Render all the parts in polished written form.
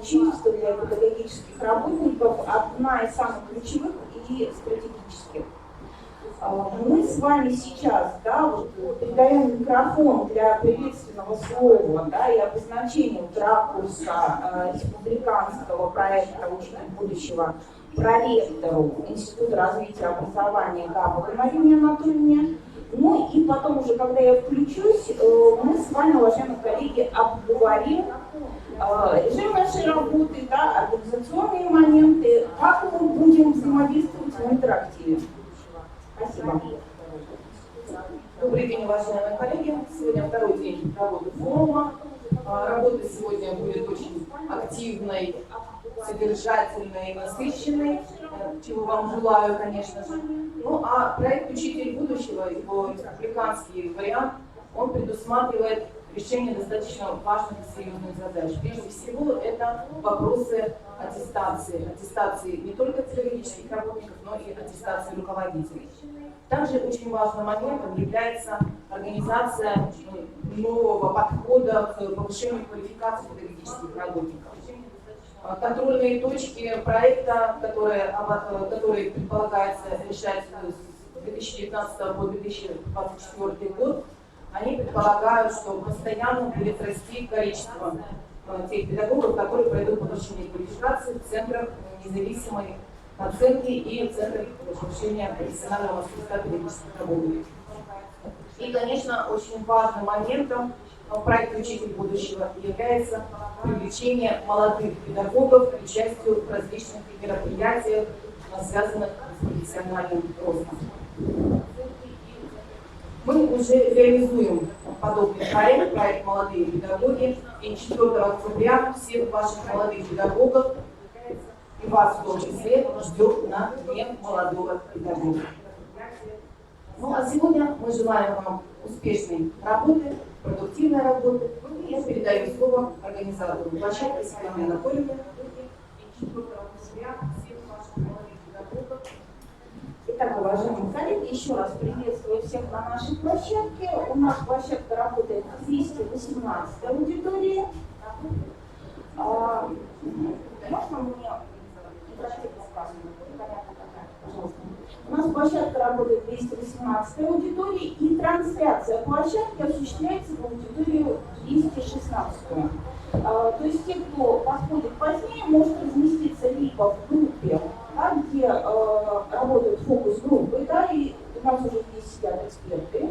учительство для педагогических работников одна из самых ключевых и стратегических. Мы с вами сейчас, да, вот, передаем микрофон для приветственного слова, да, и обозначения ракурса республиканского проекта «Учитель будущего» проректору Института развития образования Габовой Марине Анатольевне. Ну и потом уже, когда я включусь, мы с вами, уважаемые коллеги, обговорим режим нашей работы, да, организационные моменты, как мы будем взаимодействовать в интерактиве. Спасибо. Добрый день, уважаемые коллеги. Сегодня второй день работы форума. Работа сегодня будет очень активной, содержательной, насыщенной, чего вам желаю, конечно же. Ну а проект «Учитель будущего», его республиканский вариант, он предусматривает решение достаточно важных и серьезных задач. Прежде всего, это вопросы аттестации. Аттестации не только педагогических работников, но и аттестации руководителей. Также очень важным моментом является организация нового подхода к повышению квалификации педагогических работников. Контрольные точки проекта, которые предполагается решать с 2019 по 2024 год, они предполагают, что постоянно будет расти количество тех педагогов, которые пройдут повышение квалификации в центрах независимой оценки и в центрах повышения профессионального мастерства педагогических работников. И, конечно, очень важным моментом проекта «Учитель будущего» является привлечение молодых педагогов к участию в различных мероприятиях, связанных с профессиональным ростом. Мы уже реализуем подобный проект «Молодые педагоги», и 4 октября всех ваших молодых педагогов, и вас в том числе, ждет на Дне молодого педагога. Ну а сегодня мы желаем вам успешной работы, продуктивной работы. И я передаю слово организатору площадки Светлане Анатольевне. Итак, уважаемые коллеги, еще раз приветствую всех на нашей площадке. У нас площадка работает в 218 аудитории. Можно мне пожалуйста. У нас площадка работает в 218 аудитории, и трансляция площадки осуществляется в аудиторию 216. То есть те, кто подходит позднее, может разместиться либо в группе, да, где работают фокус-группы, да, и у нас уже здесь сидят эксперты.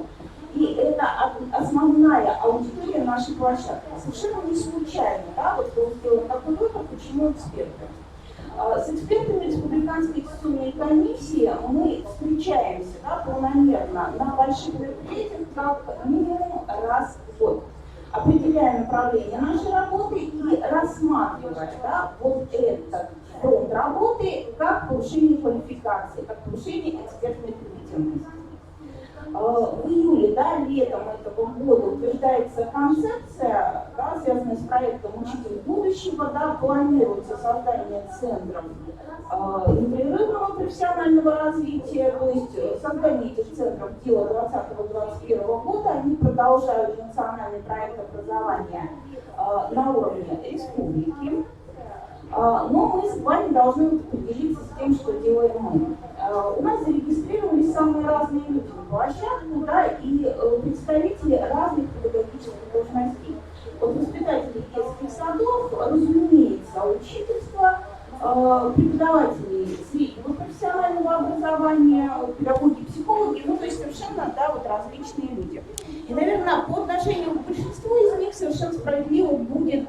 И это основная аудитория нашей площадки. Совершенно не случайно, да, вот был сделан такой выбор, почему эксперты. С экспертами Республиканской аттестационной комиссии мы встречаемся, да, планомерно на больших мероприятиях как минимум раз в год. Определяя направление нашей работы и рассматривая, да, вот этот фронт работы как повышение квалификации, как повышение экспертной компетентности. В июле, да, летом этого года утверждается концепция, да, связанная с проектом «Учитель будущего», да, планируется создание центров непрерывного профессионального развития, то есть создание этих центров дело 2020-2021 года, они продолжают национальный проект образования на уровне республики. Но мы с вами должны определиться с тем, что делаем мы. У нас зарегистрировались самые разные люди на площадку, да, и представители разных педагогических должностей. От воспитателей детских садов, разумеется, учительства, преподавателей среднего профессионального образования, педагоги, психологи, ну то есть совершенно, да, вот различные люди. И, наверное, по отношению к большинству из них совершенно справедливо будет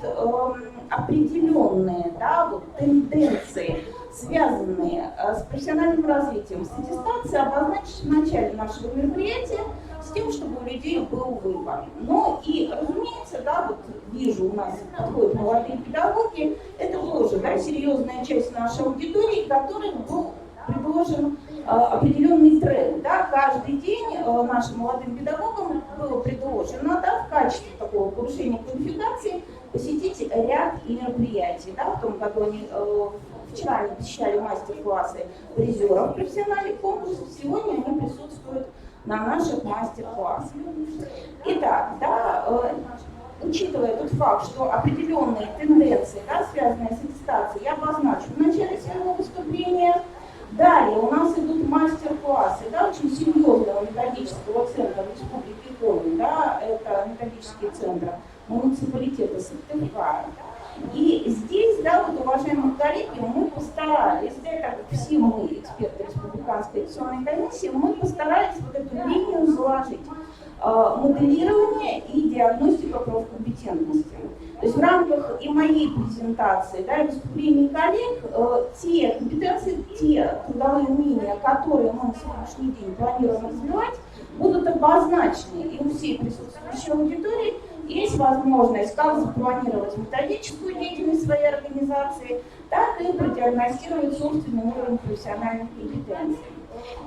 определенные, да, вот, тенденции, связанные с профессиональным развитием, с аттестацией, обозначить в начале нашего мероприятия с тем, чтобы у людей был выбор. Ну и, разумеется, да, вот вижу, у нас подходят молодые педагоги, это тоже, да, серьезная часть нашей аудитории, которой был предложен определенный тренд. Да, каждый день нашим молодым педагогам было предложено, да, в качестве такого повышения квалификации посетить ряд мероприятий. Да, в том году они вчера они посещали мастер-классы призеров профессиональных конкурсов, сегодня они присутствуют на наших мастер-классах. Итак, да, учитывая тот факт, что определенные тенденции, да, связанные с аттестацией, я обозначу в начале своего выступления. Далее у нас идут мастер-классы, да, очень серьезного методического центра Республики Коми, да, это методический центр муниципалитета Сыктывкара. И здесь, да, вот, уважаемые коллеги, мы постарались, да, так как все мы, эксперты Республиканской аттестационной комиссии, мы постарались вот эту линию заложить. Моделирование и диагностика профкомпетентности. То есть в рамках и моей презентации, да, и выступлений коллег, те компетенции, те трудовые умения, которые мы на сегодняшний день планируем развивать, будут обозначены. И у всей присутствующей аудитории есть возможность как запланировать методическую деятельность своей организации, так и продиагностировать собственный уровень профессиональных компетенций.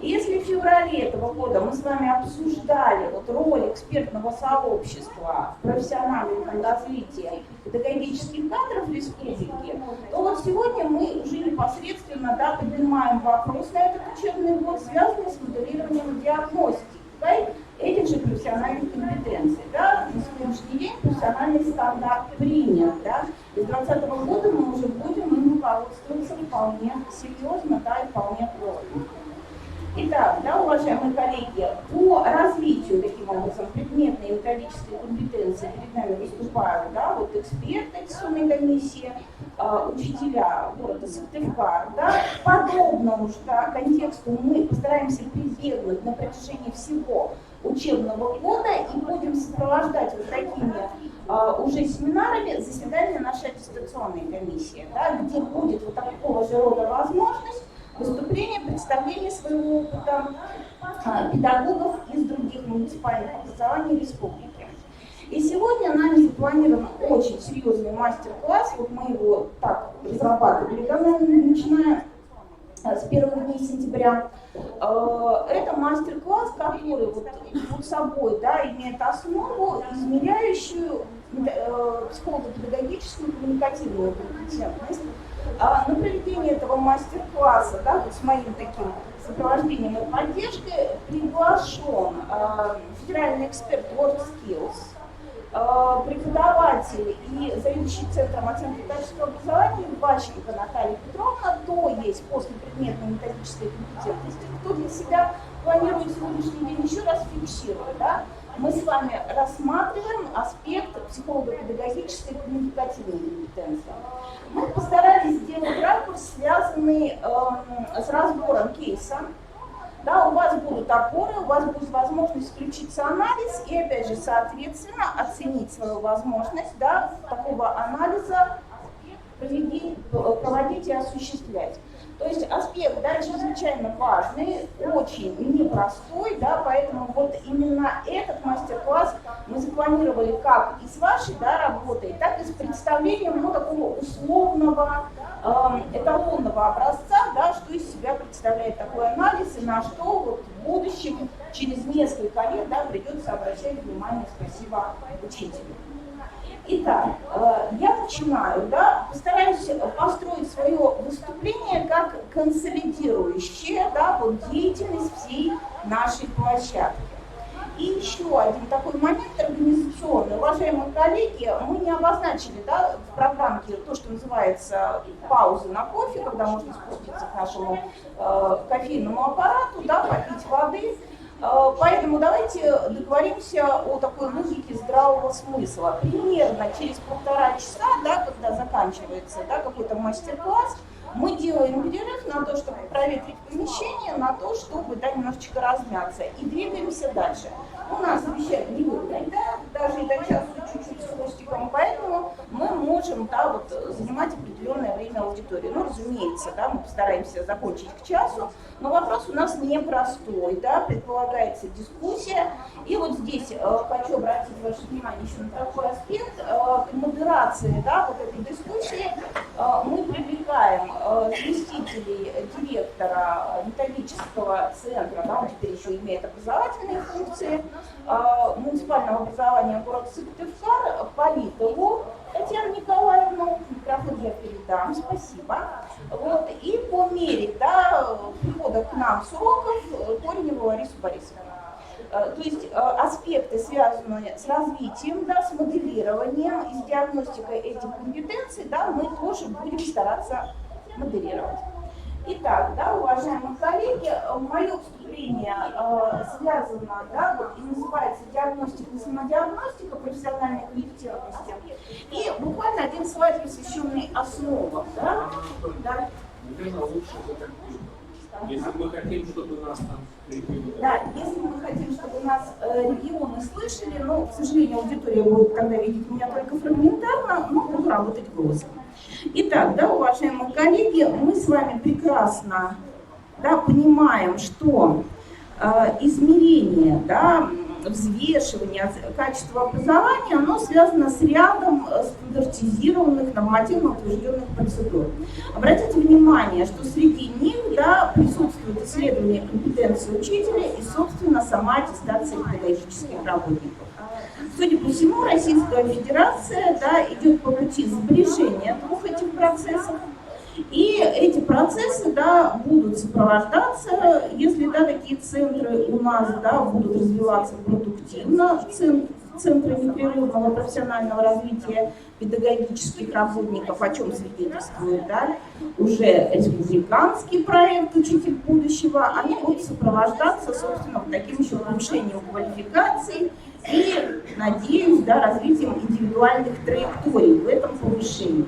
Если в феврале этого года мы с вами обсуждали вот роль экспертного сообщества в профессиональном развитии педагогических кадров республики, то вот сегодня мы уже непосредственно, да, поднимаем вопрос на этот учебный год, связанный с моделированием диагностики этих же профессиональных компетенций. Да. На сегодняшний день профессиональный стандарт принят. Да. И с 2020 года мы уже будем им руководствоваться вполне серьезно, да, и вполне плотно. Итак, да, уважаемые коллеги, по развитию, таким образом, предметной и методической компетенции перед нами выступают, да, вот эксперты аттестационной комиссии, учителя города Сыктывкар, да, подобному же, да, контексту мы постараемся прибегнуть на протяжении всего учебного года и будем сопровождать вот такими уже семинарами заседания нашей аттестационной комиссии, да, где будет вот такого же рода возможность выступления, представления своего опыта педагогов из других муниципальных образований республики. И сегодня нами запланирован очень серьезный мастер-класс, вот мы его так разрабатывали, начиная с первых дней сентября. Это мастер-класс, который вот собой, да, имеет основу, измеряющую психолого-педагогическую коммуникативную компетентность. На проведение этого мастер-класса, да, вот с моим таким сопровождением и поддержкой приглашен федеральный эксперт WorkSkills, преподаватель и заведующий Центром оценки качества образования Бащенко Наталья Петровна, то есть после предметной методической компетентности, кто для себя планирует сегодняшний день еще раз фиксировать. Да? Мы с вами рассматриваем аспект психолого-педагогической и коммуникативной компетенции. Мы постарались сделать ракурс, связанный с разбором кейса. Да, у вас будут опоры, у вас будет возможность включиться в анализ и, опять же, соответственно, оценить свою возможность, да, такого анализа проводить и осуществлять. То есть аспект, да, чрезвычайно важный, очень непростой, да, поэтому вот именно этот мастер-класс мы запланировали как и с вашей, да, работой, так и с представлением, ну, такого условного, эталонного образца, да, что из себя представляет такой анализ и на что вот в будущем, через несколько лет, да, придется обращать внимание. Спасибо учителю. Итак, я начинаю, да, постараюсь построить свое выступление как консолидирующее, да, вот деятельность всей нашей площадки. И еще один такой момент организационный. Уважаемые коллеги, мы не обозначили, да, в программке то, что называется пауза на кофе, когда можно спуститься к нашему кофейному аппарату, да, попить воды. Поэтому давайте договоримся о такой логике здравого смысла. Примерно через 1,5 часа, да, когда заканчивается, да, какой-то мастер-класс, мы делаем перерыв на то, чтобы проветрить помещение, на то, чтобы, да, немножечко размяться, и двигаемся дальше. У нас совещание не выгодно, да, даже и до часу чуть-чуть с хвостиком, поэтому мы можем, да, вот, занимать определенное время аудитории. Ну, разумеется, да, мы постараемся закончить к часу, но вопрос у нас непростой, да, предполагается дискуссия. И вот здесь хочу обратить ваше внимание еще на такой аспект. К модерации, да, вот этой дискуссии мы привлекаем заместителей директора методического центра, да, он теперь еще имеет образовательные функции, муниципального образования города Сыктывкар, Политову Татьяну Николаевну, микрофон я передам, спасибо. Вот, и по мере, да, прихода к нам с уроков Кореневу Ларису Борисовну. То есть аспекты, связанные с развитием, да, с моделированием и с диагностикой этих компетенций, да, мы тоже будем стараться моделировать. Итак, да, уважаемые коллеги, мое вступление связано, да, вот, и называется диагностика и самодиагностика профессиональной компетентности. И буквально один слайд, посвященный основам. Да? Да. Наверное, лучше это если мы хотим, чтобы нас там регионы... Да, если мы хотим, чтобы нас регионы слышали, но, к сожалению, аудитория будет тогда видеть меня только фрагментарно, но буду работать голосом. Итак, да, уважаемые коллеги, мы с вами прекрасно, да, понимаем, что измерение, да, взвешивание качества образования, оно связано с рядом стандартизированных, нормативно утвержденных процедур. Обратите внимание, что среди них, да, присутствует исследование компетенции учителя и, собственно, сама аттестация педагогических работников. Судя по всему, Российская Федерация, да, идет по пути сближения двух этих процессов. И эти процессы, да, будут сопровождаться, если, да, такие центры у нас, да, будут развиваться продуктивно, центры непрерывного профессионального развития педагогических работников, о чем свидетельствует, да, уже республиканский проект «Учитель будущего», они будут сопровождаться, собственно, вот таким еще повышением квалификации и, надеюсь, да, развитием индивидуальных траекторий в этом повышении.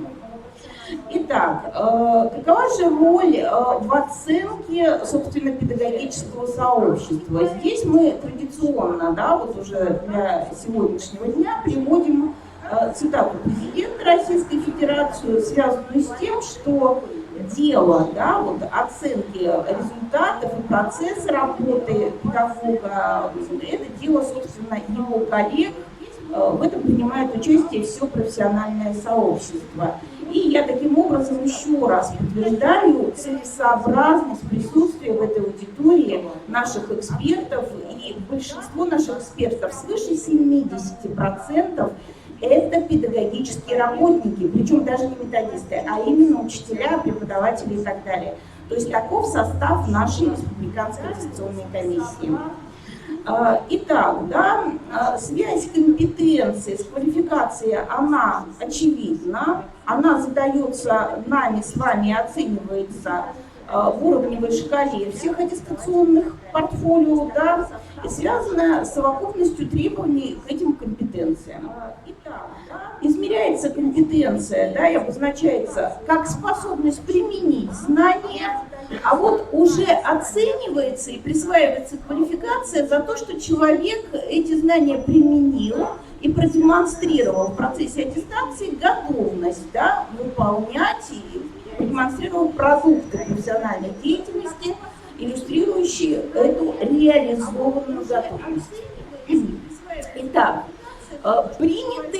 Итак, какова же роль в оценке, собственно, педагогического сообщества? Здесь мы традиционно, да, вот уже для сегодняшнего дня приводим цитату президента Российской Федерации, связанную с тем, что дело, да, вот оценки результатов и процесса работы педагога, это дело, собственно, его коллег, в этом принимает участие все профессиональное сообщество. И я таким образом еще раз подтверждаю целесообразность присутствия в этой аудитории наших экспертов. И большинство наших экспертов, свыше 70%, это педагогические работники, причем даже не методисты, а именно учителя, преподаватели и так далее. То есть таков состав нашей республиканской аттестационной комиссии. Итак, да, связь компетенции с квалификацией, она очевидна, она задается нами с вами и оценивается в уровневой шкале всех аттестационных портфолио, да, и связана с совокупностью требований к этим компетенциям. Итак, да, измеряется компетенция, да, и обозначается как способность применить знания, а вот уже оценивается и присваивается квалификация за то, что человек эти знания применил и продемонстрировал в процессе аттестации готовность, да, выполнять и продемонстрировал продукты профессиональной деятельности, иллюстрирующие эту реализованную готовность. Итак, приняты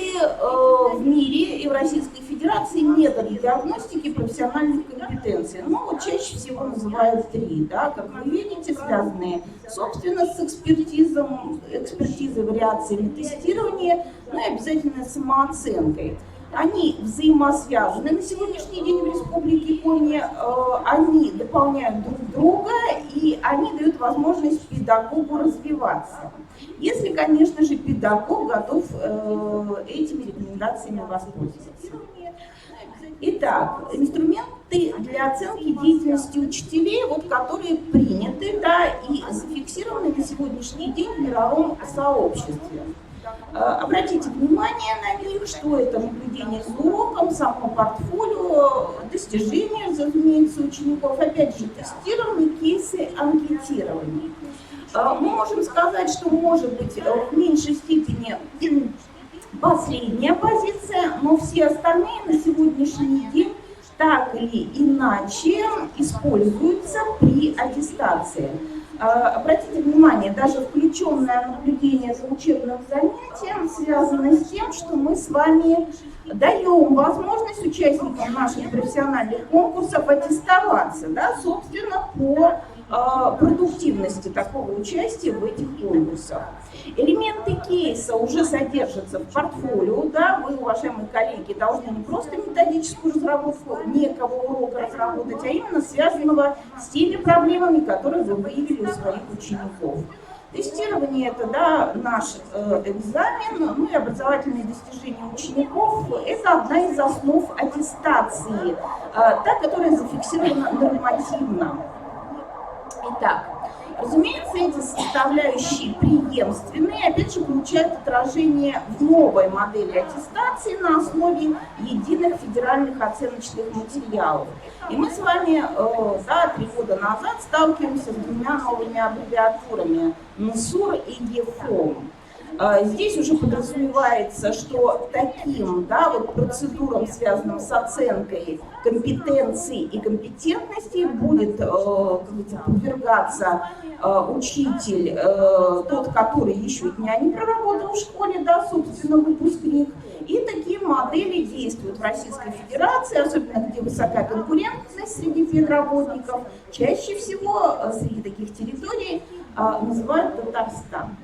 в мире и в Российской Федерации методы диагностики профессиональных компетенций. Ну, вот чаще всего называют три, да, как вы видите, связанные, собственно, с экспертизой, вариациями тестирования, ну и обязательно самооценкой. Они взаимосвязаны на сегодняшний день в Республике Коми, они дополняют друг друга, и они дают возможность педагогу развиваться. Если, конечно же, педагог готов этими рекомендациями воспользоваться. Итак, инструменты для оценки деятельности учителей, вот, которые приняты, да, и зафиксированы на сегодняшний день в мировом сообществе. Обратите внимание на них, что это наблюдение за уроком, само портфолио, достижения, разумеется, учеников, опять же, тестирование, кейсы, анкетирование. Мы можем сказать, что может быть в меньшей степени последняя позиция, но все остальные на сегодняшний день так или иначе используются при аттестации. Обратите внимание, даже включенное наблюдение за учебным занятием связано с тем, что мы с вами даем возможность участникам наших профессиональных конкурсов аттестоваться, да, собственно, по продуктивности такого участия в этих конкурсах. Элементы кейса уже содержатся в портфолио, да, вы, уважаемые коллеги, должны не просто методическую разработку некого урока разработать, а именно связанного с теми проблемами, которые вы выявили у своих учеников. Тестирование – это, да, наш экзамен, ну и образовательные достижения учеников – это одна из основ аттестации, та, которая зафиксирована нормативно. Итак, разумеется, эти составляющие преемственные, опять же, получают отражение в новой модели аттестации на основе единых федеральных оценочных материалов. И мы с вами 3 года назад сталкиваемся с двумя новыми аббревиатурами – НСУР и ЕФОМ. Здесь уже подразумевается, что таким, да, вот процедурам, связанным с оценкой компетенций и компетентностей, будет подвергаться учитель, тот, который еще дня не проработал в школе, да, собственно, выпускник. И такие модели действуют в Российской Федерации, особенно где высокая конкурентность среди педработников. Чаще всего среди таких территорий называют Татарстан.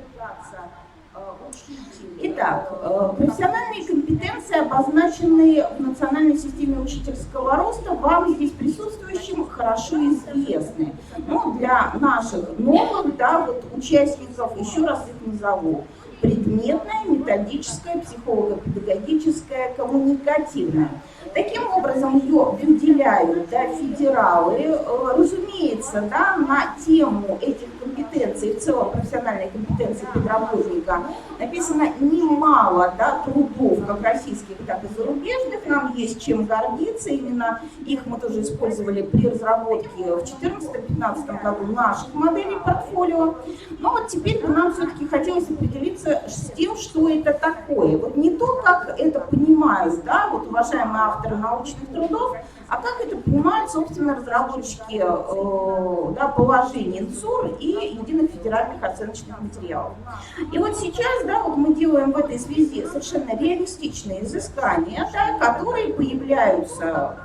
Итак, профессиональные компетенции, обозначенные в национальной системе учительского роста, вам здесь присутствующим хорошо известны. Но для наших новых, да, вот, участников еще раз их назову. Предметная, методическая, психолого-педагогическая, коммуникативная. Таким образом, ее выделяют, да, федералы. Разумеется, да, на тему этих компетенций, в целом профессиональной компетенции педработника, написано немало, да, трудов, как российских, так и зарубежных. Нам есть чем гордиться. Именно их мы тоже использовали при разработке в 2014-2015 году наших моделей портфолио. Но вот теперь бы нам все-таки хотелось определиться с тем, что это такое. Вот не то, как это понимают, да, вот уважаемые авторы научных трудов, а как это понимают, собственно, разработчики положений НСУР и единых федеральных оценочных материалов. И вот сейчас, да, вот мы делаем в этой связи совершенно реалистичные изыскания, да, которые появляются,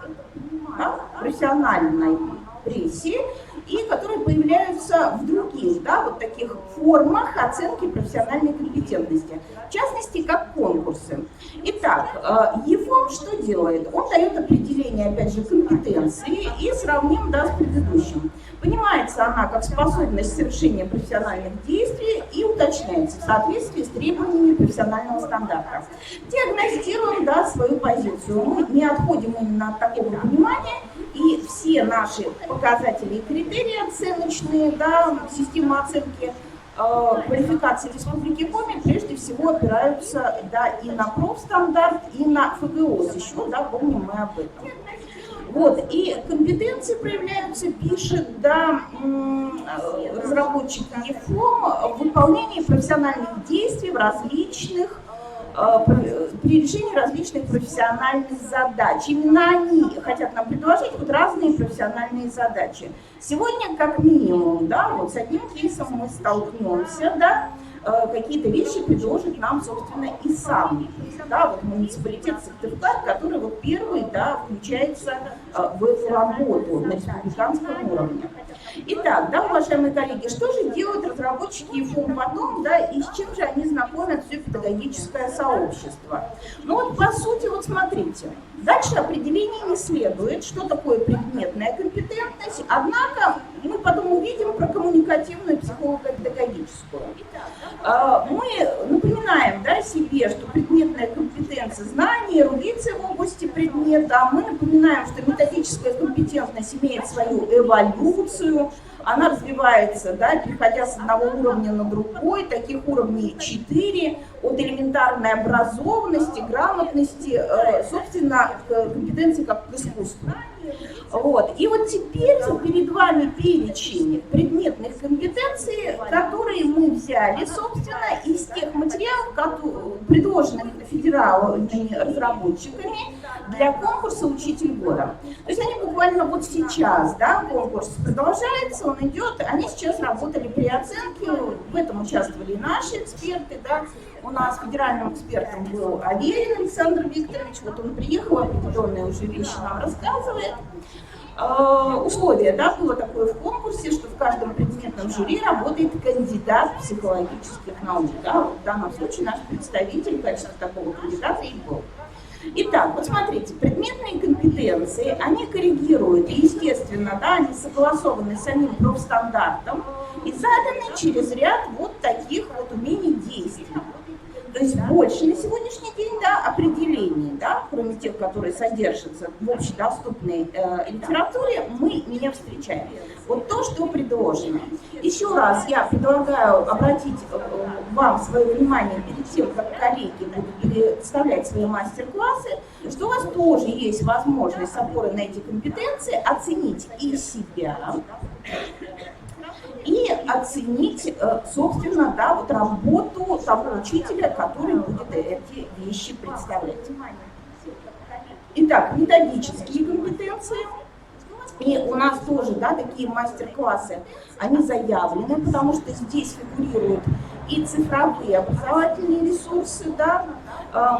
да, в профессиональной прессе и которые появляются в других, да, вот таких формах оценки профессиональной компетентности, в частности, как конкурсы. Итак, ЕФОМ что делает? Он дает определение, опять же, компетенции и сравним, да, с предыдущим. Понимается она как способность совершения профессиональных действий и уточняется в соответствии с требованиями профессионального стандарта. Диагностируем, да, свою позицию. Мы не отходим именно от такого понимания, и все наши показатели и критерии оценочные, да, системы оценки квалификации Республики Коми прежде всего опираются, да, и на профстандарт, и на ФГОС еще, да, помним мы об этом. Вот, и компетенции проявляются, пишет, да, разработчик ЕФОМ, в выполнении профессиональных действий в различных, при решении различных профессиональных задач. Именно они хотят нам предложить вот разные профессиональные задачи. Сегодня, как минимум, да, вот с одним кейсом мы столкнемся, да, какие-то вещи предложит нам, собственно, и сам, да, вот муниципалитет Сыктывкар, который вот первый, да, включается в эту работу на республиканском уровне. Итак, да, уважаемые коллеги, что же делают разработчики ЕФОМ потом, да, и с чем же они знакомят все педагогическое сообщество? Ну вот, по сути, вот смотрите, дальше определение не следует, что такое предметная компетентность, однако мы потом увидим про коммуникативную психолого-педагогическую. Мы напоминаем, да, себе, что предметная компетенция, знание, эрудиция в области предмета. Мы напоминаем, что методическая компетентность имеет свою эволюцию, она развивается, да, переходя с одного уровня на другой, таких уровней 4, от элементарной образованности, грамотности, собственно, к компетенции как к искусству. Вот. И вот теперь перед вами перечень предметных компетенций, которые мы взяли, собственно, из тех материалов, предложенных федеральными разработчиками для конкурса «Учитель года». То есть они буквально вот сейчас, да, конкурс продолжается, он идет, они сейчас работали при оценке, в этом участвовали наши эксперты, да. У нас федеральным экспертом был Аверин Александр Викторович, вот он приехал, определенные уже вещи нам рассказывает. Условие, да, было такое в конкурсе, что в каждом предметном жюри работает кандидат психологических наук. Да, вот в данном случае наш представитель в качестве такого кандидата и был. Итак, вот смотрите, предметные компетенции, они коррегируют, и, естественно, да, они согласованы с самим профстандартом, и заданы через ряд вот таких вот умений действий. То есть больше на сегодняшний день, да, определений, да, кроме тех, которые содержатся в общедоступной литературе, мы не встречаем. Вот то, что предложено. Еще раз я предлагаю обратить вам свое внимание перед тем, как коллеги будут представлять свои мастер-классы, что у вас тоже есть возможность с опорой на эти компетенции оценить и себя, и оценить, собственно, да, вот работу того учителя, который будет эти вещи представлять. Итак, методические компетенции. И у нас тоже, да, такие мастер-классы, они заявлены, потому что здесь фигурируют и цифровые образовательные ресурсы, да.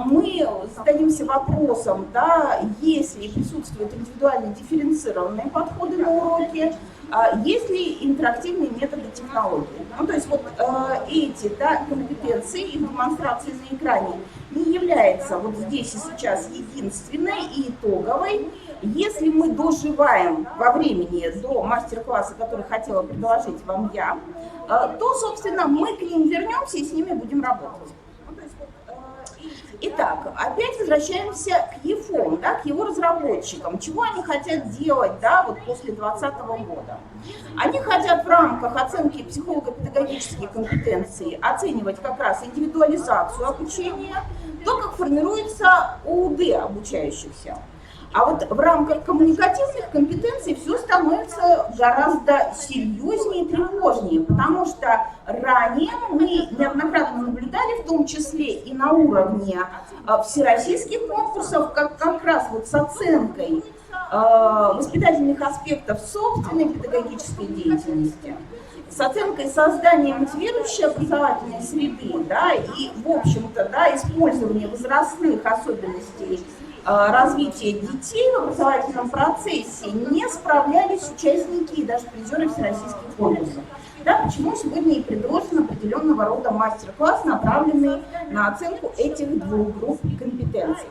Мы зададимся вопросом, да, если присутствуют индивидуально дифференцированные подходы на уроки, есть ли интерактивные методы технологии. Ну, то есть вот эти, да, компетенции и демонстрации на экране не является вот здесь и сейчас единственной и итоговой. Если мы доживаем во времени до мастер-класса, который хотела предложить вам я, то, собственно, мы к ним вернемся и с ними будем работать. Итак, опять возвращаемся к ЕФОМ, да, к его разработчикам. Чего они хотят делать, да, вот после 2020 года? Они хотят в рамках оценки психолого-педагогических компетенций оценивать как раз индивидуализацию обучения, то, как формируется ОУД обучающихся. А вот в рамках коммуникативных компетенций все становится гораздо серьезнее и тревожнее, потому что ранее мы неоднократно наблюдали, в том числе и на уровне всероссийских конкурсов, как раз вот с оценкой воспитательных аспектов собственной педагогической деятельности, с оценкой создания мотивирующей образовательной среды, да, и, в общем-то, да, использования возрастных особенностей развития детей в образовательном процессе не справлялись участники и даже призеры всероссийских конкурсов. Да, почему сегодня и предложен определенного рода мастер-класс, направленный на оценку этих двух групп компетенций.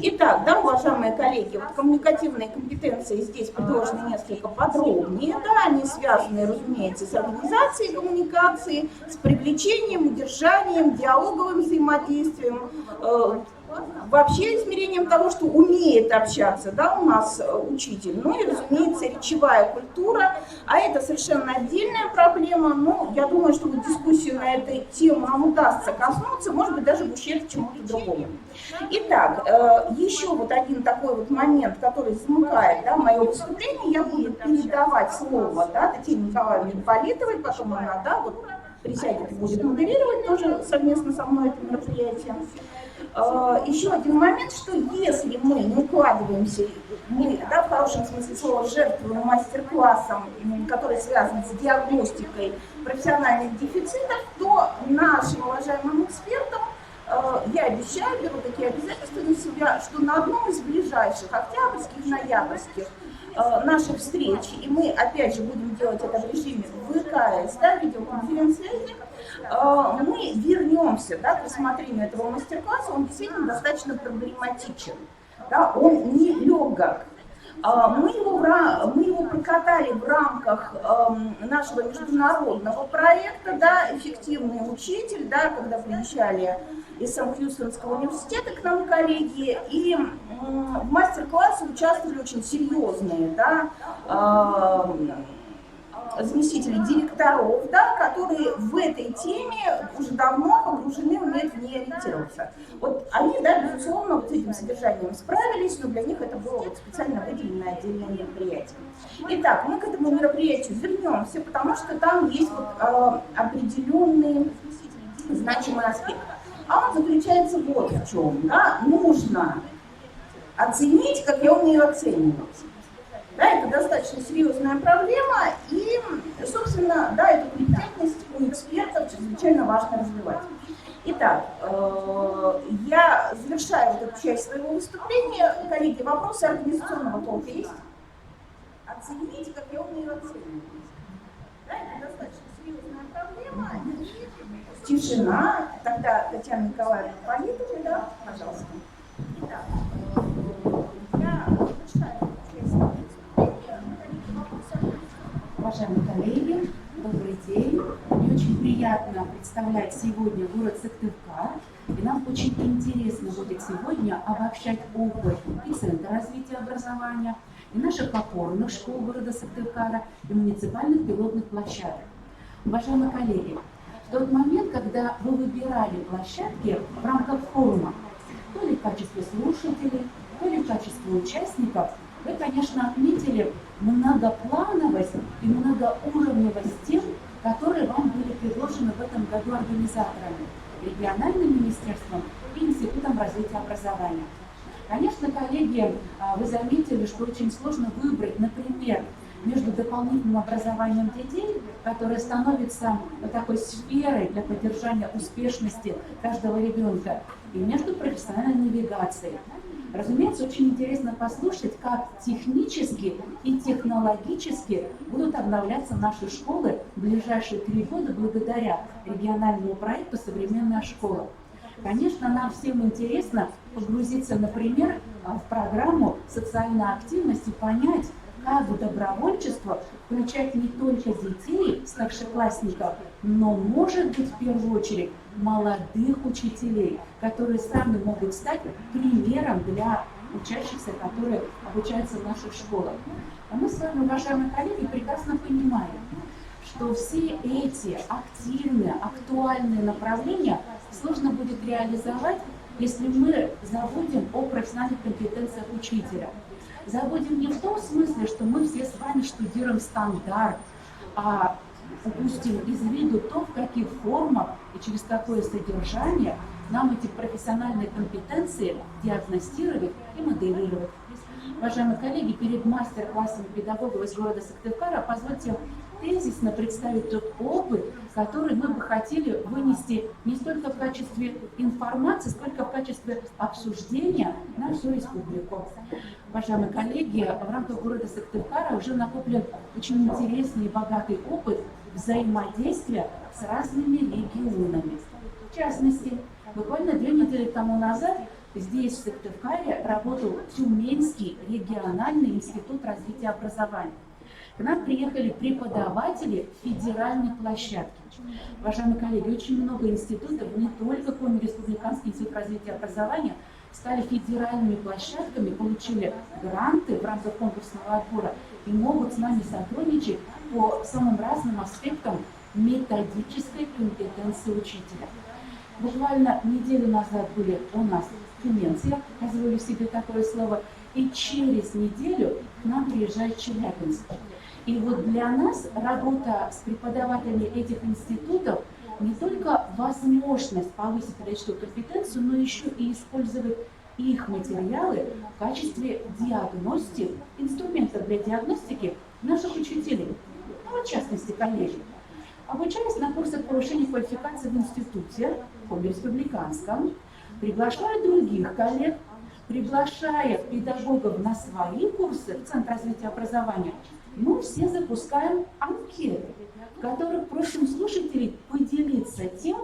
Итак, да, уважаемые коллеги, вот коммуникативные компетенции здесь предложены несколько подробнее, да, они связаны, разумеется, с организацией коммуникации, с привлечением, удержанием, диалоговым взаимодействием, вообще измерением того, что умеет общаться, да, у нас учитель, ну и, разумеется, речевая культура, а это совершенно отдельная проблема, но я думаю, что вот дискуссию на эту тему нам удастся коснуться, может быть, даже в ущерб чему-то другому. Итак, еще вот один такой вот момент, который замыкает, да, мое выступление, я буду передавать слово, да, Татьяне Николаевне Политовой, потом она, да, вот присядет и будет модерировать тоже совместно со мной это мероприятие. Еще один момент, что если мы не укладываемся, мы, да, в хорошем смысле слова, жертвуем мастер-классом, который связан с диагностикой профессиональных дефицитов, то нашим уважаемым экспертам я обещаю, беру такие обязательства на себя, что на одном из ближайших октябрьских, ноябрьских наших встреч, и мы опять же будем делать это в режиме ВКС, да, видеоконференц-связи, мы вернемся, да, к рассмотрению этого мастер-класса. Он действительно достаточно проблематичен, да, он не легок. Мы его прокатали в рамках нашего международного проекта, да, «Эффективный учитель», да, когда приезжали из Хьюстонского университета к нам коллеги, и в мастер-классе участвовали очень серьезные, да, заместители директоров, да, которые в этой теме уже давно погружены, умеют в ней ориентироваться. Вот они, да, безусловно, вот с этим содержанием справились, но для них это было вот специально выделенное отдельное мероприятие. Итак, мы к этому мероприятию вернемся, потому что там есть вот определенный значимый аспект. А он заключается вот в чем, да, нужно оценить, как я умею оценивать. Да, это достаточно серьезная проблема, и, собственно, да, эту компетентность у экспертов чрезвычайно важно развивать. Итак, я завершаю вот эту часть своего выступления. Коллеги, вопросы организационного толка есть? Оценить, как я умею оценивать. Да, это достаточно серьезная проблема. И тишина. Тогда Татьяна Николаевна Политова, да, пожалуйста. Итак, я завершаю эту часть своего выступления. Уважаемые коллеги, Добрый день. Мне очень приятно представлять сегодня город Сыктывкар. И нам очень интересно будет сегодня обобщать опыт и Центра развития образования, и наших опорных школ города Сыктывкара, и муниципальных пилотных площадок. Уважаемые коллеги, в тот момент, когда вы выбирали площадки в рамках форума, то ли в качестве слушателей, то ли в качестве участников, вы, конечно, отметили многоплановость и многоуровневость тем, которые вам были предложены в этом году организаторами, региональным министерством и Институтом развития образования. Конечно, коллеги, вы заметили, что очень сложно выбрать, например, между дополнительным образованием детей, которое становится такой сферой для поддержания успешности каждого ребенка, и между профессиональной навигацией. Разумеется, очень интересно послушать, как технически и технологически будут обновляться наши школы в ближайшие 3 года благодаря региональному проекту «Современная школа». Конечно, нам всем интересно погрузиться, например, в программу социальной активности, понять, как добровольчество включать не только детей, старшеклассников, но, может быть, в первую очередь, молодых учителей, которые сами могут стать примером для учащихся, которые обучаются в наших школах. А мы с вами, уважаемые коллеги, прекрасно понимаем, что все эти активные, актуальные направления сложно будет реализовать, если мы забудем о профессиональных компетенциях учителя. Забудем не в том смысле, что мы все с вами штудируем стандарт, а упустим из виду то, в каких формах и через какое содержание нам эти профессиональные компетенции диагностировать и моделировать. Уважаемые коллеги, перед мастер-классом педагогов из города Сыктывкара позвольте тезисно представить тот опыт, который мы бы хотели вынести не столько в качестве информации, сколько в качестве обсуждения на всю республику. Уважаемые коллеги, в рамках города Сыктывкара уже накоплен очень интересный и богатый опыт взаимодействия с разными регионами. В частности, буквально 2 недели тому назад здесь, в Сыктывкаре, работал Тюменский региональный институт развития образования. К нам приехали преподаватели федеральной площадки. Уважаемые коллеги, очень много институтов, не только Коми Республиканский институт развития образования, стали федеральными площадками, получили гранты в рамках конкурсного отбора и могут с нами сотрудничать по самым разным аспектам методической компетенции учителя. Буквально неделю назад были у нас тюменцы, позволю себе такое слово, и через неделю к нам приезжает Челябинск. И вот для нас работа с преподавателями этих институтов не только возможность повысить педагогическую компетенцию, но еще и использовать их материалы в качестве диагностики, инструментов для диагностики наших учителей. Ну, в частности, коллеги. Обучаясь на курсах повышения квалификации в институте, в республиканском, приглашая других коллег, приглашая педагогов на свои курсы в Центр развития образования, мы все запускаем анкеты, в которых просим слушателей поделиться тем,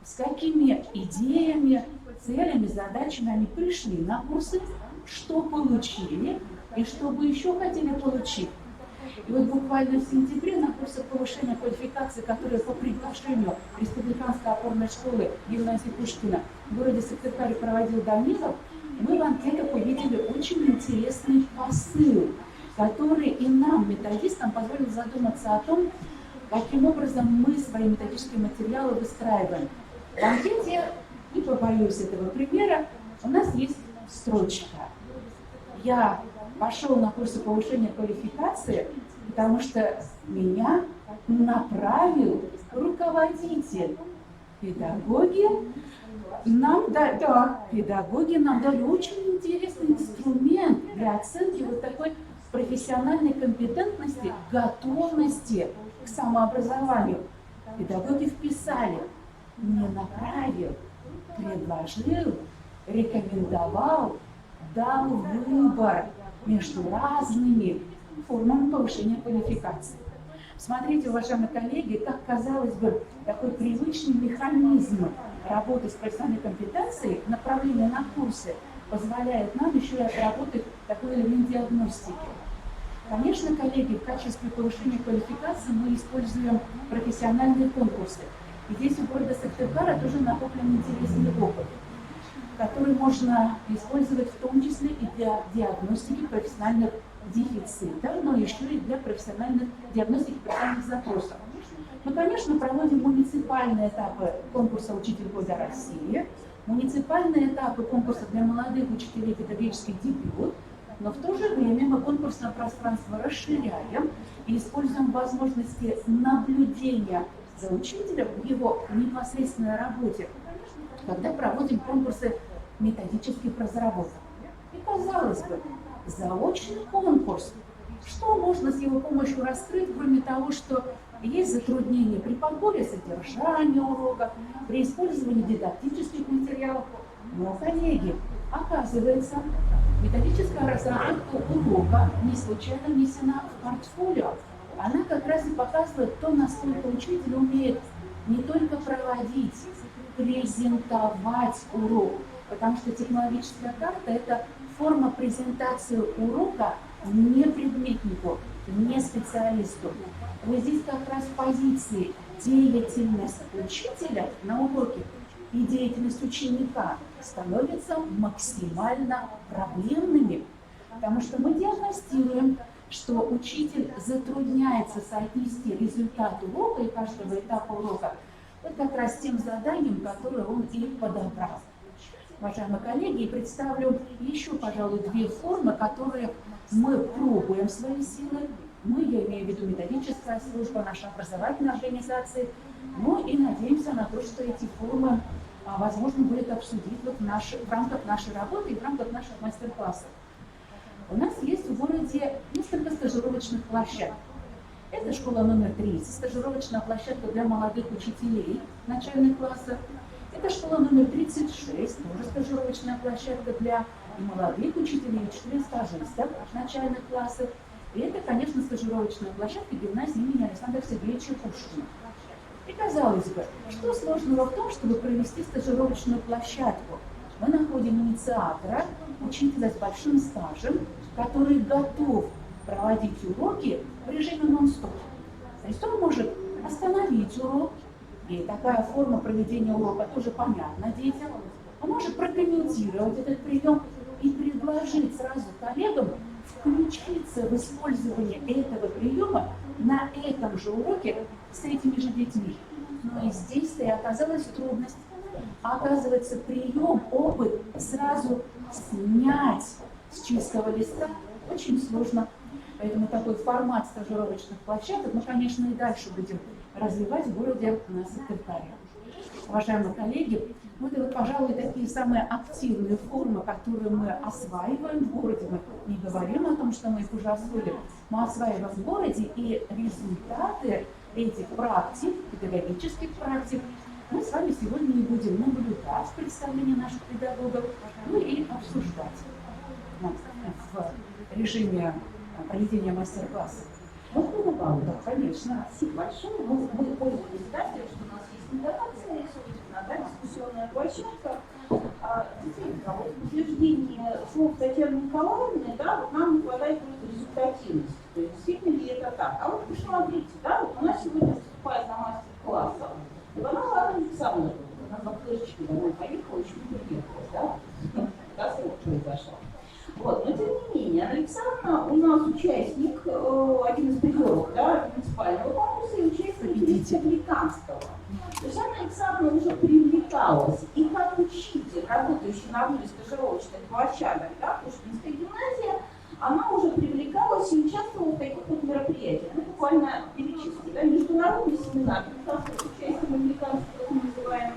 с какими идеями, целями, задачами они пришли на курсы, что получили и что бы еще хотели получить. И вот буквально в сентябре на курсах повышения квалификации, которые по приглашению Республиканской опорной школы Гимназии Пушкина в городе Сыктывкаре проводил Данилов, мы в анкетах увидели очень интересный посыл, который и нам, методистам, позволил задуматься о том, каким образом мы свои методические материалы выстраиваем. В анкете, не побоюсь этого примера, у нас есть строчка. Я пошел на курсы повышения квалификации, потому что меня направил руководитель. Педагоги нам дали очень интересный инструмент для оценки вот такой профессиональной компетентности, готовности к самообразованию. Педагоги вписали: не направил, предложил, рекомендовал, дал выбор между разными формами повышения квалификации. Смотрите, уважаемые коллеги, как, казалось бы, такой привычный механизм работы с профессиональной компетенцией, направление на курсы, позволяет нам еще и отработать такой элемент диагностики. Конечно, коллеги, в качестве повышения квалификации мы используем профессиональные конкурсы. И здесь у города Сыктывкара тоже накоплен интересный опыт, который можно использовать в том числе и для диагностики профессиональных дефицитов, но еще и для профессиональных диагностики профессиональных запросов. Мы, конечно, проводим муниципальные этапы конкурса «Учитель года России», муниципальные этапы конкурса для молодых учителей педагогический дебют, но в то же время мы конкурсное пространство расширяем и используем возможности наблюдения за учителем в его непосредственной работе, когда проводим конкурсы методических разработок. И казалось бы, заочный конкурс. Что можно с его помощью раскрыть, кроме того, что есть затруднения при подборе содержания урока, при использовании дидактических материалов? Но, коллеги, оказывается, методическая разработка урока не случайно внесена в портфолио. Она как раз и показывает то, насколько учитель умеет не только проводить, презентовать урок, потому что технологическая карта – это форма презентации урока не предметнику, не специалисту. Вот здесь как раз позиции деятельность учителя на уроке и деятельность ученика становятся максимально проблемными, потому что мы диагностируем, что учитель затрудняется соотнести результат урока и каждого этапа урока вот как раз тем заданием, которое он и подобрал. Уважаемые коллеги, представлю еще, пожалуй, две формы, которые мы пробуем свои силы. Мы, я имею в виду методическая служба, наша образовательная организация, но и надеемся на то, что эти формы возможно будет обсудить вот в рамках нашей работы и в рамках наших мастер-классов. У нас есть в городе несколько стажировочных площадок. Это школа номер 30, стажировочная площадка для молодых учителей начальных классов. Это школа номер 36, тоже стажировочная площадка для молодых учителей и учителей-стажистов начальных классов. И это, конечно, стажировочная площадка гимназии имени Александра Сергеевича Пушкина. И казалось бы, что сложного в том, чтобы провести стажировочную площадку? Мы находим инициатора, учителя с большим стажем, который готов проводить уроки в режиме нон-стоп. То есть он может остановить урок, и такая форма проведения урока тоже понятна детям. Он может прокомментировать этот прием и предложить сразу коллегам включиться в использование этого приема на этом же уроке с этими же детьми. Но и здесь-то и оказалась трудность. Оказывается, прием, опыт сразу снять с чистого листа очень сложно. Поэтому такой формат стажировочных площадок мы, конечно, и дальше будем развивать в городе Сыктывкаре. Уважаемые коллеги, это вот, пожалуй, такие самые активные формы, которые мы осваиваем в городе. Мы не говорим о том, что мы их уже освоили. Мы осваиваем в городе, и результаты этих практик, педагогических практик, мы с вами сегодня и будем наблюдать в представлении наших педагогов, ну и обсуждать в режиме проведения мастер-классов. Вот мы добавим. Да, конечно. Спасибо большое. Мы пользуемся тем, что у нас есть информация, собственно, да, дискуссионная площадка. Действительно, вот в подтверждении слов Татьяны Николаевны, да, вот нам не хватает просто результативности. То есть действительно ли это так? А вот посмотрите, да, вот у нас сегодня выступает на мастер-классах Иванова Александровна, она на флешечке домой поехала, еще не приехала, да? Катастрофа произошла. Вот, но тем не менее, Анна Александровна у нас участник, один из призеров, да, муниципального конкурса и участник республиканского. То есть Анна Александровна уже привлекалась и как учитель, работающий на одной из стажировочных площадок, да, Пушкинская гимназия, она уже привлекалась и участвовала в таких вот мероприятиях. Ну, буквально перечислю, да, международный семинар, участием американцев, как мы называем.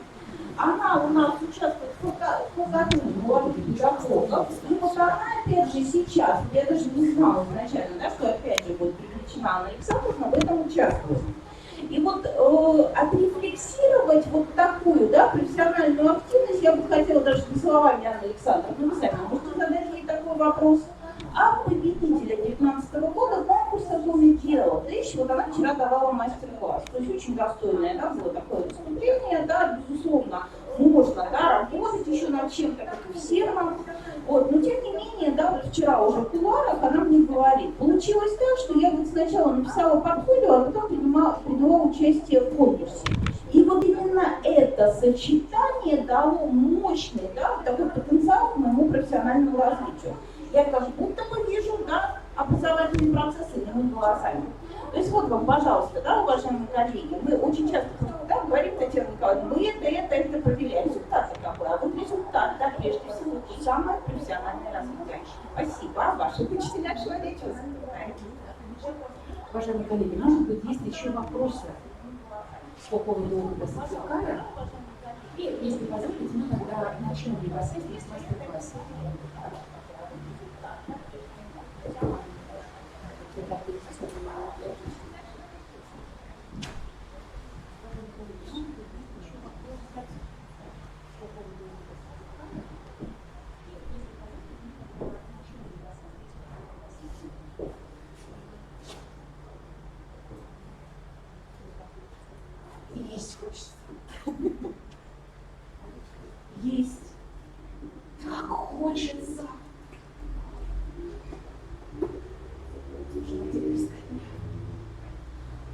Она у нас участвует в хакатоне молодых педагогов. И вот она, опять же, сейчас, я даже не знала изначально, да, что опять же будет привлечена Анна Александровна, в этом участвует. И вот отрефлексировать вот такую, да, профессиональную активность я бы хотела даже не словами Анны Александровны, вы сами можете задать ей такой вопрос. А победителя 2019 года конкурса «Полный дело». Вот она вчера давала мастер-класс. То есть очень достойное, да, было такое выступление, да, безусловно, можно, да, работать еще над чем-то, как и все нам. Вот, но тем не менее, да, вот вчера уже в кулуарах она мне говорит, получилось так, что я вот сначала написала портфолио, а потом приняла участие в конкурсе. И вот именно это сочетание дало мощный, да, такой потенциал к моему профессиональному развитию. Я как будто бы вижу, да, образовательный процесс иными глазами. То есть вот вам, пожалуйста, да, уважаемые коллеги, мы очень часто, да, говорим, Татьяна Николаевна, мы это провели, а результат какой? А вот результат, да, прежде всего, то самое профессиональное развитие. Спасибо. А ваши учителя что Уважаемые коллеги, может быть, есть еще вопросы по поводу опыта сертификата? И, если позволите, мы тогда начнем непосредственно с мастер-класса. Есть хочется. Есть. Так хочется.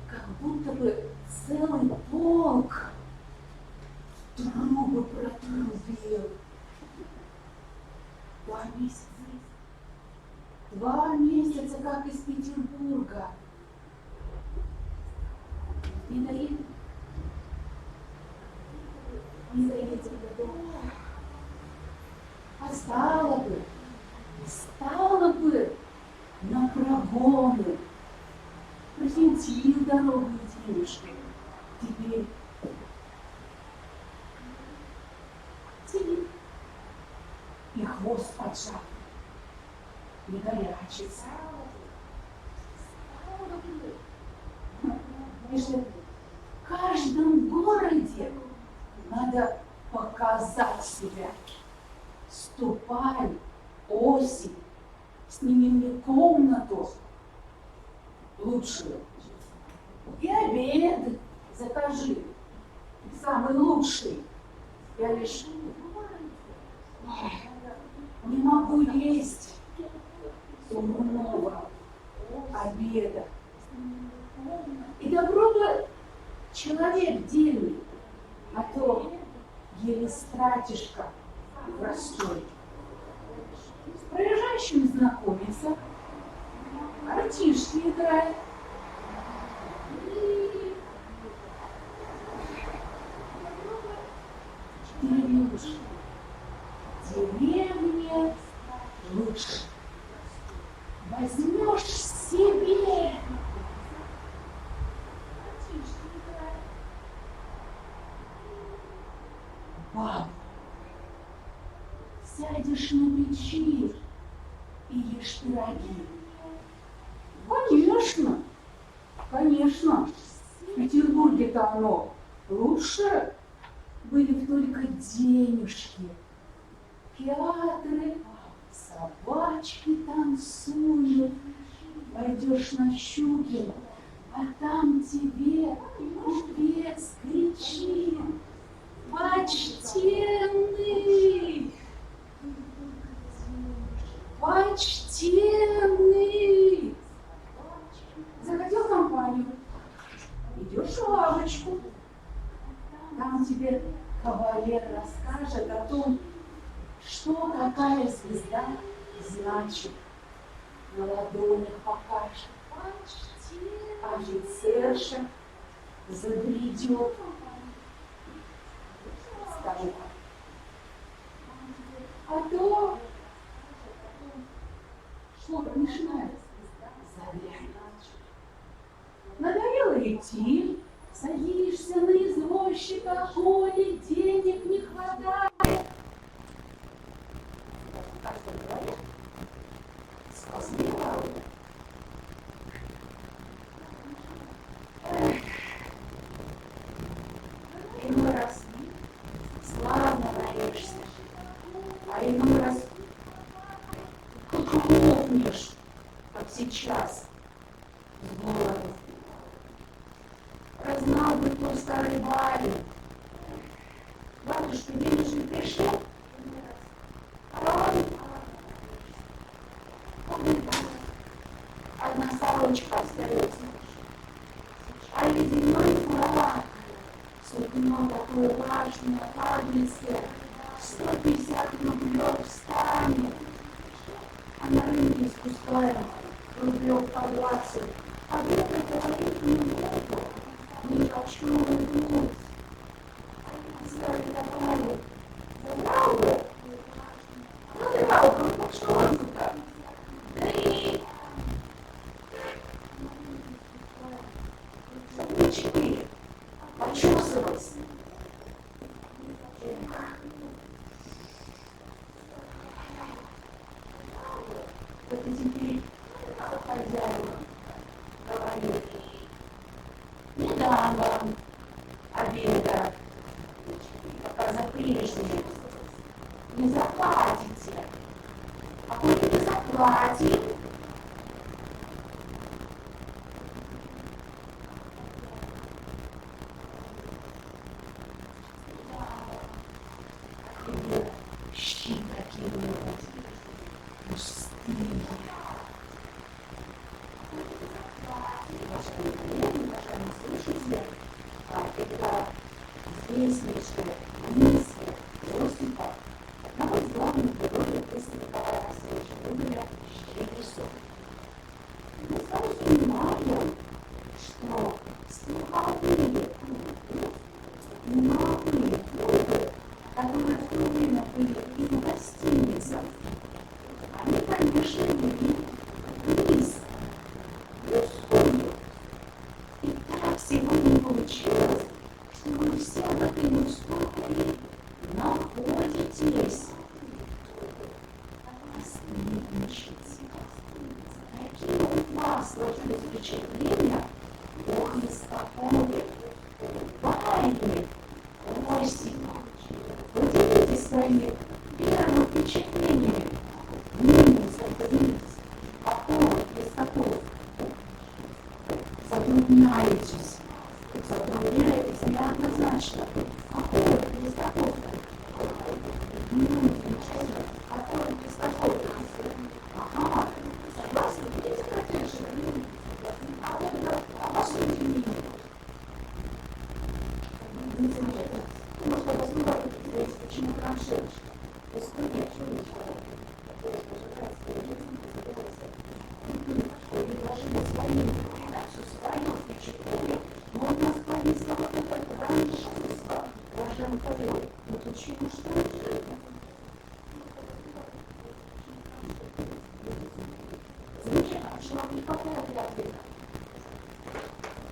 Как будто бы целый полк трубы протрубил. 2 месяца. 2 месяца, как из Петербурга. Не доедет. Не доедет до дома. А стало бы на прогоны. Аргентин дорогу и денежки. Теперь сидит и хвост поджат. Не горячится. Если в каждом городе надо показать себя. Ступай, осень, сними мне комнату лучшую. И обед закажи, самый лучший. Я лишь не могу есть умного обеда. И добро бы человек дельный, а то еле стратишка простой. С проезжающим знакомится, артишки играет. И деревне лучше. Деревне лучше. Возьмешь себе бабу, сядешь на печи и ешь пироги. Конечно, конечно, в Петербурге-то оно лучше, были бы только денежки, театры, собачки танцуют, пойдешь на Щукин, а там тебе купец кричит: почтенный, почтенный. Захотел компанию, идешь в лавочку, там тебе кавалер расскажет о том, что какая звезда значит, на ладонях покажет. Офицерша забредет. Старуха. А то что-то мешает. Заглянет. Надоело идти, садишься на извозчика, коли денег не хватает. Как ты говоришь? Скосневал. Иной раз славно наешься, а иной раз лопнешь, как сейчас, с голоду. Разнал бы кто старый барин. Батюшка денежный пришел, а он строчка остается. А ледяной флаг, судно такое важное, адресе, 150 рублев станет, а на рынке с пустая рублев по 20, а это говорит не буду, не хочу улыбнуть. Старый товарищ, забрал бы, ну драл бы, ну что он туда? Да и замечали, почесывался. Вот и теперь хозяева говорит, не дам вам обеда, пока за прежние не заплатите. А коли не заплатим, щи такие вот пустые. Уважаемые слушатели, когда известнейшие миссии Иосифа, одного из главных героев Николая Алексеевича Гоголя «Щедрецов». Мы с вами понимаем, что слуховые немалые трубы, которые в то время были и в гостиницах, они, конечно, вели вниз, в услуги. И так сегодня получилось, что вы все в этой услуге находитесь. Наследничать. Какие у вас сложились впечатления о Христофоре? Байки, Осипа. Поделитесь своими первыми впечатлениями. Поделитесь. Какого Христофора? Затрудняетесь. Затрудняетесь неоднозначно. Какого Христофора? Какого Христофора? Ага. Согласны? Видите, конечно. А ваше мнение? Может, я посмотрю, почему раньше история предложили свои впечатления, но у нас повисло вот это раньше, даже говорю, ну почему что это? Замечательно, человек какого ответа?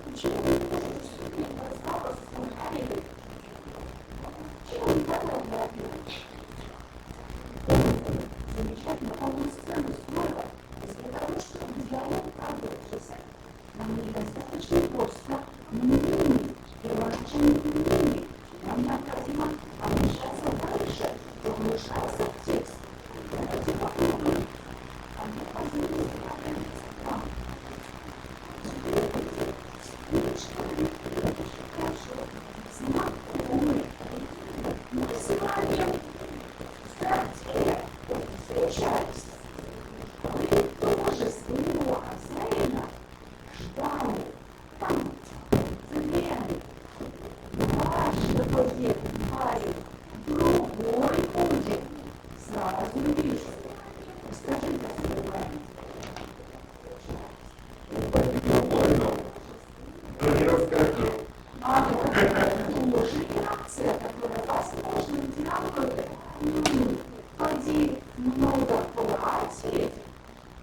Почему вы не можете вступить в разговор с Михаилом? Чего не подобное ответ? Замечательно, полную сцену снова, для того, чтобы диалог продолжился. Нам недостаточно просто мнений и выражения мнений. Нам необходимо обращаться дальше, погружаться в текст. Давайте попробуем. А мне позволит знакомый. Мы с вами в квартире встречались. Вы тоже своего хозяина ждали там, в Лене. Ваш будет парень, другой будет. Сразу вижу. Скажите, дорогая. А вот тоже реакция, которая возможна, диалоги. Пойди много платить.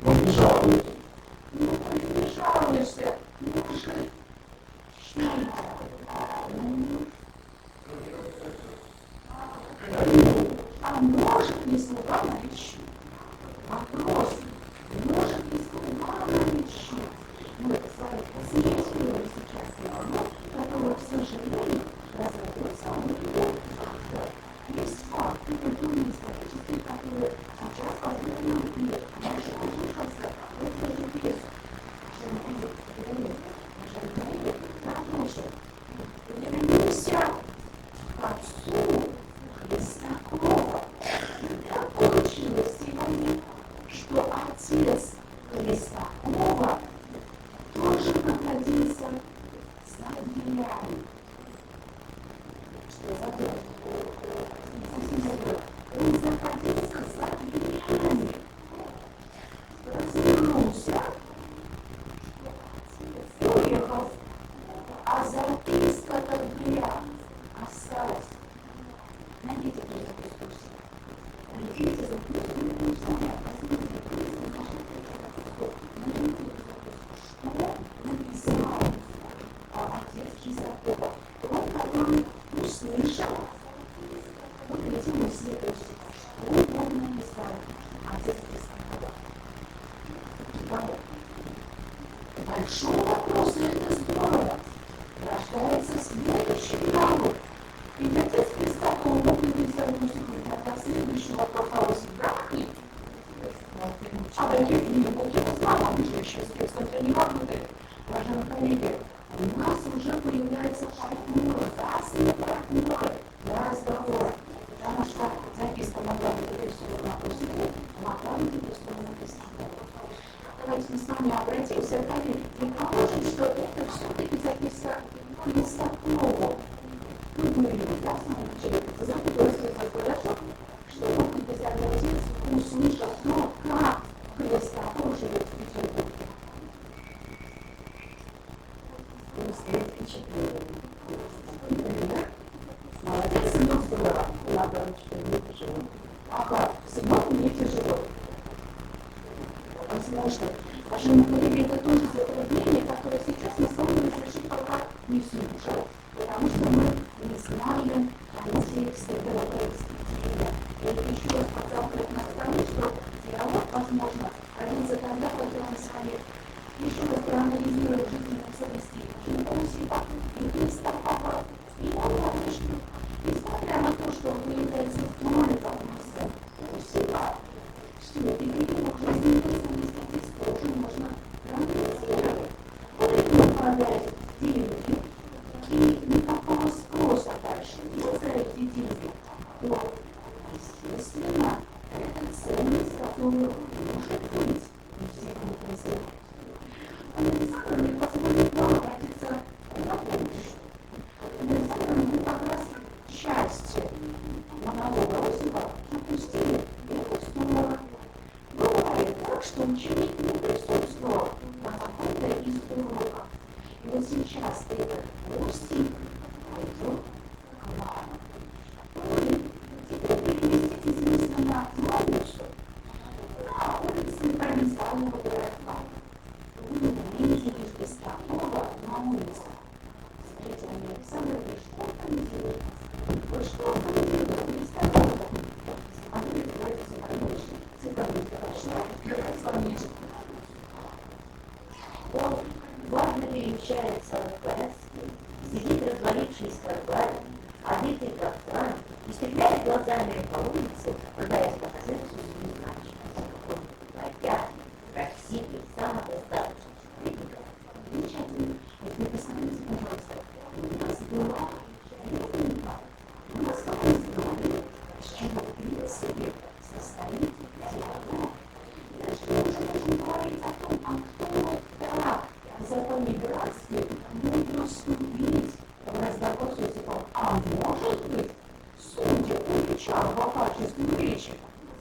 Но не жалуюсь. Ну, ты не жалуешься. Может, что? А может ли слуга наличие? Вопрос. Может ли слуга наличие? Мы с вами посмотрели сейчас, но которого, к сожалению, тоже находился за дверями. Что забыл? Не совсем забыл. Он находился за дверями. Развернулся, уехал, а записка-то в дверях осталась. Найдите эту записку. Найдите записку. Что написал отец Чистякова? Он, который услышал, вот эти мысли, то есть, что он написал отец Чистякова? Большой вопрос, и это здорово. Рождается следующий навык. И отец Чистякова мог написать до следующего вопроса браки. А таких книг я знала, мы же еще с не работаем. Уважаемые коллеги, у нас уже появляются партнеры, разные партнеры для разговора. Потому что записка могла быть нарисована после, могла быть нарисована после. Давайте мы с вами обратимся и положим, что это все-таки записка Христакова. Мы говорили, да, с вами вчера, запуталась хорошо, что он написал отец, услышал, но как Христаков живет в Петербурге. Стоит впечатление. Молодец, сынок, здорово. Ладно, что не тяжело. Ага, сынок, мне тяжело. Возможно, уважаемые коллеги, это тоже затруднение, которое сейчас мы с вами разрешить пока не слушаем, потому что мы не знаем контекста этого происхождения. Я еще раз подчеркиваю на стороне, что диалог, возможно, родился тогда, когда мы с вами еще раз проанализируем жизненные ценности Иосифа и Христа, и он, конечно, несмотря на то, что он является фронтом Иосифа, что его жизненные ценности здесь тоже можно проанализировать. Он именно управляет деньги, и никакого спроса дальше не за эти деньги. Но, естественно, это ценность, которую может быть не все не Александр мне позволит вам обратиться на помощь. Александр, мы как раз часть монолога Осипа пропустили эту сторону. Бывает так, что ученик не присутствовал на каком-то из уроков. И вот сейчас этот Осип пойдет к вам. Вы теперь переместитесь мысли на улицу, на улице провинциального городка. Вы увидите Христакова на улице. Смотрите, Александр, вы что комментируете? Вы что комментируете Христакова? А вы говорите, конечно, цитату хорошо, конечно. Он важно перемещается в порядке, сидит, развалившись в карбаре, одетый как план, и стреляет глазами по улице, пытаясь показать свою значимость. Он опять красивый, самодостаточный. Замечательно. Вот вы посмотрите, пожалуйста, у нас была ребенка. У нас как мы знали, с чего в принципе состоит диалог. И дальше мы уже можем говорить о том, а кто так за понебратстве будет вступить в разговор с Осипом. А может быть, судя по речам, по качеству речи,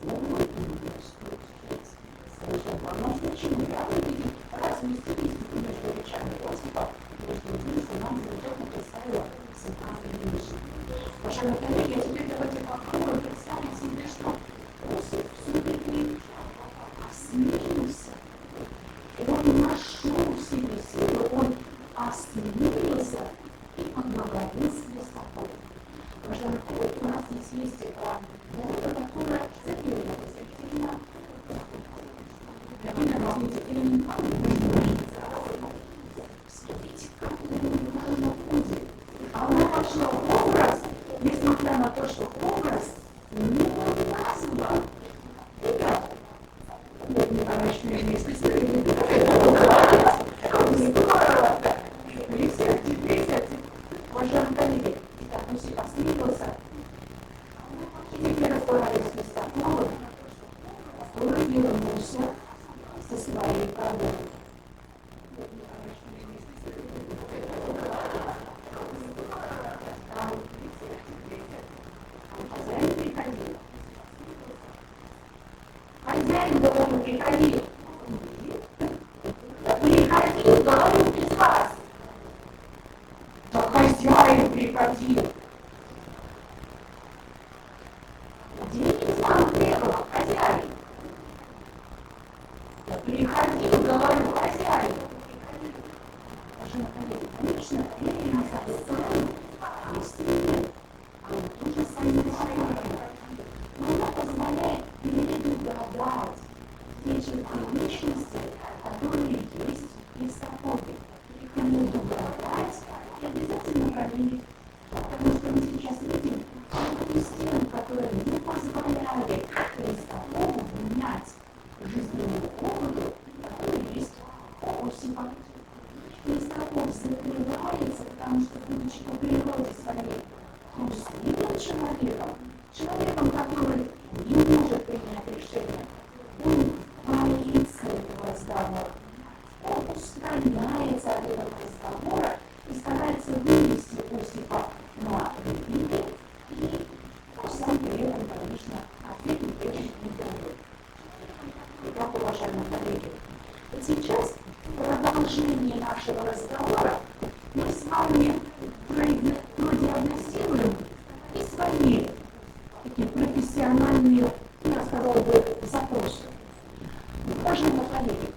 он и не вступить. Скажем, потому что почему я увидел разную стилистику между речами Осипа, между тем, что нам замечательно представила Светлана Ильинична. Уважаемые коллеги, а теперь давайте попробуем представить себе, что Осип все-таки осмелился. И он нашел в себе силу, он осмелился и поговорил с Христаком. Уважаемые коллеги, у нас здесь есть наука, которая запомнилась. Она вошла в образ, несмотря на то, что образ не назван. Ребята, вот не помощные вместе с ними. Присядьте. Уважаемые коллеги, итак, Осип осмелился. И теперь Языков закрывается, потому что, будучи по природе своей трусливым человеком, который не может принять решение, он боится этого разговора. Он устраняется от этого разговора и старается вывести Осипа на религию, и сам при этом, конечно, ответ не дает. Итак, уважаемые коллеги, вот сейчас в продолжении нашего разговора мы с вами продиагностируем и свои такие профессиональные, я сказала бы, запросы. Уважаемые коллеги,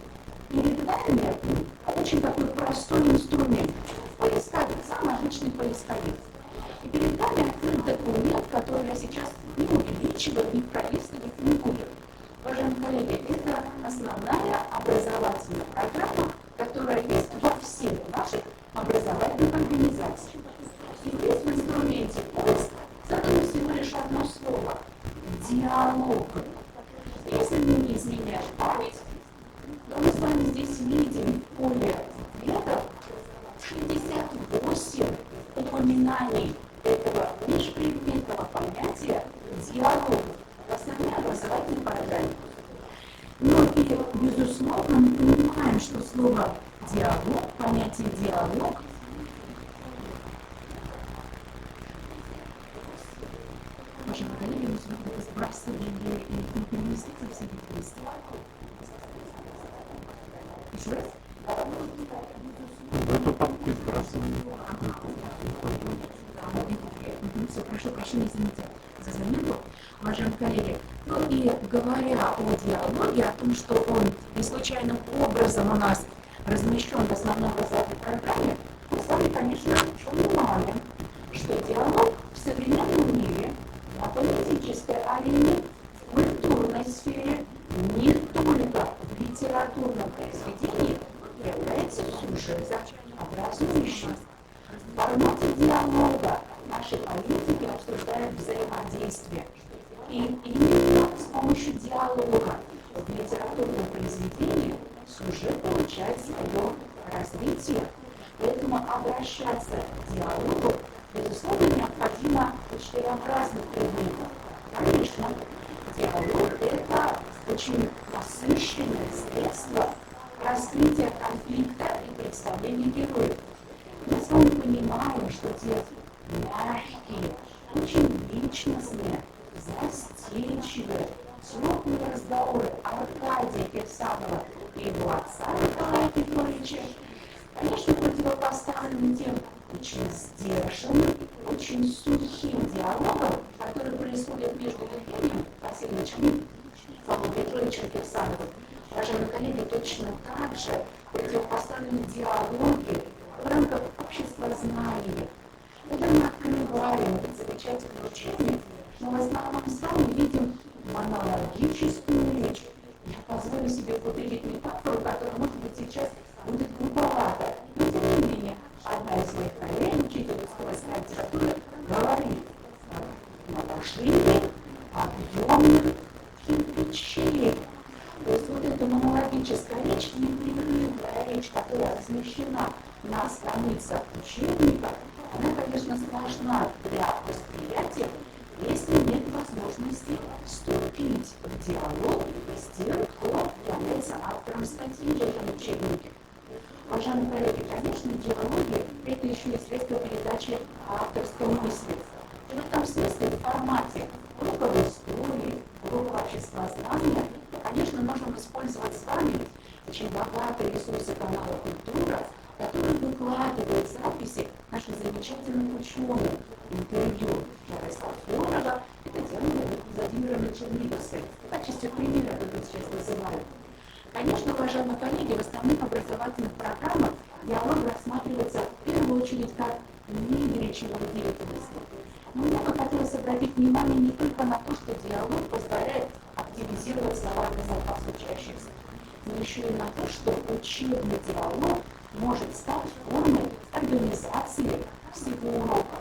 перед нами очень такой простой инструмент. Поисковик, самый обычный поисковик. И перед нами открыт документ, который я сейчас не увеличиваю, не пролистывать не буду. Уважаемые коллеги, это основная образовательная программа, которая есть во всех наших образовательных организациях. И здесь в инструменте поиск задано всего лишь одно слово – диалог. Если мне не изменяет память, то мы с вами здесь видим в поле ответов 68 упоминаний этого межпредметного понятия диалог в основной образовательной программе. Но и, безусловно, мы понимаем, что слово диалог, понятие диалог, ваши коллеги, мы сегодня сбрасывали и не перенесли за все эти листы. Еще раз? В эту папку сбрасывали. Все, прошу прощения, извините за замену, уважаемые коллеги. Ну и говоря о диалоге, о том, что он не случайным образом у нас размещен в основной образовательной программе, мы с вами, конечно, понимаем, что диалог в современном мире на политической арене, в культурной сфере, не только в литературном произведении является сюжетообразующим. В формате диалога наши политики обсуждают взаимодействие. И именно с помощью диалога в литературном произведении сюжет получает свое развитие. Поэтому обращаться к диалогу, безусловно, необходимо в четыреобразных предметах. Конечно, диалог – это очень насыщенное средство раскрытия конфликта и представления героев. Мы с вами понимаем, что те мягкие, очень личностные, застенчивые, теплые разговоры Аркадия Кирсанова и его отца Николая Петровича, конечно, противопоставлены тем очень сдержанным, очень сухим диалогом, который происходит между Евгением Васильевичем и Павлом Петровичем Кирсановым. Уважаемые коллеги, точно так же противопоставлены диалоги в рамках общества знания. Когда мы открываем этот замечательный учебник, мы в основном с вами видим монологическую речь. Я позволю себе употребить метафору, которая, может быть, сейчас будет глуповата. Но, тем не менее, одна из моих коллег, учительница русской литературы, говорит о машине объемных кирпичей. То есть вот эта монологическая речь, непрерывная речь, которая размещена на страницах учебника, она, конечно, сложна для восприятия, если нет возможности вступить в диалог с тем, кто является автором статьи в этом учебнике. Уважаемые коллеги, конечно, диалоги – это еще и средство передачи авторской мысли. И в этом смысле в формате урока истории, урока обществознания, конечно, можем использовать с вами очень богатые ресурсы канала «Культура», который выкладывает записи наших замечательных ученых, интервью Ярослава Флорова и Татьяны Владимировны Черниговской. В качестве примера это сейчас называют. Конечно, уважаемые коллеги, в основных образовательных программах диалог рассматривается в первую очередь как вид речевой деятельности. Но мне бы хотелось обратить внимание не только на то, что диалог позволяет активизировать словарный запас учащихся, но еще и на то, что учебный диалог может стать формой организации всего урока.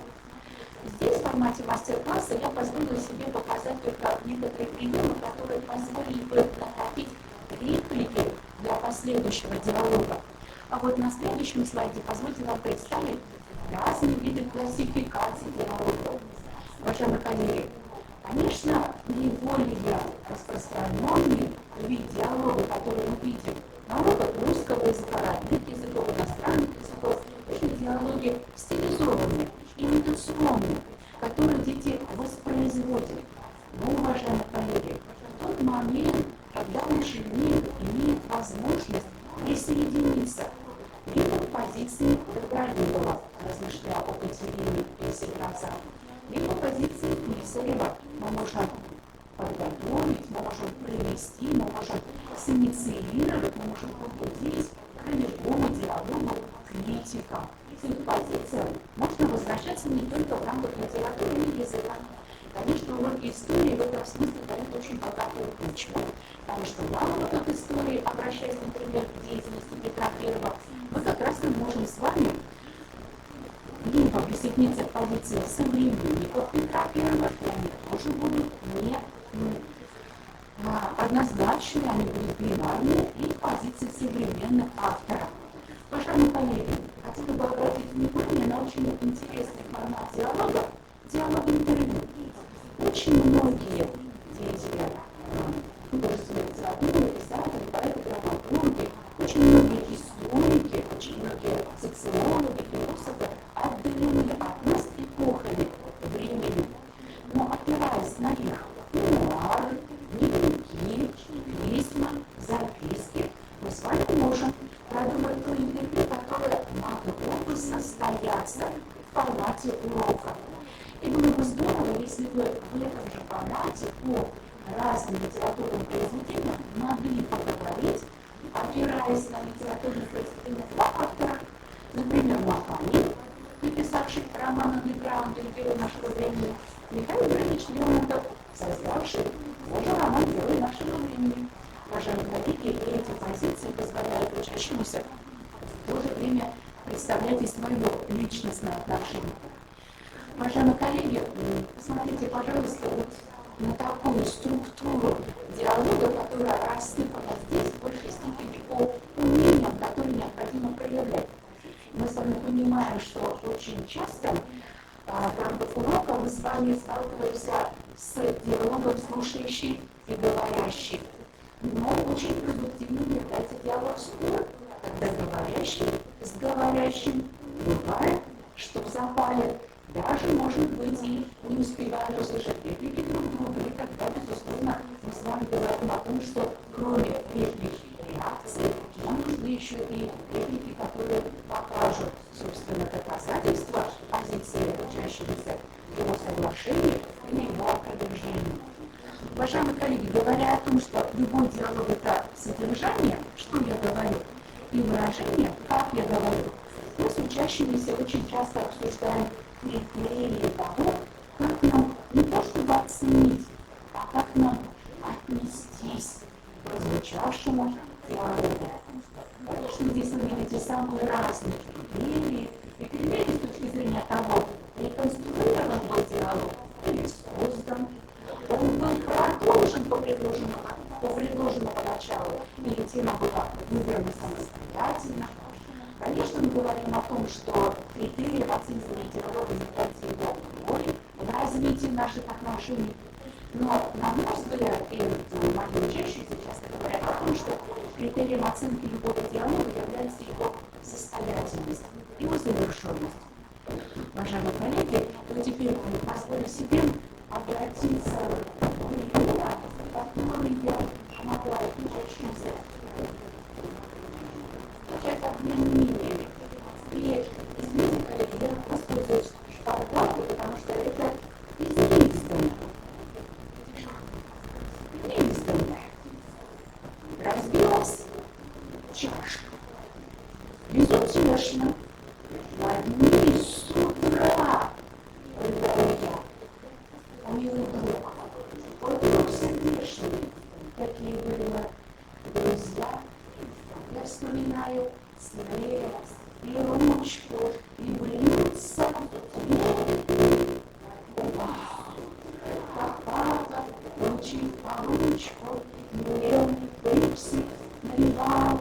Здесь в формате мастер-класса я позволила себе показать только некоторые приемы, которые позволили бы накопить реплики для последующего диалога. А вот на На следующем слайде позвольте вам представить разные виды классификации диалогов. Уважаемые коллеги, конечно, наиболее распространенный вид диалога, который мы видим на уроках русского языка, родных языков, иностранных языков, это диалоги стилизованные, имитационные, которые дети воспроизводят. Но, уважаемые коллеги, в тот момент, когда ученик имеет возможность присоединиться либо к позиции Добролюбова, размышляя о Катерине Писаревца, либо позиции Писарева, мы можем подготовить, мы можем привести, мы можем синициировать, мы можем побудить к любому диалогу критика. К их позициям можно возвращаться не только в рамках литературы и языка. Конечно, уроки истории в этом смысле дают очень богатую почву. Потому что на уроках истории, обращаясь, например, к деятельности Петра I, мы как раз и можем с вами либо присоединиться к позиции современников Петра I, и они тоже будут не однозначные, они будут бинарные, и позиции современных авторов. Уважаемые коллеги, хотела бы обратить внимание на очень интересный формат диалога, диалог интервью. Очень многие деятели художественной литературы, писатели, поэты, драматурги, очень многие историки, очень многие социологи, философы отдалены от нас эпохами времени. Но опираясь на их мемуары, дневники, письма, записки, мы с вами можем продумать то интервью, которое могло бы состояться в формате урока. И было бы здорово, если бы в этом же формате по разным литературным произведениям могли поговорить, опираясь на литературных произведениях автора, например, Маханин, написавший роман «Андеграунд» или «Герой нашего времени», Михаил Иванович Леонтов, создавший тоже роман «Герой нашего времени». Уважаемые коллеги, и эти позиции позволяют учащемуся в то же время представлять и свое личностное отношение. Уважаемые коллеги, посмотрите, пожалуйста, вот на такую структуру диалога, которая рассыпана здесь в большей степени по умениям, которые необходимо проявлять. Мы с вами понимаем, что очень часто в рамках урока мы с вами сталкиваемся с диалогом слушающий и говорящий. Но очень продуктивным является диалог спор, когда говорящий с говорящим бывает, что в запале даже, может быть, и не успевают услышать реплики друг друга, и тогда, безусловно, мы с вами говорим о том, что кроме реплик и реакций, нам нужны еще и реплики, которые покажут, собственно, доказательства позиции учащегося, его соглашения или его опровержения. Уважаемые коллеги, говоря о том, что любой диалог – это содержание, что я говорю, и выражение, как я говорю, мы с учащимися очень часто обсуждаем критерии того, как нам не то чтобы оценить, а как нам отнестись к прозвучавшему диалогу. Конечно, здесь вы видите самые разные критерии, и критерии с точки зрения того, реконструирован был диалог или создан, он был продолжен по предложенному началу, или тема была выбрана самостоятельно. Конечно, мы говорим о том, что критерии в оценивании диалога являются его ролью в развитии наших отношений. Но, на мой взгляд, и мои учащиеся часто говорят о том, что критерием оценки любого диалога является его состоятельность, его завершенность. Уважаемые коллеги, то теперь позволю себе обратиться к примеру, который я помогла учащимся. Начать обмен мнениями. И, извините, коллеги, я воспользуюсь шпаргалкой, потому что это излистанное. Разбилась чашка. Безутешно. Возьми с утра, рыдаю я. Милый друг, вот друг сердечный, какие были мы друзья. Я вспоминаю свет, и ручку, и блюдца, как папа, ручей по ручку, и мелкий пепси наливал.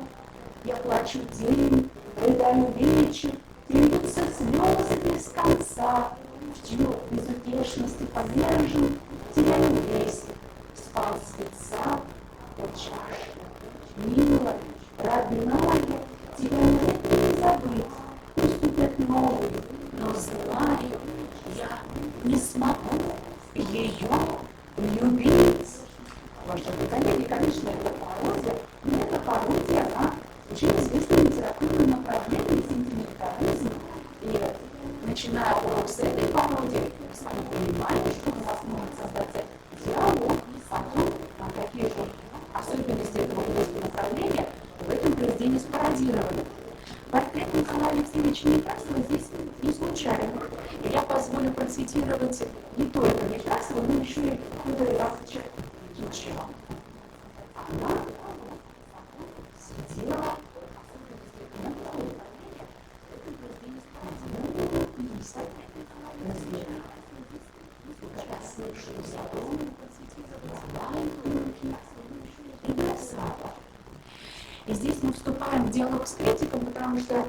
Я плачу день, рыдаю Наступает вечер, льются слезы без конца. В тьму безутешности повержен, теряю весь. Спал спеца, о чаша. Милая, родная, тебя нет не забыть. Наступят новые, но знаю, я не смогу ее любить. Уважаемые коллеги, конечно, это пародия, но эта пародия на очень известное литературное направление сентиментализм. И начиная урок с этой пародии, с вами понимаете, что у вас может создаться диалог о том, какие же особенности этого художественного направления в этом произведении спародированы. Портрет Николая Алексеевича Некрасова здесь не случайно. И я позволю процитировать не только Некрасова, но еще и Федора Ивановича Тютчева. Она сидела на полу. Когда слышали задумку, ломали руки и бросала. И здесь мы вступаем в диалог с критиком, потому что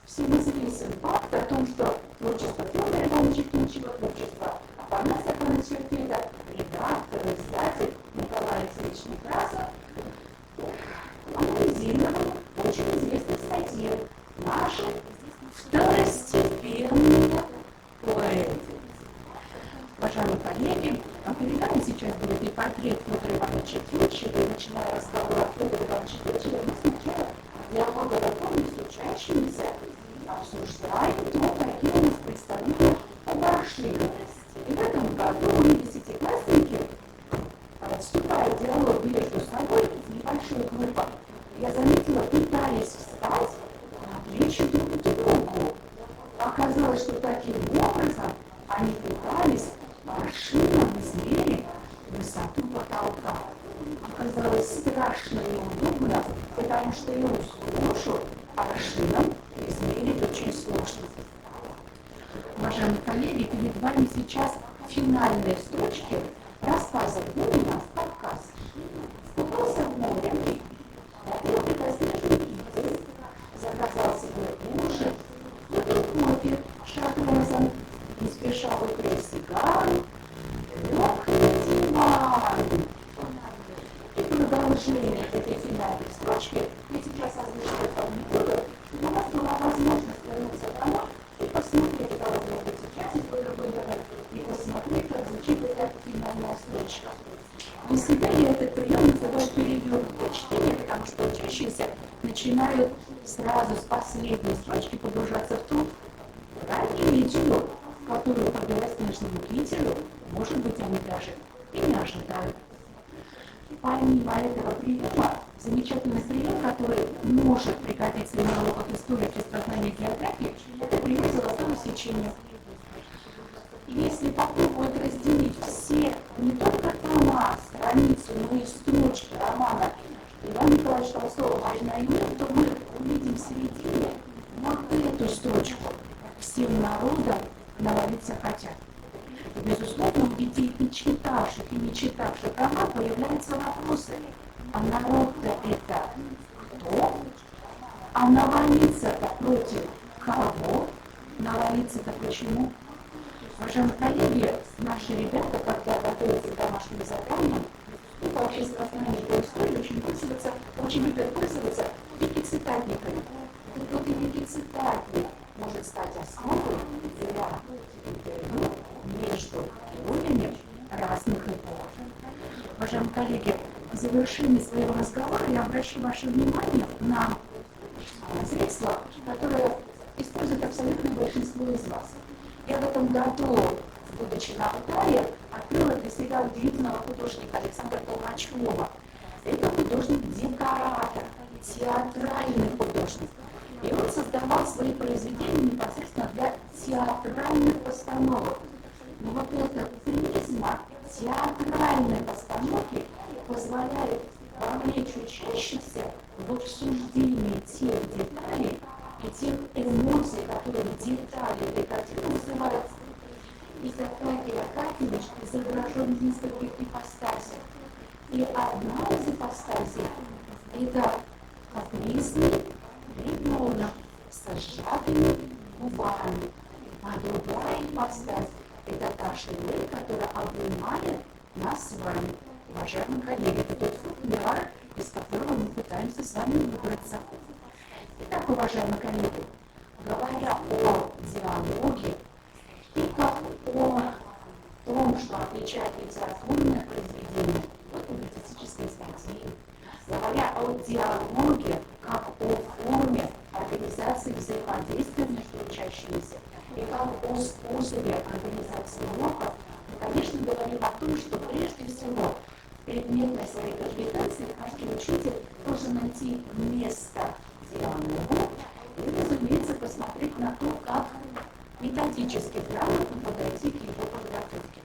всем известен факт о том, что творчество Федора Ивановича Тютчева, творчество Афанасия Афанасьевича Фельда, редактор, издатель Николай Алексеевич Некрасов анализировал очень известных статей наши второстепенные поэты. Уважаемые коллеги, перед нами сейчас будет и портрет Федора Ивановича Тютчева, и начиная разговор о Федоре Ивановиче Тютчеве, мы сначала диалога готовим с учащимися, обсуждаем то, какие у нас представления об Аршине. И в этом году мы, десятиклассники, вступая в диалог между собой, небольшой группой, я заметила, пытались встать на плечи друг другу. Оказалось, что таким образом они пытались аршином измерить высоту потолка. Оказалось страшно неудобно, потому что его душу аршином измерить очень сложно. Уважаемые коллеги, перед вами сейчас финальные строчки рассказа Бунина «Кавказ». Купался в море, напил прикоснежный китель, заказал себе ужин, выпил кофе шатрозом, не спеша выкурил сигару, лег на диван. И продолжение этой финальной строчки я сейчас озвучивать вам не буду, но у вас была возможность вернуться домой и посмотреть, это возможно сейчас, из другой интернет, и посмотреть, как звучит эта финальная строчка. Для себя я этот прием называю перевернутое чтение, потому что учащиеся начинают сразу с последней строчки погружаться в ту раннюю идею, которую по белоснежному кителю, может быть, они даже и не ожидают. Помимо этого приема, замечательный прием, который может пригодиться и на уроках истории при познании географии, это прием золотого сечения. Если попробовать разделить все, не только тома, страницу, но и строчки романа Ивана Николаевича Толстого «Война и мир», то мы увидим в середине вот эту строчку. Всем народам навалиться хотят. И, безусловно, у детей, и читавших, и не читавших роман, появляются вопросы. А народ-то это кто? А навалиться-то против кого? Навалиться-то почему? Уважаемые коллеги, наши ребята, когда готовятся к домашним заданиям, и по общественному знанию по истории очень любят пользоваться викицитатниками. И вот и викицитатник может стать основой для интервью между героями разных эпох. Уважаемые коллеги, в завершении своего разговора я обращу ваше внимание на средства, которые используют абсолютно большинство из вас. Я в этом году, будучи на Алтае, открыла для себя удивительного художника Александра Толмачева. Это художник-декоратор, театральный художник. И он создавал свои произведения непосредственно для театральных постановок. Но вот эта призма театральной постановки позволяет вовлечь учащихся в обсуждение тех деталей и тех эмоций, которые детали этой картины вызывают. И Акакий Акакевич изображен в нескольких ипостасях. И одна из ипостасей – это капризный ребенок со сжатыми губами. А другая ипостась – это та шея, которая обнимает нас с вами. Уважаемые коллеги, это тот футляр, из которого мы пытаемся с вами выбраться. Итак, уважаемые коллеги, говоря о диалоге и как о том, что отличает литературное произведение от публицистической статьи, говоря о диалоге как о форме организации взаимодействия между учащимися и как о способе организации уроков, мы, конечно, говорим о том, что прежде всего в предметной своей компетенции каждый учитель должен найти место диалогу и, разумеется, посмотреть на то, как методически грамотно подойти к его подготовке.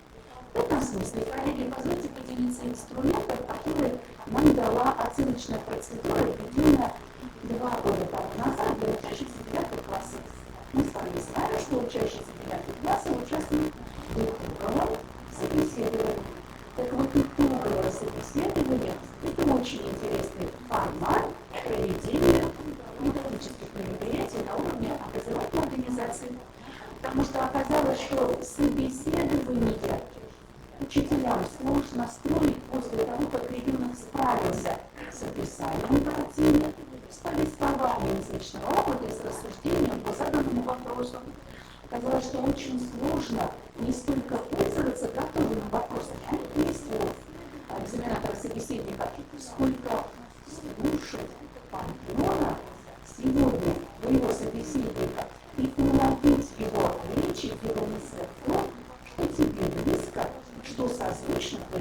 В этом смысле, коллеги, позвольте поделиться инструментом, который нам дала оценочная процедура, введенная 2 года назад для учащихся 9 класса. Мы с вами знаем, что учащиеся 9 класса участвуют в итоговом собеседовании. Так вот, итоговое собеседование – это очень интересный формат проведения методических мероприятий на уровне образовательной организации. Потому что оказалось, что собеседование учителям сложно строить после того, как ребенок справился с описанием картины, с повествованием из личного опыта и с рассуждением по заданному вопросу. Оказалось, что очень сложно не столько пользоваться готовым вопросом, а не действовать экзаменаторов-собеседников, сколько слушать партнера сегодня, своего собеседника, и уловить его речи, его мысли в том, что тебе близко, что созвучно твоему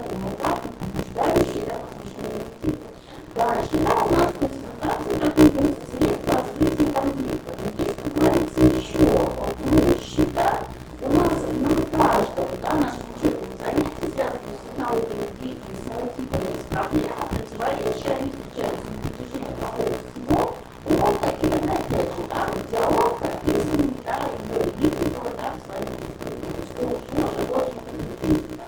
необходимый этап, побуждающий, да, побуждающий тип. Дальше, да, у нас консультация, как говорится, средства открытия конфликта. Но здесь, как говорится, еще проще, да, у нас на каждом, да, нашем учебном занятии, связанном с технологией деятельности, самотипами и проблемами, противоречия, они встречаются на протяжении какого всего, он такие, опять же, да, диалог описанный, да, и да, в своей что тоже очень интересно.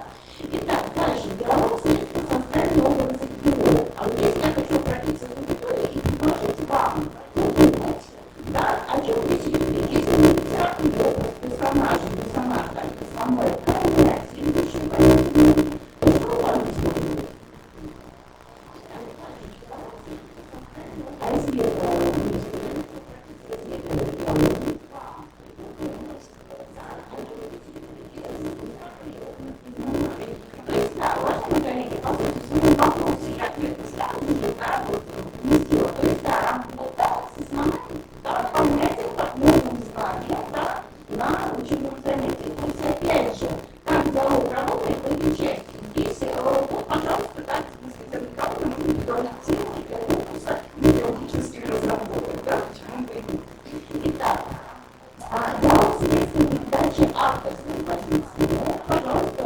Итак, дальше, диалог средства создания образа героя. А вот здесь я хочу обратиться к аудитории и предложить вам подумать, да, о чем здесь идет. Если мы литературе образ персонажа, да, самой понять, следующее понятие, то что вам здесь будет? А если это то есть, да, уважаемые коллеги, по сути, в своем вопросе я ответ сразу же, да, вот, вместила. То есть, да, работа с основанием, да, понятием, как новым знанием, да, на учебном занятии. То есть, опять же, как диалог работает в этой части. Здесь, вот, пожалуйста, так, если это разговор, мы будем говорить темы для фокуса методических разработок, да, почему бы и нет. Итак, диалог средства передачи авторской позиции. Ну, пожалуйста,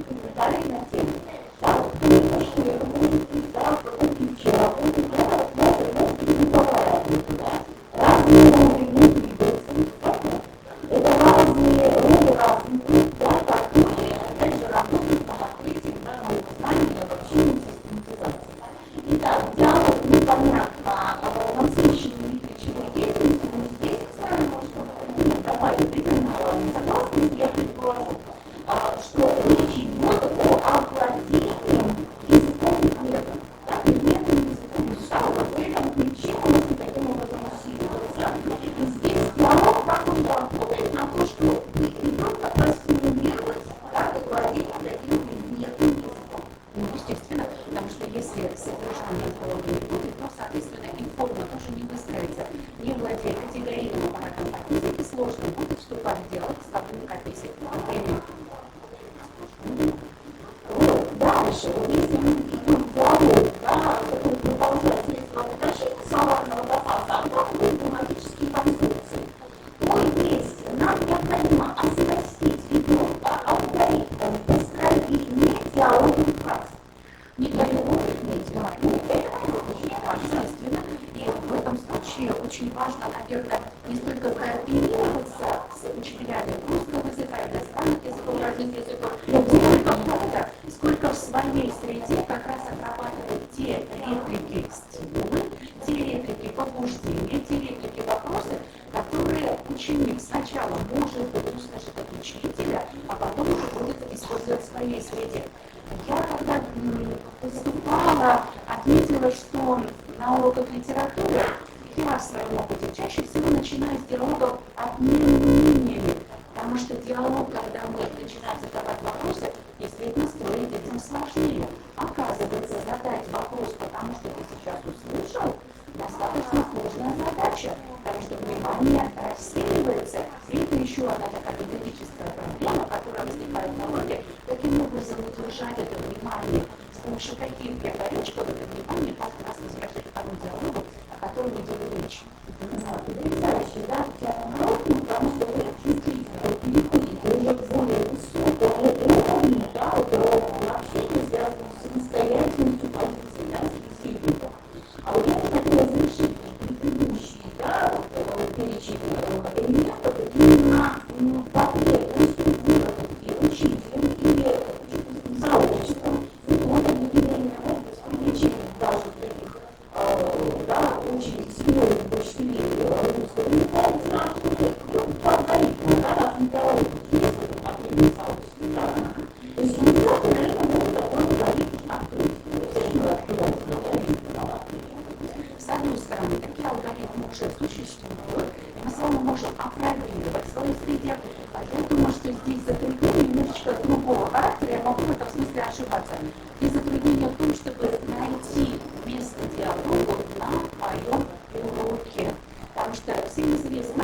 комментарий на тему. Да, вот кто-то что это может быть, да, в каком ключе работает, да, может быть групповая работа, да, разные роли внутри правда? Это разные роли разных, да, которые, опять же, работают над открытием, да, новых знаний, обобщением, систематизацией. Итак, диалог непонятно насыщенной речевой деятельностью, но здесь, кстати, можно добавить, согласны, если я предположу, что речь идет о овладении языковым методом, да, предметным языковым шагом, в этом ключе можно таким образом усиливаться. И здесь диалог такой работает на то, что идет как раз стимулировать, да, овладение таким предметным языком. Ну, естественно, потому что если содержание диалога не будет, то, соответственно, и форма тоже не выстроится. Не владея категорийным аппаратом языке, сложно будет вступать в диалог с такими профессиями. Вот, дальше, если мы идем в диалог, да, который продолжает средства обогащения словарного запаса, а там будут грамматические конструкции, то здесь нам необходимо оснастить ребенка алгоритмом построения диалоговых фраз. Не диалоговых, не диалоговых, это очень естественно, и в этом случае очень важно, наверное, не столько кооперироваться с учителями русского языка и иностранных языков, разных языков, сколько в своей среде как раз отрабатывать те реплики стимулы, те реплики побуждения, те реплики вопросы, которые ученик сначала может быть услышать от учителя, а потом уже будет использовать в своей среде. Я когда выступала, отметила, что на уроках литературы я в своем опыте чаще всего начинаю с диалогов обмен мнениями, потому что диалог, когда мы начинаем задавать вопросы, действительно стоит детям сложнее. Оказывается, задать вопрос, потому что ты сейчас услышал, достаточно сложная задача, потому что внимание рассеивается. И это еще одна такая педагогическая проблема, которая возникает на уроке, каким образом удержать это внимание, с помощью каких я говорю, чтобы это внимание каждый раз возвращать к тому диалогу, о котором идет речь. Потрясающе, да, потому что вы действительно переходите уже к более высокому уровню, да, общения, связанному с самостоятельностью позиции, да, собеседника. А вот я бы хотела завершить предыдущий, да, перечень элементов именно потребностью выработки учителем или сообществом, вот определение, привлечение даже таких, да, очень серьезных учителей русского языка, литературы, по алгоритму, да, отметалогии, если это потребность сообщества, да. То есть литература, наверное, будет такой алгоритм открыть. Совершенно открывать алгоритм. С одной стороны, такие алгоритмы уже существуют, и мы с вами можем опробировать в своей среде. Я думаю, что здесь затруднение немножечко другого характера, я могу в этом смысле ошибаться. Здесь затруднение в том, чтобы найти место диалога на моем уроке. Потому что всем известно,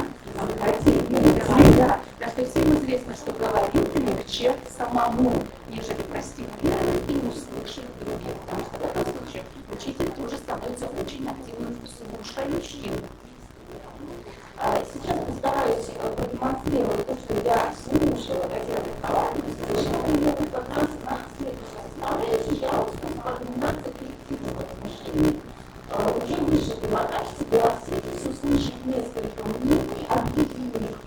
что говорить легче, легче самому, нежели простить первым и услышать других. Потому что в этом случае учитель тоже становится очень активным слушающим. Сейчас постараюсь продемонстрировать то, что я слушала Татьяну Николаевну. Совершенно примерно как раз на следующей составляющей я успею организации коллективного отношения. Уже выше предлагать согласитесь, услышать несколько мнений, объединить их,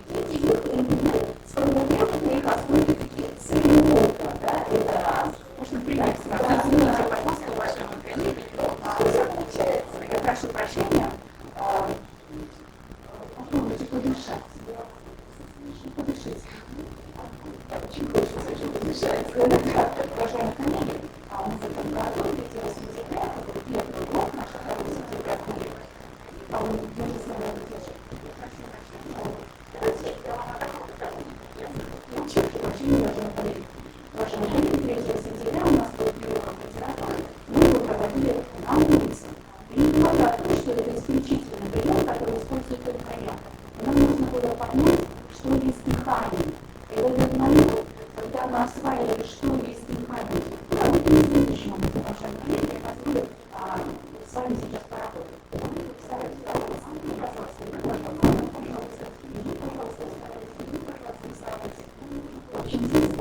сформулировать на их основе такие целеполка, да, это раз. Можно принять сразу. Извините, пожалуйста, уважаемые коллеги. Все получается. Я прошу прощения. Попробуйте подышать. Подышите. Очень хочется уже подышать. Уважаемые коллеги, мы в этом году, 3 сентября, это первый год наших хороших сентября, он держит себя на держи. Очень уважаемые коллеги. Уважаемые коллеги, 3 сентября у нас был период литературы, мы его проводили на улице. И не говоря о том, что это исключительный прием, который использует только я. Нам нужно было понять, что есть дыхание. И в этот момент, когда мы осваивали, что есть дыхание, мы выйдем к следующему моменту, уважаемые коллеги, я позволю с вами сейчас поработать. Старайтесь, пожалуйста, старайтесь. Очень здесь, к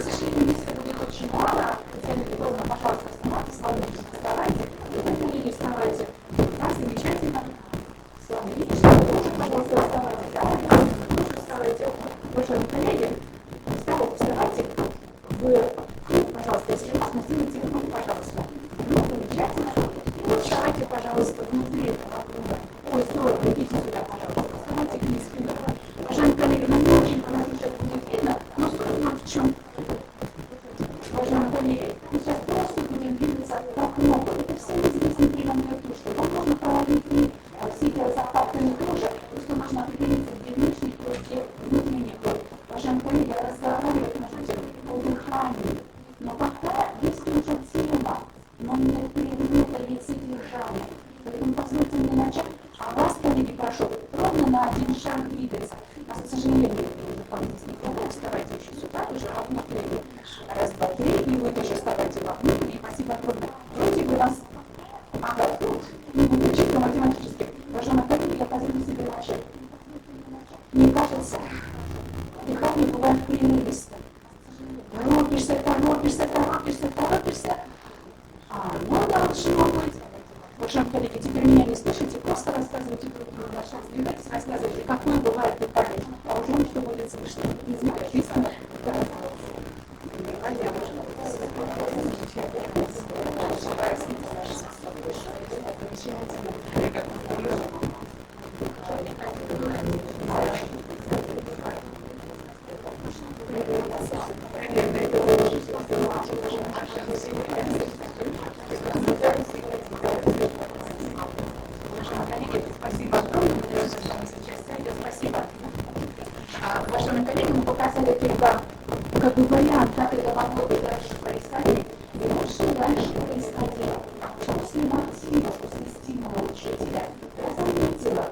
сожалению, если будет очень мало, Татьяна Петровна, пожалуйста, вставайте, слава Богу, вставайте. Коллеги, вставайте. Да, замечательно. Слава Богу, пожалуйста, вставайте. Да, вставайте. Уважаемые коллеги, вставайте. Вы, пожалуйста, если можно, сделайте руку, пожалуйста. Ну, замечательно. И вот вставайте, пожалуйста, внутри этого круга. Ой, здорово, идите сюда, пожалуйста. Вставайте к ней спиной. Уважаемые коллеги, нам не очень хорошо сейчас будет видно, но суть в чем. Уважаемые коллеги, мы сейчас просто будем двигаться как много. Это все известный прием вертушки. Вам можно проводить и все эти захватные тоже, просто нужно определиться, где внешний кровь, где внутренний кровь. Уважаемые коллеги, разговаривать можете о дыхании. Но пока есть уже тема, но не предмета, есть содержание. Поэтому позвольте мне начать. А вас, коллеги, прошу, ровно на один шаг двигаться. Нас, к сожалению, уже там здесь не хватает. Вставайте еще сюда, уже вовнутрь. Раз, два, три, и вы тоже вставайте вовнутрь. И спасибо огромное. Вроде бы нас... Ага, тут. Не буду чисто математически. Уважаемые коллеги, я позволю себе начать. Мне кажется, дыхание бывает прерывисто. Торопишься. Оно должно быть. Уважаемые коллеги, теперь меня не слышите, просто рассказывайте друг другу на шаг, двигайтесь, рассказывайте, какое бывает дыхание, а уже что будет слышно. Извините, спасибо огромное, спасибо. Уважаемые коллеги, мы показали только как бы вариант, как это могло бы дальше происходить. И вот что дальше происходило. После мотива, после стимула учителя, я заметила,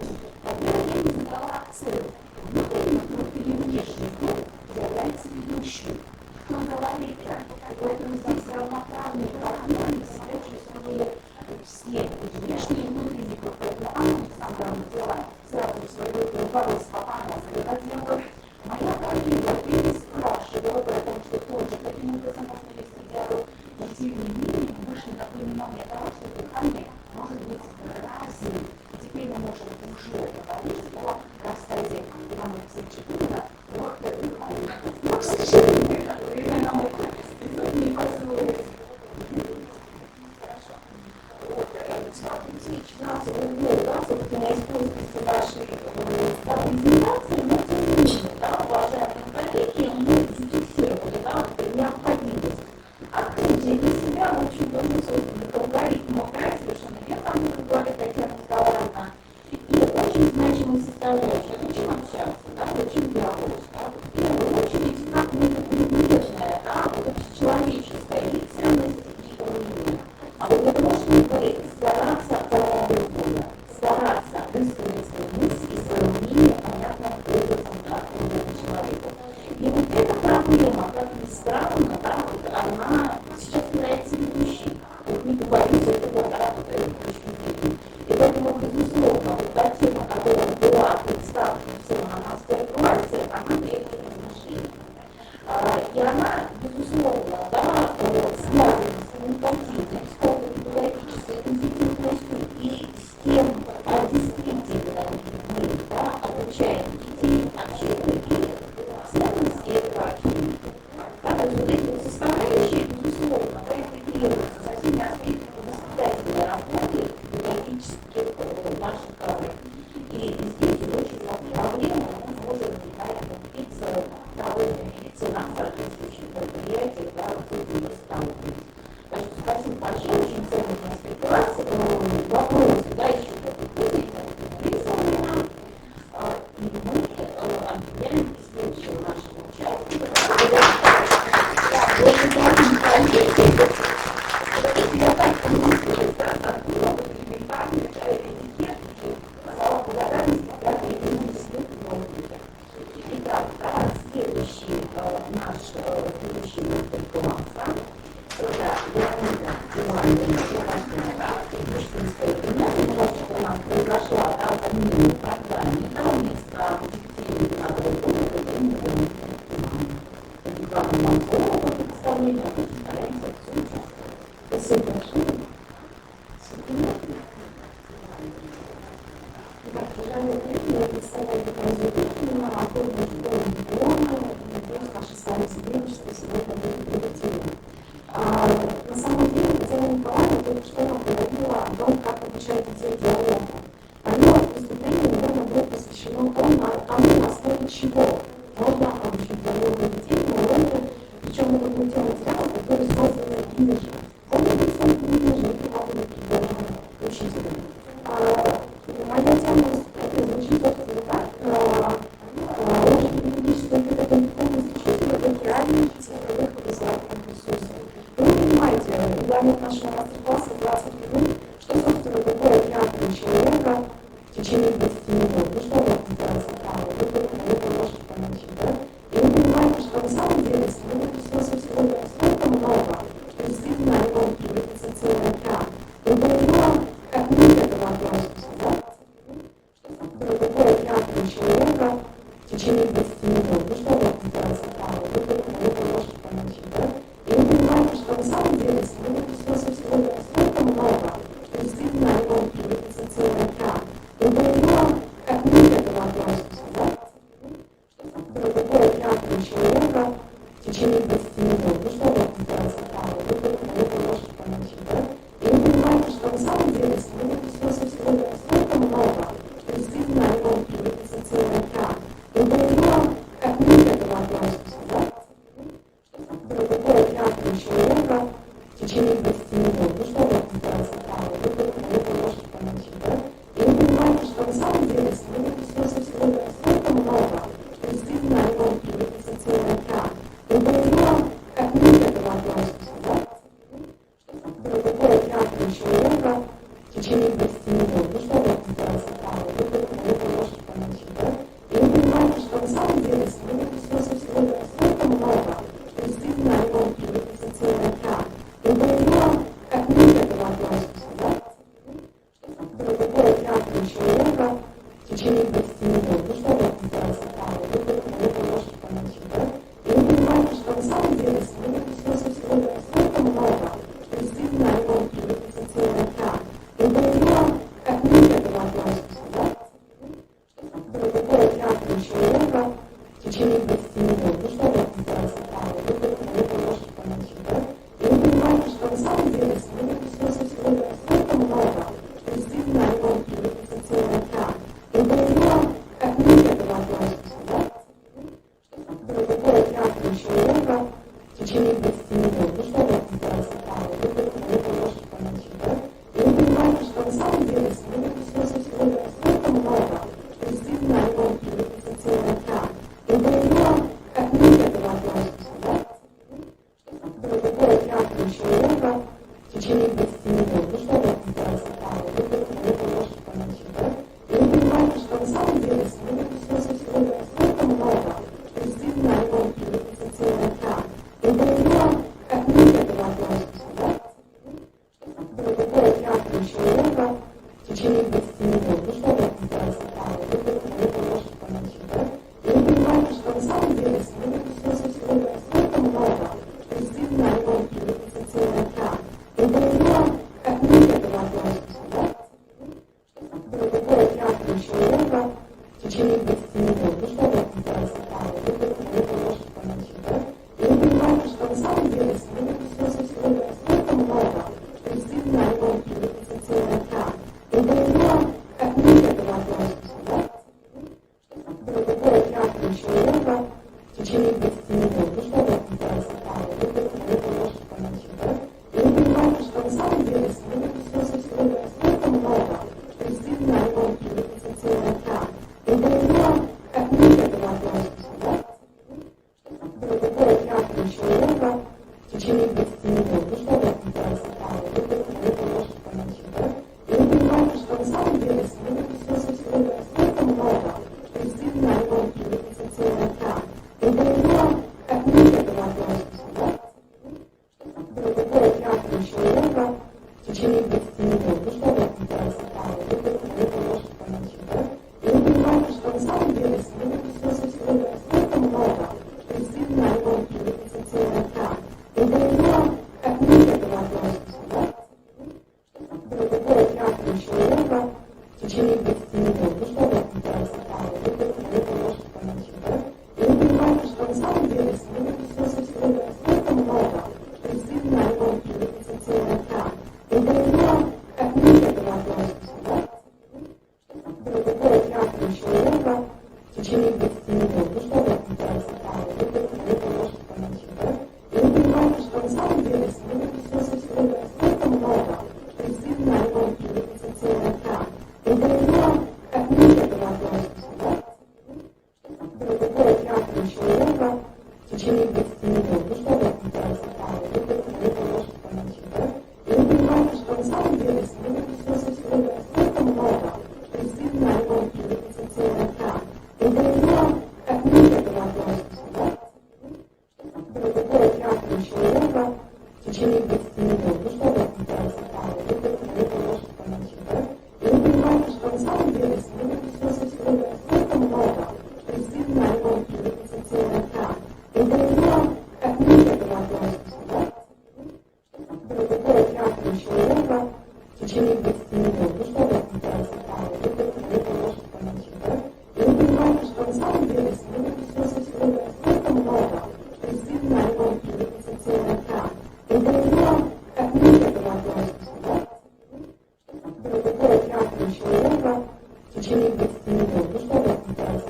во-первых, я не задала акцент. Внутренний круг или внешний круг является ведущим. Кто говорит, поэтому здесь равноправные партнеры себя чувствовали все внешний и внутренний круг. Поэтому Анна Александровна взяла сразу свою руководство, она задала. Моя коллега переспрашивала, потому что тоже таким образом можно вести диалог. Но тем не менее мы вышли на понимание того, что дыхание может быть разным. Теперь мы можем уже говорить о рассказе Ивана Алексеевича «Легкое дыхание». Но, к сожалению, время нам не позволит. Смотрите, 15 минут, да, собственно, используйте ваши презентации, но тем не менее, да, уважаемые коллеги, мы зафиксировали, да, необходимость. Опять же, для себя очень давно созданы алгоритмы операции, совершенно верно, как говорит Татьяна Николаевна, и очень значимая составляющая. Зачем общаться, да, зачем диалог, да? В первую очередь, как предметная, да, вот человеческая и ценность и умение. А вот для того, чтобы стараться высказать свои мысли, свое мнение, понятно, образом, да, человеку. И вот эта проблема семейной программе. Там есть детей 12 года, академии делают рекламу Мансурова представления, мы стараемся все участвовать. Спасибо большое. Уважаемые коллеги, я представляю Казу Пикина, окольную школу региона, и надеюсь, наше с вами сотрудничество сегодня будет продуктивным. На самом деле, Татьяна Николаевна только что нам говорила о том, как обучать детей диалогу. Мое выступление, наверное, будет посвящено тому, на основе чего можно обучить диалогу детей на уроке, причем это будет те материалы, которые созданы ими же. Помните, созданы ими же, и вам будут предложены учителями. Моя тема выступления звучит, собственно, так. Общая педагогическая компетентность учителя как реальных цифровых образовательных ресурсов. Вы понимаете, регламент нашего мастер-класса 20 минут, что, собственно, такое реакция человека в течение 20 минут. Ну что у вас называется право? Вы это можете понять, да? И вы понимаете, что на самом деле сегодня ресурсов сегодня настолько много, что действительно они могут превратиться в целый океан. Вы понимаете, как мы к этому относимся, да? Что такое реакция человека в течение 20 минут? Ну что у вас называется право? Вы это можете понять, да? И вы понимаете, что на самом деле сегодня ресурсов сегодня настолько много, что действительно они могут превратиться в целый океан. Вы понимаете, как мы к этому относимся, да? Что такое реакция человека в течение 20 минут? Ну что у вас называется право? Вы это можете понять, да? И вы понимаете, что на самом деле сегодня ресурсов сегодня настолько много, что действительно они могут превратиться в целый океан. Вы понимаете, как мы к этому относимся, да? Что такое реакция человека в течение 20 минут? Ну что у вас называется право? Вы это можете понять, да? И вы понимаете, что на самом деле сегодня ресурсов сегодня настолько много, что действительно они могут превратиться в целый океан. Вы понимаете, как мы к этому относимся, да? Что такое реакция человека в течение 20 минут? Ну что у вас называется право? Вы это можете понять, да? И вы понимаете, что на самом деле сегодня ресурсов сегодня настолько много, что действительно они могут превратиться в целый океан. Вы понимаете, как мы к этому относимся, да? Что такое реакция человека в течение 20 минут? Ну что у вас называется право? Вы это можете понять, да? И вы понимаете, что на самом деле сегодня ресурсов сегодня настолько много, что действительно они могут превратиться в целый океан. Вы понимаете, как мы к этому относимся, да? Что такое реакция человека в течение 20 минут? Ну что у вас называется право? Вы это можете понять, да? И вы понимаете, что на самом деле сегодня ресурсов сегодня настолько много, что действительно они могут превратиться в целый океан. Вы понимаете, как мы к этому относимся, да? Что такое реакция человека в течение 20 минут? Ну что у вас называется право? Вы это можете понять, да? И вы понимаете, что на самом деле сегодня ресурсов сегодня настолько много, что действительно они могут превратиться в целый океан. Вы понимаете, как мы к этому относимся, да? Что такое реакция человека в течение 20 минут? Ну что у вас называется право? Вы это можете понять, да? И вы понимаете, что на самом деле сегодня ресурсов сегодня настолько много, что действительно они могут превратиться в целый океан. Вы понимаете, как мы к этому относимся, да? Что такое реакция человека в течение 20 минут? Ну что у вас называется право? Вы это можете понять, да? И вы понимаете, что на самом деле сегодня ресурсов сегодня настолько много, что действительно они могут превратиться в целый океан. Вы понимаете, как мы к этому относимся, да? Что такое реакция человека в течение 20 минут? Ну что у вас называется право? Вы это можете понять, да? И вы понимаете, что на самом деле сегодня ресурсов сегодня настолько много, что действительно они могут превратиться в целый океан. Вы понимаете, как мы к этому относимся, да? Что такое реакция человека в течение 20 минут? Ну что у вас называется право? Вы это можете понять, да? И вы понимаете, что на самом деле сегодня ресурсов сегодня настолько много, что действительно они могут превратиться в целый океан. Вы понимаете, как мы к этому относимся, да? Что такое реакция человека в течение 20 минут? Ну что у вас называется право? Вы это можете понять, да? И вы понимаете, что на самом деле сегодня ресурсов сегодня настолько много, что действительно они могут превратиться в целый океан. Вы понимаете, как мы к этому относимся, да? Что такое реакция человека в течение 20 минут? Ну что у вас называется право? Вы это можете понять, да? 20 минут. Ну что вы отвечаете? Это немножко поночи, да? И вы понимаете, что на самом деле сегодня все сегодня настолько много, что действительно ремонт репетиционный экран. И для него, как мы к этому относимся, да? Что такое театр человека в течение 20 минут. Ну что вы отвечаете? Это немножко поночи, да? И вы понимаете, что на самом деле сегодня все сегодня настолько много, что действительно ремонт репетиционный экран. И для него, как мы к этому относимся, да? Что такое театр человека в течение 20 минут. Ну что вы отвечаете?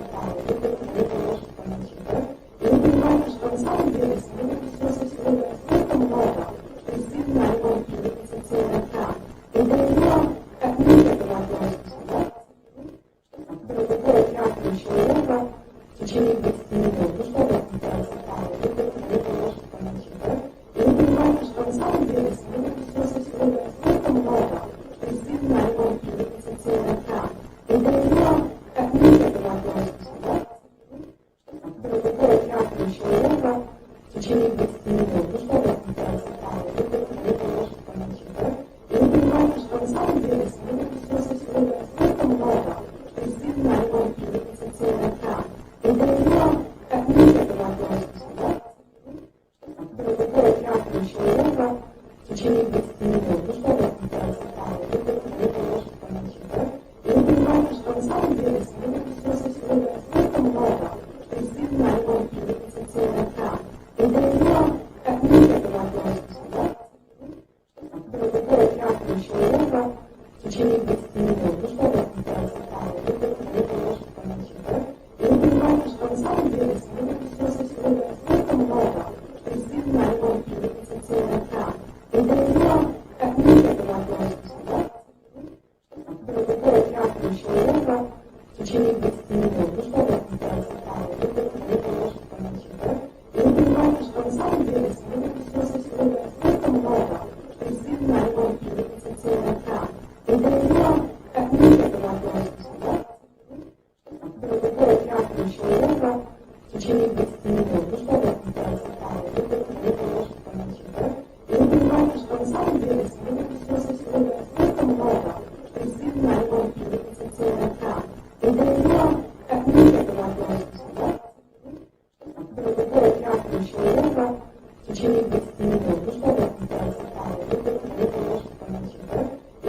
Это немножко поночи, да? И вы понимаете, что на самом деле сегодня все сегодня настолько много, что действительно ремонт репетиционный экран. И для него, как мы к этому относимся, да? Что такое театр человека в течение 20 минут. Ну что вы отвечаете? Это немножко поночи, да? И вы понимаете, что на самом деле сегодня все сегодня настолько много, что действительно ремонт репетиционный экран. И для него, как мы к этому относимся, да? Что такое театр человека в течение 20 минут. Ну что вы отвечаете? Это немножко поночи, да? И вы понимаете, что на самом деле сегодня все сегодня настолько много, что действительно ремонт репетиционный экран. И для него, как мы к этому относимся, да? Что такое театр человека в течение 20 минут. Ну что вы отвечаете? Это немножко поночи, да? И вы понимаете, что на самом деле сегодня все сегодня настолько много, что действительно ремонт репетиционный экран. И для него, как мы к этому относимся, да? Что такое театр человека в течение 20 минут. Ну что вы отвечаете? Это немножко поночи, да? И вы понимаете, что на самом деле сегодня все сегодня настолько много, что действительно ремонт репетиционный экран. И для него, как мы к этому относимся, да? Что такое театр человека в течение 20 минут. Ну что вы отвечаете? Это немножко поночи, да?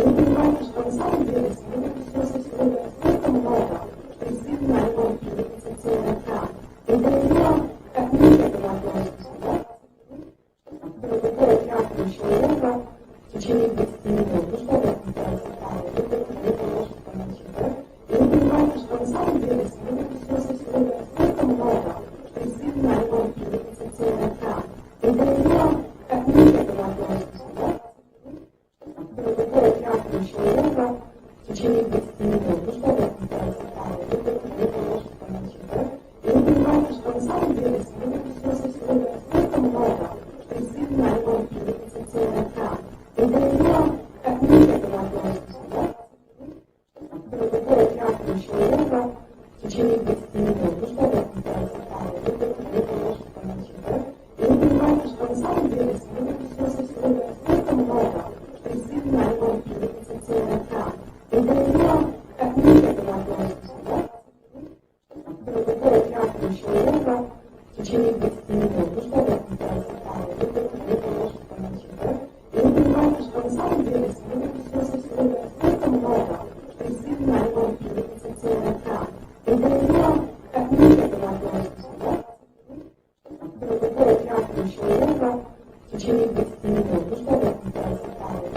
И вы понимаете, что на самом деле сегодня все сегодня настолько много, что действительно ремонт репетиционный экран. И для него, как мы к этому относимся, да? Что такое театр человека в течение 20 минут. Ну что вы отвечаете? Это немножко поночи, да? И вы понимаете, что на самом деле сегодня все сегодня настолько много, что действительно ремонт репетиционный экран. И для него, как мы к этому относимся, да? Что такое театр человека в течение 20 минут. Ну что вы отвечаете? Это немножко поночи, да? И вы понимаете, что на самом деле сегодня все сегодня настолько много, что действительно ремонт репетиционный экран. И для него, как мы к этому относимся, да? Что такое театр человека в течение 20 минут. Ну что вы отвечаете? Это немножко поночи, да? И вы понимаете, что на самом деле сегодня все сегодня настолько много, что действительно ремонт репетиционный экран. И для него, как мы к этому относимся, да? Что такое театр человека в течение 20 минут. Ну что вы отвечаете? Это немножко поночи, да? И вы понимаете, что на самом деле сегодня все сегодня настолько много, что действительно ремонт репетиционный экран. И для него, как мы к этому относимся, да? Что такое театр человека в течение 20 минут. Ну что вы отвечаете? Это немножко поночи, да? И вы понимаете, что на самом деле сегодня все сегодня настолько много, что действительно ремонт репетиционный экран. И для него, как мы к этому относимся, да? Что такое театр человека в течение 20 минут. Ну что вы отвечаете? Это немножко поночи, да? И вы понимаете, что на самом деле сегодня все сегодня настолько много, что действительно ремонт репетиционный экран. И для него, как мы к этому относимся, да? Что такое театр человека в течение 20 минут. Ну что вы отвечаете?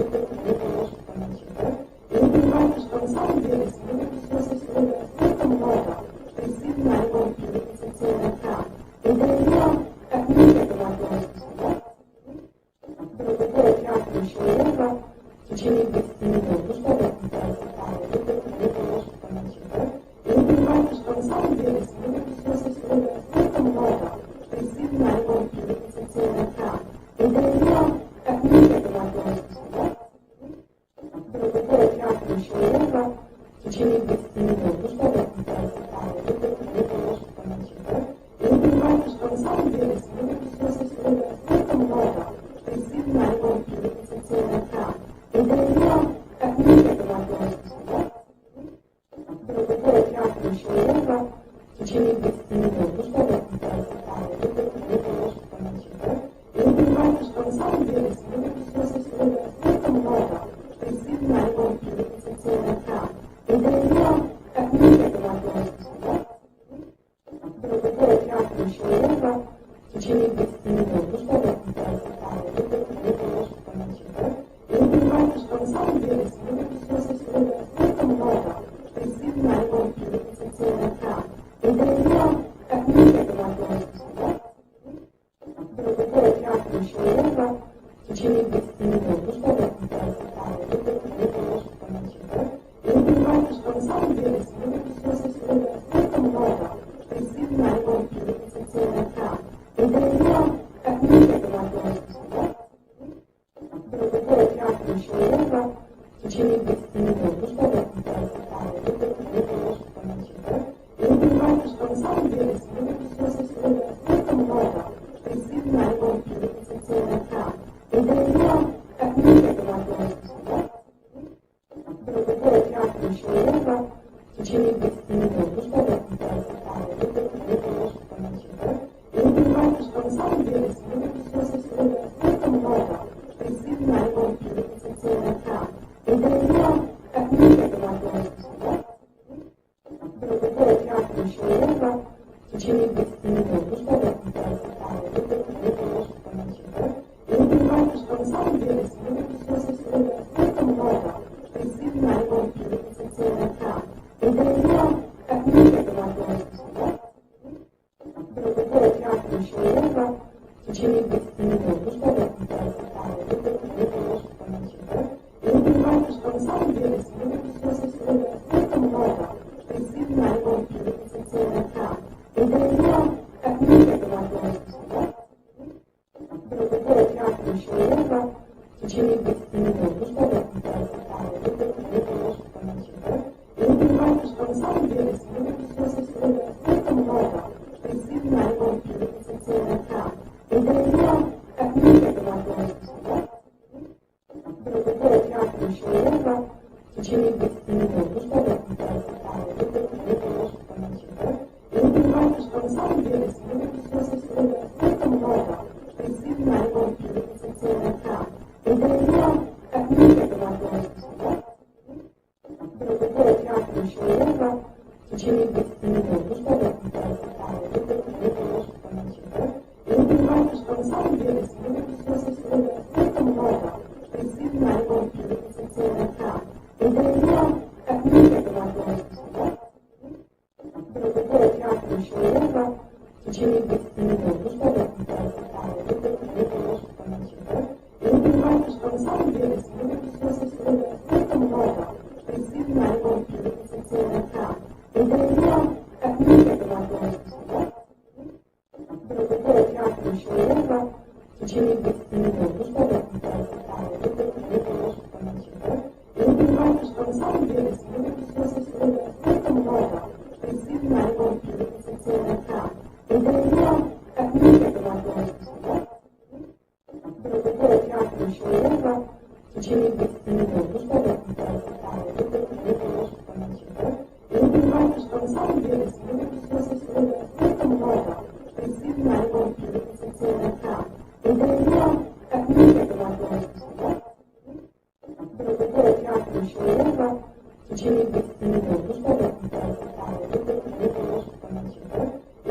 Это немножко поночи, да? И вы понимаете, что на самом деле сегодня все сегодня настолько много, что действительно ремонт репетиционный экран. И для него, как мы к этому относимся, да? Что такое театр человека в течение 20 минут. Ну что вы отвечаете? Это немножко поночи, да? И вы понимаете, что на самом деле сегодня все сегодня настолько много, что действительно ремонт репетиционный экран. И для него, как мы к этому относимся, да? Что такое театр человека в течение 20 минут. Ну что вы отвечаете? Это немножко поночи, да? И вы понимаете, что на самом деле сегодня все сегодня настолько много, что действительно ремонт течение 10 минут. Ну что вы от меня ожидали? И вы понимаете, что на самом деле сегодня ресурсов сегодня настолько много, что действительно ремонт инвестиционный экран. И говорила, как мы к этому относимся, да? Другой экран человека в течение 10 минут. Ну что вы от меня ожидали? И вы понимаете, что на самом деле сегодня ресурсов сегодня настолько много, что действительно ремонт инвестиционный экран. И говорила, как мы к этому относимся, да? Другой экран человека в течение 10 минут. Ну что вы от меня ожидали? И вы понимаете, что на самом деле сегодня ресурсов сегодня настолько много, что действительно ремонт инвестиционный экран. И говорила, как мы к этому относимся, да? Другой экран человека в течение 10 минут. Ну что вы от меня ожидали? И вы понимаете, что на самом деле сегодня ресурсов сегодня настолько много, что действительно ремонт инвестиционный экран. И говорила, как мы к этому относимся, да? Другой экран человека в течение 10 минут. Ну что вы от меня ожидали? И вы понимаете, что на самом деле сегодня ресурсов сегодня настолько много, что действительно ремонт инвестиционный экран. И говорила, как мы к этому относимся, да? Другой экран человека в течение 10 минут. Ну что вы от меня ожидали? И вы понимаете, что на самом деле сегодня ресурсов сегодня настолько много, что действительно ремонт инвестиционный экран. И говорила, как мы к этому относимся, да? Другой экран человека в течение 10 минут. Ну что вы от меня ожидали? И вы понимаете, что на самом деле сегодня ресурсов сегодня настолько много, что действительно ремонт инвестиционный экран. И говорила, как мы к этому относимся, да? Другой экран человека в течение 10 минут. Ну что вы от меня ожидали? И вы понимаете, что на самом деле сегодня ресурсов сегодня настолько много, что действительно ремонт инвестиционный экран. И говорила, как мы к этому относимся, да? Другой экран человека в течение 10 минут. Ну что вы от меня ожидали? И вы понимаете, что на самом деле сегодня ресурсов сегодня настолько много, что действительно ремонт инвестиционный экран. И говорила, как мы к этому относимся, да? Другой экран человека в течение 10 минут. Ну что вы от меня ожидали? И вы понимаете, что на самом деле сегодня ресурсов сегодня настолько много, что действительно ремонт инвестиционный экран. И говорила, как мы к этому относимся, да? Другой экран человека в течение 10 минут. Ну что вы от меня ожидали? И вы понимаете, что на самом деле сегодня ресурсов сегодня настолько много, что действительно ремонт инвестиционный экран. И говорила, как мы к этому относимся, да? Другой экран человека в течение 10 минут. Ну что вы от меня ожидали? И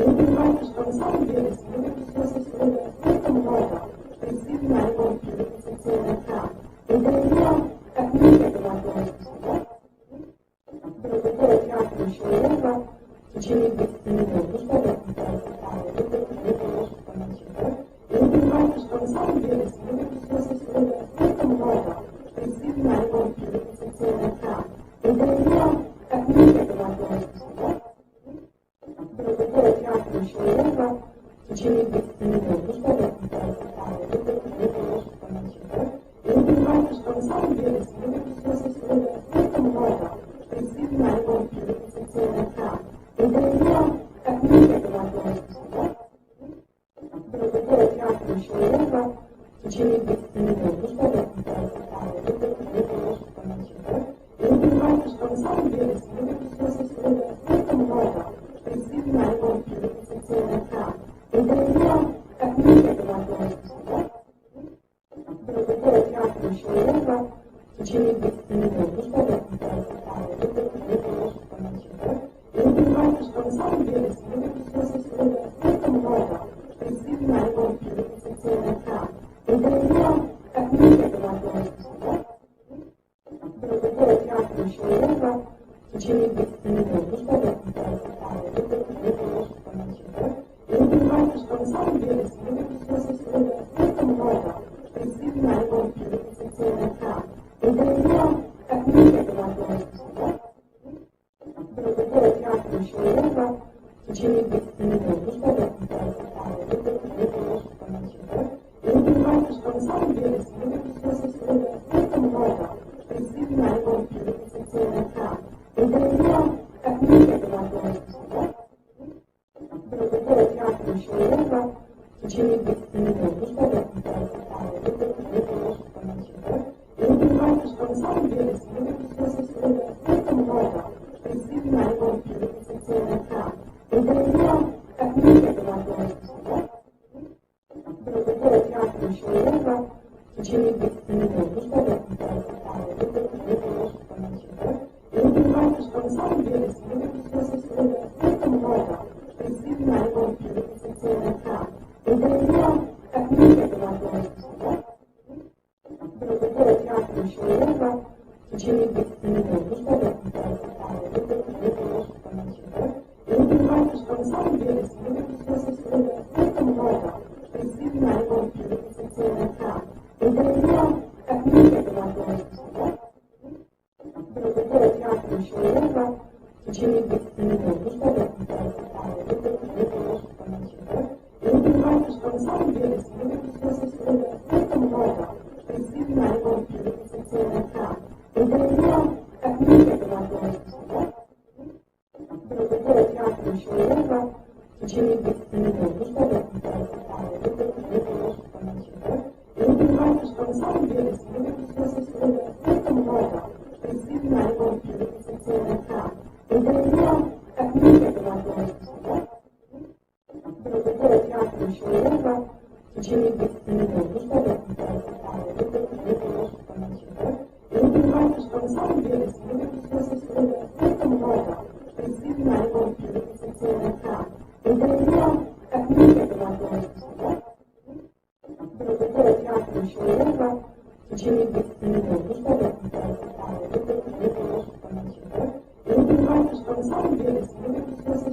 вы понимаете, что на самом деле сегодня ресурсов сегодня настолько много, что действительно ремонт инвестиционный экран. И говорила, как мы к этому относимся, да? Другой экран человека в течение 10 минут. Ну что вы от меня ожидали? И вы понимаете, что на самом деле сегодня ресурсов сегодня настолько много, что действительно ремонт инвестиционный экран. И говорила, как мы к этому относимся, да? Другой экран человека в течение 10 минут. Ну что вы от меня ожидали? И вы понимаете, что на самом деле сегодня ресурсов сегодня настолько много, что действительно ремонт инвестиционный экран. И говорила, как мы к этому относимся, да? Другой экран человека в течение 10 минут. Ну что вы от меня ожидали? И вы понимаете, что на самом деле сегодня ресурсов сегодня настолько много, что действительно ремонт инвестиционный экран. И говорила, как мы к этому относимся, да? Другой экран человека в течение 10 минут. Ну что вы от меня ожидали? И вы понимаете, что на самом деле сегодня ресурсов сегодня настолько много, что действительно ремонт инвестиционный экран. И говорила, как мы к этому относимся, да? Другой экран человека в течение 10 минут. Ну что вы от меня ожидали? И вы понимаете, что на самом деле сегодня ресурсов сегодня настолько много, что действительно ремонт понимаете, что на самом деле сегодня здесь столько много. Действительно, энергии, потенциальный экран. Интервью, как мир этого относится, да? Другой экран человека в течение 20 минут. Ну что вы отмечаете? Вы можете понять, да? И вы понимаете, что на самом деле сегодня здесь столько много. Действительно, энергии, потенциальный экран. Интервью, как мир этого относится, да? Другой экран человека в течение 20 минут. Ну что вы отмечаете? Вы можете понять, да? И вы понимаете, что на самом деле сегодня здесь столько много. Действительно, энергии, потенциальный экран. Интервью, как мир этого относится, да? Другой экран человека в течение 20 минут. Ну что вы отмечаете? Вы можете понять, да? И вы понимаете, что на самом деле сегодня здесь столько много. Действительно, энергии, потенциальный экран. Интервью, как мир этого относится, да? Другой экран человека в течение 20 минут. Ну что вы отмечаете? Вы можете понять, да? И вы понимаете, что на самом деле сегодня здесь столько много. Действительно, энергии, потенциальный экран. Интервью, как мир этого относится, да? Другой экран человека в течение 20 минут. Ну что вы отмечаете? Вы можете понять, да? И вы понимаете, что на самом деле сегодня здесь столько много. Действительно, энергии, потенциальный экран. Интервью, как мир этого относится, да? Другой экран человека в течение 20 минут. Ну что вы отмечаете? Вы можете понять, да? И вы понимаете, что на самом деле сегодня здесь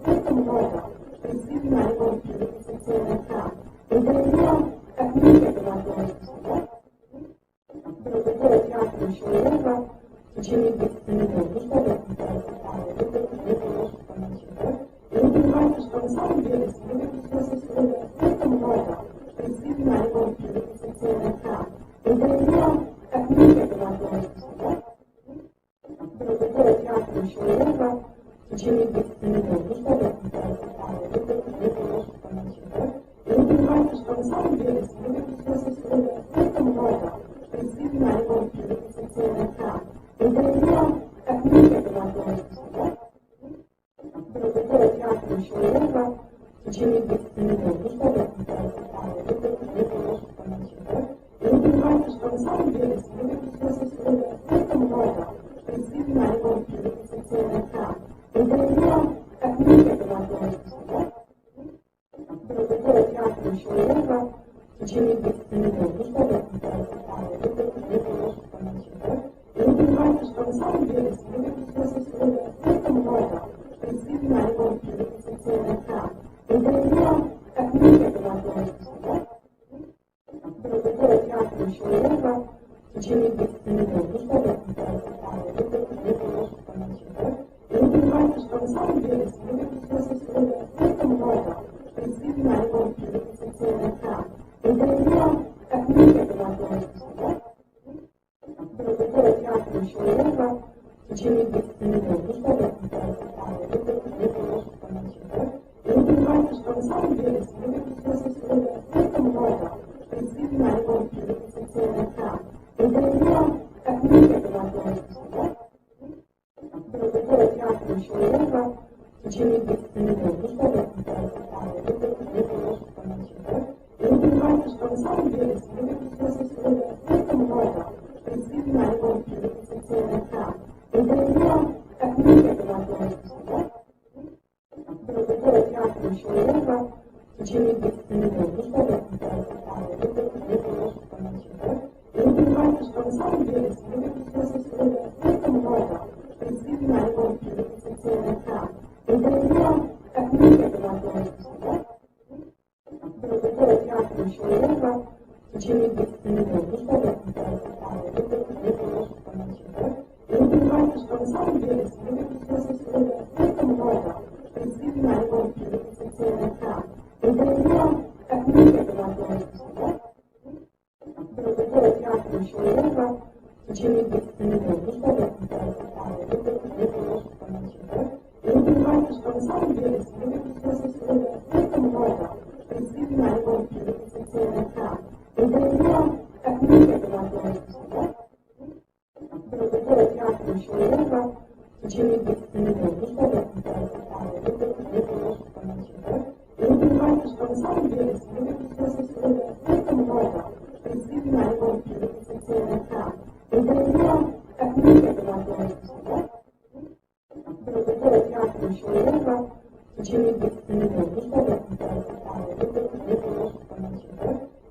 столько много. Действительно, энергии, потенциальный экран. Интервью, как мир этого относится, да? Другой экран человека в течение 20 минут. Ну что вы отмечаете? Вы можете понять, да? И вы понимаете, что на самом деле сегодня здесь столько много. Действительно, энергии, потенциальный экран. Интервью, как мир этого относится, да? Другой экран человека в течение 20 минут. Ну что вы отмечаете? Вы можете понять, да? И вы понимаете, что на самом деле сегодня здесь столько много. Действительно, энергии, потенциальный экран. Интервью, как мир этого относится, да? Другой экран человека в течение 20 минут. Ну что вы отмечаете? Вы можете понять, да? И вы понимаете, что на самом деле сегодня здесь столько много. Действительно, энергии, потенциальный экран. Интервью, как мир этого относится, да? Другой экран человека в течение 20 минут. Ну что вы отмечаете? Вы можете понять, да? И вы понимаете, что на самом деле сегодня здесь столько много. Действительно, энергии, потенциальный экран. Интервью, как мир этого относится, да? Другой экран человека в течение 20 минут. Ну что вы отмечаете? Вы можете понять, да? И вы понимаете, что на самом деле сегодня здесь столько много. Действительно, энергии, потенциальный экран. Интервью, как мир этого относится, да? Другой экран человека в течение 20 минут. Ну что вы отмечаете? Вы можете понять, да? И вы понимаете, что на самом деле сегодня здесь столько много. Действительно, энергии, потенциальный экран. Интервью, как мир этого относится, да? Другой экран человека в течение 20 минут. Ну что вы отмечаете? Вы можете понять, да? И вы понимаете, что на самом деле сегодня здесь столько много. Действительно, энергии, потенциальный экран. Интервью, как мир этого относится, да? Другой экран человека в течение 20 минут. Ну что вы отмечаете? Вы можете понять, да? И вы понимаете, что на самом деле сегодня здесь столько много. Действительно, энергии, потенциальный экран. Интервью, как мир этого относится, да? Другой экран человека в течение 20 минут. Ну что вы отмечаете? Вы можете понять, да? И вы понимаете, что на самом деле сегодня здесь столько много. Действительно, энергии, потенциальный экран. Интервью, как мир этого относится, да? Другой экран человека в течение 20 минут. Ну что вы отмечаете? Вы можете понять, да? И вы понимаете, что на самом деле сегодня здесь столько много. Действительно, энергии, потенциальный экран. Интервью, как мир этого относится, да? человека в течение 10 минут. Ну что вы и вы понимаете, что на самом деле сегодня процессов настолько много, что действительно ремонт инвестиционный экран. И например, как мы к этому относимся, да? Приготовить реакцию человека в течение 10 минут. Ну что вы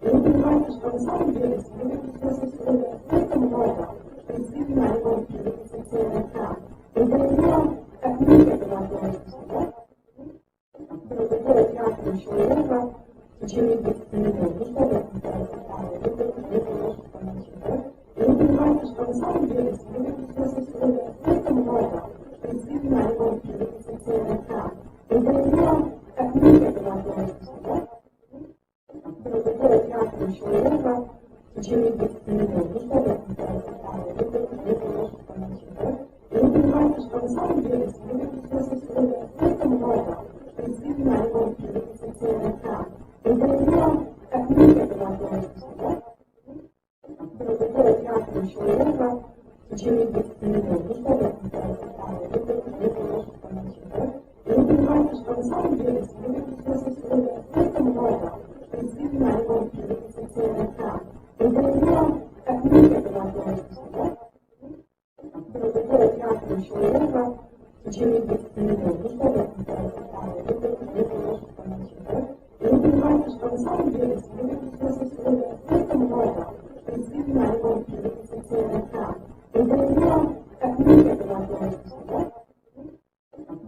и вы понимаете, что на самом деле сегодня процессов настолько много, что действительно ремонт инвестиционный экран. И например, как мы к этому относимся, да? Приготовить реакцию человека в течение 10 минут. Ну что вы и вы понимаете, что на самом деле сегодня процессов настолько много, что действительно ремонт инвестиционный экран. И например, как мы к этому относимся, да? Приготовить реакцию человека в течение 10 минут. Ну что вы и вы понимаете, что на самом деле сегодня процессов настолько много, что действительно ремонт инвестиционный экран. И например, как мы к этому относимся, да? Приготовить реакцию человека в течение 10 минут. Ну что вы и вы понимаете, что на самом деле сегодня процессов настолько много, что действительно ремонт инвестиционный экран. И например, как мы к этому относимся, да? Приготовить реакцию человека в течение 10 минут. Ну что вы и вы понимаете, что на самом деле сегодня процессов настолько много, что действительно ремонт инвестиционный экран. И например, как мы к этому относимся, да?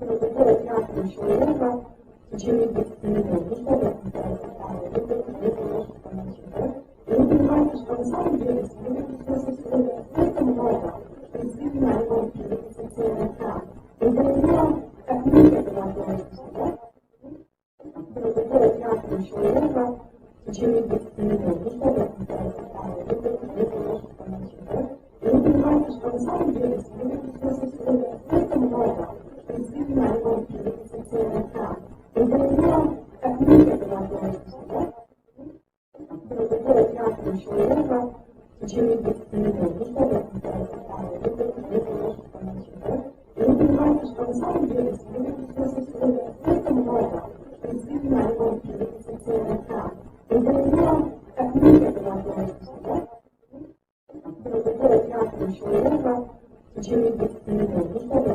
Приготовить реакцию человека в течение 10 минут. Ну что вы и вы понимаете, что на самом деле сегодня процессов настолько много, что действительно ремонт инвестиционный экран. И например, как мы к этому относимся, да? Приготовить реакцию человека в течение 10 минут. Ну что вы и вы понимаете, что на самом деле сегодня процессов настолько много, что действительно ремонт инвестиционный экран. И например, как мы к этому относимся, да? Приготовить реакцию человека в течение 10 минут. Ну что вы и вы понимаете, что на самом деле сегодня процессов настолько много, что действительно ремонт инвестиционный экран. И например, как мы к этому относимся, да? Приготовить реакцию человека в течение 10 минут. Ну что вы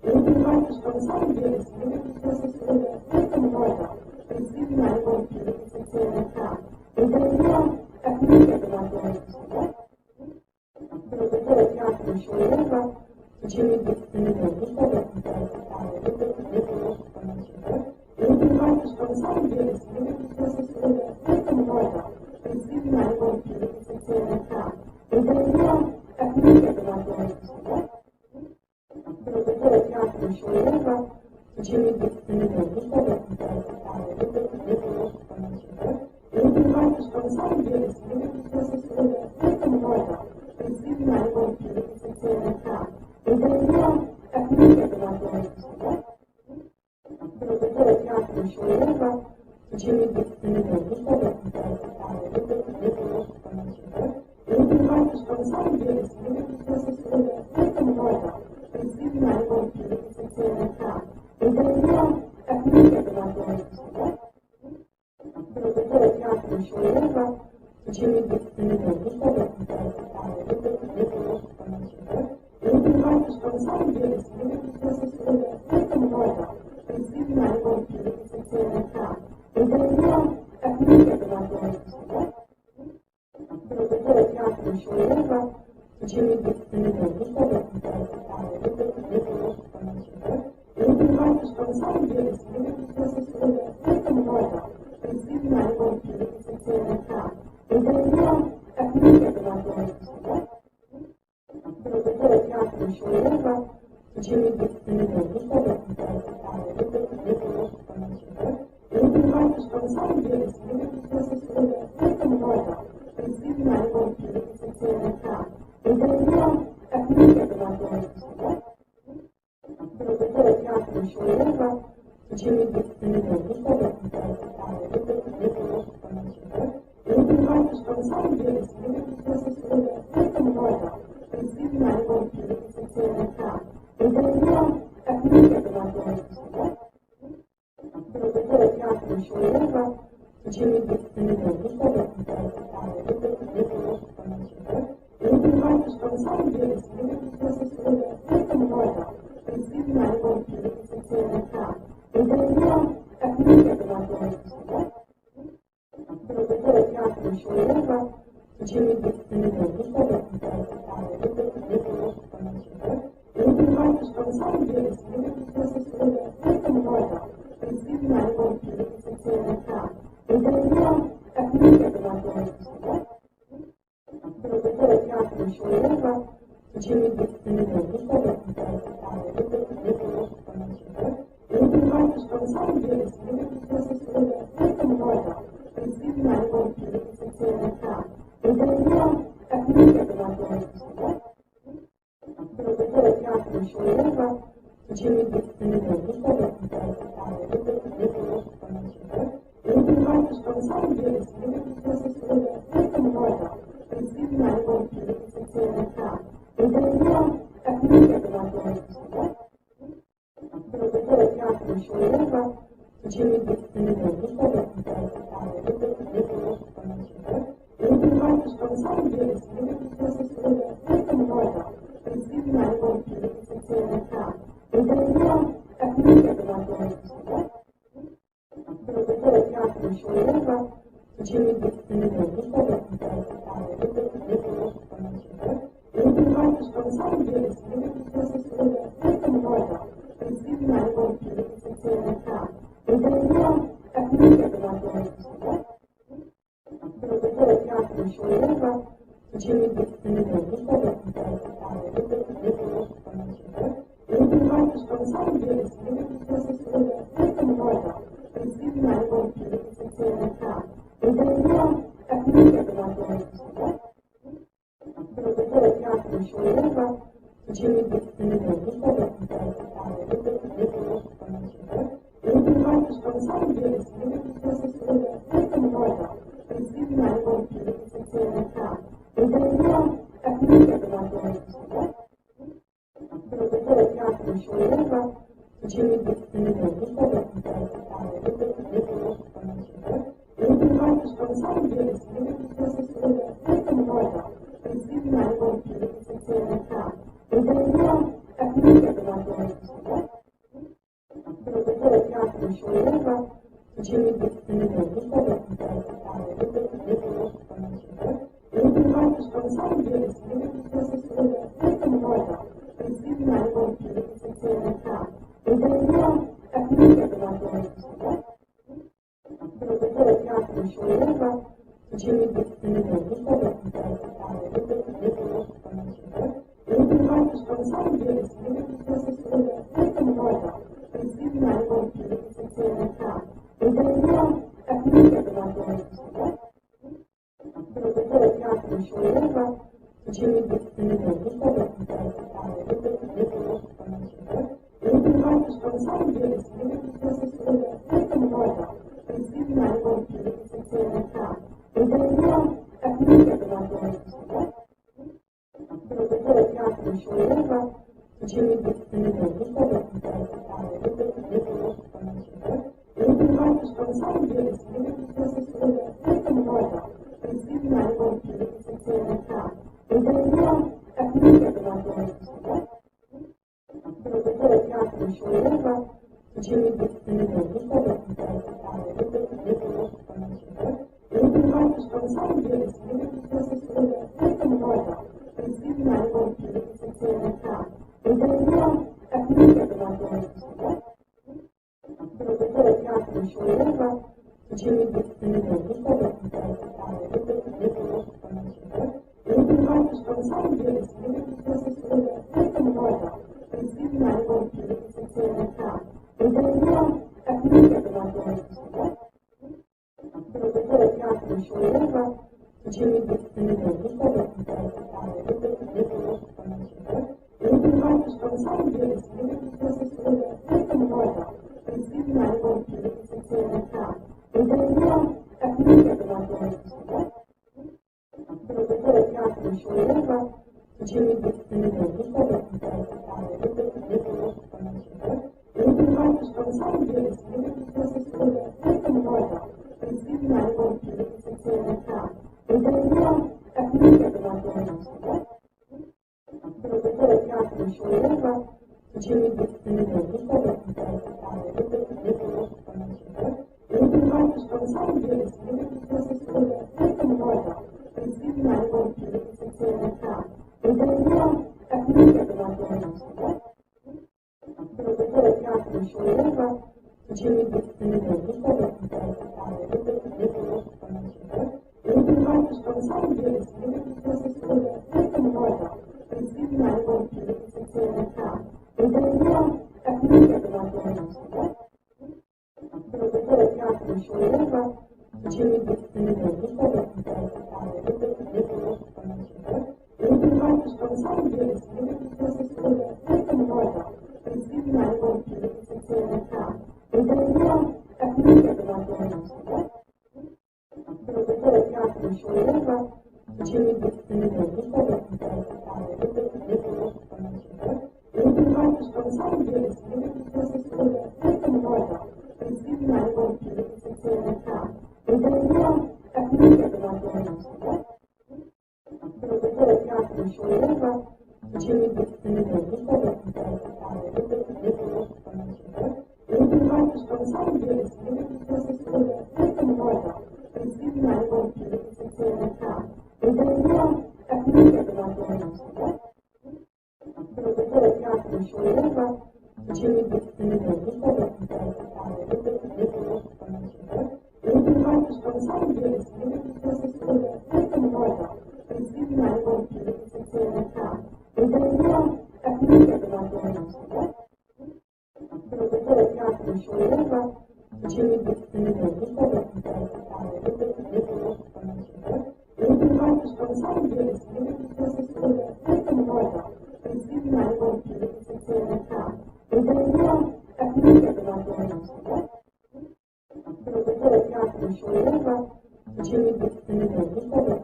и вы понимаете, что на самом деле сегодня процессов настолько много, что действительно ремонт инвестиционный экран. И например, как мы к этому относимся, да? Приготовить реакцию человека в течение 10 минут. Ну что вы и вы понимаете, что на самом деле сегодня процессов настолько много, что действительно ремонт инвестиционный экран. И например, как мы к этому относимся, да? Приготовить реакцию человека в течение 10 минут. Ну что вы и вы понимаете, что на самом деле сегодня процессов настолько много, что действительно ремонт инвестиционный экран. И например, как мы к этому относимся, да? Приготовить реакцию человека в течение 10 минут. Ну что вы и вы понимаете, что на самом деле сегодня процессов настолько много, что действительно ремонт инвестиционный экран. И например, как мы к этому относимся, да? Приготовить реакцию человека в течение 10 минут. Ну что вы и вы понимаете, что на самом деле сегодня процессов настолько много, что действительно ремонт инвестиционный экран. И например, как мы к этому относимся, да? Приготовить реакцию человека в течение 10 минут. Ну что вы и вы понимаете, что на самом деле сегодня процессов настолько много, что действительно ремонт инвестиционный экран. И например, как мы к этому относимся, да? Приготовить реакцию человека в течение 10 минут. Ну что вы и вы понимаете, что на самом деле сегодня процессов настолько много, что действительно ремонт инвестиционный экран. И например, как мы к этому относимся, да? Приготовить реакцию человека в течение 10 минут. Ну что вы и вы понимаете, что на самом деле сегодня процессов настолько много, каждого человека в течение 20 минут. Ну что вы это может понять, да? И вы понимаете, что на самом деле сегодня слишком много. Действительно, ремонт цивилизационный храм. И для него как мир это возможность, да? Приготовить каждого человека в течение 20 минут. Ну что вы это может понять, да? И вы понимаете, что на самом деле сегодня слишком много. Действительно, ремонт цивилизационный храм. И для него как мир это возможность, да? Приготовить каждого человека в течение 20 минут. Ну что вы это может понять, да? И вы понимаете, что на самом деле сегодня слишком много. Действительно, ремонт цивилизационный храм. И для него как мир это возможность, да? Приготовить каждого человека в течение 20 минут. Ну что вы это может понять, да? И вы понимаете, что на самом деле сегодня слишком много. Действительно, ремонт цивилизационный храм. И для него как мир это возможность, да? Приготовить каждого человека в течение 20 минут. Ну что вы это может понять, да? И вы понимаете, что на самом деле сегодня слишком много. Действительно, ремонт цивилизационный храм. И для него как мир это возможность, да? Приготовить каждого человека в течение 20 минут. Ну что вы это может понять, да? И вы понимаете, что на самом деле сегодня слишком много. Действительно, ремонт цивилизационный храм. И для него как мир это возможность, да? Приготовить каждого человека в течение 20 минут. Ну что вы это может понять, да? И вы понимаете, что на самом деле сегодня слишком много. Действительно, ремонт цивилизационный храм. И для него как мир это возможность, да? Приготовить каждого человека в течение 20 минут. Ну что вы это может понять, да? И вы понимаете, что на самом деле сегодня слишком много. Действительно, ремонт цивилизационный храм. И для него как мир это возможность, да? Приготовить каждого человека в течение 20 минут. Ну что вы это может понять, да? И вы понимаете, что на самом деле сегодня слишком много. Действительно, ремонт цивилизационный храм. И для него как мир это возможность, да? Приготовить каждого человека в течение 20 минут. Ну что вы это может понять, да? И вы понимаете, что на самом деле сегодня слишком много. Действительно, ремонт цивилизационный храм. И для него как мир это возможность, да? Приготовить каждого человека в течение 20 минут. Ну что вы это может понять, да? И вы понимаете, что на самом деле сегодня слишком много. Действительно, ремонт цивилизационный храм. И для него как мир это возможность, да? Приготовить каждого человека в течение 20 минут. Ну что вы это может понять, да? И вы понимаете, что на самом деле сегодня слишком много. Действительно, ремонт цивилизационный храм. И для него как мир это возможность, да? Приготовить каждого человека в течение 20 минут. Ну что вы это может понять, да? И вы понимаете, что на самом деле сегодня слишком много. Действительно, ремонт цивилизационный храм. И для него как мир это возможность, да? Приготовить каждого человека в течение 20 минут. Ну что вы это может понять, да? И вы понимаете, что на самом деле сегодня слишком много. Действительно, ремонт цивилизационный храм. И для него как мир это возможность, да? Приготовить каждого человека в течение 20 минут. Ну что вы это может понять, да? И вы понимаете, что на самом деле сегодня слишком много. Действительно, ремонт цивилизационный храм. И для него как мир это возможность, да? Приготовить каждого человека в течение 20 минут. Ну что вы это может понять, да? И вы понимаете, что на самом деле сегодня слишком много. Действительно, ремонт цивилизационный храм. И для него как мир это возможность, да? Приготовить каждого человека в течение 20 минут. Ну что вы это может понять, да? И вы понимаете, что на самом деле сегодня слишком много. понимаете, что на самом деле слишком много действительно идентифицированных прав. И для нее как метод возможности, да? Который каждого человека в течение 10 минут. Ну что вы и вы понимаете, что на самом деле слишком много действительно идентифицированных прав. И для нее как метод возможности, да? Который каждого человека в течение 10 минут. Ну что вы и вы понимаете, что на самом деле слишком много действительно идентифицированных прав. И для нее как метод возможности, да? Который каждого человека в течение 10 минут. Ну что вы и вы понимаете, что на самом деле слишком много действительно идентифицированных прав. И для нее как метод возможности, да? Который каждого человека в течение 10 минут. Ну что вы и вы понимаете, что на самом деле слишком много действительно идентифицированных прав. И для нее как метод возможности, да? Который каждого человека в течение 10 минут. Ну что вы и вы понимаете, что на самом деле слишком много действительно идентифицированных прав. И для нее как метод возможности, да? Который каждого человека в течение 10 минут. Ну что вы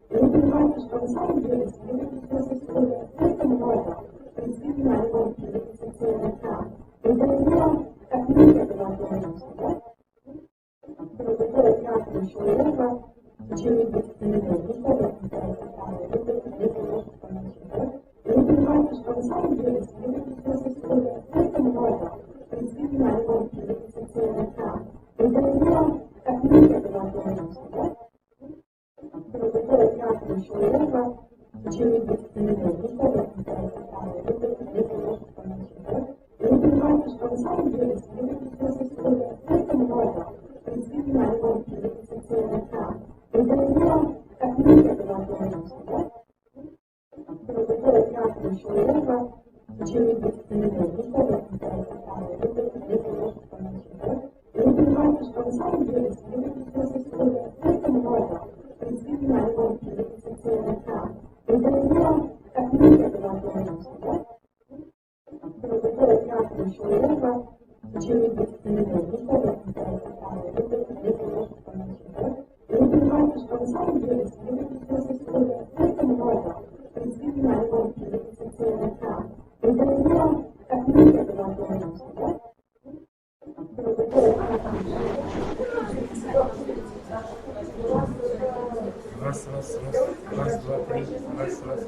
и вы понимаете, что на самом деле слишком много действительно идентифицированных прав. И для нее как метод возможности, да? Который каждого человека в течение 10 минут. Ну что вы и вы понимаете, что на самом деле слишком много действительно идентифицированных прав. И для нее как метод возможности, да? Который каждого человека в течение 10 минут. Ну что вы и вы понимаете, что на самом деле слишком много действительно идентифицированных прав. И для нее как метод возможности, да? Который каждого человека в течение 10 минут. Ну что вы и вы понимаете, что на самом деле слишком много действительно идентифицированных прав. И для нее как метод возможности, да? Который каждого человека в течение 10 минут. Ну что вы и вы понимаете, что на самом деле слишком много действительно идентифицированных прав. И для нее как метод возможности, да? Раз, раз, раз. Раз, два, три. Раз, раз.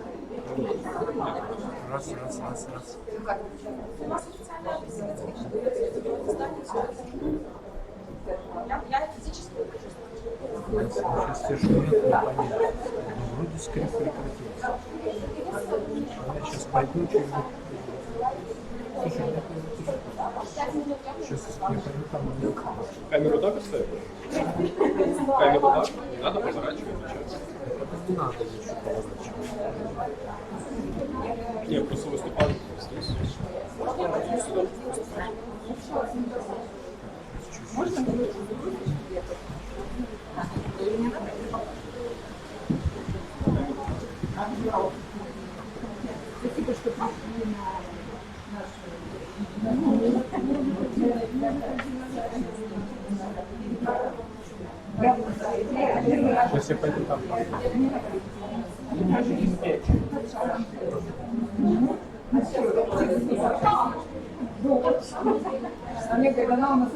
Раз, раз, раз, раз. Сейчас все шумят, непонятно. Но вроде скрип прекратился. Я сейчас пойду через... Слушай, сейчас я пойду там... Камеру так оставить? Камеру так? Не надо поворачивать сейчас. Не надо ничего поворачивать. Нет, просто выступал здесь. Сюда. Спасибо, что пришли на Сейчас я пойду там. Мне когда у нас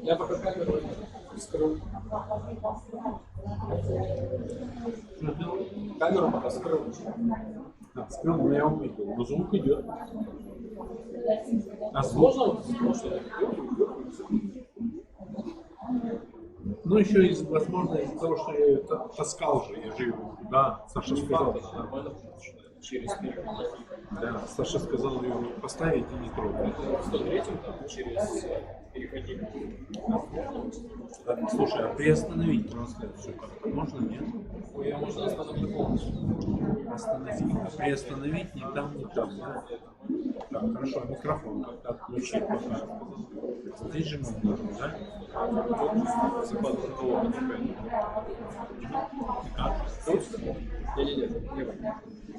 Я пока камеру скрыл. Камеру пока скрыл. Скрыл, но я увидел. Но звук идет. А сложно? Ну, еще возможно, из-за того, что я ее таскал же, я же ее, да, Саша сказал. Нормально через переход. Да, Саша сказал ее поставить и не трогать. В 103-м там через переходник. Да, слушай, а приостановить трансляцию как-то можно, нет? Ой, я можно остановить полностью. Остановить. А приостановить ни там, ни там, да? Так, хорошо, а микрофон как-то отключить пока. Здесь же можно, да? Вот закладываю голову такая. Как? Тут? Не-не-не, лево.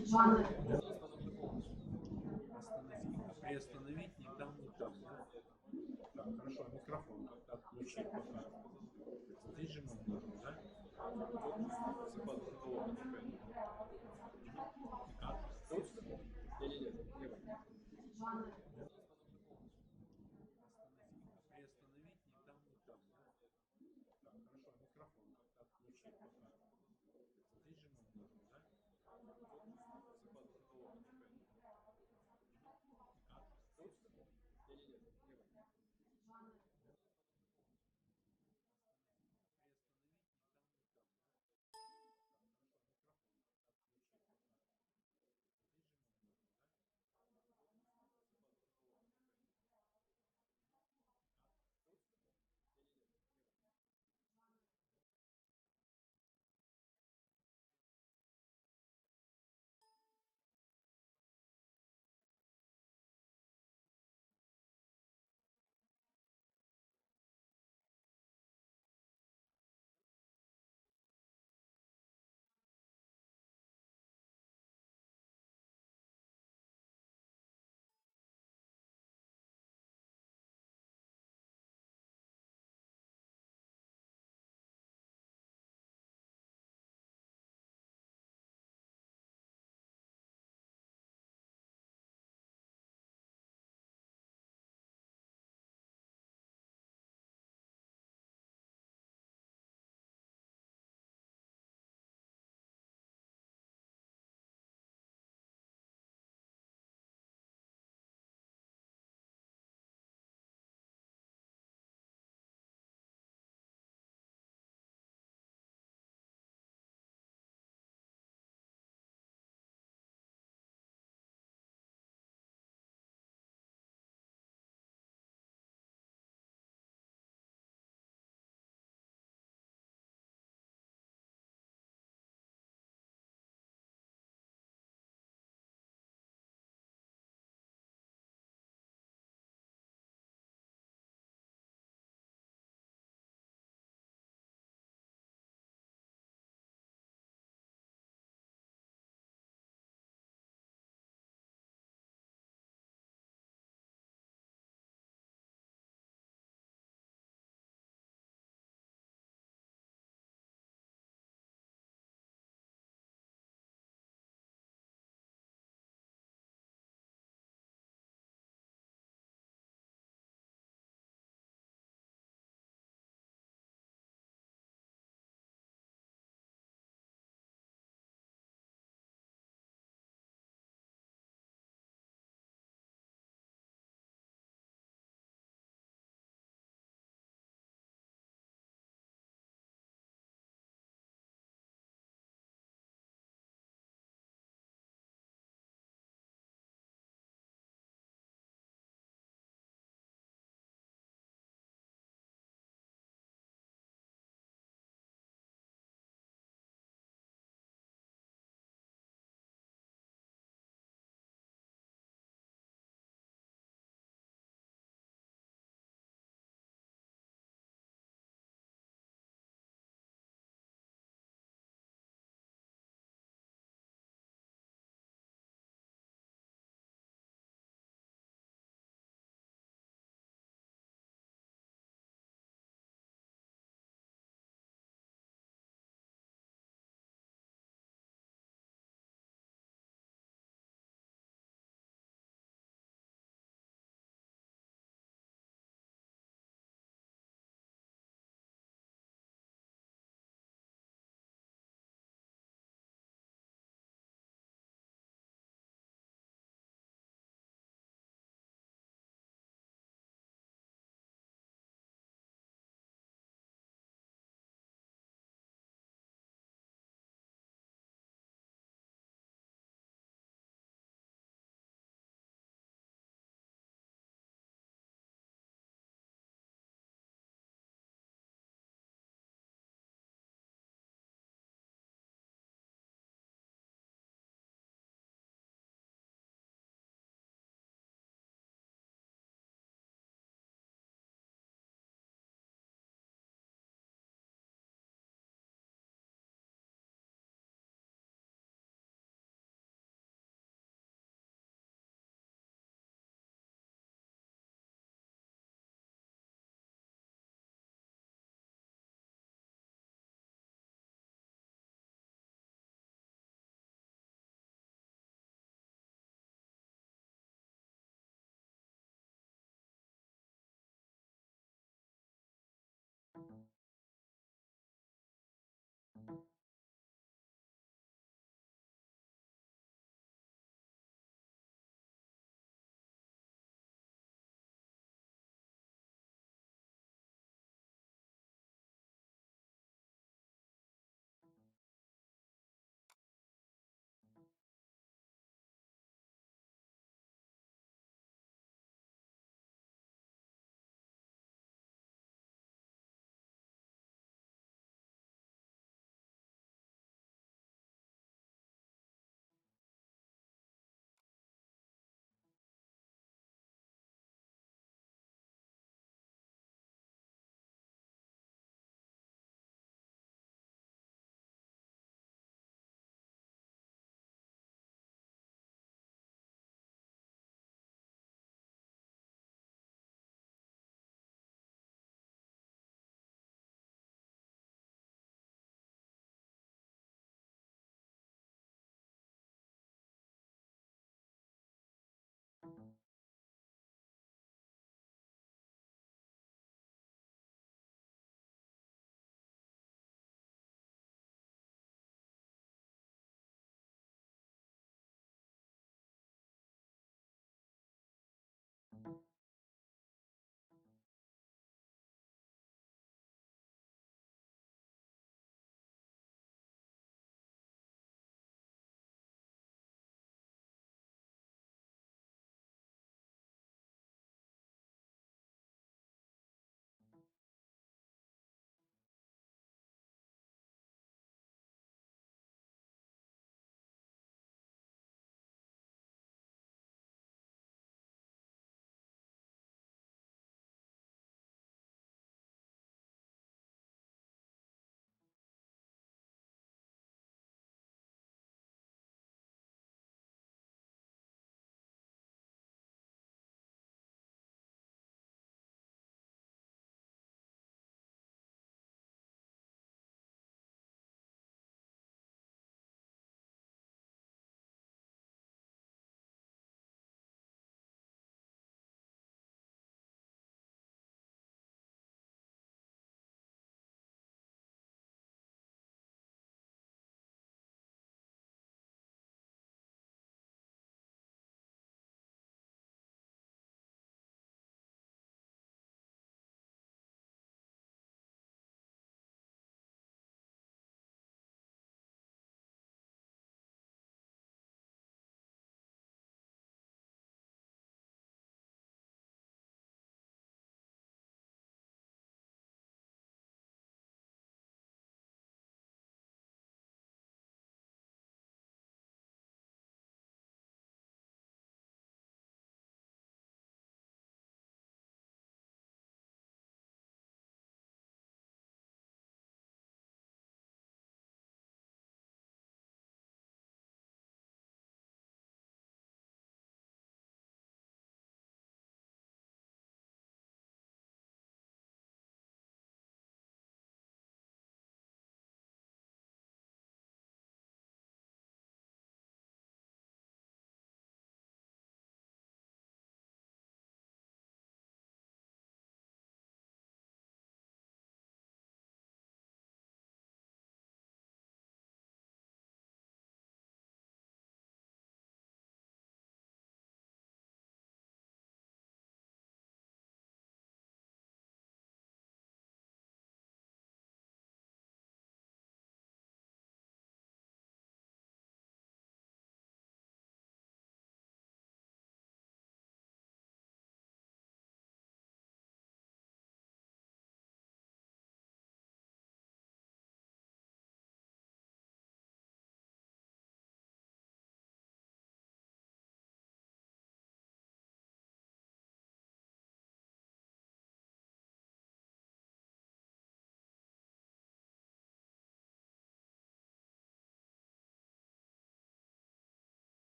Остановить. А приостановить ни там, ни там, да? Так, хорошо, а микрофон как-то отключить пока. Здесь же можно, да? Закладываю голову такая. Как? Тут? Не-не-не, лево. Приостановить ни там, ни там, да? Так, хорошо, а микрофон как-то отключить пока. Здесь же можно, да? Закладываю голову такая. Как? Тут? Не-не-не, лево.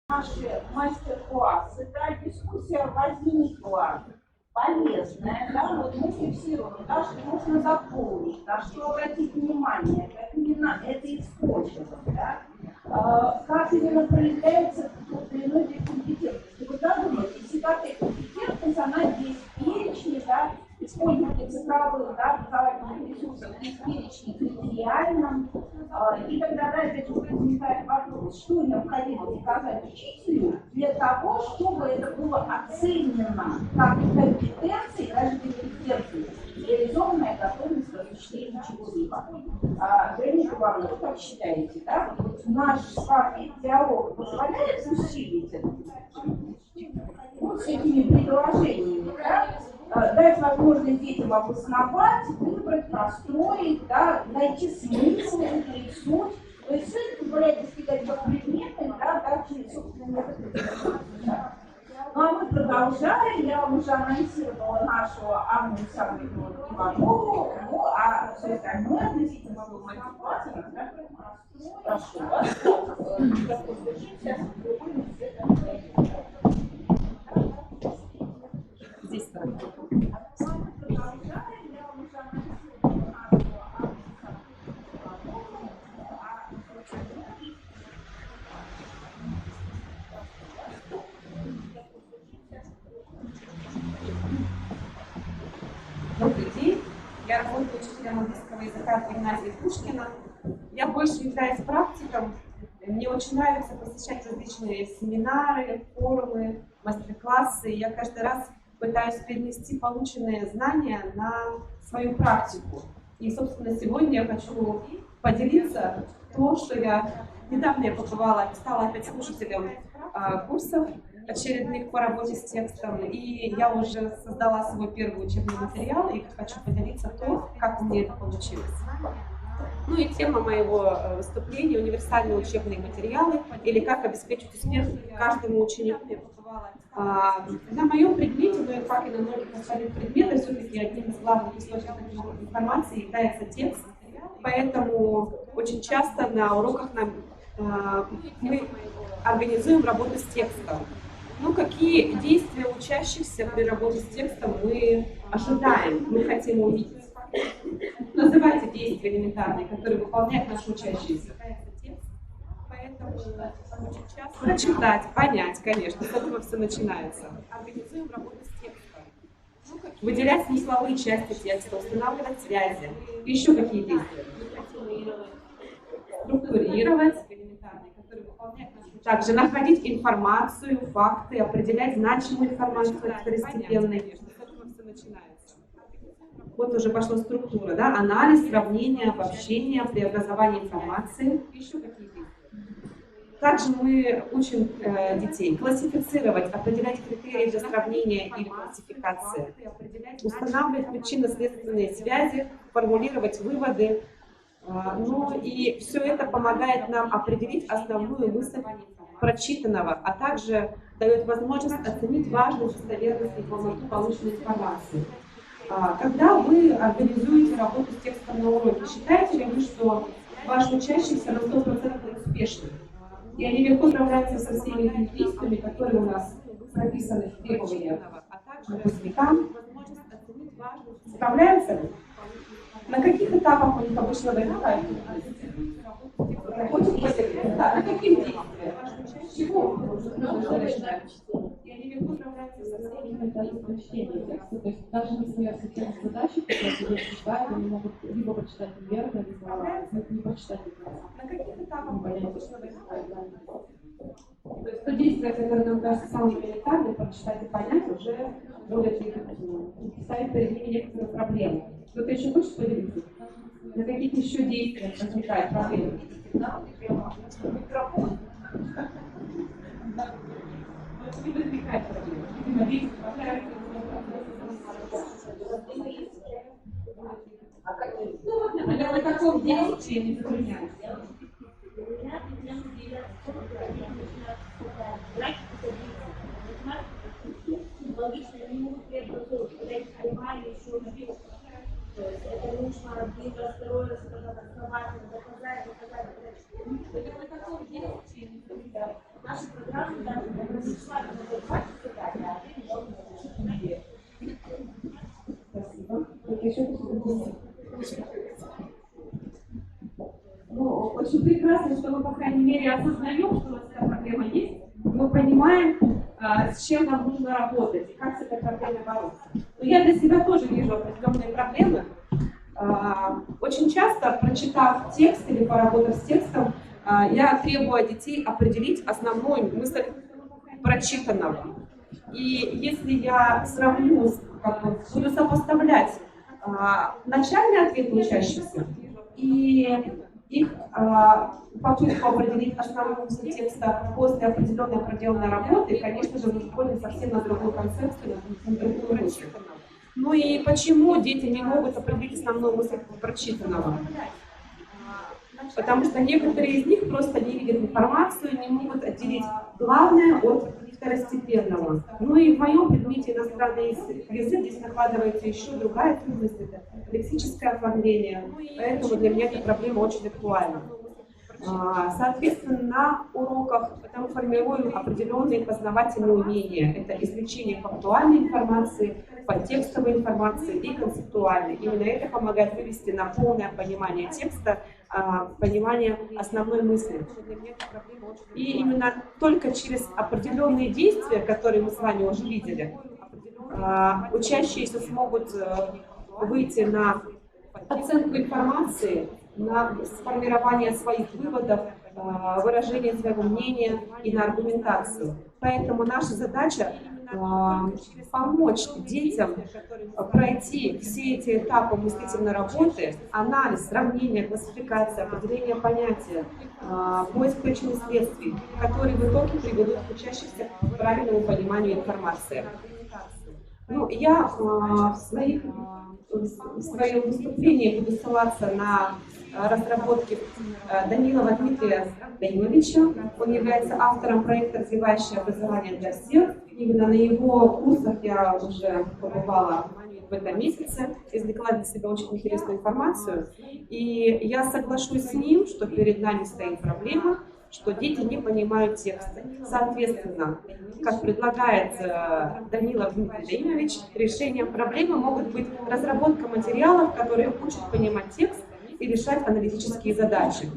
наши мастер-классы, да, дискуссия возникла полезная, да, вот мы фиксируем, да, что нужно запомнить, на что обратить внимание, как именно это использовать, да, как именно проявляется тот или иной вид компетентности. Вы задумайтесь, и какая компетентность, она есть в перечне, да, использование цифровых, да, образовательных ресурсов есть в перечне критериальном, и тогда, да, опять же, возникает вопрос, что необходимо показать учителю для того, чтобы это было оценено как компетенция, даже компетенция, реализованная готовность к осуществлению чего-либо. Вероника Ивановна, вы как считаете, да, вот наш с вами диалог позволяет усилить это? Вот с этими предложениями, да, дать возможность детям обосновать, выбрать, настроить, да, найти смысл, или суть. То есть все это позволяет достигать как предметных, да, так и собственных методов. Ну а мы продолжаем. Я вам уже анонсировала нашу Анну Александровну Иванову, ну а все остальное относительно мастер-класса расскажет настрой. Прошу вас. Здесь Добрый день. Я работаю учителем английского языка в гимназии Пушкина. Я больше являюсь практиком. Мне очень нравится посещать различные семинары, форумы, мастер-классы. Я каждый раз пытаюсь перенести полученные знания на свою практику. И, собственно, сегодня я хочу поделиться то, что я недавно побывала, стала опять слушателем курсов очередных по работе с текстом, и я уже создала свой первый учебный материал и хочу поделиться то, как у меня это получилось. Ну и тема моего выступления — универсальные учебные материалы или как обеспечить успех каждому ученику. На моем предмете, ну и как и на многих остальных предметах, все-таки одним из главных источников информации является текст, поэтому очень часто на уроках мы организуем работу с текстом. Ну, какие действия учащихся при работе с текстом мы ожидаем, мы хотим увидеть? Называйте действия элементарные, которые выполняют наши учащиеся. Поэтому очень часто прочитать, понять, конечно, с этого все начинается. Организуем работу с текстом. Выделять смысловые части текста, устанавливать связи. Еще какие действия? Структурировать, также находить информацию, факты, определять значимую информацию второстепенной. Вот уже пошла структура, да? Анализ, сравнение, обобщение, преобразование информации. Также мы учим детей классифицировать, определять критерии для сравнения или классификации, устанавливать причинно-следственные связи, формулировать выводы. Ну и все это помогает нам определить основную мысль прочитанного, а также дает возможность оценить важность, достоверность и полноту полученной информации. Когда вы организуете работу с текстом на уроке, считаете ли вы, что ваши учащиеся на 100% успешны? И они легко справляются со всеми этими действиями, которые у нас прописаны в требованиях, а также выпускникам? Справляются ли? На каких этапах у них обычно возникает? На каких действиях? С чего нужно начинать? И они легко справляются со всеми этими чтением текста. То есть даже если тем задачи, которые читают, они могут либо прочитать неверно, либо не прочитать неверно. На каких этапах у них обычно возникает? То есть то действие, которое нам кажется самым элементарным, прочитать и понять, уже будет ставить перед ними некоторые проблемы. Кто-то еще хочет поделиться? На каких еще действиях возникает проблема? Не возникает проблема. На каком действии не затрудняется? Логично, не могут требовать, когда их понимали еще убил. То есть это нужно один раз, второй раз, это надо основательно доказать. На каком действии не затрудняется? Наши программы даже разрешена на 20 заданий, а ты должен разрешить на 2. Спасибо. Это еще ну, очень прекрасно, что мы, по крайней мере, осознаем, что у нас эта проблема есть. Мы понимаем, с чем нам нужно работать и как с этой проблемой бороться. Но я для себя тоже вижу определенные проблемы. Очень часто, прочитав текст или поработав с текстом, я требую от детей определить основную мысль прочитанного. И если я сравню, буду сопоставлять начальный ответ учащихся и их попытку определить основную мысль текста после определенной проделанной работы, конечно же, мы входим совсем на другую концепцию, на другую мысль. Ну и почему дети не могут определить основную мысль прочитанного? Потому что некоторые из них просто не видят информацию, не могут отделить главное от второстепенного. Ну и в моем предмете иностранный язык здесь накладывается еще другая трудность, это лексическое оформление, поэтому для меня эта проблема очень актуальна. Соответственно, на уроках мы формируем определенные познавательные умения. Это извлечение фактуальной информации, подтекстовой информации и концептуальной. Именно это помогает вывести на полное понимание текста, понимание основной мысли. И именно только через определенные действия, которые мы с вами уже видели, учащиеся смогут выйти на оценку информации, на сформирование своих выводов, выражение своего мнения и на аргументацию. Поэтому наша задача помочь детям пройти все эти этапы мыслительной работы: анализ, сравнение, классификация, определение понятия, поиск причин и следствий, которые в итоге приведут к учащимся к правильному пониманию информации. Ну, я в своем выступлении буду ссылаться на разработки Данилова Дмитрия Даниловича. Он является автором проекта «Развивающее образование для всех». Именно на его курсах я уже побывала в этом месяце, извлекла для себя очень интересную информацию. И я соглашусь с ним, что перед нами стоит проблема, что дети не понимают текста. Соответственно, как предлагает Данилов Дмитрий Данилович, решением проблемы могут быть разработка материалов, которые учат понимать текст и решать аналитические задачи.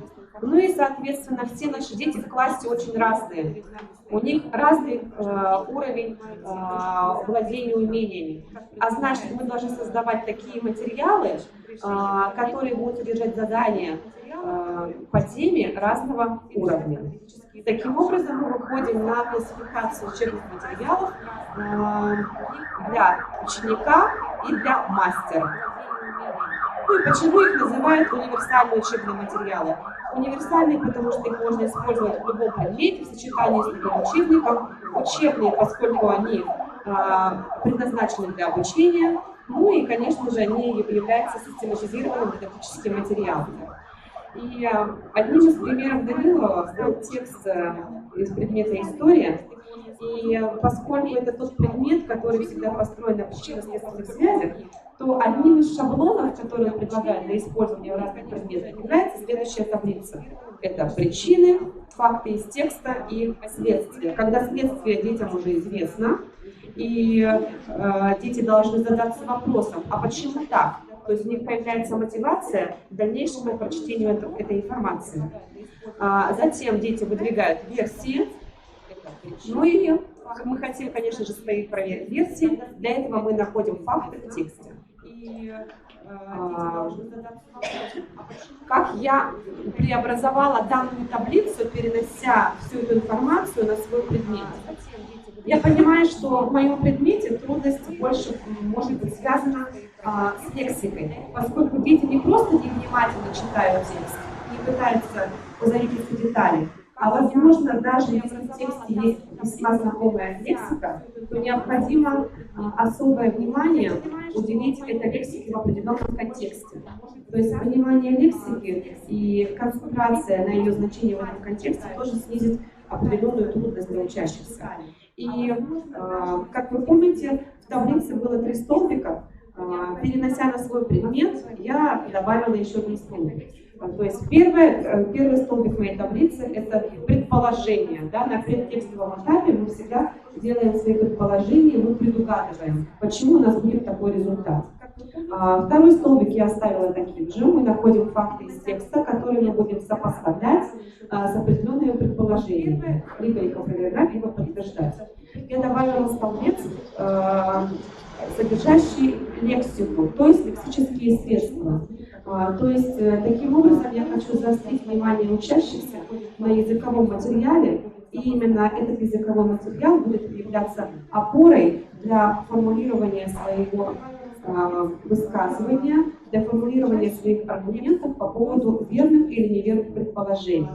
Ну и, соответственно, все наши дети в классе очень разные. У них разный уровень владения умениями. А значит, мы должны создавать такие материалы, которые будут содержать задания по теме разного уровня. Таким образом, мы выходим на классификацию учебных материалов для ученика и для мастера. Ну и почему их называют универсальные учебные материалы? Универсальные, потому что их можно использовать в любом предмете, в сочетании с любым учебником. Учебные, поскольку они предназначены для обучения. Ну и, конечно же, они являются систематизированным дидактическим материалом. И одним из примеров Данилова был текст из предмета «История». И поскольку это тот предмет, который всегда построен на причинно-следственных связях, то одним из шаблонов, которые он предлагает для использования в разных предметах, является следующая таблица. Это причины, факты из текста и следствия. Когда следствие детям уже известно, и дети должны задаться вопросом, а почему так? То есть у них появляется мотивация к дальнейшему прочтению этой информации. Затем дети выдвигают версии. Ну и мы хотим, конечно же, проверить версии. Для этого мы находим факты в тексте. И как я преобразовала данную таблицу, перенося всю эту информацию на свой предмет. Я понимаю, что в моем предмете трудность больше может быть связана с лексикой, поскольку дети не просто невнимательно читают текст, не пытаются позаимствовать детали, а возможно, даже если в тексте есть весьма знакомая лексика, то необходимо особое внимание уделить этой лексике в определенном контексте. То есть понимание лексики и концентрация на ее значении в этом контексте тоже снизит определенную трудность для учащихся. И, как вы помните, в таблице было 3 столбика. Перенося на свой предмет, я добавила еще 1 столбик. То есть первый столбик моей таблицы – это предположение. Да? На предтекстовом этапе мы всегда делаем свои предположения, мы предугадываем, почему у нас будет такой результат. Второй столбик я оставила таким же. Мы находим факты из текста, которые мы будем сопоставлять с определенными предположениями. Либо их опровергать, либо подтверждать. Я добавила столбец, содержащий лексику, то есть лексические средства. То есть таким образом я хочу заострить внимание учащихся на языковом материале, и именно этот языковой материал будет являться опорой для формулирования своего высказывания, для формулирования своих аргументов по поводу верных или неверных предположений.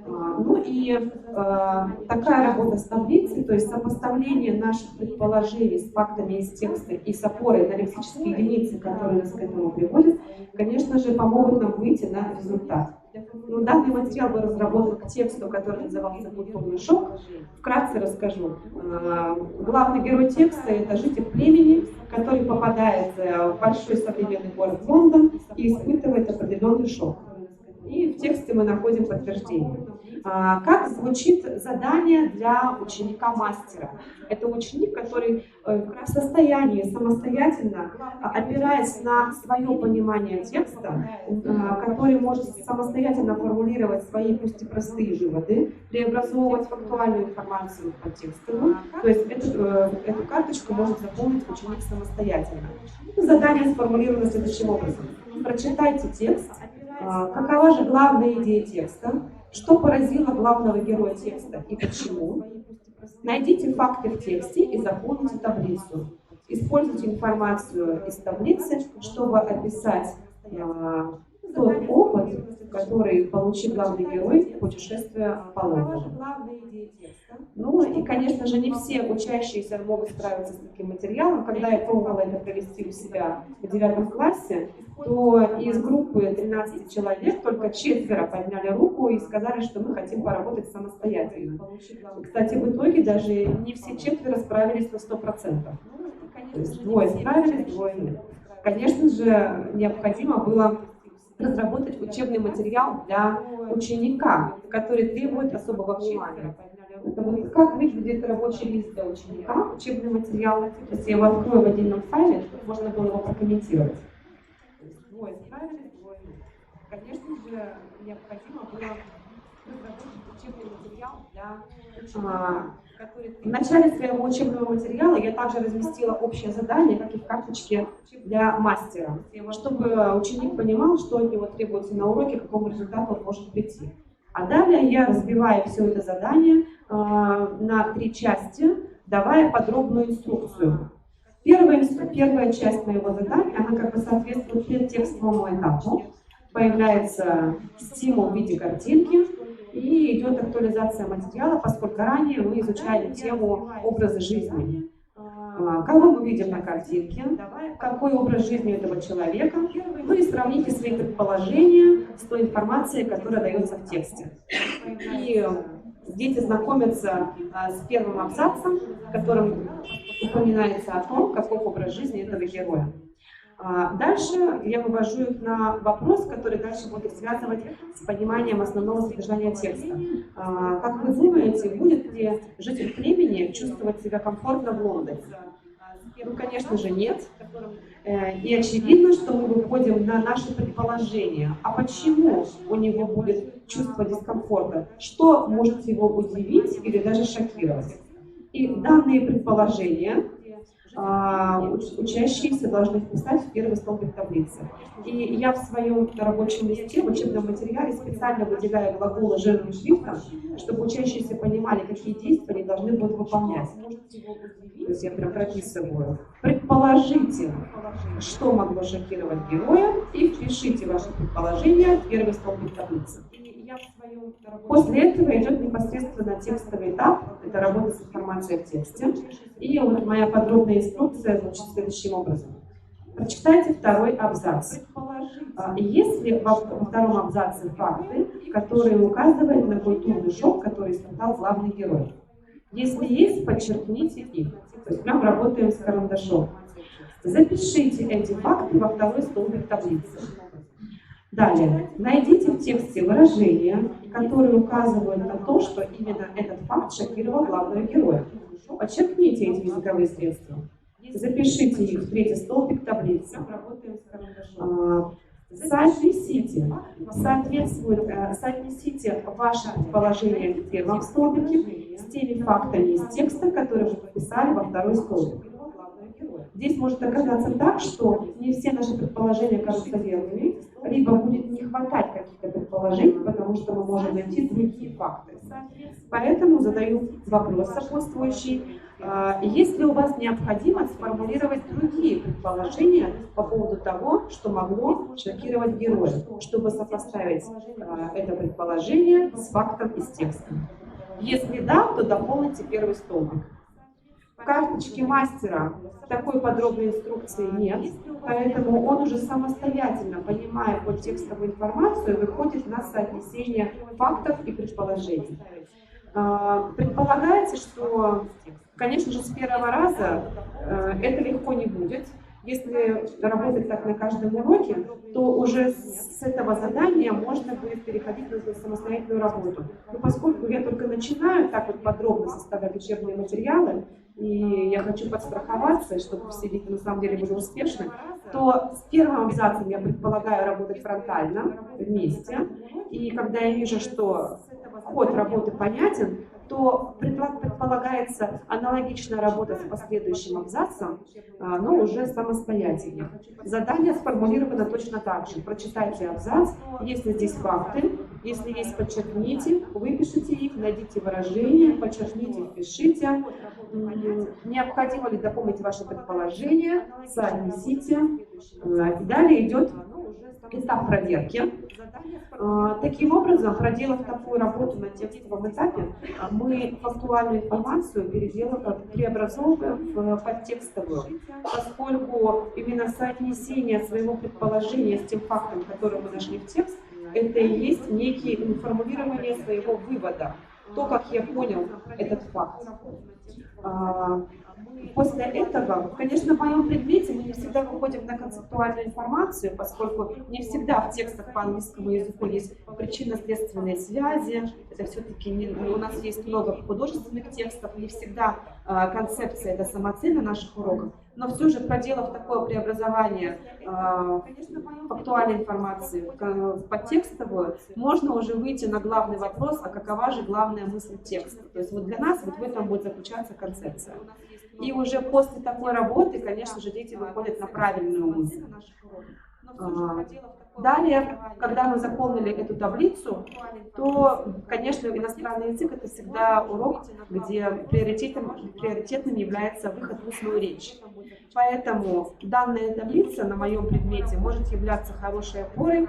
Ну и такая работа с таблицей, то есть сопоставление наших предположений с фактами из текста и с опорой на лексические единицы, которые нас к этому приводят, конечно же, помогут нам выйти на результат. Но данный материал был разработан к тексту, который назывался «Культурный шок». Вкратце расскажу. Главный герой текста – это житель племени, который попадает в большой современный город Лондон и испытывает определенный шок. И в тексте мы находим подтверждение. Как звучит задание для ученика-мастера? Это ученик, который в состоянии самостоятельно, опираясь на свое понимание текста, который может самостоятельно формулировать свои, пусть и простые выводы, преобразовывать фактуальную информацию в контекстовую. То есть эту карточку может заполнить ученик самостоятельно. Задание сформулировано следующим образом. Прочитайте текст. Какова же главная идея текста? Что поразило главного героя текста и почему? Найдите факты в тексте и заполните таблицу. Используйте информацию из таблицы, чтобы описать тот опыт, который получил главный герой путешествия по Лондону. Ну и, конечно же, не все учащиеся могут справиться с таким материалом. Когда я пробовала это провести у себя в 9 классе, то из группы 13 человек только 4 подняли руку и сказали, что мы хотим поработать самостоятельно. Кстати, в итоге даже не все 4 справились на 100%. То есть 2 справились, 2 нет. Конечно же, необходимо было разработать учебный материал для ученика, который требует особого внимания. Это вот как выглядит рабочий лист для ученика, учебный материал. Если я его открою в отдельном файле, чтобы можно было его прокомментировать. Двое справились, двое нет. Конечно же, необходимо было разработать учебный материал для в начале своего учебного материала я также разместила общее задание, как и в карточке для мастера, чтобы ученик понимал, что от него требуется на уроке, к какому результату он может прийти. А далее я разбиваю все это задание на 3 части, давая подробную инструкцию. Первая часть моего задания, она как бы соответствует предтекстовому этапу. Появляется стимул в виде картинки и идет актуализация материала, поскольку ранее мы изучали тему образа жизни. Кого мы видим на картинке, какой образ жизни этого человека, ну и сравните свои предположения с той информацией, которая дается в тексте. И дети знакомятся с первым абзацем, в котором упоминается о том, каков образ жизни этого героя. Дальше я вывожу их на вопрос, который дальше будет связывать с пониманием основного содержания текста. Как вы думаете, будет ли житель племени чувствовать себя комфортно в Лондоне? Ну, конечно же, нет. И очевидно, что мы выходим на наши предположения. А почему у него будет чувство дискомфорта? Что может его удивить или даже шокировать? И данные предположения учащиеся должны вписать в первый столбик таблицы. И я в своем рабочем листе, в учебном материале специально выделяю глаголы жирным шрифтом, чтобы учащиеся понимали, какие действия они должны будут выполнять. То есть я прям прописываю. Предположите, что могло шокировать героя, и впишите ваши предположения в первый столбик таблицы. После этого идет непосредственно текстовый этап, это работа с информацией в тексте. И вот моя подробная инструкция звучит следующим образом. Прочитайте второй абзац. Есть ли во втором абзаце факты, которые указывают на культурный шок, который испытал главный герой? Если есть, подчеркните их. То есть прям работаем с карандашом. Запишите эти факты во второй столбик таблицы. Далее, найдите в тексте выражения, которые указывают на то, что именно этот факт шокировал главного героя. Подчеркните эти языковые средства. Запишите их в третий столбик таблицы. Соотнесите ваше предположение в первом столбике с теми фактами из текста, которые вы прописали во второй столбик. Здесь может оказаться так, что не все наши предположения кажутся верными, либо будет не хватать каких-то предположений, потому что мы можем найти другие факты. Поэтому задаю вопрос сопутствующий. Есть ли у вас необходимость сформулировать другие предположения по поводу того, что могло шокировать героя, чтобы сопоставить это предположение с фактом из текста? Если да, то дополните первый столбик. В карточке мастера такой подробной инструкции нет, поэтому он уже самостоятельно, понимая подтекстовую информацию, выходит на соотнесение фактов и предположений. Предполагается, что, конечно же, с первого раза это легко не будет. Если работать так на каждом уроке, то уже с этого задания можно будет переходить на самостоятельную работу. Но поскольку я только начинаю так вот подробно составлять учебные материалы, и я хочу подстраховаться, чтобы все дети на самом деле были успешны, то с первым абзацем я предполагаю работать фронтально, вместе. И когда я вижу, что ход работы понятен, то предполагается аналогичная работа с последующим абзацем, но уже самостоятельно. Задание сформулировано точно так же. Прочитайте абзац, если здесь факты, если есть, подчеркните, выпишите их, найдите выражения, подчеркните, впишите. Необходимо ли дополнить ваши предположения, соотнесите. Далее идет этап проверки. Таким образом, проделав такую работу на текстовом этапе, мы фактуальную информацию преобразовываем в подтекстовую, поскольку именно соотнесение своего предположения с тем фактом, который мы нашли в текст, это и есть некие формулирование своего вывода, то, как я понял этот факт. После этого, конечно, в моем предмете мы не всегда выходим на концептуальную информацию, поскольку не всегда в текстах по английскому языку есть причинно-следственные связи. Это все-таки у нас есть много художественных текстов, не всегда концепция — это самоцель на наших уроках. Но все же, проделав такое преобразование фактуальной информации в подтекстовую, можно уже выйти на главный вопрос, а какова же главная мысль текста. То есть вот для нас вот в этом будет заключаться концепция. И уже после такой работы, конечно же, дети выходят на правильную мысль. Далее, когда мы заполнили эту таблицу, то, конечно, иностранный язык — это всегда урок, где приоритетным является выход в устную речь. Поэтому данная таблица на моем предмете может являться хорошей опорой,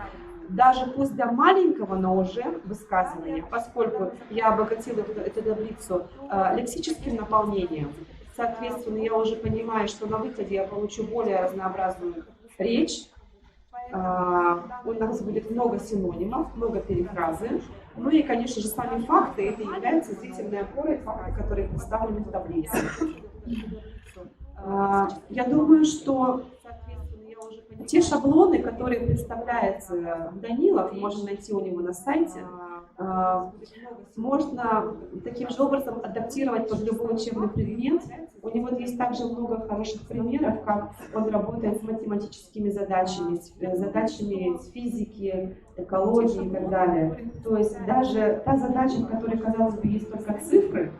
даже пусть для маленького, но уже высказывания, поскольку я обогатила эту таблицу лексическим наполнением. Соответственно, я уже понимаю, что на выходе я получу более разнообразную речь. У нас будет много синонимов, много перефразы. Ну и, конечно же, сами факты — это являются зрительной опорой, факты, которые представлены в таблице. Я думаю, что те шаблоны, которые представляет Данилов, можно найти у него на сайте, можно таким же образом адаптировать под любой учебный предмет. У него есть также много хороших примеров, как он работает с математическими задачами, задачами с физики, экологии и так далее. То есть даже та задача, в которой, казалось бы, есть только цифры,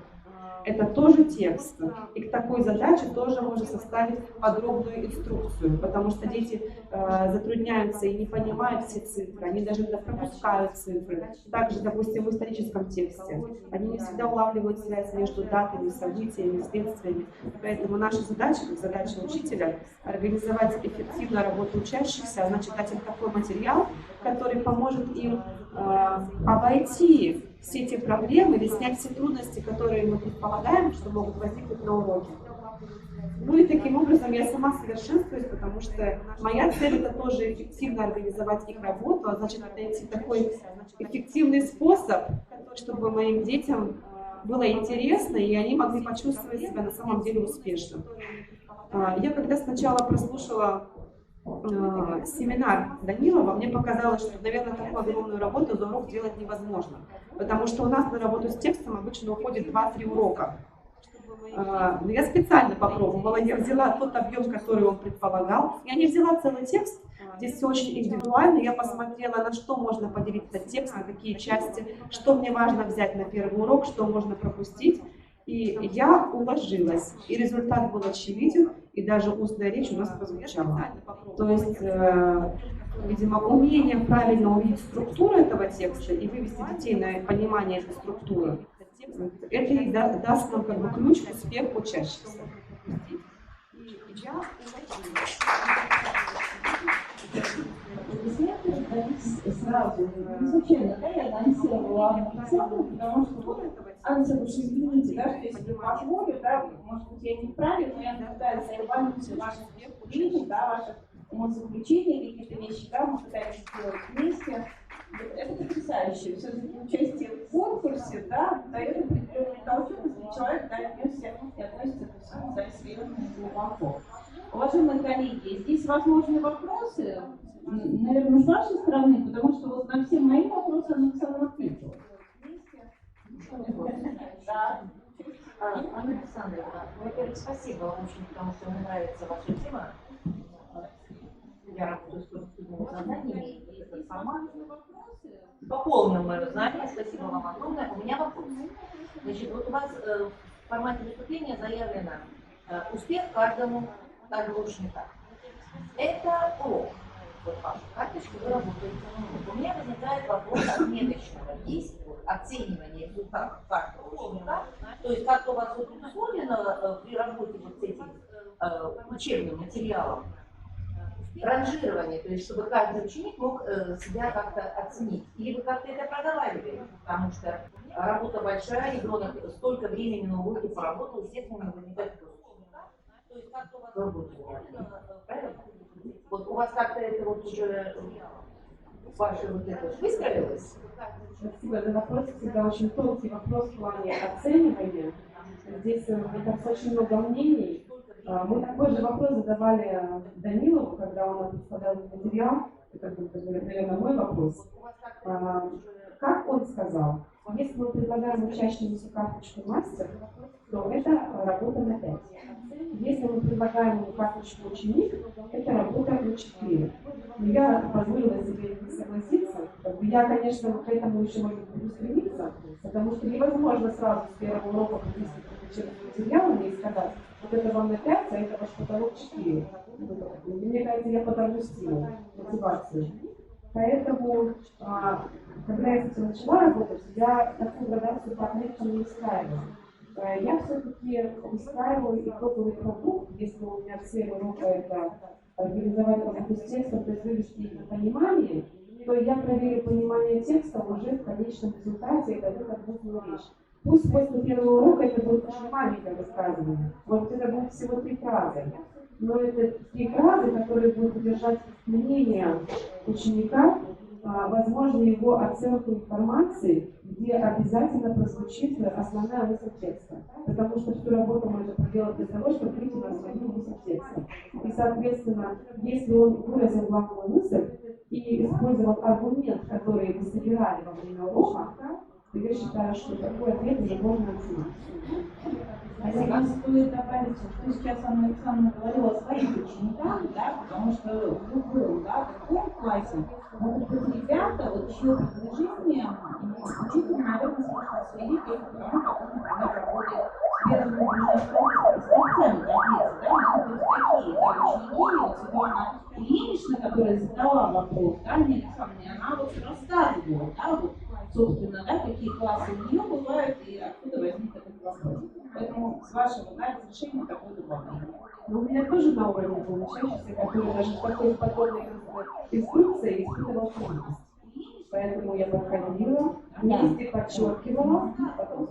это тоже текст. И к такой задаче тоже можно составить подробную инструкцию, потому что дети затрудняются и не понимают все цифры, они даже пропускают цифры. Также, допустим, в историческом тексте они не всегда улавливают связь между датами, событиями, следствиями. Поэтому наша задача, как задача учителя, организовать эффективную работу учащихся, а значит дать им такой материал, который поможет им обойти все эти проблемы или снять все трудности, которые мы предполагаем, что могут возникнуть на уроке. Ну и таким образом я сама совершенствуюсь, потому что моя цель — это тоже эффективно организовать их работу, а значит найти такой эффективный способ, чтобы моим детям было интересно и они могли почувствовать себя на самом деле успешным. Я когда сначала прослушала семинар Данилова, мне показалось, что, наверное, такую огромную работу за урок делать невозможно. Потому что у нас на работу с текстом обычно уходит 2-3 урока. Но я специально попробовала, я взяла тот объем, который он предполагал. Я не взяла целый текст, здесь все очень индивидуально. Я посмотрела, на что можно поделить этот текст, на какие части, что мне важно взять на первый урок, что можно пропустить. И я уложилась, и результат был очевиден, и даже устная речь у нас прозвучала. То есть, видимо, умение правильно увидеть структуру этого текста и вывести детей на понимание этой структуры, это и даст нам как бы ключ к успеху учащихся. Сразу, не случайно, да, я анонсировала официально, потому что вот, Анна, уж извините, да, что если посмотрю, да, может быть, я не вправе, но я пытаюсь эволюцию ваших видений, да, ваших умозаключений, какие-то вещи, да, мы пытаемся сделать вместе. Это потрясающе. Все-таки участие в конкурсе, да, дает определенный толчок, если человек, да, отнесся и относится ко всему, да, серьезно и глубоко. Уважаемые коллеги, здесь возможны вопросы, наверное, с вашей стороны, потому что вот на все мои вопросы Александр ответил. Да. Анна Александровна, во-первых, спасибо вам очень, потому что мне нравится ваша тема. Я работаю с конструктивными заданиями, и этот формат пополнил мое знание. Спасибо вам огромное. У меня вопрос. Значит, вот у вас в формате выступления заявлено успех каждого ученика. Это урок. Вот ваша карточка, вы работаете на урок. У меня возникает вопрос отметочного действия, оценивания результатов каждого ученика. То есть как-то у вас вот предусмотрено при работе вот с этим учебным материалом ранжирование, то есть чтобы каждый ученик мог себя как-то оценить. Или вы как-то это проговариваете, потому что работа большая, ребенок столько времени на уроке поработал, естественно, возникает вопрос. То есть как-то у вас работает, правильно? Вот у вас как-то это вот уже ваше вот это выстроилось? Спасибо за вопрос. Всегда очень тонкий вопрос в плане оценивания. Здесь, мне кажется, очень много мнений. Мы такой же вопрос задавали Данилову, когда он нам представлял материал. Это, наверное, мой вопрос. Как он сказал, если мы предлагаем учащимся карточку мастер, то это работа на 5. Если мы предлагаем ему карточку ученик, это работа на 4. Но я позволила себе не согласиться. Я, конечно, к этому еще, может быть, буду стремиться, потому что невозможно сразу с первого урока привести к учебным материалам и сказать, вот это вам на 5, а это ваш потолок 4. Мне кажется, я подорву стимул, мотивацию. Поэтому, когда я с этим начала работать, я такую градацию по отметкам не устраивала. Я все-таки устраиваю итоговый продукт, если у меня цель урока это организовать работу с текстом, то есть вывести их на понимание, то я проверю понимание текста уже в конечном результате, это будет отбутная речь. Пусть после первого урока это будет очень маленькое высказывание, может это будет всего 3 фразы, но это 3 фразы, которые будут удержать мнение ученика, возможно, его оценку информации, где обязательно прозвучит основная мысль текста. Потому что всю работу можно проделать для того, чтобы выйти на основную мысль текста. И, соответственно, если он выразил главную мысль и использовал аргумент, который мы собирали во время урока, то я считаю, что такой ответ уже можно оценить. Спасибо. Стоит добавить, что сейчас Анна Александровна говорила о своих учениках, да, потому что в любом, да, таком классе могут быть ребята, вот чье предложение исключительно, наверное, слишком следить только потому, как он, например, работает с первыми инструкциями таблицы, да, могут быть такие, да, ученики, вот Светлана Ильинична, которая задала вопрос, да, Анне Александровне, она вот рассказывала, да, вот, собственно, да, какие классы у нее бывают и откуда возник этот вопрос. Поэтому с вашего, да, разрешения такое добавление. Но у меня тоже на уровне был учащийся, который даже в такой подобной инструкции испытывал трудность. Поэтому я проходила, вместе подчеркивала, потом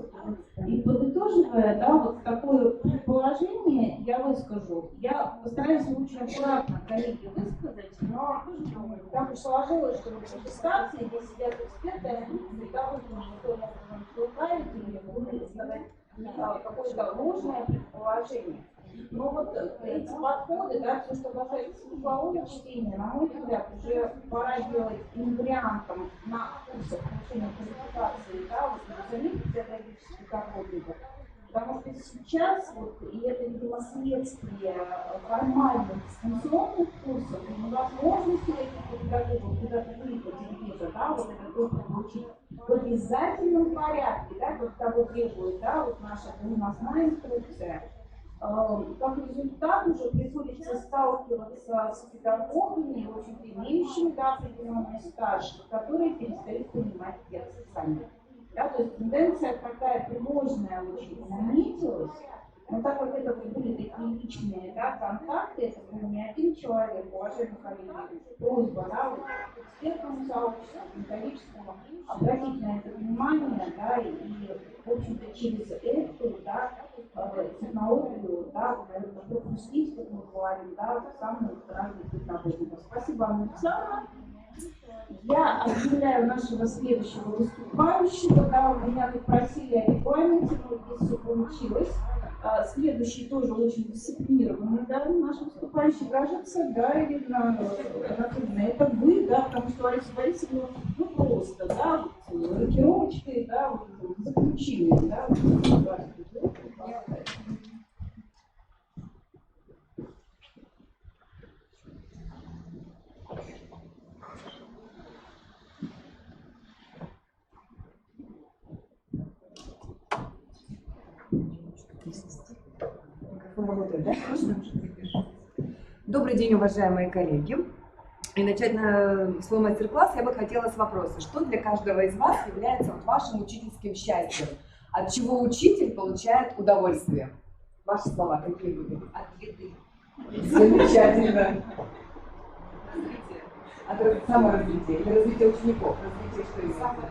и подытоживая, да, вот такое предположение я выскажу. Я постараюсь очень аккуратно, коллеги, высказать, но так уж сложилось, что в аттестации, где сидят эксперты, они всегда очень что лукавить или высказать какое-то ложное предположение. Но вот эти подходы, да, все, что касается смыслового чтения, на мой взгляд, уже пора делать инвариантом на курсах повышения квалификации, да, вот заметить педагогических работников. Потому что сейчас, вот, и это, видимо, следствие формальных дистанционных курсов, невозможности этих педагогов куда-то выплатить где-то, да, вот этот опыт получить в обязательном порядке, да, как того требует, да, вот наша должностная инструкция. Как результат уже приходится сталкиваться с педагогами, в общем-то, имеющими, да, определенный стаж, которые перестают понимать текст сами. Да, то есть тенденция такая тревожная очень наметилась, но так как это были такие личные, да, контакты, это был не один человек, уважаемые коллеги, просьба, да, вот, экспертному сообществу, методическому, обратить на это внимание, да, и в общем-то, через эту, да, технологию, да, пропустить, как мы говорим, да, самых разных работников. Спасибо, Анна Александровна. Я объявляю нашего следующего выступающего. Да, у меня тут просили о регламенте, но здесь все получилось. Следующий тоже очень дисциплинированный, да, наш выступающий, кажется, да, Ирина Анатольевна, это вы, да, потому что Лариса Борисовна, ну просто, да, вот, рокировочкой, да, вот, заключили, да, Добрый день, уважаемые коллеги. И начать свой мастер-класс я бы хотела с вопроса. Что для каждого из вас является вашим учительским счастьем? От чего учитель получает удовольствие? Ваши слова какие будут? От еды. Замечательно. От саморазвития или развития учеников? Развитие что имеется?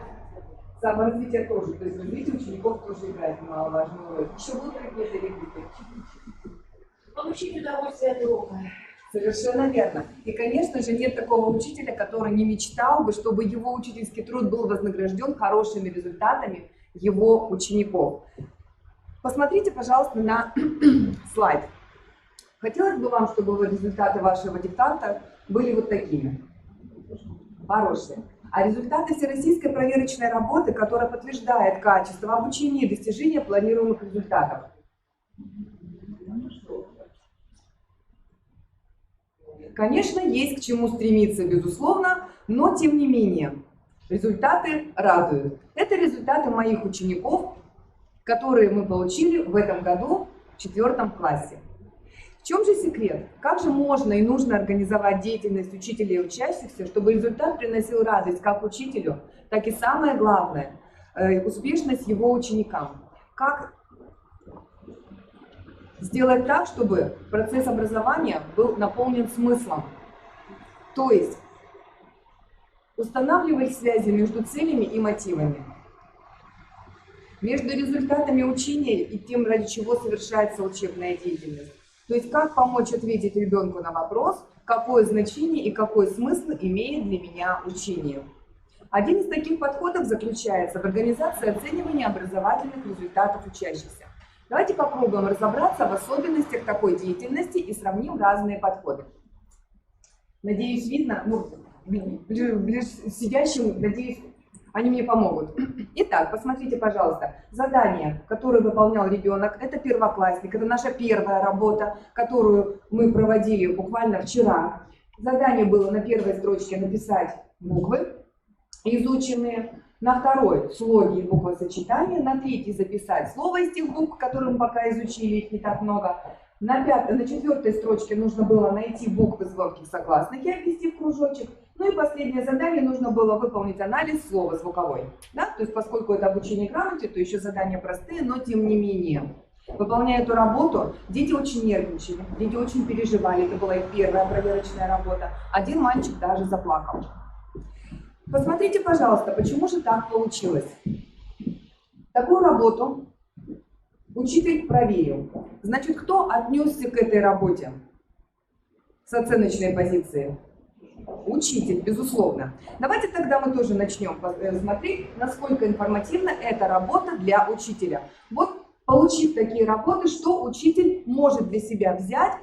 Саморазвитие тоже. То есть развитие учеников тоже играет немаловажную роль. Еще будут какие-то реплики? Получить удовольствие от урока. Совершенно верно. И, конечно же, нет такого учителя, который не мечтал бы, чтобы его учительский труд был вознагражден хорошими результатами его учеников. Посмотрите, пожалуйста, на слайд. Хотелось бы вам, чтобы результаты вашего диктанта были вот такими. Хорошие. А результаты всероссийской проверочной работы, которая подтверждает качество обучения и достижения планируемых результатов. Конечно, есть к чему стремиться, безусловно, но тем не менее результаты радуют. Это результаты моих учеников, которые мы получили в этом году в 4 классе. В чем же секрет? Как же можно и нужно организовать деятельность учителей и учащихся, чтобы результат приносил радость как учителю, так и самое главное, успешность его ученикам? Как сделать так, чтобы процесс образования был наполнен смыслом? То есть устанавливать связи между целями и мотивами, между результатами учения и тем, ради чего совершается учебная деятельность. То есть как помочь ответить ребенку на вопрос, какое значение и какой смысл имеет для меня учение. Один из таких подходов заключается в организации оценивания образовательных результатов учащихся. Давайте попробуем разобраться в особенностях такой деятельности и сравним разные подходы. Надеюсь, видно, ближе сидящим, надеюсь, они мне помогут. Итак, посмотрите, пожалуйста, задание, которое выполнял ребенок, это первоклассник, это наша первая работа, которую мы проводили буквально вчера. Задание было на первой строчке написать буквы изученные, на второй слоги и буквосочетания, на третьей записать слово из тех букв, которые мы пока изучили, их не так много. На четвертой строчке нужно было найти буквы звонких согласных и обвести в кружочек. Ну и последнее задание нужно было выполнить анализ слова звуковой. Да? То есть поскольку это обучение грамоте, то еще задания простые, но тем не менее. Выполняя эту работу, дети очень нервничали, дети очень переживали. Это была их первая проверочная работа. Один мальчик даже заплакал. Посмотрите, пожалуйста, почему же так получилось. Такую работу учитель проверил. Значит, кто отнесся к этой работе с оценочной позиции? Учитель, безусловно. Давайте тогда мы тоже начнем смотреть, насколько информативна эта работа для учителя. Вот получив такие работы, что учитель может для себя взять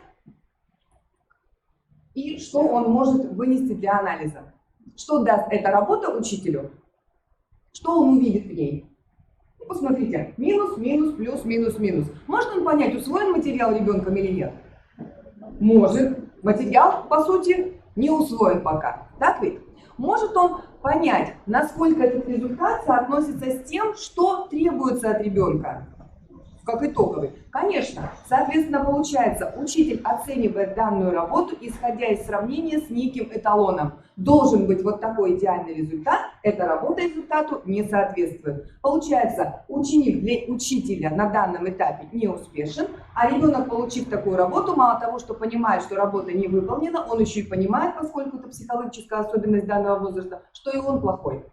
и что он может вынести для анализа. Что даст эта работа учителю? Что он увидит в ней? Ну, посмотрите, минус, минус, плюс, минус, минус. Может он понять, усвоен материал ребенком или нет? Может. Материал, по сути, не усвоен пока. Так ведь? Может он понять, насколько этот результат соотносится с тем, что требуется от ребенка? Как итоговый. Конечно. Соответственно, получается, учитель оценивает данную работу, исходя из сравнения с неким эталоном. Должен быть вот такой идеальный результат, эта работа результату не соответствует. Получается, ученик для учителя на данном этапе не успешен, а ребенок, получив такую работу, мало того, что понимает, что работа не выполнена, он еще и понимает, поскольку это психологическая особенность данного возраста, что и он плохой.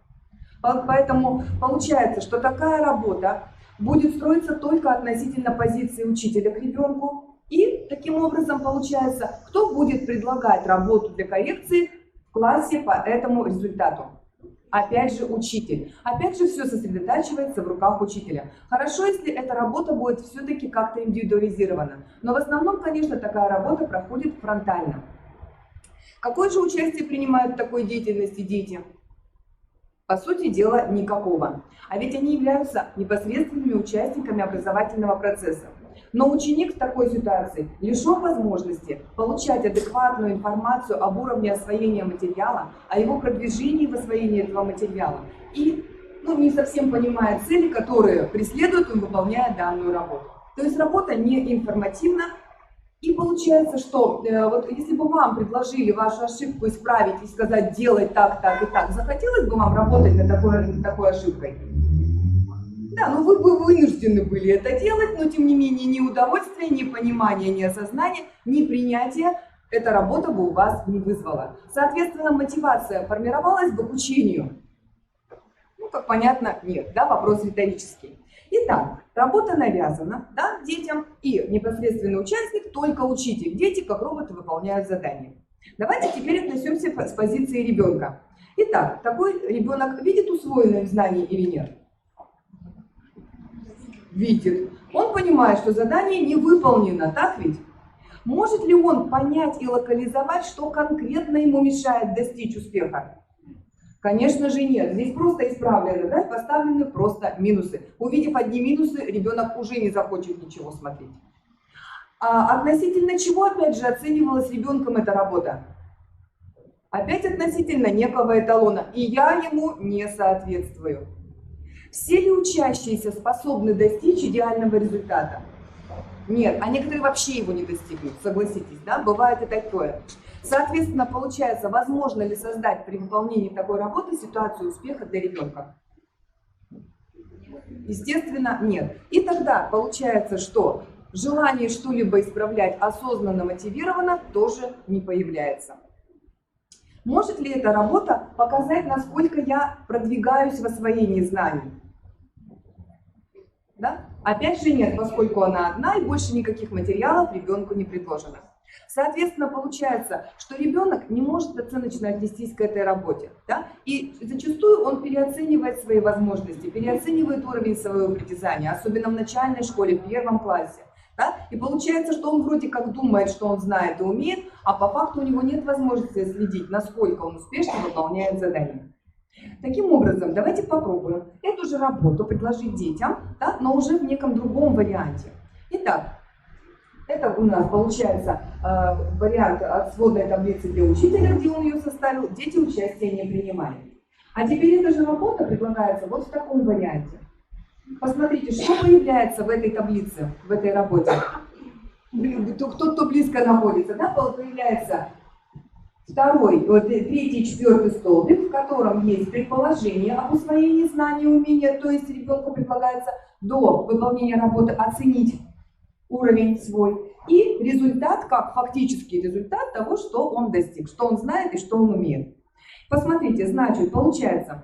Поэтому получается, что такая работа будет строиться только относительно позиции учителя к ребенку. И таким образом получается, кто будет предлагать работу для коррекции в классе по этому результату? Опять же учитель. Опять же все сосредотачивается в руках учителя. Хорошо, если эта работа будет все-таки как-то индивидуализирована. Но в основном, конечно, такая работа проходит фронтально. Какое же участие принимают в такой деятельности дети? По сути дела, никакого. А ведь они являются непосредственными участниками образовательного процесса. Но ученик в такой ситуации лишен возможности получать адекватную информацию об уровне освоения материала, о его продвижении в освоении этого материала. И не совсем понимая цели, которые преследует он, выполняя данную работу. То есть работа не информативна. И получается, что вот если бы вам предложили вашу ошибку исправить и сказать делай так, так и так, захотелось бы вам работать над такой ошибкой? Да, но вы бы вынуждены были это делать, но тем не менее ни удовольствия, ни понимания, ни осознания, ни принятия эта работа бы у вас не вызвала. Соответственно, мотивация формировалась бы к учению? Ну, как понятно, нет, да, вопрос риторический. Итак, работа навязана, да, детям, и непосредственный участник только учитель. Дети, как роботы, выполняют задания. Давайте теперь относимся с позиции ребенка. Итак, такой ребенок видит усвоенные знания или нет? Видит. Он понимает, что задание не выполнено, так ведь? Может ли он понять и локализовать, что конкретно ему мешает достичь успеха? Конечно же нет. Здесь просто исправлены, да, поставлены просто минусы. Увидев одни минусы, ребенок уже не захочет ничего смотреть. А относительно чего, опять же, оценивалась ребенком эта работа? Опять относительно некого эталона. И я ему не соответствую. Все ли учащиеся способны достичь идеального результата? Нет, а некоторые вообще его не достигнут, согласитесь, да? Бывает и такое. Соответственно, получается, возможно ли создать при выполнении такой работы ситуацию успеха для ребенка? Естественно, нет. И тогда получается, что желание что-либо исправлять осознанно, мотивированно тоже не появляется. Может ли эта работа показать, насколько я продвигаюсь в освоении знаний? Да? Опять же нет, поскольку она одна и больше никаких материалов ребенку не предложено. Соответственно, получается, что ребенок не может оценочно отнестись к этой работе. Да? И зачастую он переоценивает свои возможности, переоценивает уровень своего притязания, особенно в начальной школе, в 1 классе. Да? И получается, что он вроде как думает, что он знает и умеет, а по факту у него нет возможности следить, насколько он успешно выполняет задания. Таким образом, давайте попробуем эту же работу предложить детям, да, но уже в неком другом варианте. Итак, это у нас получается вариант от сводной таблицы для учителя, где он ее составил, дети участия не принимали. А теперь эта же работа предлагается вот в таком варианте. Посмотрите, что появляется в этой таблице, в этой работе. Кто близко находится, да, появляется третий, 4 столбик, в котором есть предположение об усвоении знаний и умения, то есть ребенку предлагается до выполнения работы оценить уровень свой, и результат как фактический результат того, что он достиг, что он знает и что он умеет. Посмотрите, значит, получается,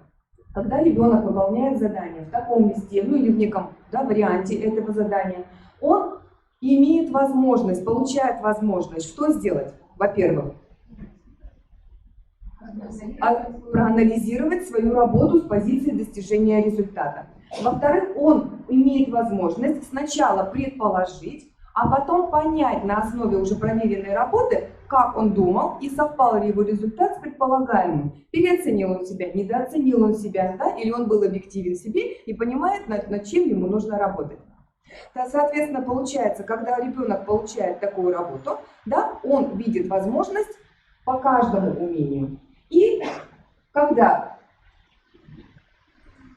когда ребенок выполняет задание в таком месте, ну или в неком, да, варианте этого задания, он имеет возможность, получает возможность что сделать? Во-первых, проанализировать свою работу с позиции достижения результата. Во-вторых, он имеет возможность сначала предположить, а потом понять на основе уже проверенной работы, как он думал и совпал ли его результат с предполагаемым. Переоценил он себя, недооценил он себя, да, или он был объективен себе и понимает, над чем ему нужно работать. Да, соответственно, получается, когда ребенок получает такую работу, да, он видит возможность по каждому умению. И когда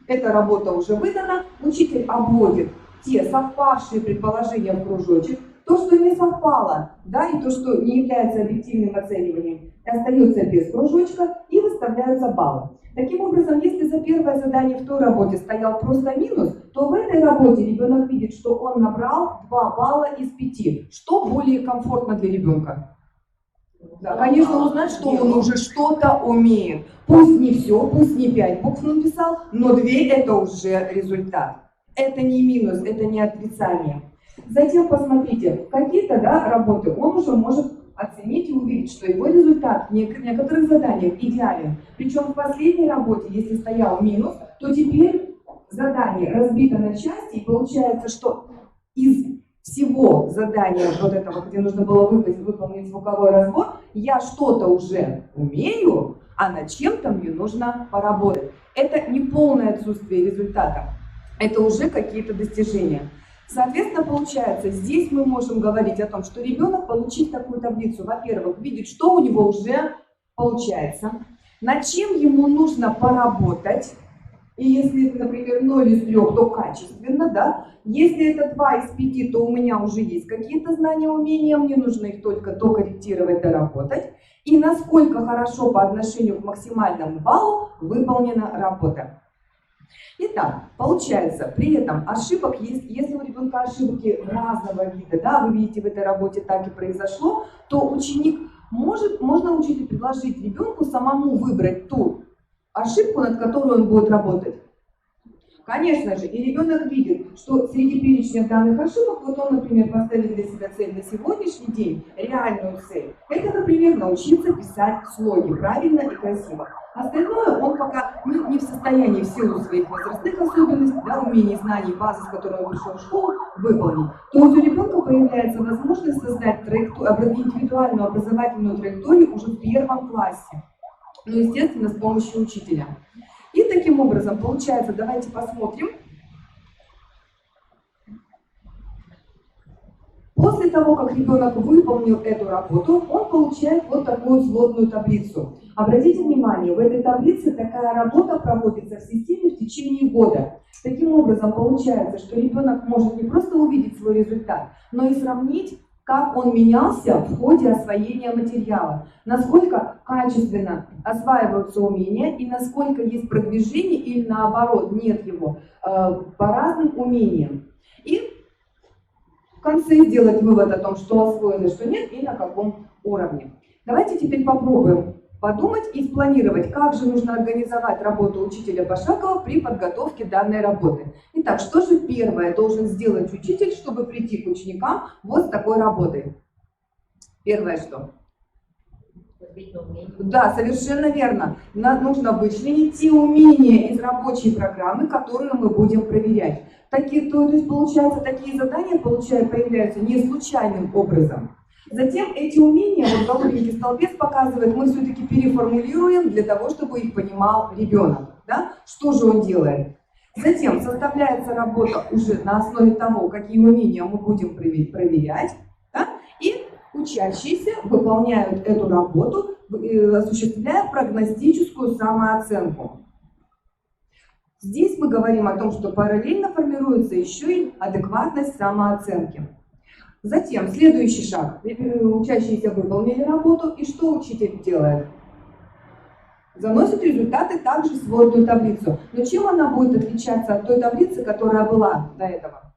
эта работа уже выдана, учитель обводит те совпавшие предположения в кружочек, то, что не совпало, да, и то, что не является объективным оцениванием, остается без кружочка и выставляются баллы. Таким образом, если за первое задание в той работе стоял просто минус, то в этой работе ребенок видит, что он набрал 2 балла из 5, что более комфортно для ребенка. Да, конечно, узнать, что он уже что-то умеет. Пусть не все, пусть не 5 букв написал, но 2 это уже результат. Это не минус, это не отрицание. Затем посмотрите, какие-то, да, работы он уже может оценить и увидеть, что его результат в некоторых заданиях идеален. Причем в последней работе, если стоял минус, то теперь задание разбито на части, и получается, что из всего задания вот этого, где нужно было выполнить звуковой разбор, я что-то уже умею, а над чем-то мне нужно поработать. Это не полное отсутствие результата, это уже какие-то достижения. Соответственно, получается, здесь мы можем говорить о том, что ребенок, получив такую таблицу, во-первых, видит, что у него уже получается, над чем ему нужно поработать, и если это, например, 0 из 3, то качественно, да, если это 2 из 5, то у меня уже есть какие-то знания, умения, мне нужно их только докорректировать, доработать, и насколько хорошо по отношению к максимальному баллу выполнена работа. Итак, получается, при этом ошибок есть, если у ребенка ошибки разного вида, да, вы видите, в этой работе так и произошло, то ученик можно учителю предложить ребенку самому выбрать ту ошибку, над которой он будет работать. Конечно же, и ребенок видит, что среди перечня данных ошибок, вот он, например, поставил для себя цель на сегодняшний день, реальную цель, это, например, научиться писать слоги правильно и красиво. Остальное он пока не в состоянии в силу своих возрастных особенностей, да, умений, знаний, базы, с которой он пришел в школу, выполнить. То есть у ребенка появляется возможность создать индивидуальную образовательную траекторию уже в 1 классе. Ну, естественно, с помощью учителя. И таким образом, получается, давайте посмотрим. После того, как ребенок выполнил эту работу, он получает вот такую сводную таблицу. Обратите внимание, в этой таблице такая работа проводится в системе в течение года. Таким образом, получается, что ребенок может не просто увидеть свой результат, но и сравнить, как он менялся в ходе освоения материала, насколько качественно осваиваются умения и насколько есть продвижение или наоборот нет его по разным умениям. И в конце сделать вывод о том, что освоено, что нет и на каком уровне. Давайте теперь попробуем подумать и спланировать, как же нужно организовать работу учителя Башакова при подготовке данной работы. Итак, что же первое должен сделать учитель, чтобы прийти к ученикам вот с такой работой? Первое что? Да, совершенно верно. Нужно вычленить те умения из рабочей программы, которые мы будем проверять. То есть, получается, такие задания появляются не случайным образом. Затем эти умения, вот голубенький столбец показывает, мы все-таки переформулируем для того, чтобы их понимал ребенок. Да? Что же он делает? Затем составляется работа уже на основе того, какие умения мы будем проверять. Да? И учащиеся выполняют эту работу, осуществляя прогностическую самооценку. Здесь мы говорим о том, что параллельно формируется еще и адекватность самооценки. Затем, следующий шаг. Учащиеся выполнили работу, и что учитель делает? Заносит результаты также в сводную таблицу. Но чем она будет отличаться от той таблицы, которая была до этого?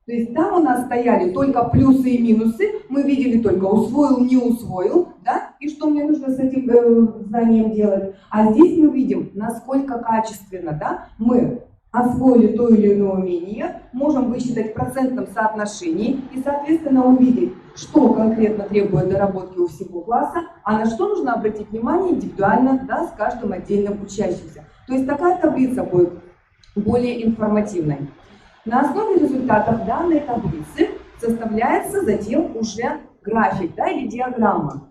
То есть там у нас стояли только плюсы и минусы, мы видели только усвоил, не усвоил, да? И что мне нужно с этим знанием делать. А здесь мы видим, насколько качественно, да, мы освоили то или иное умение, можем высчитать в процентном соотношении и, соответственно, увидеть, что конкретно требует доработки у всего класса, а на что нужно обратить внимание индивидуально, да, с каждым отдельным учащимся. То есть такая таблица будет более информативной. На основе результатов данной таблицы составляется затем уже график, да, или диаграмма.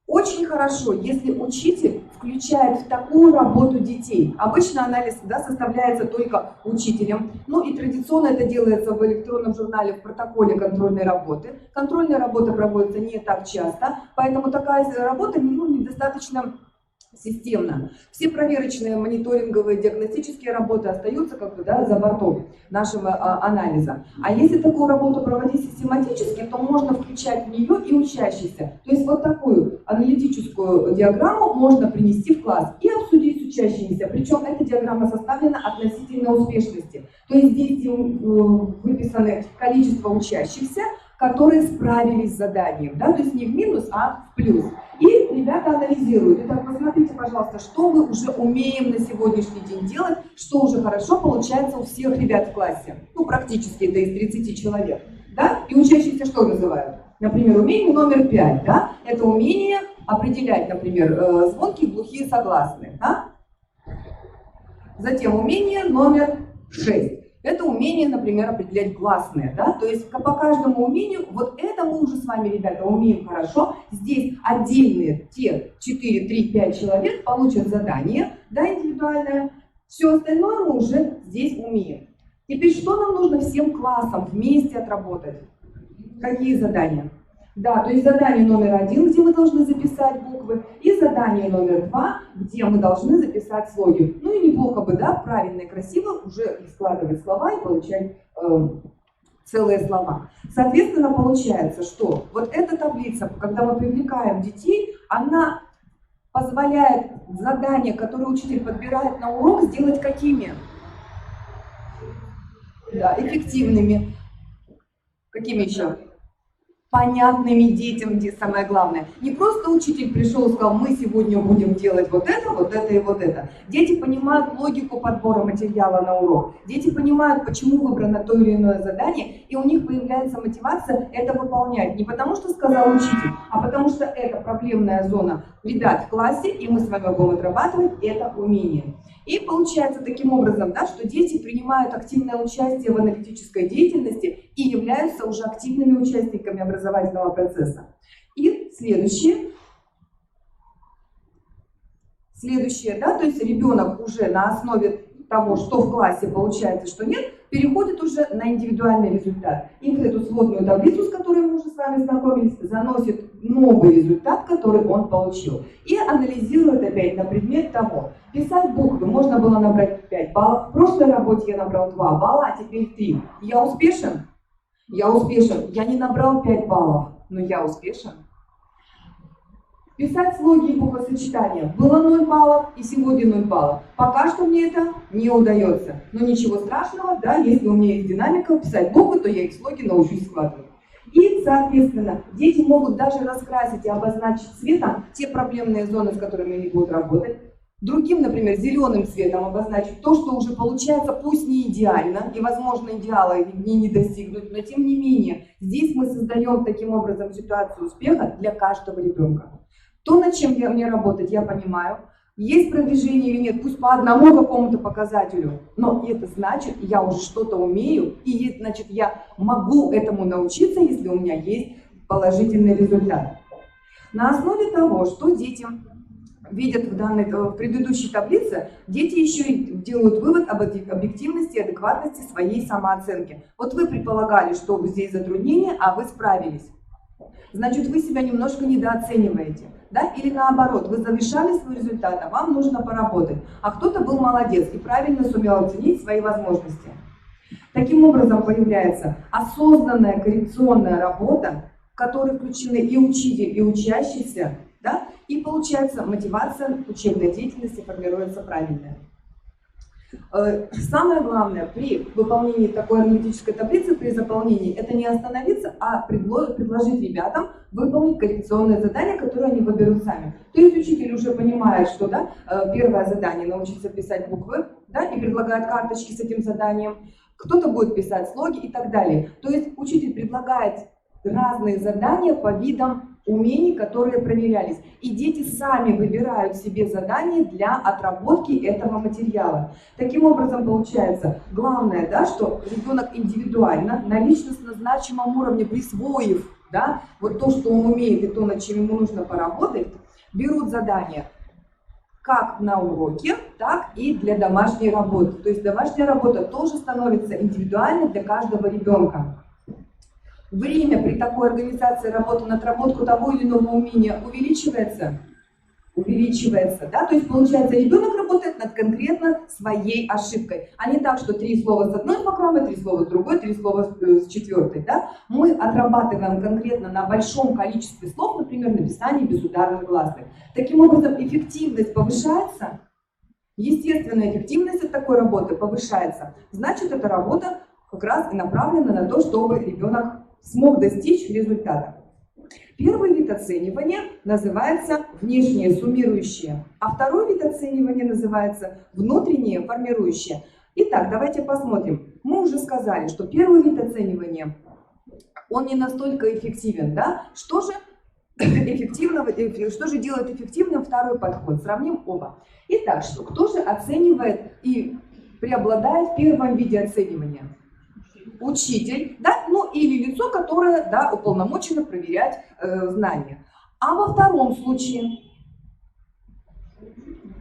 Очень хорошо, если учитель включает в такую работу детей. Обычно анализ, да, составляется только учителем. Ну и традиционно это делается в электронном журнале, в протоколе контрольной работы. Контрольная работа проводится не так часто, поэтому такая работа недостаточно системно. Все проверочные, мониторинговые, диагностические работы остаются как бы, да, за бортом нашего анализа. А если такую работу проводить систематически, то можно включать в нее и учащихся. То есть вот такую аналитическую диаграмму можно принести в класс и обсудить с учащимися. Причем эта диаграмма составлена относительно успешности. То есть здесь выписаны количество учащихся, которые справились с заданием, да, то есть не в минус, а в плюс. И ребята анализируют. Итак, посмотрите, пожалуйста, что мы уже умеем на сегодняшний день делать, что уже хорошо получается у всех ребят в классе. Ну, практически это из 30 человек. Да? И учащиеся что называют? Например, умение номер 5. Да? Это умение определять, например, звонкие, глухие, согласные. Да? Затем умение номер 6. Это умение, например, определять гласные, да, то есть по каждому умению, вот это мы уже с вами, ребята, умеем хорошо. Здесь отдельные те 4, 3, 5 человек получат задание, да, индивидуальное. Все остальное мы уже здесь умеем. Теперь что нам нужно всем классам вместе отработать? Какие задания? Да, то есть задание номер 1, где мы должны записать буквы, и задание номер 2, где мы должны записать слоги. Ну и неплохо бы, да, правильно и красиво уже складывать слова и получать целые слова. Соответственно, получается, что вот эта таблица, когда мы привлекаем детей, она позволяет задания, которые учитель подбирает на урок, сделать какими? Да, эффективными. Какими еще? Понятными детям, где самое главное. Не просто учитель пришел и сказал, мы сегодня будем делать вот это и вот это. Дети понимают логику подбора материала на урок. Дети понимают, почему выбрано то или иное задание, и у них появляется мотивация это выполнять. Не потому что сказал учитель, а потому что это проблемная зона ребят в классе, и мы с вами будем отрабатывать это умение. И получается таким образом, да, что дети принимают активное участие в аналитической деятельности и являются уже активными участниками образовательного процесса. И следующее, да, то есть ребенок уже на основе того, что в классе получается, что нет, переходит уже на индивидуальный результат. И в эту сводную таблицу, с которой мы уже с вами знакомились, заносит новый результат, который он получил. И анализирует опять на предмет того. Писать буквы можно было набрать 5 баллов. В прошлой работе я набрал 2 балла, а теперь 3. Я успешен? Я успешен. Я не набрал 5 баллов, но я успешен. Писать слоги и буквосочетания. Было 0 баллов и сегодня 0 баллов. Пока что мне это не удается. Но ничего страшного, да, если у меня есть динамика, писать буквы, то я их слоги научусь складывать. И, соответственно, дети могут даже раскрасить и обозначить цветом те проблемные зоны, с которыми они будут работать. Другим, например, зеленым цветом обозначить то, что уже получается, пусть не идеально, и, возможно, идеала не достигнуть, но тем не менее, здесь мы создаем таким образом ситуацию успеха для каждого ребенка. То, над чем мне работать, я понимаю. Есть продвижение или нет, пусть по одному какому-то показателю, но это значит, я уже что-то умею, и значит, я могу этому научиться, если у меня есть положительный результат. На основе того, что дети видят в предыдущей таблице, дети еще и делают вывод об объективности и адекватности своей самооценки. Вот вы предполагали, что здесь затруднение, а вы справились. Значит, вы себя немножко недооцениваете. Да? Или наоборот, вы завершали свой результат, а вам нужно поработать. А кто-то был молодец и правильно сумел оценить свои возможности. Таким образом появляется осознанная коррекционная работа, в которой включены и учитель, и учащийся, да? И получается мотивация учебной деятельности формируется правильная. Самое главное при выполнении такой аналитической таблицы, при заполнении, это не остановиться, а предложить ребятам выполнить коррекционное задание, которое они выберут сами. То есть учитель уже понимает, что да, первое задание научиться писать буквы, да, и предлагает карточки с этим заданием. Кто-то будет писать слоги и так далее. То есть учитель предлагает разные задания по видам умений, которые проверялись. И дети сами выбирают себе задания для отработки этого материала. Таким образом, получается, главное, да, что ребенок индивидуально, на личностно значимом уровне присвоив, да, вот то, что он умеет и то, над чем ему нужно поработать, берут задания как на уроке, так и для домашней работы. То есть домашняя работа тоже становится индивидуальной для каждого ребенка. Время при такой организации работы на отработку того или иного умения увеличивается? Увеличивается, да? То есть, получается, ребенок работает над конкретно своей ошибкой, а не так, что 3 слова с одной программой, 3 слова с другой, 3 слова с четвертой, да? Мы отрабатываем конкретно на большом количестве слов, например, написание безударных гласных. Таким образом, эффективность повышается, естественная эффективность от такой работы повышается. Значит, эта работа как раз и направлена на то, чтобы ребенок смог достичь результата. Первый вид оценивания называется внешнее суммирующее, а второй вид оценивания называется внутреннее формирующее. Итак, давайте посмотрим. Мы уже сказали, что первый вид оценивания, он не настолько эффективен, да? Что же делает эффективным второй подход? Сравним оба. Итак, кто же оценивает и преобладает в первом виде оценивания? Учитель, да, ну или лицо, которое, да, уполномочено проверять знания. А во втором случае,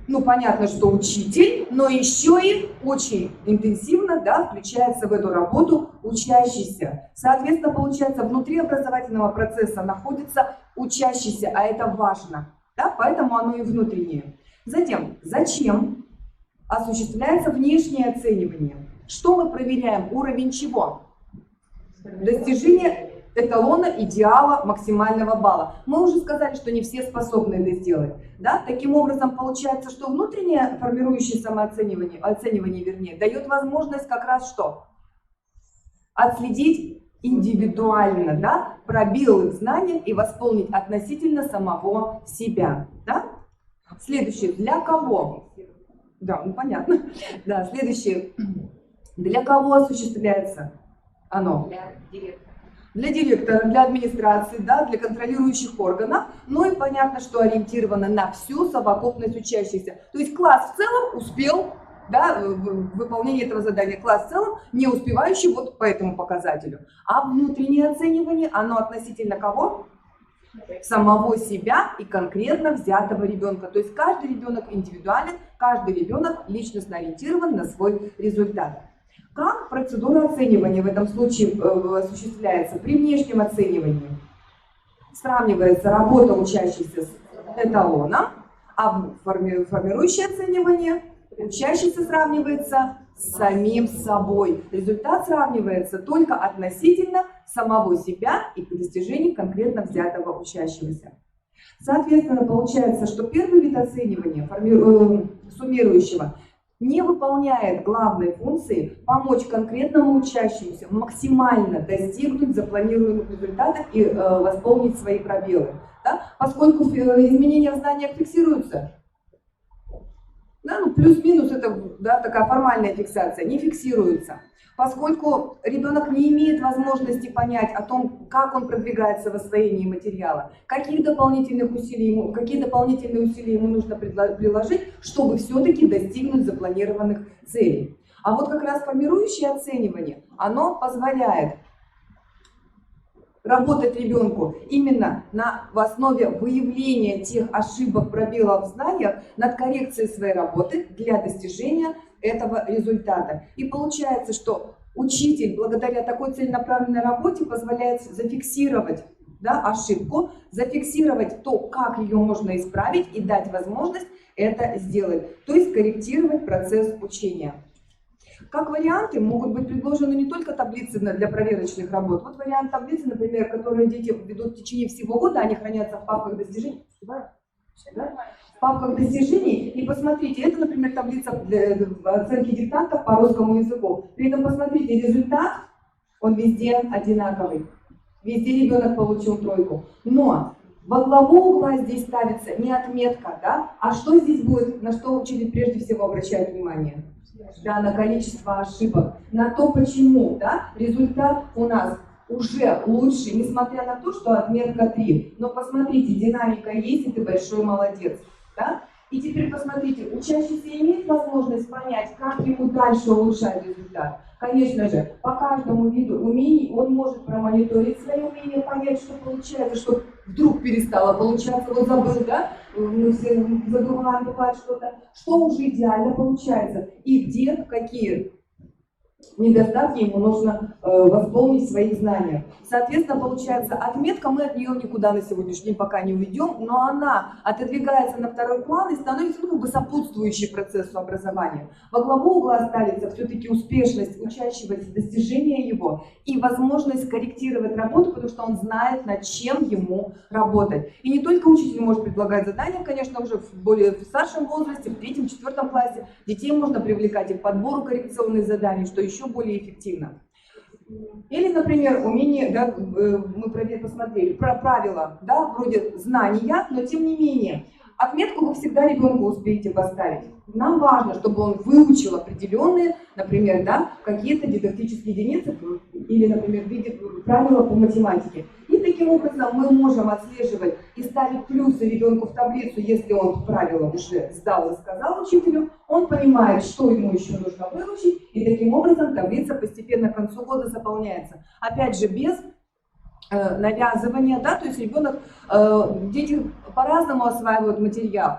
ну понятно, что учитель, но еще и очень интенсивно, да, включается в эту работу учащийся. Соответственно, получается, внутри образовательного процесса находится учащийся, а это важно, да, поэтому оно и внутреннее. Затем, зачем осуществляется внешнее оценивание? Что мы проверяем? Уровень чего? Достижение эталона, идеала, максимального балла. Мы уже сказали, что не все способны это сделать. Да? Таким образом, получается, что внутреннее формирующее оценивание, дает возможность как раз что? Отследить индивидуально, да? Пробелы в знаниях и восполнить относительно самого себя. Да? Следующее. Для кого? Да, ну понятно. Да, следующее. Для кого осуществляется оно? Для директора, для администрации, да, для контролирующих органов. Ну и понятно, что ориентировано на всю совокупность учащихся. То есть класс в целом успел, да, в выполнении этого задания. Класс в целом не успевающий вот по этому показателю. А внутреннее оценивание, оно относительно кого? Самого себя и конкретно взятого ребенка. То есть каждый ребенок индивидуален, каждый ребенок личностно ориентирован на свой результат. Как процедура оценивания в этом случае осуществляется? При внешнем оценивании сравнивается работа учащихся с эталоном, а в формирующее оценивание учащийся сравнивается с самим собой. Результат сравнивается только относительно самого себя и по достижению конкретно взятого учащегося. Соответственно, получается, что первый вид оценивания суммирующего не выполняет главной функции помочь конкретному учащемуся максимально достигнуть запланируемых результатов и восполнить свои пробелы. Да? Поскольку изменения в знаниях фиксируются, да, ну, плюс-минус это, да, такая формальная фиксация, не фиксируется. Поскольку ребенок не имеет возможности понять о том, как он продвигается в освоении материала, какие дополнительные усилия ему нужно приложить, чтобы все-таки достигнуть запланированных целей. А вот как раз формирующее оценивание, оно позволяет работать ребенку именно в основе выявления тех ошибок, пробелов в знаниях, над коррекцией своей работы для достижения этого результата. И получается, что учитель благодаря такой целенаправленной работе позволяет зафиксировать, да, ошибку, зафиксировать то, как ее можно исправить и дать возможность это сделать, то есть корректировать процесс учения. Как варианты могут быть предложены не только таблицы для проверочных работ. Вот вариант таблицы, например, которые дети ведут в течение всего года, они хранятся в папках достижений. Да? В папках достижений. И посмотрите, это, например, таблица для оценки диктантов по русскому языку. При этом посмотрите, результат, он везде одинаковый. Везде ребенок получил тройку. Но во главу угла здесь ставится не отметка, да? А что здесь будет, на что учитель прежде всего обращает внимание? Да, на количество ошибок, на то, почему, да, результат у нас уже лучше, несмотря на то, что отметка 3. Но посмотрите, динамика есть, и ты большой молодец. Да? И теперь посмотрите, учащийся имеет возможность понять, как ему дальше улучшать результат. Конечно же, по каждому виду умений он может промониторить свои умения, понять, что получается, что вдруг перестало получаться, вот забыл, да, мы все забываем, бывает что-то, что уже идеально получается, и где какие недостатки ему нужно восполнить в своих знаниях. Соответственно, получается, отметка, мы от нее никуда на сегодняшний день пока не уйдем, но она отодвигается на второй план и становится как бы сопутствующей процессу образования. Во главу угла ставится все-таки успешность учащегося, достижение его и возможность корректировать работу, потому что он знает, над чем ему работать. И не только учитель может предлагать задания, конечно, уже в старшем возрасте, в 3-4 классе детей можно привлекать и к подбору коррекционных заданий, что еще более эффективно. Или, например, умение, да, мы посмотрели, про правила, да, вроде знания, но тем не менее, отметку вы всегда ребенку успеете поставить. Нам важно, чтобы он выучил определенные, например, да, какие-то дидактические единицы или, например, в виде правила по математике. И таким образом мы можем отслеживать и ставить плюсы ребенку в таблицу, если он правила уже сдал и сказал учителю, он понимает, что ему еще нужно выучить, и таким образом таблица постепенно к концу года заполняется. Опять же, без навязывания, да, то есть ребенок, дети по-разному осваивают материал.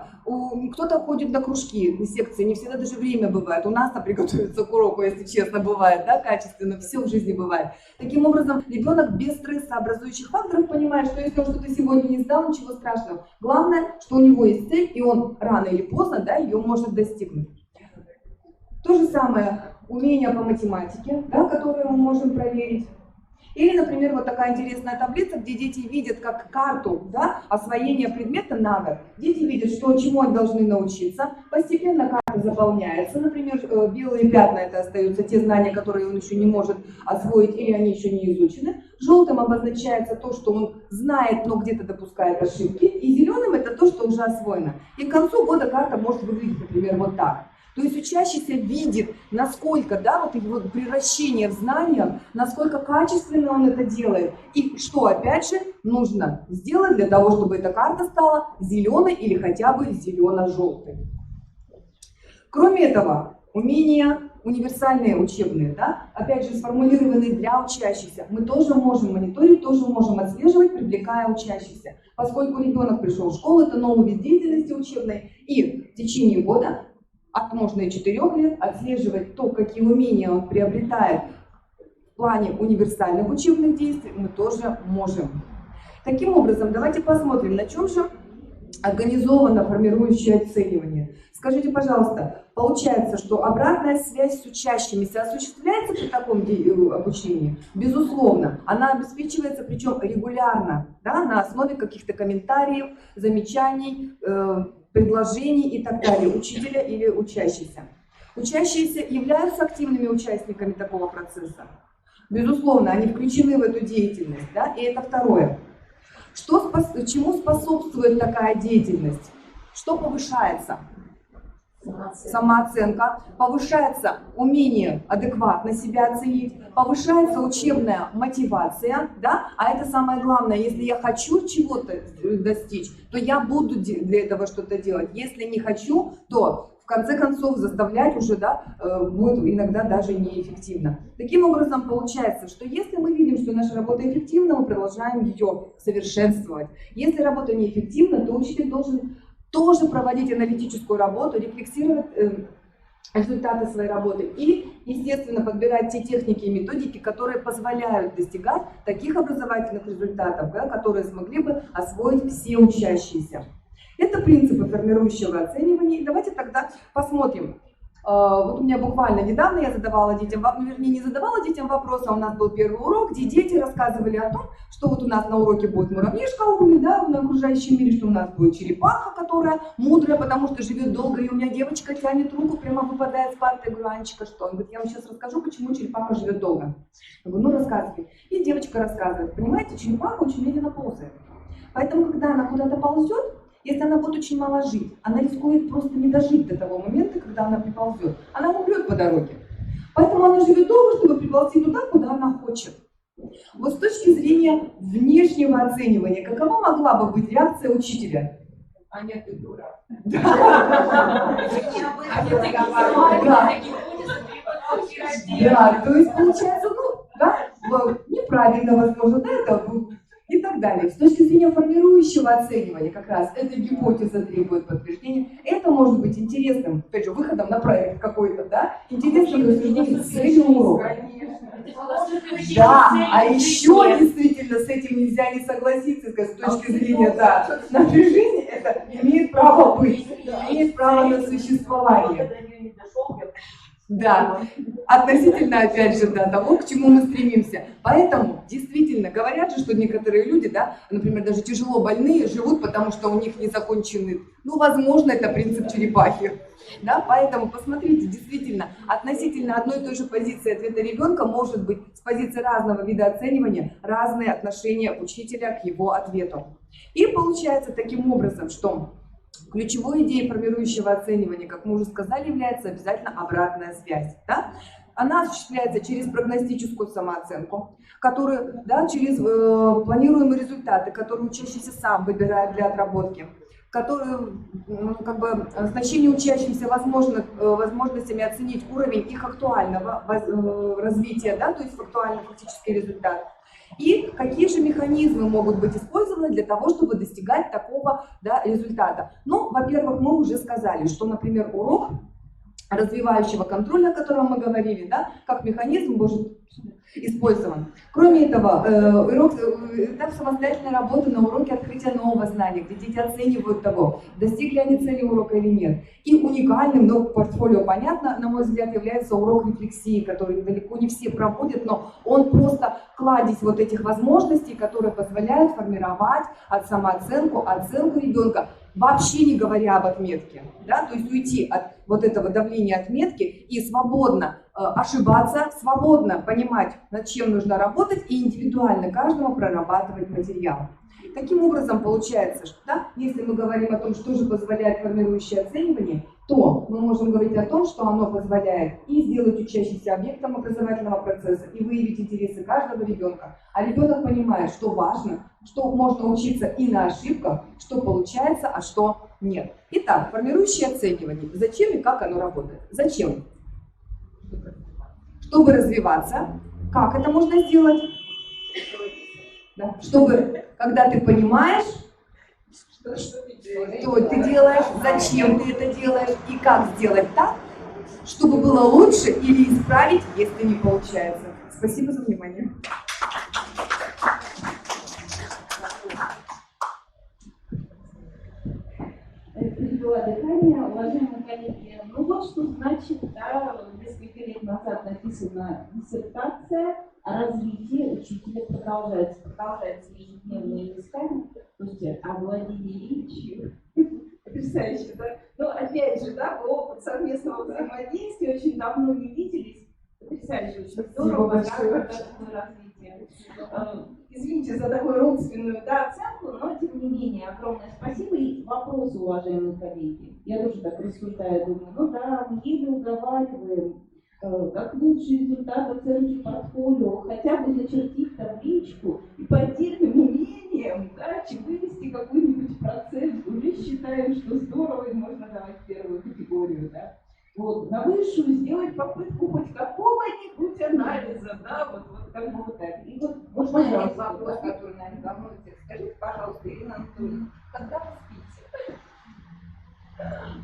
Кто-то ходит на кружки, на секции, не всегда даже время бывает. У нас-то приготовиться к уроку, если честно, бывает, да, качественно, все в жизни бывает. Таким образом, ребенок без стрессообразующих факторов понимает, что если он что-то сегодня не сдал, ничего страшного. Главное, что у него есть цель, и он рано или поздно, да, ее может достигнуть. То же самое умение по математике, да, которое мы можем проверить. Или, например, вот такая интересная таблица, где дети видят как карту, да, освоения предмета на год. Дети видят, чему они должны научиться. Постепенно карта заполняется. Например, белые пятна — это остаются те знания, которые он еще не может освоить или они еще не изучены. Желтым обозначается то, что он знает, но где-то допускает ошибки. И зеленым — это то, что уже освоено. И к концу года карта может выглядеть, например, вот так. То есть учащийся видит, насколько, да, вот его превращение в знания, насколько качественно он это делает. И что, опять же, нужно сделать для того, чтобы эта карта стала зеленой или хотя бы зелено-желтой. Кроме этого, умения универсальные учебные, да, опять же, сформулированные для учащихся, мы тоже можем мониторить, тоже можем отслеживать, привлекая учащихся. Поскольку ребенок пришел в школу, это новый вид деятельности учебной, и в течение года можно и 4 лет отслеживать то, какие умения он приобретает в плане универсальных учебных действий, мы тоже можем. Таким образом, давайте посмотрим, на чем же организовано формирующее оценивание. Скажите, пожалуйста, получается, что обратная связь с учащимися осуществляется при таком обучении? Безусловно, она обеспечивается, причем регулярно, да, на основе каких-то комментариев, замечаний, предложений и так далее, учителя или учащихся. Учащиеся являются активными участниками такого процесса. Безусловно, они включены в эту деятельность, да, и это второе. Чему способствует такая деятельность? Что повышается? Самооценка. Повышается умение адекватно себя оценить, повышается учебная мотивация, да? А это самое главное, если я хочу чего-то достичь, то я буду для этого что-то делать. Если не хочу, то в конце концов заставлять уже, да, будет иногда даже неэффективно. Таким образом, получается, что если мы видим, что наша работа эффективна, мы продолжаем ее совершенствовать. Если работа неэффективна, то учитель должен тоже проводить аналитическую работу, рефлексировать результаты своей работы и, естественно, подбирать те техники и методики, которые позволяют достигать таких образовательных результатов, да, которые смогли бы освоить все учащиеся. Это принципы формирующего оценивания. Давайте тогда посмотрим. Вот у меня буквально недавно я задавала детям, вернее, не задавала детям вопрос, а у нас был первый урок, где дети рассказывали о том, что вот у нас на уроке будет муравьишка умный, да, на окружающем мире, что у нас будет черепаха, которая мудрая, потому что живет долго, и у меня девочка тянет руку, прямо выпадает с парты. Я говорю: Анечка, что? Он говорит: я вам сейчас расскажу, почему черепаха живет долго. Я говорю: ну рассказывай. И девочка рассказывает: понимаете, черепаха очень медленно ползает. Поэтому, когда она куда-то ползет, если она будет очень мало жить, она рискует просто не дожить до того момента, когда она приползет. Она умрет по дороге. Поэтому она живет долго, чтобы приползти туда, куда она хочет. Вот с точки зрения внешнего оценивания, какова могла бы быть реакция учителя? А нет, ты дура. Да, то есть получается, неправильно, возможно, да, это и так далее. С точки зрения формирующего оценивания, как раз эта гипотеза требует подтверждения. Это может быть интересным, опять же, выходом на проект какой-то, да, интересным рассуждением с целью урока. Да, а еще действительно с этим нельзя не согласиться, с точки зрения, да, нашей жизни это имеет право быть, имеет право на существование. Да, относительно, опять же, да, того, к чему мы стремимся. Поэтому, действительно, говорят же, что некоторые люди, да, например, даже тяжело больные, живут, потому что у них не закончены, возможно, это принцип черепахи. Да, поэтому посмотрите, действительно, относительно одной и той же позиции ответа ребенка может быть с позиции разного вида оценивания разные отношения учителя к его ответу. И получается таким образом, что ключевой идеей формирующего оценивания, как мы уже сказали, является обязательно обратная связь. Да? Она осуществляется через прогностическую самооценку, которую, да, через планируемые результаты, которые учащийся сам выбирает для отработки, которые значение учащимся возможностями оценить уровень их актуального развития, да, то есть актуальный фактический результат. И какие же механизмы могут быть использованы для того, чтобы достигать такого, да, результата? Ну, во-первых, мы уже сказали, что, например, урок развивающего контроля, о котором мы говорили, да, как механизм может использован. Кроме этого, этап самостоятельной работы на уроке открытия нового знания, где дети оценивают того, достигли они цели урока или нет. И уникальным, но портфолио, понятно, на мой взгляд, является урок рефлексии, который далеко не все проводят, но он просто кладезь вот этих возможностей, которые позволяют формировать самооценку, оценку ребенка, вообще не говоря об отметке, да, то есть уйти от вот этого давления отметки и свободно ошибаться, свободно понимать, над чем нужно работать и индивидуально каждому прорабатывать материал. Таким образом, получается, что, да, если мы говорим о том, что же позволяет формирующее оценивание, то мы можем говорить о том, что оно позволяет и сделать учащимся объектом образовательного процесса, и выявить интересы каждого ребенка. А ребенок понимает, что важно, что можно учиться и на ошибках, что получается, а что нет. Итак, формирующее оценивание. Зачем и как оно работает? Зачем? Чтобы развиваться. Как это можно сделать? Да. Чтобы, когда ты понимаешь, что ты делаешь, зачем ты это делаешь и как сделать так, чтобы было лучше или исправить, если не получается. Спасибо за внимание. Перевела дыхание, уважаемые коллеги. Ну вот что значит, да, несколько лет назад написана диссертация о развитии учителя продолжается ежедневные изыскания. Слушайте, о Владимире Ильиче, потрясающе, да? Но опять же, да, опыт совместного взаимодействия, очень давно не виделись. Потрясающе, очень здорово, да, такое развитие. Извините за такую родственную, да, оценку, но тем не менее, огромное спасибо. И вопрос, уважаемые коллеги. Я тоже так рассуждаю, думаю, ну да, мы еле уговариваем, как лучший результат оценки портфолио, хотя бы начертить табличку и по отдельным умениям, да, вывести какой-нибудь процент, уже считаем, что здорово и можно давать первую категорию, да. Вот, на высшую сделать попытку хоть какого-нибудь анализа, да, вот как бы вот так. И вот, можно один вопрос, который, наверное, волнует. Скажите, пожалуйста, Ирина Анатольевна, когда вы спите?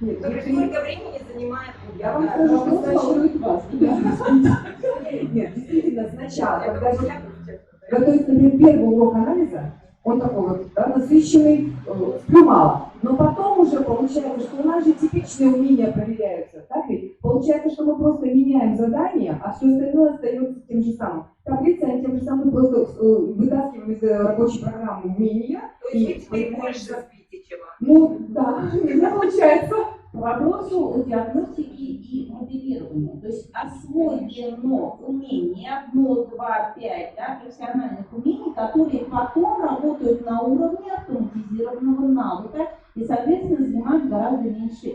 Нет, сколько времени занимает? Я вам скажу, что спрашивают вас. Нет, действительно, сначала, когда готовится, например, первый урок анализа, он такой вот, да, насыщенный, сплю мало. Но потом уже получается, что у нас же типичные умения проверяются. Так ведь? Получается, что мы просто меняем задание, а все остальное остается тем же самым. Таблица, они тем же самым просто вытаскиваем из рабочей программы умения. То есть вы теперь больше спите, чем вы? Ну, да, у меня получается. К вопросу диагностики и моделирования. То есть освоено умение 1, 2, 5, да, профессиональных умений, которые потом работают на уровне автоматизированного навыка и, соответственно, занимают гораздо меньше,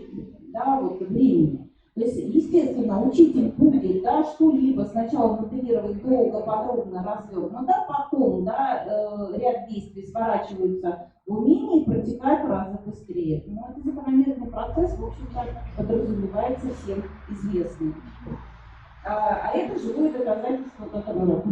да, вот, времени. То То есть, естественно, учитель будет, да, что-либо сначала моделировать долго, подробно, развернуто, потом, да, ряд действий сворачиваются в уме и протекают в разы быстрее. Но это закономерный процесс, в общем-то, подразумевается всем известный. А это живое доказательство такого.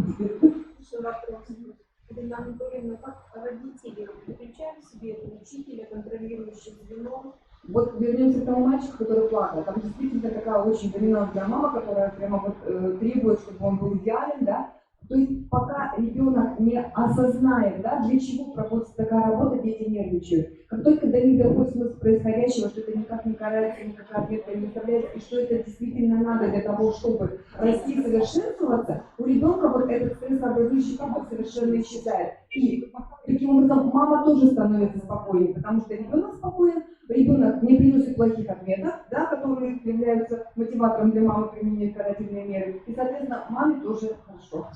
Ирина Анатольевна, как родители включают в себе это учителя, контролирующее звено? Вот вернемся к тому мальчику, который плакал. Там действительно такая очень доминантная мама, которая прямо вот требует, чтобы он был идеален, да. То есть пока ребенок не осознает, да, для чего проводится такая работа, дети нервничают. Как только до них доходит смысл происходящего, что это никак не карается, никакая ответка не выставляется, и что это действительно надо для того, чтобы расти, совершенствоваться, у ребенка вот этот стрессообразующий фактор совершенно исчезает. И таким образом мама тоже становится спокойнее, потому что ребенок спокоен, ребенок не приносит плохих ответов, да, которые являются мотиватором для мамы применять карательные меры, и, соответственно, маме тоже хорошо.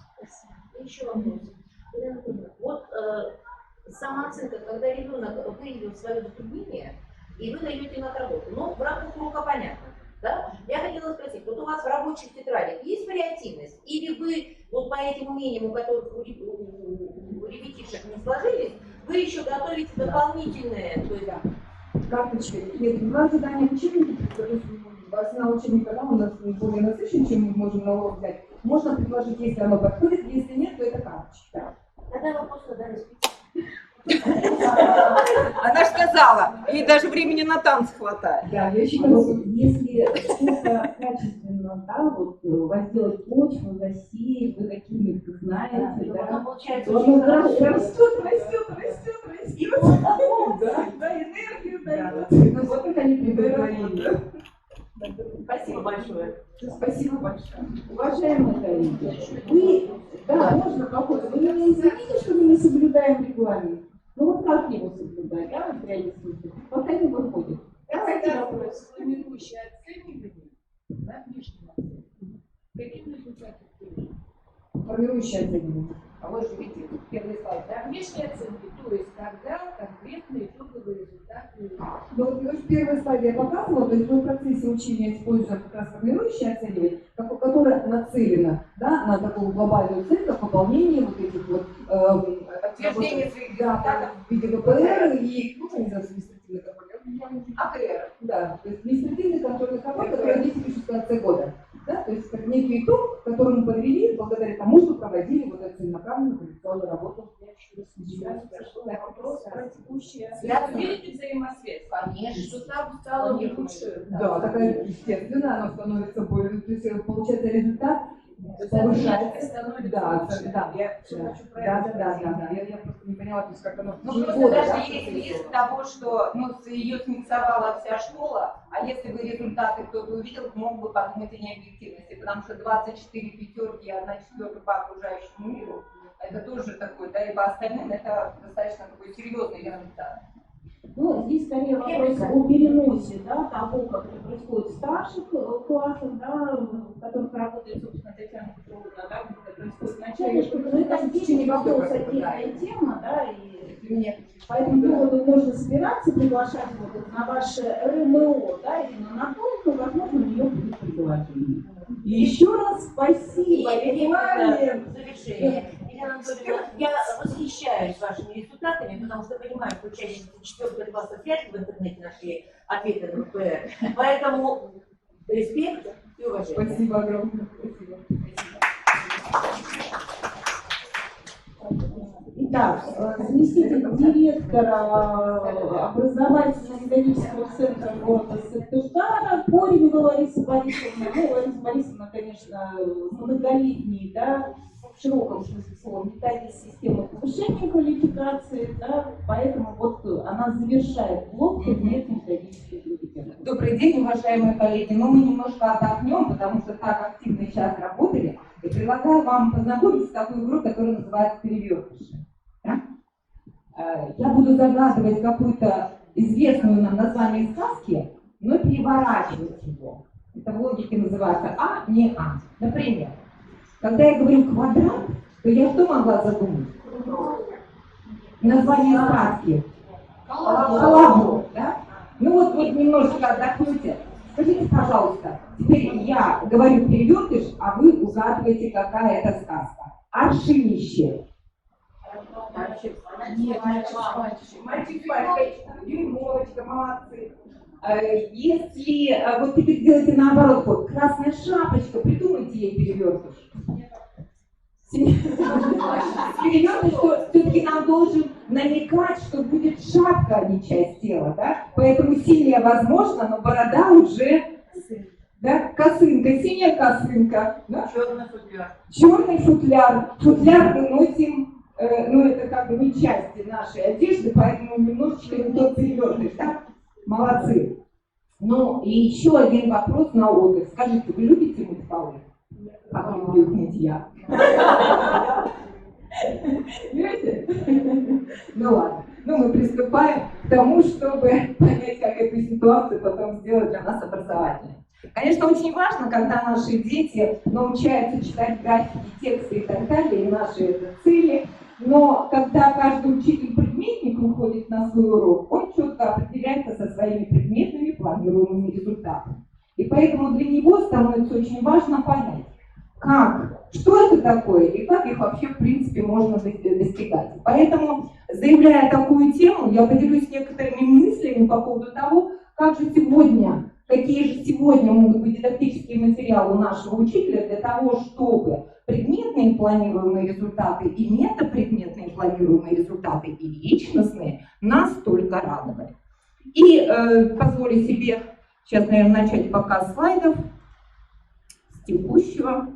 Еще вопрос. Вот самооценка, когда ребенок выявил свое затруднение, и вы даете на работу, но в рамках урока понятно. Да? Я хотела спросить, вот у вас в рабочих тетрадях есть вариативность? Или вы вот по этим умениям, у которых у ребятишек не сложились, вы еще готовите дополнительные? То есть, карточки. Нет, два задания в учебнике, арсенал учебника, да, у нас более насыщен, чем мы можем на урок взять. Можно предложить, если оно подходит, если нет, то это карточки. Да. Тогда вопрос, когда Она же сказала, ей даже времени на танцы хватает. Да, я считаю, если что-то качественно, да, вот возделать почву, засеять, вы какими-то знаете, да, получается, то оно растет. Да, энергию дает. Ну вот это они предварили. Спасибо большое. Спасибо большое. Уважаемые коллеги, вы, да, можно вопрос, вы меня извините, что мы не соблюдаем регламент. Ну вот как его соблюдать, да, в реальной случае? Пока не выходит. Давайте вопрос. Формирующее оценивание, да, внешнее оценивание. Каким результатом приведет? Формирующее оценивание. А вы же видите первый слайд, да? Внешние оценки, то есть когда конкретные итоговые результаты. Ну вот в первой слайде я показывала, то есть мы в процессе учения используем как раз формирующее оценивание, которое нацелено, да, на такую глобальную цель, как выполнение вот этих вот Утверждение своих результатов в виде ВПР и, ну, не знаю, административный контроль. АКР. Да, то есть административный контрольный контроль, который они пишут в конце года. Да, то есть как некий итог, который мы подвели благодаря тому, что проводили вот эту целенаправленную коррекционную работу. Вопрос про текущее. Связано. Видите взаимосвязь? Конечно. Что там стало лучше. Да, такая, естественно, она становится более, то есть получается результат повышается. Да, да, я просто не поняла, то есть как оно. Ну просто даже есть риск того, что ее смиксовала вся школа, а если бы результаты кто-то увидел, мог бы подумать о необъективности, потому что 24 пятерки и 1 четверка по окружающему миру, это тоже такой, да, и по остальным это достаточно такой серьезный результат. Ну, здесь скорее вопрос о переносе, да, того, как это происходит в старших классах, да, в которых работает, собственно, Татьяна Петровна, да, как это происходит в начальных. Но это отдельный вопрос, отдельная тема, да, и по этому поводу можно собираться, приглашать вот на ваше РМО, да, или на НАТО, возможно, у нее будет предложение. И еще раз спасибо, рекламе. Завершение. Ирина Анатольевна, я восхищаюсь вашими результатами, потому что понимаю, что учащиеся 4 класса вряд ли в интернете нашли ответы на ВПР. Поэтому респект и уважение. Спасибо огромное. Спасибо. Итак, заместитель директора образовательно-методического центра города Сыктывкара Коренева Лариса Борисовна. Ну, Лариса Борисовна, конечно, многолетний, да, в широком смысле слова, методист системы повышения квалификации, да, поэтому вот она завершает блок кабинет методических групп. Добрый день, уважаемые коллеги. Ну, мы немножко отдохнем, потому что так активно сейчас работали. И предлагаю вам познакомиться с такой игрой, которая называется «Перевертыши». Да? Я буду загадывать какую-то известную нам название сказки, но переворачивать его. Это в логике называется «А», не «А». Например, когда я говорю «квадрат», то я что могла задумать? Название сказки. Колобок, да? Ну вот немножечко отдохнете. Скажите, пожалуйста, теперь я говорю перевертыш, а вы угадываете, какая это сказка. Аршинище. Нет, мальчик с пальчикой, дюймовочка, молодцы. Если вот теперь сделайте наоборот, вот красная шапочка, придумайте ей перевертыш. Перевертыш все-таки нам должен намекать, что будет шапка, а не часть тела, да? Поэтому синяя возможно, но борода уже, да? Косынка, синяя косынка, да? Черный футляр. Черный футляр. Футляр мы носим, ну это как бы не части нашей одежды, поэтому немножечко не тот перевертыш, да? Молодцы. Ну и еще один вопрос на отдых. Скажите, вы любите мыть полы? Как люблю их мыть я. Любите? Ну ладно. Ну мы приступаем к тому, чтобы понять, как эту ситуацию потом сделать для нас образовательной. Конечно, очень важно, когда наши дети научаются читать графики, тексты и так далее, и наши цели, но когда каждый учитель-предметник выходит на свой урок, он четко определяется со своими предметными планируемыми результатами. И поэтому для него становится очень важно понять, что это такое и как их вообще в принципе можно достигать. Поэтому, заявляя такую тему, я поделюсь некоторыми мыслями по поводу того, какие же сегодня могут быть дидактические материалы у нашего учителя для того, чтобы предметные планируемые результаты и метапредметные планируемые результаты и личностные нас только радовали. И позволю себе сейчас, наверное, начать показ слайдов с текущего.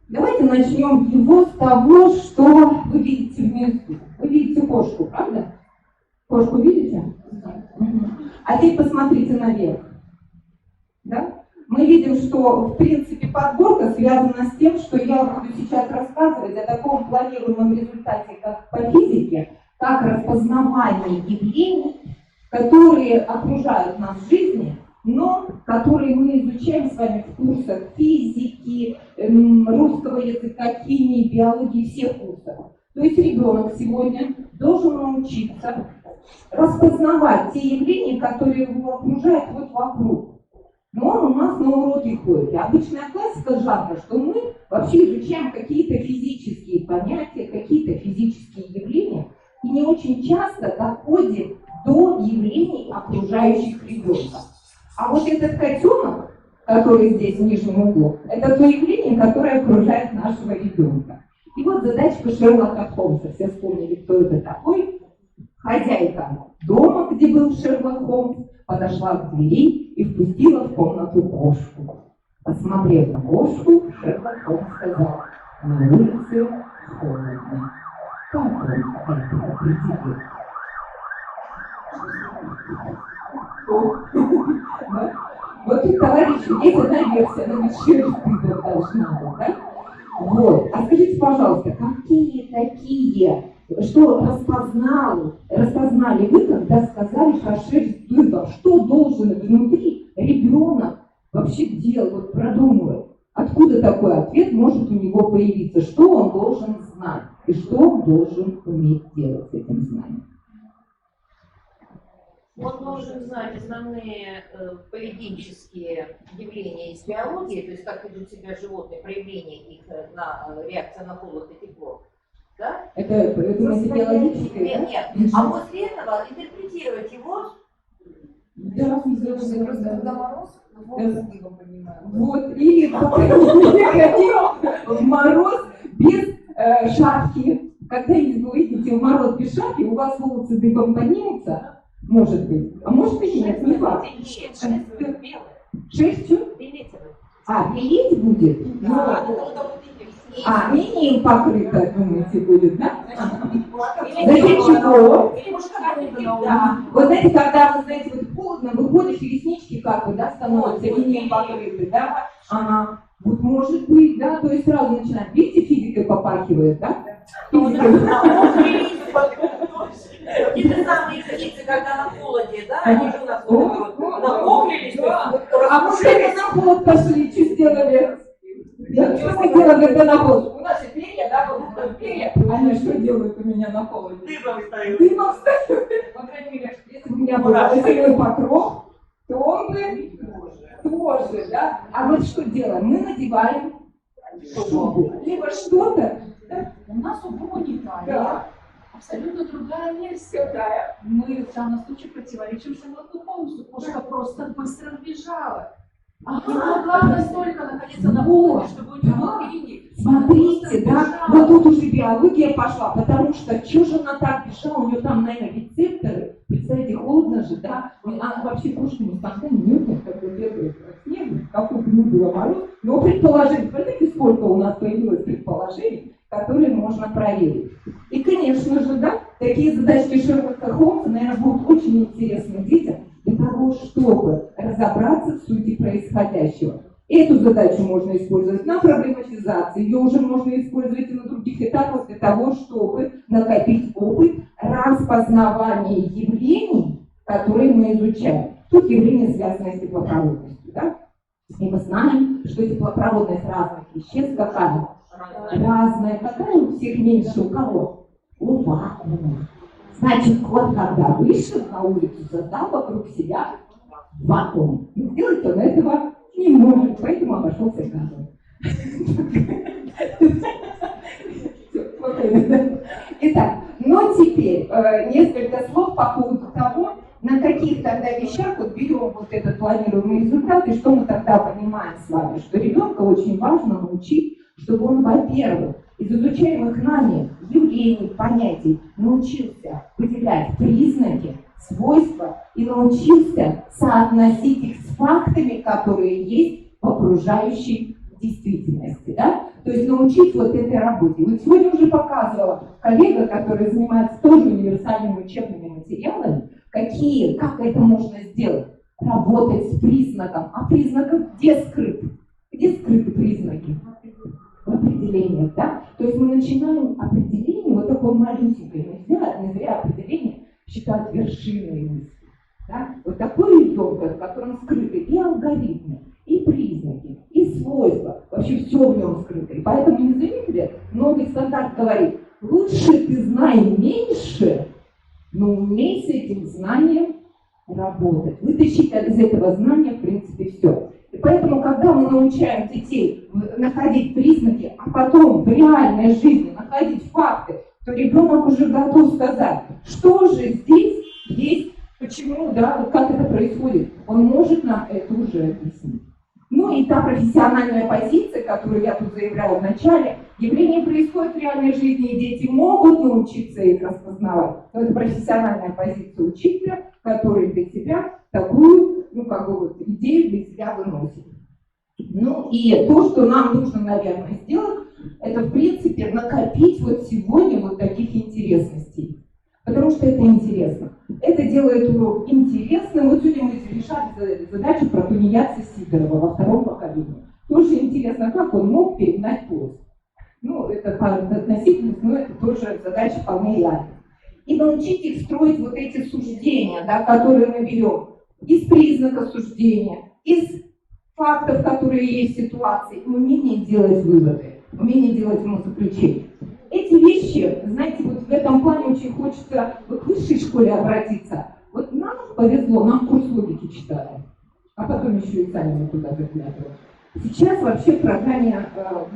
Давайте начнем его с того, что вы видите внизу. Вы видите кошку, правда? Кошку видите? А теперь посмотрите наверх. Да? Мы видим, что, в принципе, подборка связана с тем, что я буду сейчас рассказывать о таком планируемом результате, как по физике, как распознавание явлений, которые окружают нас в жизни, но которые мы изучаем с вами в курсах физики, русского языка, химии, биологии, всех курсов. То есть ребенок сегодня должен научиться распознавать те явления, которые его окружают вот вокруг. Но он у нас на уроке ходит. И обычная классика жанра, что мы вообще изучаем какие-то физические понятия, какие-то физические явления, и не очень часто доходим до явлений, окружающих ребенка. А вот этот котенок, который здесь в нижнем углу, это то явление, которое окружает нашего ребенка. И вот задачка Шерлока Холмса. Все вспомнили, кто это такой. Хозяйка дома, где был Шерлок Холмс, подошла к двери и впустила в комнату кошку. Посмотрев на кошку, Шерлок Холмс сказал: на улице холодно. Как он это определил? Вот тут, товарищи, есть одна версия, она ведь шерсть должна быть, да? Вот. А скажите, пожалуйста, какие такие, что распознали вы, когда сказали про шерсть дыба? Что должен внутри ребенок вообще делать, вот продумывать? Откуда такой ответ может у него появиться? Что он должен знать? И что он должен уметь делать с этим знанием? Он должен знать основные поведенческие явления из биологии, то есть как ведут себя животные, проявления их на реакция на холод и тепло. Да? Это биологическое? Нет. А после этого интерпретировать его. Да, просто когда мороз, вот, и в мороз без шапки. Когда вы выйдете в мороз без шапки, у вас волосы дыбом поднимутся. Может быть. А может и нет, не факт. Шерсть что? Белеть будет? Да. Менее покрыто, думаете, будет, да? Зачем чего? Вот знаете, когда, вы знаете, вот холодно, выходишь, и реснички как бы, да, становятся менее покрыты, да? Ага. Вот может быть, да, то есть сразу начинает. Видите, физикой попахивает, да? Те самые птицы, когда на холоде, да, они же у нас намокрились. А мы когда на холод пошли, что сделали? Что мы делаем, когда на холод? У нас же перья, да, вот перья. Они что делают у меня на холоде? Дымом встают. По крайней мере, если бы у меня был осенний покров, Топы тоже, да? А вот что делаем? Мы надеваем шубу, либо что-то. Да? У нас у гуманитария Да. абсолютно другая версия. Какая? Мы в данном случае противоречим Шерлоку Холмсу. Кошка просто быстро вбежала. А не могла настолько находиться на Вот, полке, чтобы у нее да. был передник. Смотрите, да, вот тут уже биология пошла, потому что что же она так бежала, у нее там, наверное, рецепторы, представляете, холодно же, да, она вообще кошка не спонтанно мерзнет, как бы бегает по снегу, какой бы ни было мороз, но предположение, смотрите, сколько у нас появилось предположений, которые можно проверить. И, конечно же, да, такие задачки Шерлока Холмса, наверное, будут очень интересны детям для того, чтобы разобраться в сути происходящего. Эту задачу можно использовать на проблематизации, ее уже можно использовать и на других этапах для того, чтобы накопить опыт распознавания явлений, которые мы изучаем. Тут явления, связанные с теплопроводностью. Да? И мы знаем, что теплопроводность разных веществ какая? Разная. Какая у всех меньше? У кого? У вакуума. Значит, кот, когда вышел на улицу, создал вокруг себя вакуум. И сделать он этого не может, поэтому обошелся газом. Итак, но теперь несколько слов по поводу того, на каких тогда вещах вот берем вот этот планируемый результат, и что мы тогда понимаем с вами, что ребенка очень важно научить, чтобы он, во-первых, из изучаемых нами явлений, понятий научился выделять признаки, свойства и научился соотносить их с фактами, которые есть в окружающей действительности. Да? То есть научить вот этой работе. Вот сегодня уже показывала коллега, которая занимается тоже универсальными учебными материалами, как это можно сделать. Работать с признаком. А признаков где скрыты? Где скрыты признаки? В определениях, да? То есть мы начинаем определение, вот такое малюсенькое, не зря определение считают вершиной мысли. Да? Вот такой ребенок, в котором скрыты и алгоритмы, и признаки, и свойства, вообще все в нем скрыто. И поэтому, не заметили, новый стандарт говорит, лучше ты знай меньше, но умей с этим знанием работать. Вытащить из этого знания, в принципе, все. И поэтому, когда мы научаем детей находить признаки, а потом в реальной жизни находить факты, то ребенок уже готов сказать, что же здесь есть, почему, да, как это происходит. Он может нам это уже объяснить. Ну и та профессиональная позиция, которую я тут заявляла в начале, явления происходят в реальной жизни, и дети могут научиться их распознавать. Но это профессиональная позиция учителя, который для себя такую, идею для себя выносит. Ну и то, что нам нужно, наверное, сделать, это, в принципе, накопить вот сегодня вот таких интересностей. Потому что это интересно. Это делает урок интересным. Вот сегодня мы решали задачу про тунеядца Сидорова во втором поколении. Тоже интересно, как он мог перегнать поезд. Ну, это относительность, но это тоже задача вполне реальная. И научить их строить вот эти суждения, да, которые мы берем из признаков суждения, из фактов, которые есть в ситуации, и умение делать выводы, умение делать умозаключения. Эти вещи, знаете, вот в этом плане очень хочется вот к высшей школе обратиться. Вот нам повезло, нам курс логики читали, а потом еще и сами мы туда заглядывали. Сейчас вообще в программе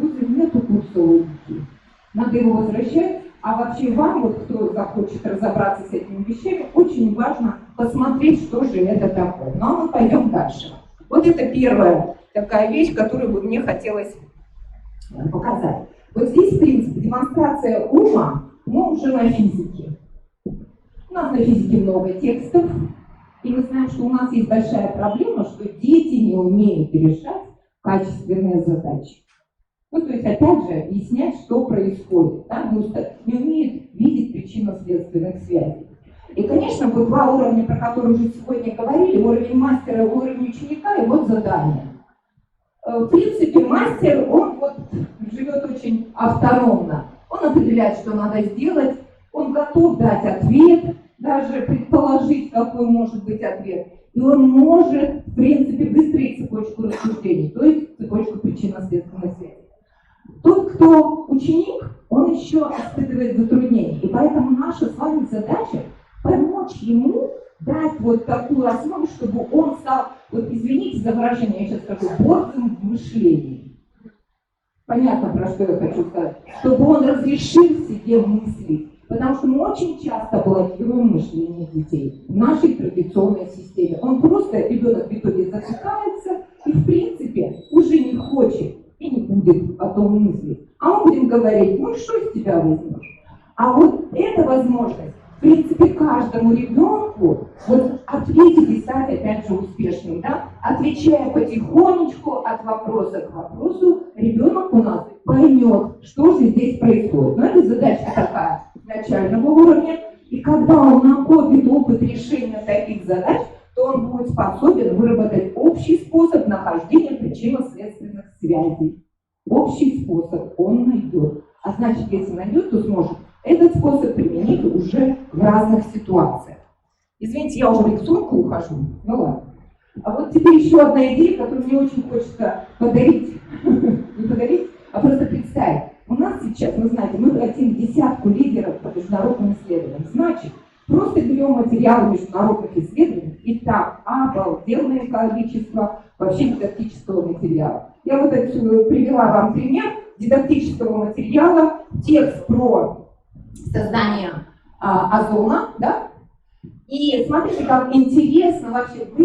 вуза нету курса логики. Надо его возвращать, а вообще вам, вот кто захочет разобраться с этими вещами, очень важно посмотреть, что же это такое. Ну а мы пойдем дальше. Вот это первая такая вещь, которую бы мне хотелось показать. Вот здесь, в принципе, демонстрация ума, но уже на физике. У нас на физике много текстов, и мы знаем, что у нас есть большая проблема, что дети не умеют решать качественные задачи. Ну, то есть, опять же, объяснять, что происходит, да? Не умеют видеть причинно-следственных связей. И, конечно, вот два уровня, про которые уже сегодня говорили, уровень мастера и уровень ученика, и вот задание. В принципе, мастер, он вот живет очень автономно. Он определяет, что надо сделать, он готов дать ответ, даже предположить, какой может быть ответ. И он может, в принципе, выстроить цепочку рассуждений, то есть цепочку причинно-следственной связи. Тот, кто ученик, он еще испытывает затруднения. И поэтому наша с вами задача помочь ему дать вот такую основу, чтобы он стал, вот извините за выражение, я сейчас скажу, борзым в мышлении. Понятно, про что я хочу сказать. Чтобы он разрешил себе мыслить. Потому что мы очень часто блокируем мышление детей в нашей традиционной системе. Он просто, ребенок в итоге затыкается и, в принципе, уже не хочет и не будет о том мыслить. А мы будем говорить, ну что с тебя возьмешь? А вот эта возможность, в принципе, каждому ребенку вот ответить и стать опять же успешным, да? Отвечая потихонечку от вопроса к вопросу, ребенок у нас поймет, что же здесь происходит. Но это задача такая начального уровня, и когда он накопит опыт решения таких задач, то он будет способен выработать общий способ нахождения причинно-следственных связей. Общий способ он найдет. А значит, если найдет, то сможет этот способ применить уже в разных ситуациях. Извините, я уже в рисунку ухожу. Ну ладно. А вот теперь еще одна идея, которую мне очень хочется подарить. Не подарить, а просто представить. У нас сейчас, вы знаете, мы хотим 10 лидеров по международным исследованиям. Значит, просто берем материалы международных исследований, и там обалденное количество вообще дидактического материала. Я вот привела вам пример дидактического материала, текст про создание озона, да? И смотрите, как интересно вообще в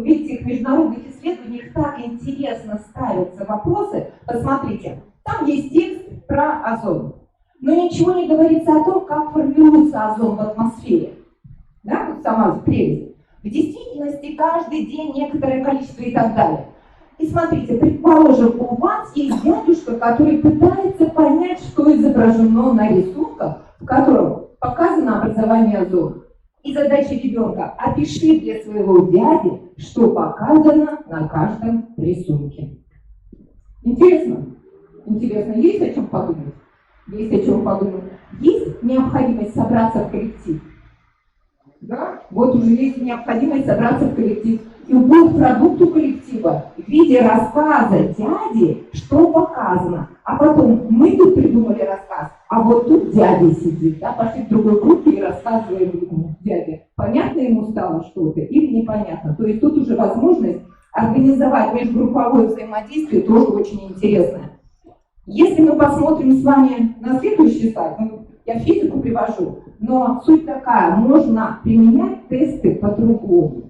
этих международных исследованиях так интересно ставятся вопросы. Посмотрите, там есть текст про озон, но ничего не говорится о том, как формируется озон в атмосфере. Да, вот сама прелесть. В действительности каждый день некоторое количество и так далее. И смотрите, предположим, у вас есть дядюшка, который пытается понять, что изображено на рисунках, в котором показано образование озона. И задача ребенка: опиши для своего дяди, что показано на каждом рисунке. Интересно? Интересно. Есть о чем подумать? Есть о чем подумать. Есть необходимость собраться в коллектив? Да? Вот уже есть необходимость собраться в коллектив. И будет продукту коллектива в виде рассказа дяди, что показано. А потом мы тут придумали рассказ, а вот тут дядя сидит, да, пошли в другой группе и рассказываем ему дяде. Понятно ему стало что-то или непонятно? То есть тут уже возможность организовать межгрупповое взаимодействие тоже очень интересное. Если мы посмотрим с вами на следующий слайд, я физику привожу, но суть такая: можно применять тесты по-другому.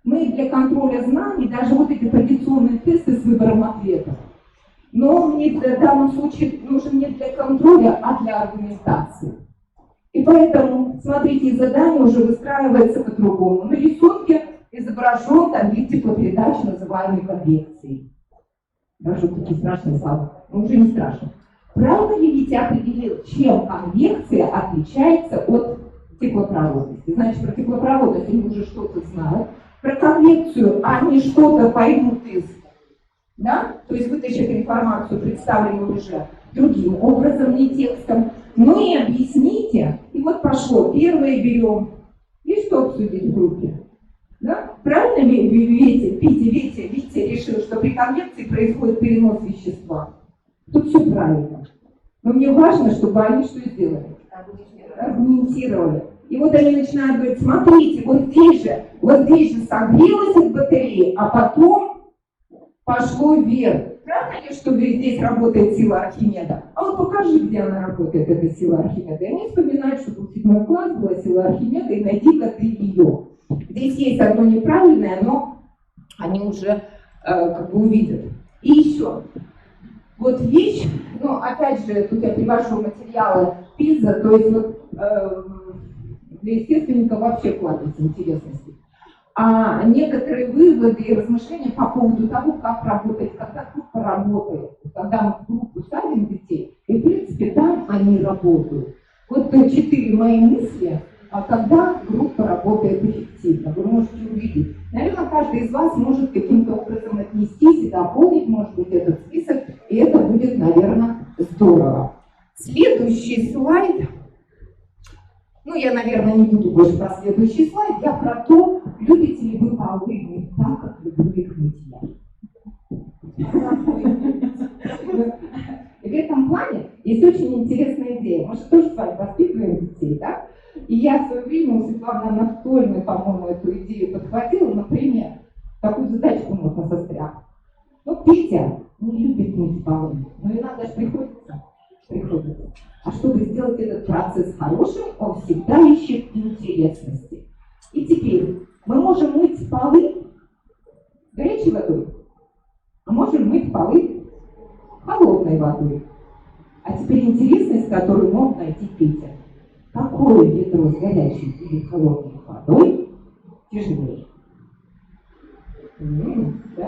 Мы для контроля знаний, даже вот эти традиционные тесты с выбором ответов, но он мне в данном случае нужен не для контроля, а для аргументации. И поэтому, смотрите, задание уже выстраивается по-другому. На рисунке изображен там вид теплопередачи, называемый конвекцией. Даже такие страшные слова, но уже не страшно. Правильно ли Витя определил, чем конвекция отличается от теплопроводности? Значит, про теплопроводность они уже что-то знают. Про конвекцию они что-то поймут из, да? То есть вытащат информацию, представленную уже другим образом, не текстом. Ну и объясните. И вот пошло. Первое берем. И что обсудить в группе? Да? Правильно Витя решил, что при конвекции происходит перенос вещества? Тут все правильно. Но мне важно, чтобы они что сделали? Аргументировали. И вот они начинают говорить: смотрите, вот здесь же согрелась от батареи, а потом пошло вверх. Правильно ли, что здесь работает сила Архимеда? А вот покажи, где она работает, эта сила Архимеда. И они вспоминают, что в 7 класс была сила Архимеда, и найди-ка ты ее. Здесь есть одно неправильное, но они уже как бы увидят. И еще. Вот вещь, ну опять же, тут я привожу материалы ПИЗа, то есть вот для естественника вообще кладезь интересности. А некоторые выводы и размышления по поводу того, как работать, когда группа работает. Когда мы в группу садим детей, и в принципе там они работают. Вот 4 мои мысли, когда группа работает эффективно. Вы можете увидеть. Наверное, каждый из вас может каким-то образом отнестись и дополнить, может быть, этот список, и это будет, наверное, здорово. Следующий слайд. Ну, я, наверное, не буду больше про следующий слайд. Я про то, любите ли вы полы мыть так, как люблю их мыть я. И в этом плане Есть очень интересная идея. Мы же тоже с вами воспитываем детей, да? И я в свое время у Светланы Анатольевны, по-моему, эту идею подхватила. Например, такую задачку можно состряпать. Ну, Петя не любит мыть полы, но иногда же приходится. А чтобы сделать этот процесс хорошим, он всегда ищет интересности. И теперь мы можем мыть полы горячей водой, а можем мыть полы холодной водой. А теперь интересность, которую мог найти Петя. Какое ведро с горячей или холодной водой тяжелее? Да?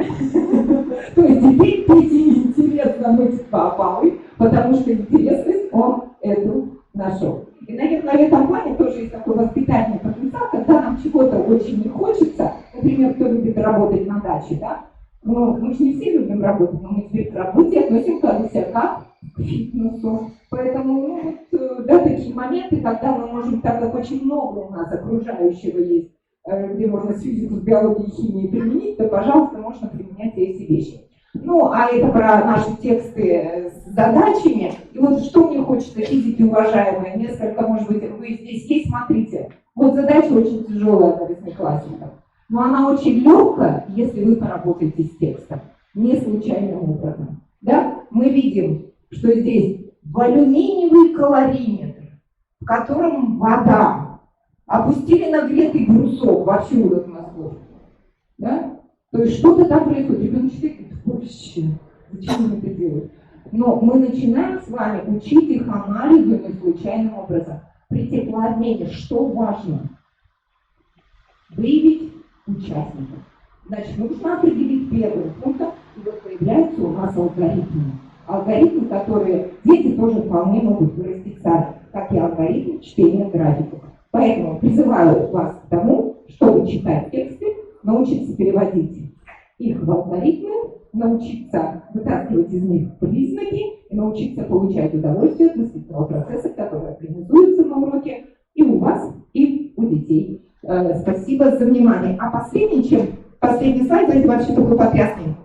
То есть теперь Пете интересно мыть полы, потому что интересность он эту нашел. И, наверное, в этом плане тоже есть такой воспитательный потенциал, когда нам чего-то очень не хочется, например, кто любит работать на даче, да? Ну, мы же не все любим работать, но мы теперь к работе относимся как к фитнесу. Поэтому, ну, вот, да, такие моменты, когда мы можем, так как очень много у нас окружающего есть, где можно физику с биологией и химией применить, то, пожалуйста, можно применять эти вещи. Ну, а это про наши тексты с задачами. И вот что мне хочется, физики уважаемые, несколько, может быть, вы здесь есть, смотрите. Вот задача очень тяжелая для восьмиклассников, но она очень легкая, если вы поработаете с текстом, не случайным образом. Да? Мы видим, что здесь алюминиевый калориметр, в котором вода, опустили нагретый брусок во всю вот мозгов. Да? То есть что-то там происходит. Ребенок читает, вообще, зачем он это делает? Но мы начинаем с вами учить их анализу не случайным образом. При теплообмене что важно? Выявить участников. Значит, нужно определить первым пунктом, и вот появляются у нас алгоритмы. Алгоритмы, которые дети тоже вполне могут вырастить сами, как и алгоритм чтения графиков. Поэтому призываю вас к тому, чтобы читать тексты, научиться переводить их в алгоритмы, научиться вытаскивать из них признаки и научиться получать удовольствие от мыслительного процесса, который организуется на уроке и у вас, и у детей. Спасибо за внимание. А последний слайд, это вообще такой потрясный.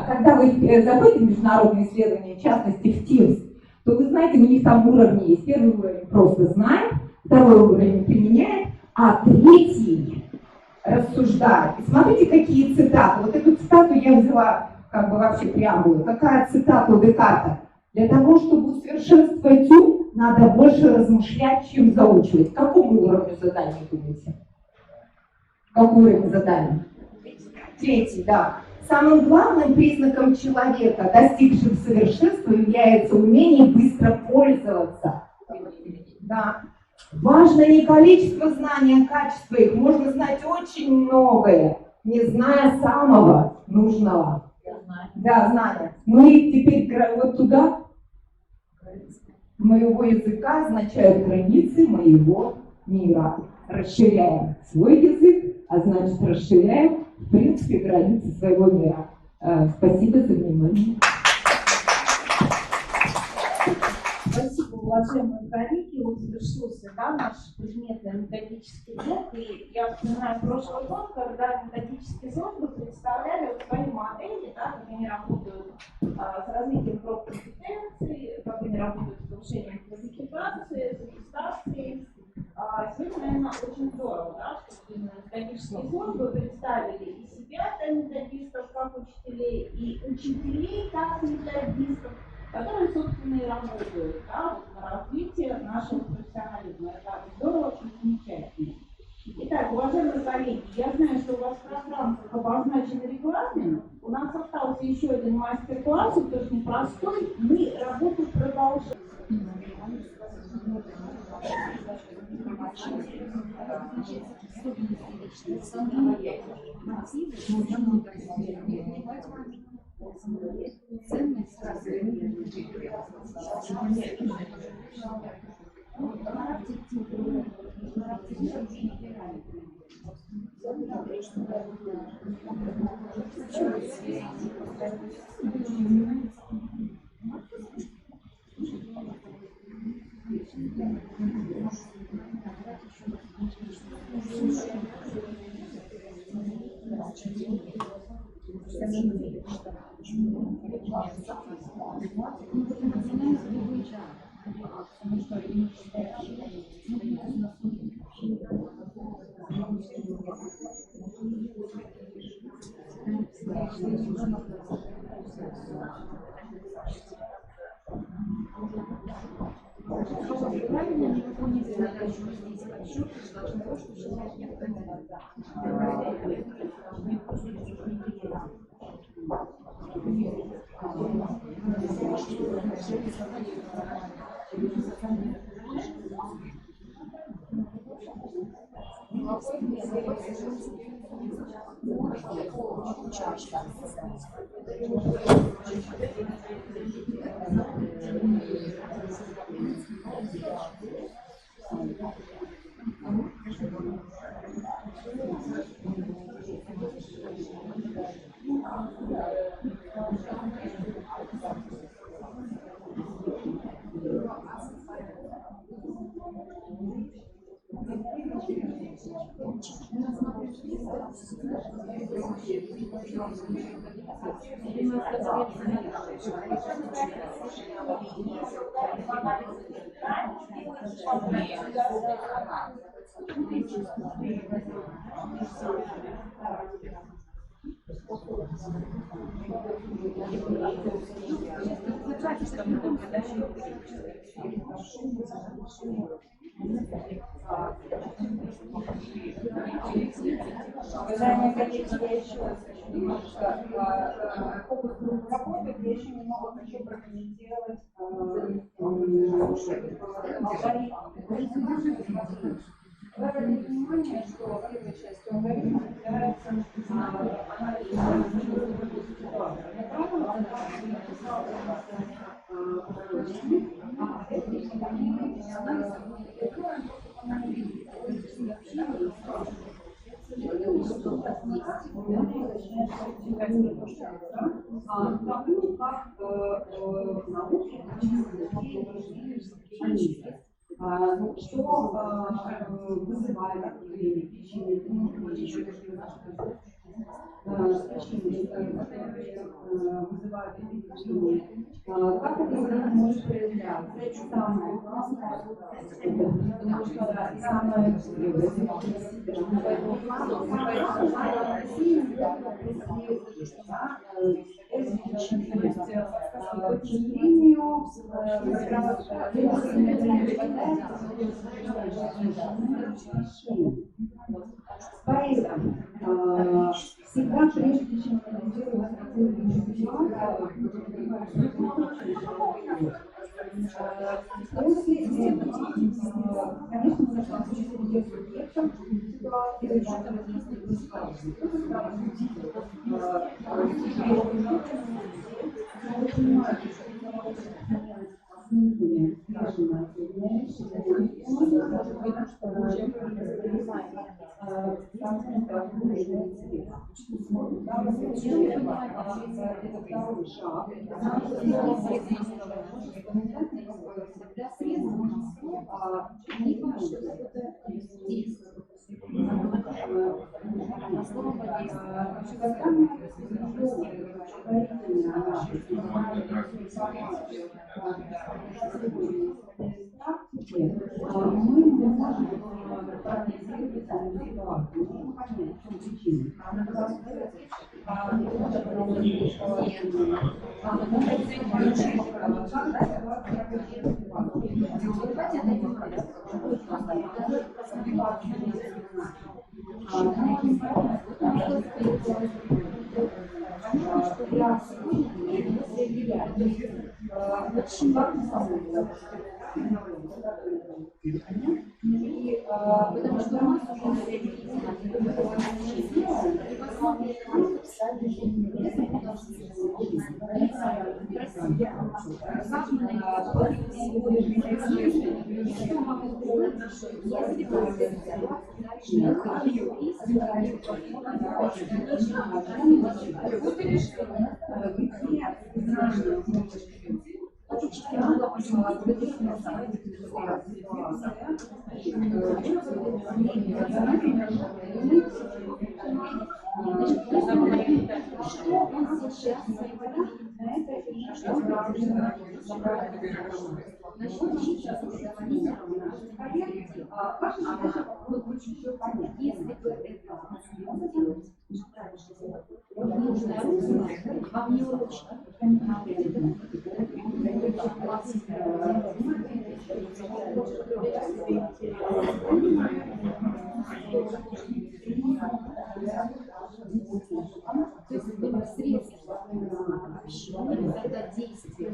Когда вы заходите в международные исследования, в частности в TIMSS, то вы знаете, у них там уровни есть. Первый уровень просто знает, второй уровень применяет, а третий рассуждает. И смотрите, какие цитаты. Вот эту цитату я взяла как бы вообще преамбулу. Какая цитата у Декарта? Для того, чтобы усовершенствовать ум, надо больше размышлять, чем заучивать. К какому уровню задания думаете? Какой уровень задания? Третий, да. Самым главным признаком человека, достигшего совершенства, является умение быстро пользоваться. Да. Важно не количество знаний, а качество их. Можно знать очень многое, не зная самого нужного. Да, знания. Ну и теперь вот туда. Моего языка означают границы моего мира. Расширяем свой язык, а значит расширяем, в принципе, границы своего мира. Спасибо за внимание. Спасибо, уважаемые коллеги. Вот завершился, да, наш предметный методический блок. И я вспоминаю прошлый год, когда методические службы представляли вот свои модели, да, как они работают с развитием профкомпетенций, как они работают с повышением квалификации, с аттестацией. Сегодня, наверное, очень здорово, да, что методические службы представили и себя, как методистов, как учителей, и учителей, как методистов, которые, собственно, и работают, да, вот, на развитие нашего профессионализма. Это здорово, очень замечательно. Итак, уважаемые коллеги, я знаю, что у вас в пространствах обозначен регламент. У нас остался еще один мастер-класс, он тоже непростой. Мы работу продолжаем. Правильно не выполните задачу здесь подсчет, должно то, что считать необходимо. Уважаемые коллеги, я еще раз хочу немножко фокус групп работы, я еще немного хочу прокомментировать алгоритм. Вы обратите внимание, что первой частью алгоритма является тому, как в науке что вызывает определение причины, вызывает определение, как это может проявляться. Это самое главное, потому что самое к сожалению, поэтому всегда, прежде чем анализировать какую-либо ситуацию, после этого, конечно, нужно учить субъектов мы не можем проанализировать данную ситуацию, не понять, в чем причина. Потому что у нас вам не урочно, То есть средства общения, когда действия,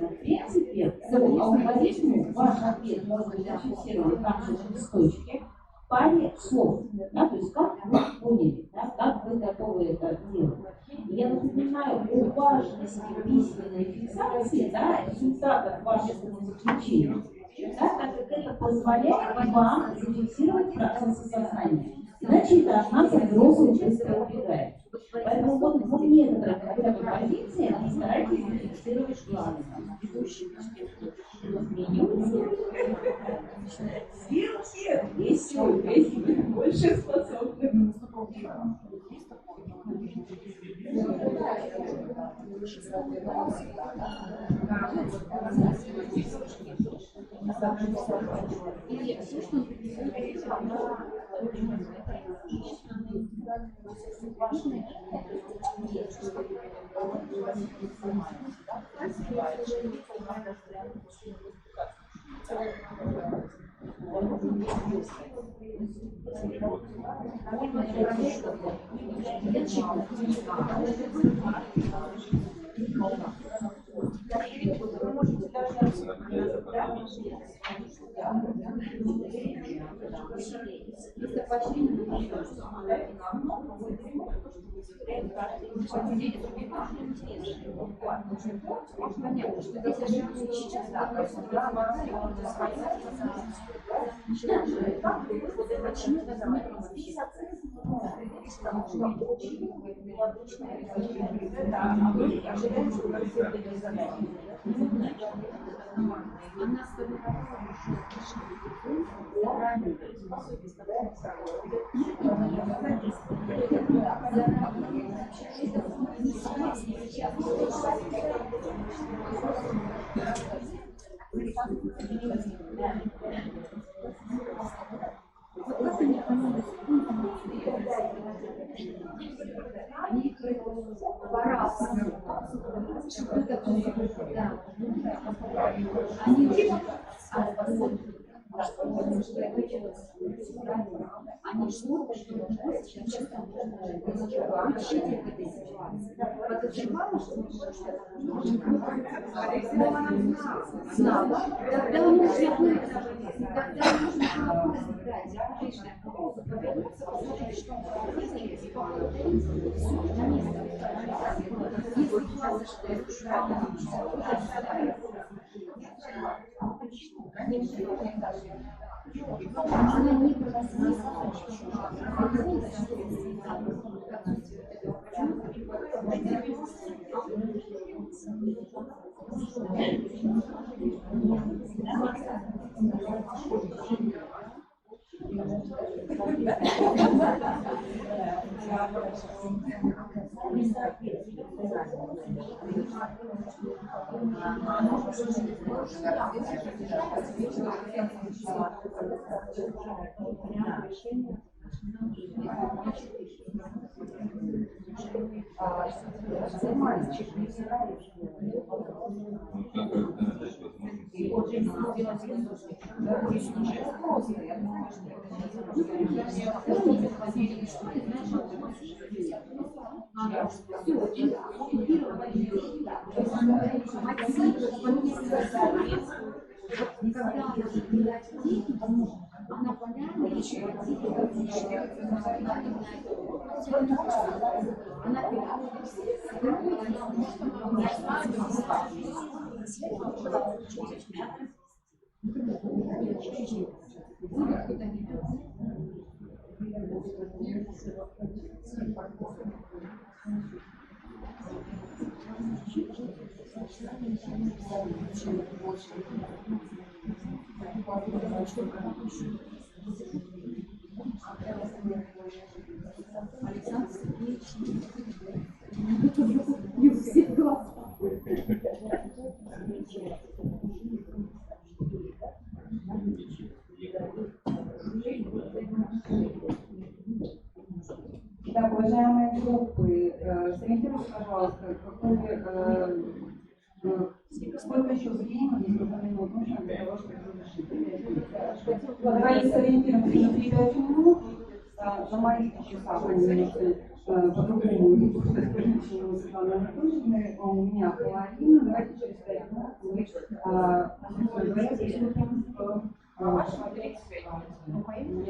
в принципе, алгоритм ваш ответ может быть зафиксирован в нашем листочке в паре слов, да, то есть как вы поняли, да, как вы готовы это делать. Я напоминаю о важности письменной фиксации, да, результатов вашего заключения, да, так как это позволяет вам зафиксировать процессы сознания. Иначе это от нас взрослых быстро убегает. Поэтому вот в некоторых хотя бы позициях старайтесь зафиксировать главное. Если вы больше способны. Они что-то, что сейчас вообще в этой ситуации. Подозревала, что знала. Тогда нужно было дать публичную паузу, повернуться, посмотреть, что происходит, и поблагодарить. Все, на место. Если классы, что я слушаю, она не она понятна, еще Александр Сергеевич, не всех глаз. Итак, уважаемые группы, пожалуйста, сколько еще времени, сколько минут нужно для того, чтобы завершить? Давайте сориентируемся на 3-5 минут. На моих часах они по-другому Светланы Анатольевны, у меня половина, давайте через 5 минут мы приступим к вашему 35 минут.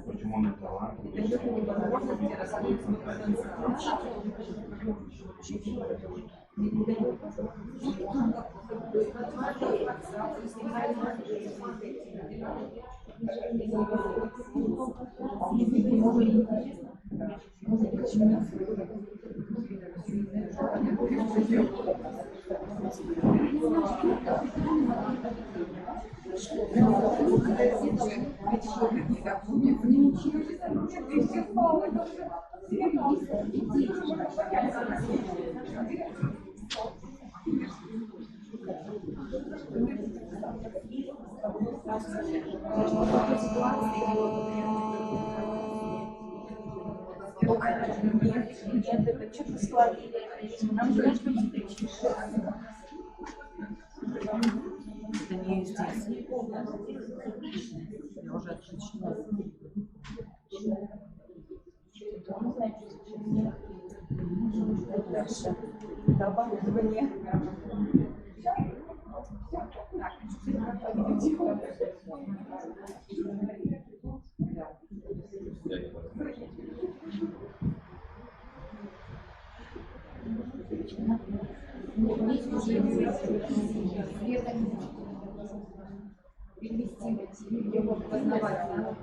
Почему он Нет, это Чехословакия. Нам же что Это не здесь. Я уже отключила. Дальше. Оборудование. Его познавать надо.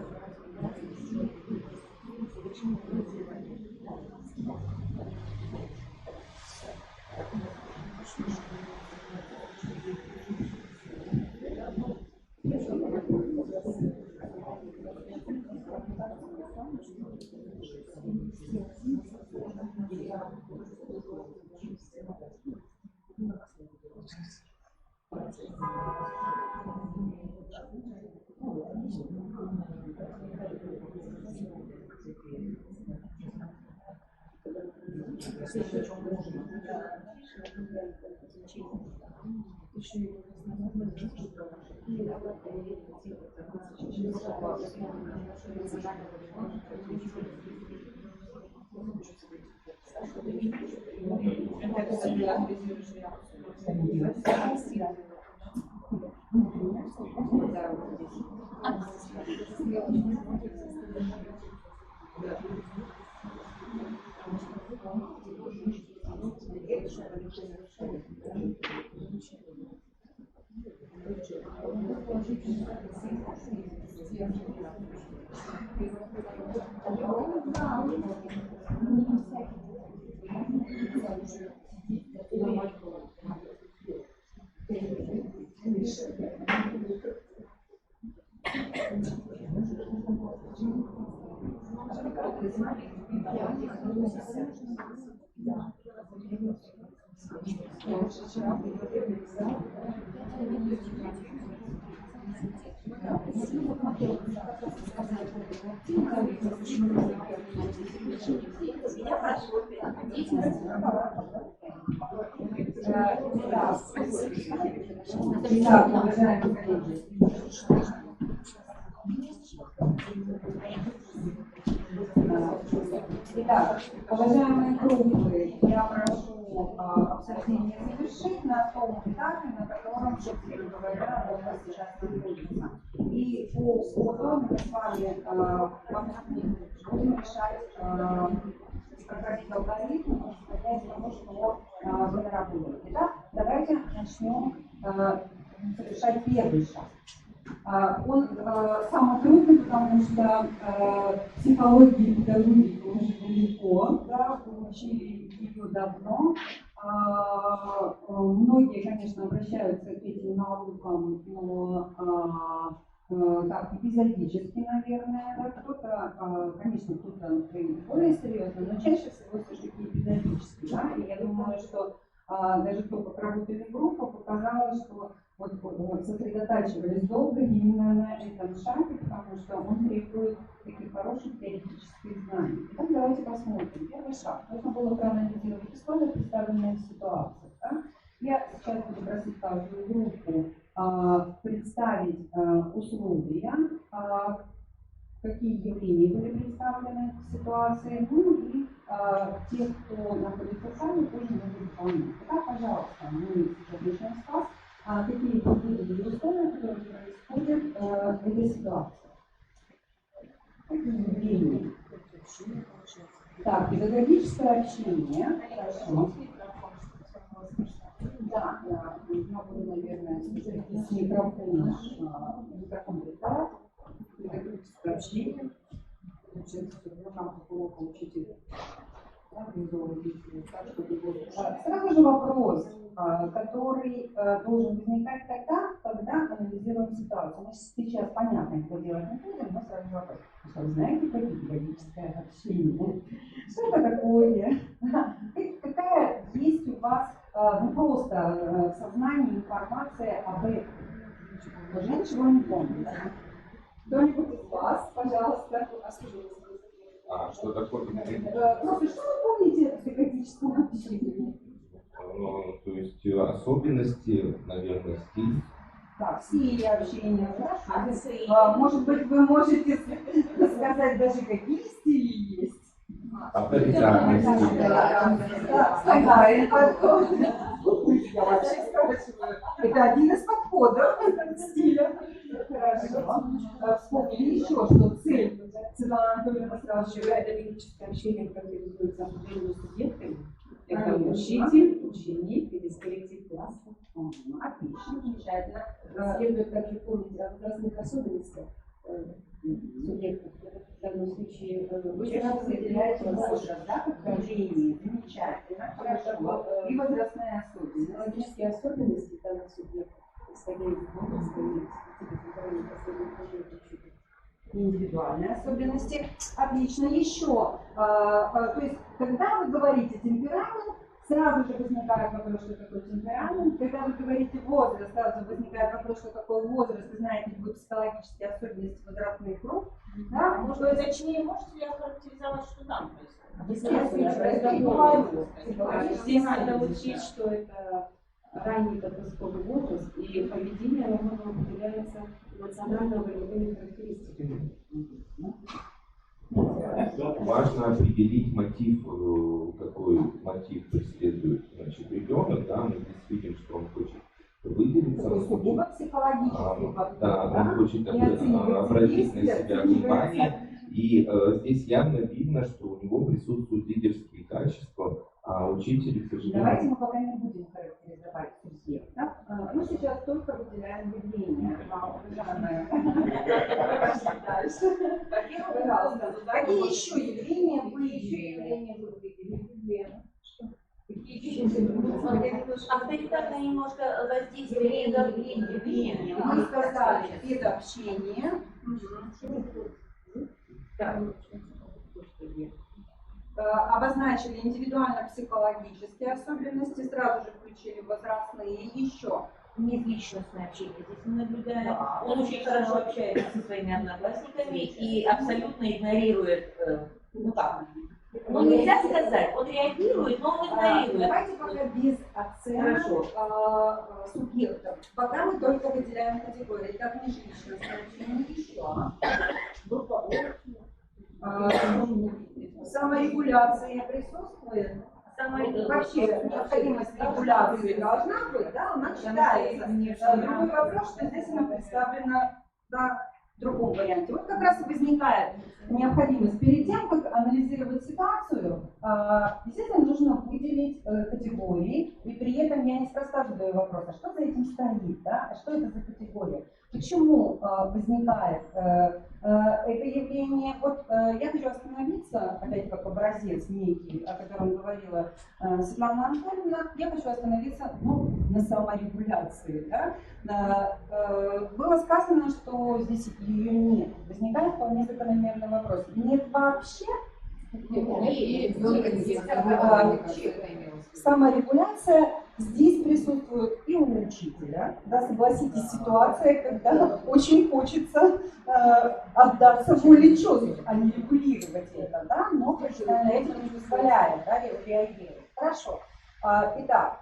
Итак, уважаемые группы, я прошу обсуждение завершить на том этапе, на котором, собственно говоря, у нас сейчас находится. И по ходу мы с вами будем решать какие алгоритмы, исходя из того, что вы наработали. Итак, давайте начнем совершать первый шаг. Он самый трудный, потому что психологии и педагогики уже далеко, да, вы учили ее давно. Многие, конечно, обращаются к этим наукам, но так, эпизодически, наверное, да, кто-то, конечно, кто-то более серьезно, но чаще всего все-таки эпизодически, да, и я думаю, что даже то, как работали группа, показало, что вот сосредотачивались долго именно на этом шаге, потому что он требует таких хороших теоретических знаний. Итак, давайте посмотрим. Первый шаг. Нужно было проанализировать условия, представленные в ситуации. Да? Я сейчас буду просить каждую группу представить условия, какие явления были представлены в ситуации, ну и те, кто находится в зале, тоже могут выполнять. Итак, пожалуйста, мы сейчас начнем с вас. Какие были условия, которые происходят в этой ситуации? Какие явления? Так, педагогическое общение. Хорошо. Да, я буду, наверное, с микрофоном. Микрофон представать. Педагогическое общение. Значит, в рамках урока учителя. Сразу же вопрос, который должен возникать тогда, когда анализируем ситуацию. Мы сейчас, понятно, это делать не будем, но сразу вопрос. Что вы знаете, как педагогическое общение? Что это такое? Какая есть у вас просто в сознании информация об этом? Уже ничего не помните. Кто-нибудь из вас, пожалуйста, что такое? Просто что вы помните о педагогическом общении? То есть особенности, наверное, стиль. Так, стили общения, хорошо. Может быть, вы можете сказать даже, какие стили есть? Авторитарный стиль. Это один из подходов стиля. Хорошо. Вспомнили еще, что цель Светлана Анатольевна сразу же педагогическое общение характеризуется определенными субъектами. Это учитель, ученик или коллектив класса. Отлично, замечательно. Следует также помнить о возрастных особенностях субъектов. В данном случае вы сразу выделяете возраст, да, как проявление. Замечательно. Хорошо. И возрастные особенности. Психологические особенности данных субъектов, исходя из возраста и индивидуальные особенности. Отлично. Еще, то есть, когда вы говорите темперамент, сразу же возникает вопрос, что такое темперамент. Когда вы говорите возраст, сразу возникает вопрос, что такое возраст. Вы знаете, какие психологические особенности возрастных групп. Да? Может, точнее, можете ли охарактеризовать, что там происходит? Здесь надо учесть, что это ранний подростковый возраст, и поведение ровно определяется эмоционально-волевыми характеристиками. Важно определить мотив, какой мотив преследует, значит, ребенок, да, мы здесь видим, что он хочет выделиться, он сугубо психологический подход, да, он хочет обратить на себя внимание, и здесь явно видно, что у него присутствуют лидерские качества, а учитель, к сожалению... Давайте мы пока не будем характеризовать субъекта. Мы сейчас только выделяем явления. Какие еще явления вы выделили? Авторитарное немножко воздействие явления. Мы сказали педобщение. Обозначили индивидуально-психологические особенности, сразу же включили возрастные еще. Межличностное общение здесь мы наблюдаем. Да. Он очень хорошо общается со своими одноклассниками и абсолютно игнорирует, ну как, ну нельзя сказать, он реагирует, но он игнорирует. Давайте пока без оценок субъектов. Пока мы только выделяем категории. Итак, межличностное общение еще. Саморегуляция присутствует? вообще необходимость регуляции должна быть, да, она считается. Другой вопрос, что здесь она представлена в другом варианте. Вот как раз и возникает необходимость перед тем, как анализировать ситуацию, естественно, нужно выделить категории, и при этом я неспроста задаю вопрос, а что за этим стоит, да? А что это за категория? Почему возникает это явление? Вот я хочу остановиться, опять как образец некий, о котором говорила Светлана Анатольевна, я хочу остановиться на саморегуляции. Да? Было сказано, что здесь ее нет. Возникает вполне закономерный вопрос. Нет вообще? Саморегуляция здесь присутствует и у учителя. Да, согласитесь, ситуация, когда очень хочется отдаться воле чувств, а не регулировать это, да, но профессионально этим не позволяет, да, реагировать. Хорошо. Итак,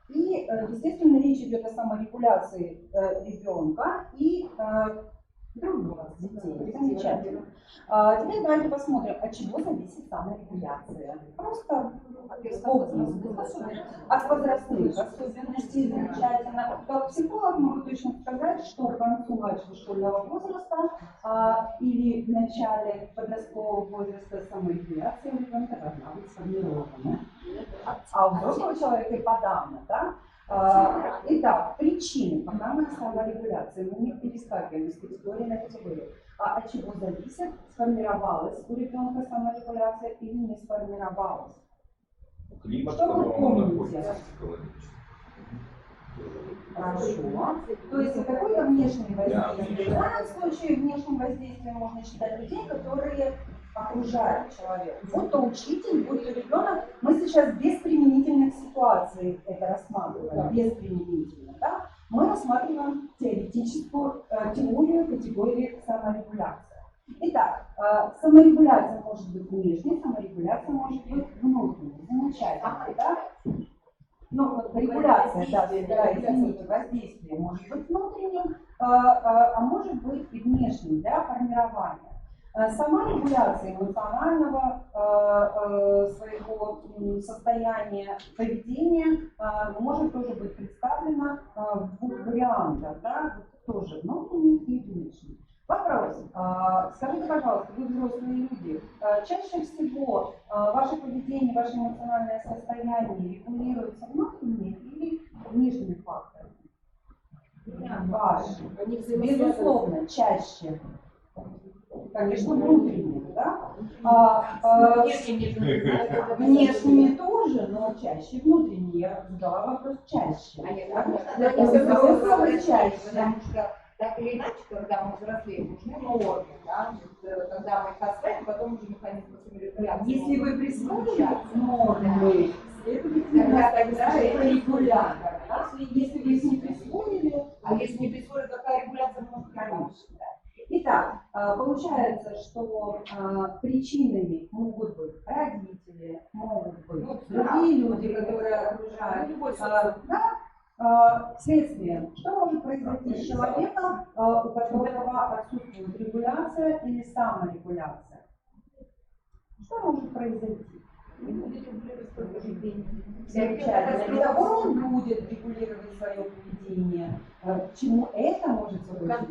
и, естественно, речь идет о саморегуляции ребенка и других детей. Замечательно. Теперь давайте посмотрим, от чего зависит саморегуляция. Просто от возрастных особенностей. Замечательно. Как психолог могу точно сказать, что к концу младшего школьного возраста или в начале подросткового возраста саморегуляция у ребенка должна быть сформирована. А у взрослого человека и подавно, да? Итак, причины, пока мы саморегуляции, мы не перескакиваем из категории на категорию. От чего зависит, сформировалась у ребенка саморегуляция или не сформировалась? Климат, что вы помните? Хорошо. То есть какое-то внешнее воздействие. В данном случае внешним воздействием можно считать людей, которые окружает человека. Будь то учитель, будь то ребенок, мы сейчас без применительных ситуаций это рассматриваем, без применительных. Да? Мы рассматриваем теоретическую теорию категории саморегуляции. Итак, саморегуляция может быть внешней, саморегуляция может быть внутренней. Замечательно, да? Ну, регуляция, извините, воздействие может быть внутренним, а может быть и внешним для формирования. Сама регуляция эмоционального своего состояния, поведения может тоже быть представлена в двух вариантах, да? Тоже внутренний и внешний. Вопрос. Скажите, пожалуйста, вы взрослые люди, чаще всего ваше поведение, ваше эмоциональное состояние регулируется внутренними или внешними факторами? Ваши. Безусловно, чаще. Конечно, внутренними, да? Внешними тоже, но чаще внутренние. Я задала вопрос чаще. Чаще. Потому что так или иначе, когда мы взрослеем, нужны нормы, да? Когда мы их оставим, потом уже механизм саморегуляции. Если вы присвоили нормы, следовательно, тогда это регулятор. Если вы их не присвоили, а если не присвоили, какая регуляция может быть? Итак, получается, что причинами могут быть родители, могут быть другие люди, которые окружают. Следствие. Что может произойти с человеком, у которого отсутствует регуляция или саморегуляция? Что может произойти? Замечательно. Для того он будет регулировать свое поведение. К чему это может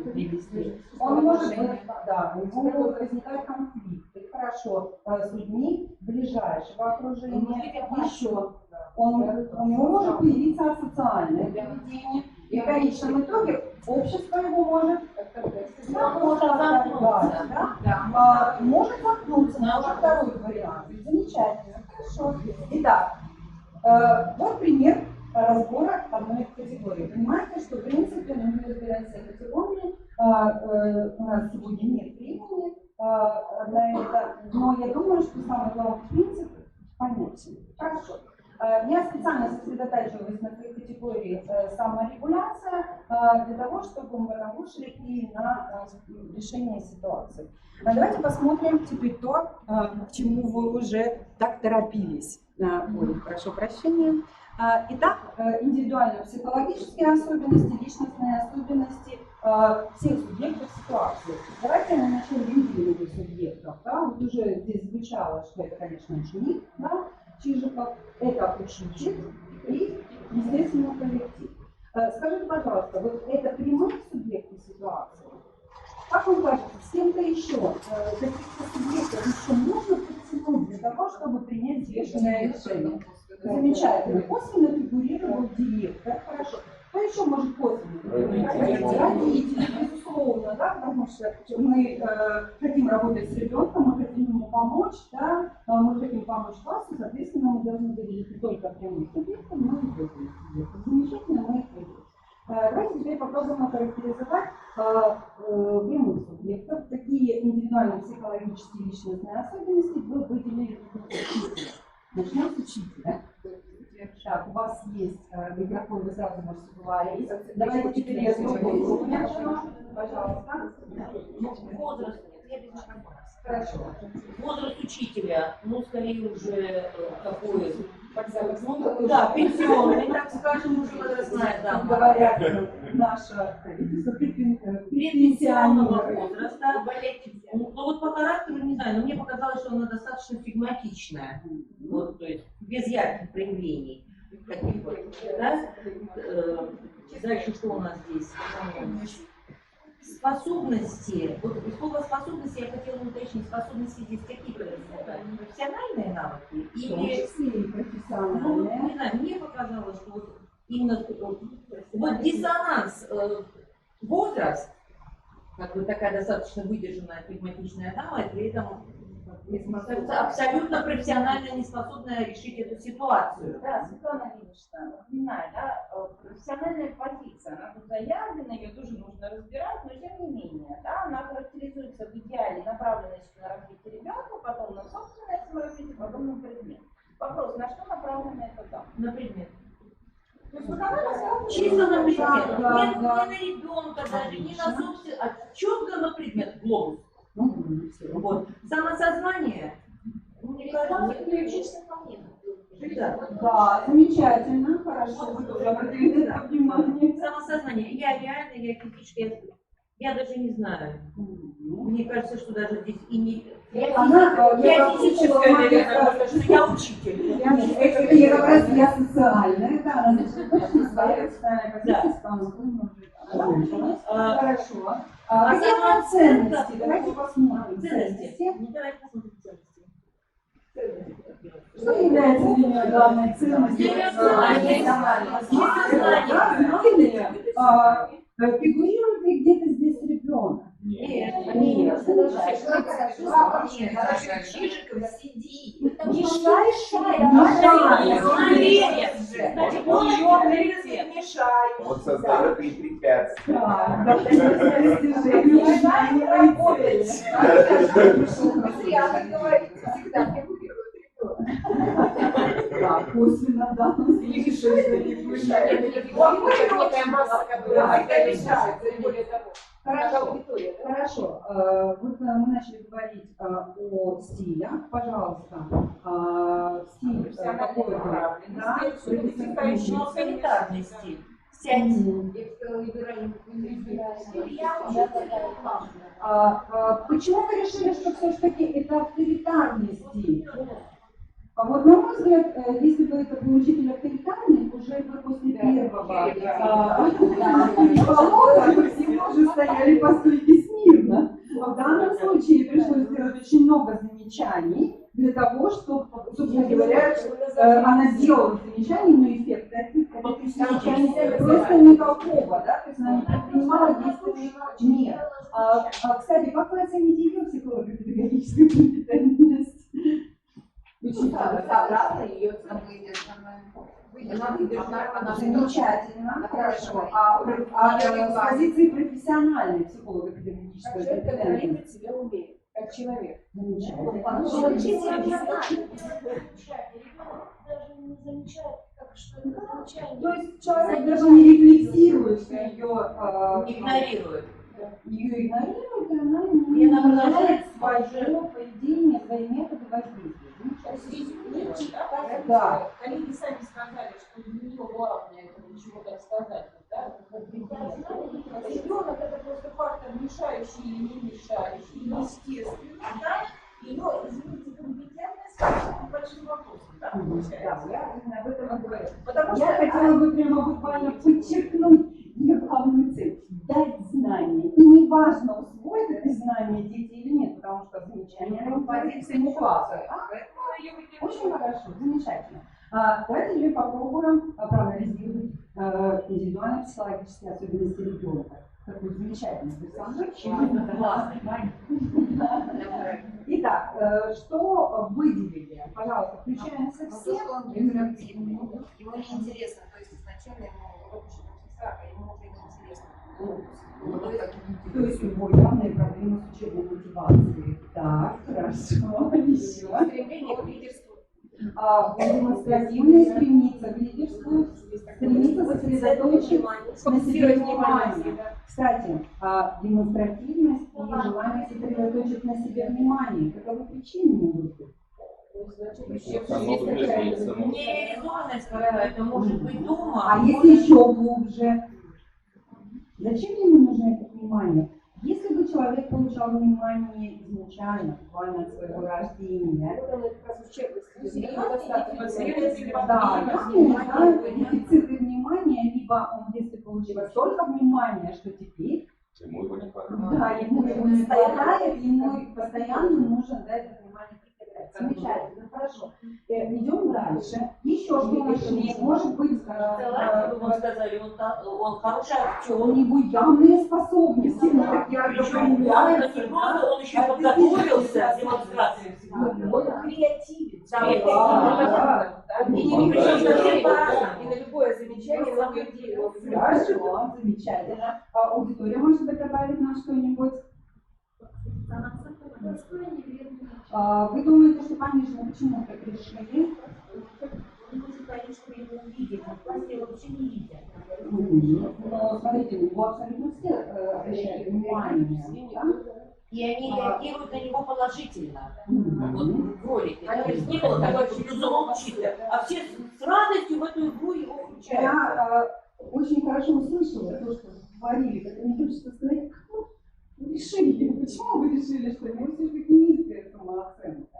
привести? Он может быть, да, у него могут возникать конфликты. Хорошо, с людьми ближайшего окружения. Еще. У него может появиться асоциальное поведение. И в конечном итоге общество его может замкнуться. Может второй вариант. Замечательно. Хорошо. Итак, вот пример разбора одной категории. Понимаете, что в принципе мы разбираемся в категории. У нас сегодня нет времени на это, но я думаю, что самый главный принцип понятен. Хорошо. Я специально сосредотачиваюсь на категории саморегуляция для того, чтобы мы потом вышли и на решение ситуации. Давайте посмотрим теперь то, к чему вы уже так торопились. Ой, прошу прощения. Итак, индивидуально-психологические особенности, личностные особенности всех субъектов ситуации. Давайте мы начнем с индивидуальных субъектов. Да? Вот уже здесь звучало, что это, конечно, ученик, да? Чижиков, это учитель и, естественно, коллектив. Скажите, пожалуйста, вот это прямые субъекты ситуации? Как вам кажется, с кем-то еще, каких-то субъектов еще можно подтянуть для того, чтобы принять взвешенное решение? Замечательно. Косвенно фигурировал директор. Хорошо. Кто еще может косвенно фигурировать? Родители, безусловно, да, потому что мы хотим работать с ребенком, мы хотим ему помочь, да, мы хотим помочь классу, соответственно, мы должны выделить не только прямых субъектов, но и косвенных субъектов. Замечательно, мы их выделим. Давайте теперь попробуем охарактеризовать прямых субъектов. Какие индивидуальные психологические личностные особенности вы выделили в учителя? Начнем с учителя. Так, у вас есть микрофон, вы сразу можете говорить. Давайте теперь я другую. Пожалуйста. Возраст, я без Хорошо. Возраст учителя, ну, скорее уже такой, да, пенсионный, так скажем, уже возрастная дама. Говорят, наше правительство пенсионного возраста. Ну вот по характеру, не знаю, но мне показалось, что она достаточно флегматичная, вот, то есть без ярких проявлений. Таких вот, да? Дальше что у нас здесь? Способности. Вот слово способности я хотела уточнить. Способности здесь какие профессиональные навыки? Или профессиональные? Ну, не знаю, мне показалось, что вот именно вот диссонанс возраст, как бы такая достаточно выдержанная, флегматичная дама, и при этом абсолютно профессионально не способная решить эту ситуацию. Да, Светлана Ильинична, понимаю, да, профессиональная позиция, она тут заявлена, ее тоже нужно разбирать, но тем не менее, да, она характеризуется в идеале направленностью на развитие ребенка, потом на собственное саморазвитие, потом на предмет. Вопрос, на что направлена эта дама? На предмет. То есть, вот она рассказывает... Чисто на предмет. Не на ребенка даже, не на собственное, а четко на предмет, глобус. Вот. Самосознание, мне кажется, да, замечательно, хорошо, вы тоже обратили на это внимание. Самосознание, я реально, я физически, я даже не знаю. Мне кажется, что даже здесь и не... Я физическая, наверное, потому что я учитель. Это как раз я социальная, да, она значит, своя социальная позиция, хорошо. А ценности, давайте посмотрим. Ценности. Ну, давайте посмотрим ценности. Что является для нее главной ценностью? Фигурирует ли где-то здесь ребенок? Нет. Нет. Чижиков, сиди. Он создает ей препятствия. Да, косвенно, да. Хорошо. Вот мы начали говорить о стилях. Пожалуйста, стиль какой авторитарный стиль. Почему вы решили, что все-таки это авторитарный стиль? Вот на мой взгляд, если бы это был учитель авторитарный, уже бы после первого полота вы все уже стояли по стойке смирно. В данном случае пришлось сделать очень много замечаний для того, чтобы, собственно говоря, она сделала замечания, но эффект этих замечаний просто никакого, да, то есть она не предпринимала действенных мер. Кстати, как вы оцените ее психолого-педагогическую компетентность? Ее замечательно, хорошо. А с позиции профессиональной психолого-педагогической компетентности? себя умеет, как человек. То есть человек даже не рефлексирует, что ее игнорирует. Ее игнорирует, и она не продолжает свое поведение, свои методы воздействия. Да. Коллеги сами сказали, что для нее главное это ничего так сказать. Да? Ребенок это просто фактор мешающий или не мешающий, естественно, да? Ее, извините, компетентность к большим вопросам. Да? хотела бы прямо буквально подчеркнуть ее главную цель – дать знания. И неважно, усвоят эти знания дети или нет, потому что замечания позиции указывают. Очень хорошо, замечательно. Давайте теперь попробуем проанализировать индивидуальные психологические особенности ребенка. Такой замечательный персонаж. Итак, что выделили? Пожалуйста, включаемся все. Интерактивный. Ему неинтересно, то есть изначально ему выпущено страха, ему уже неинтересно. То есть у него явные проблемы с учебной мотивацией. Так, хорошо. Еще. Стремление к лидерству. Демонстративно стремится к лидерству, стремится сосредоточить на себе внимание. Кстати, демонстративность и желание сосредоточить на себе внимание. Каковы причины могут быть? Нереализованность, это может быть дома. А если еще глубже? Зачем ему нужно это внимание? Если бы человек получал внимание изначально, буквально от своего рождения, да, дефициты внимания, либо он в детстве получил столько внимания, что теперь Ему его не хватает. да, ему его не хватает, ему постоянно нужно это внимание прикреплять. Замечательно, хорошо. Идем дальше. Еще что нашли? Может быть, Вы сказали, он хороший актер. у него явные способности. Он еще подготовился к демонстрации. Креативен. И не причем совсем И на любое замечание нам идею. Хорошо, замечательно. Аудитория, может быть, добавит нам что-нибудь? Вы думаете, что понижено? Почему так решили? Но смотрите, его абсолютно все обращают внимание. Да? И они реагируют на него положительно. Вот в ролике. То есть не было такого, что замолчит, а все с радостью в эту игру его включают. Я очень хорошо услышала то, что вы говорили, как мне хочется сказать, как вы решили, почему вы решили, что у него все-таки низкая самооценка?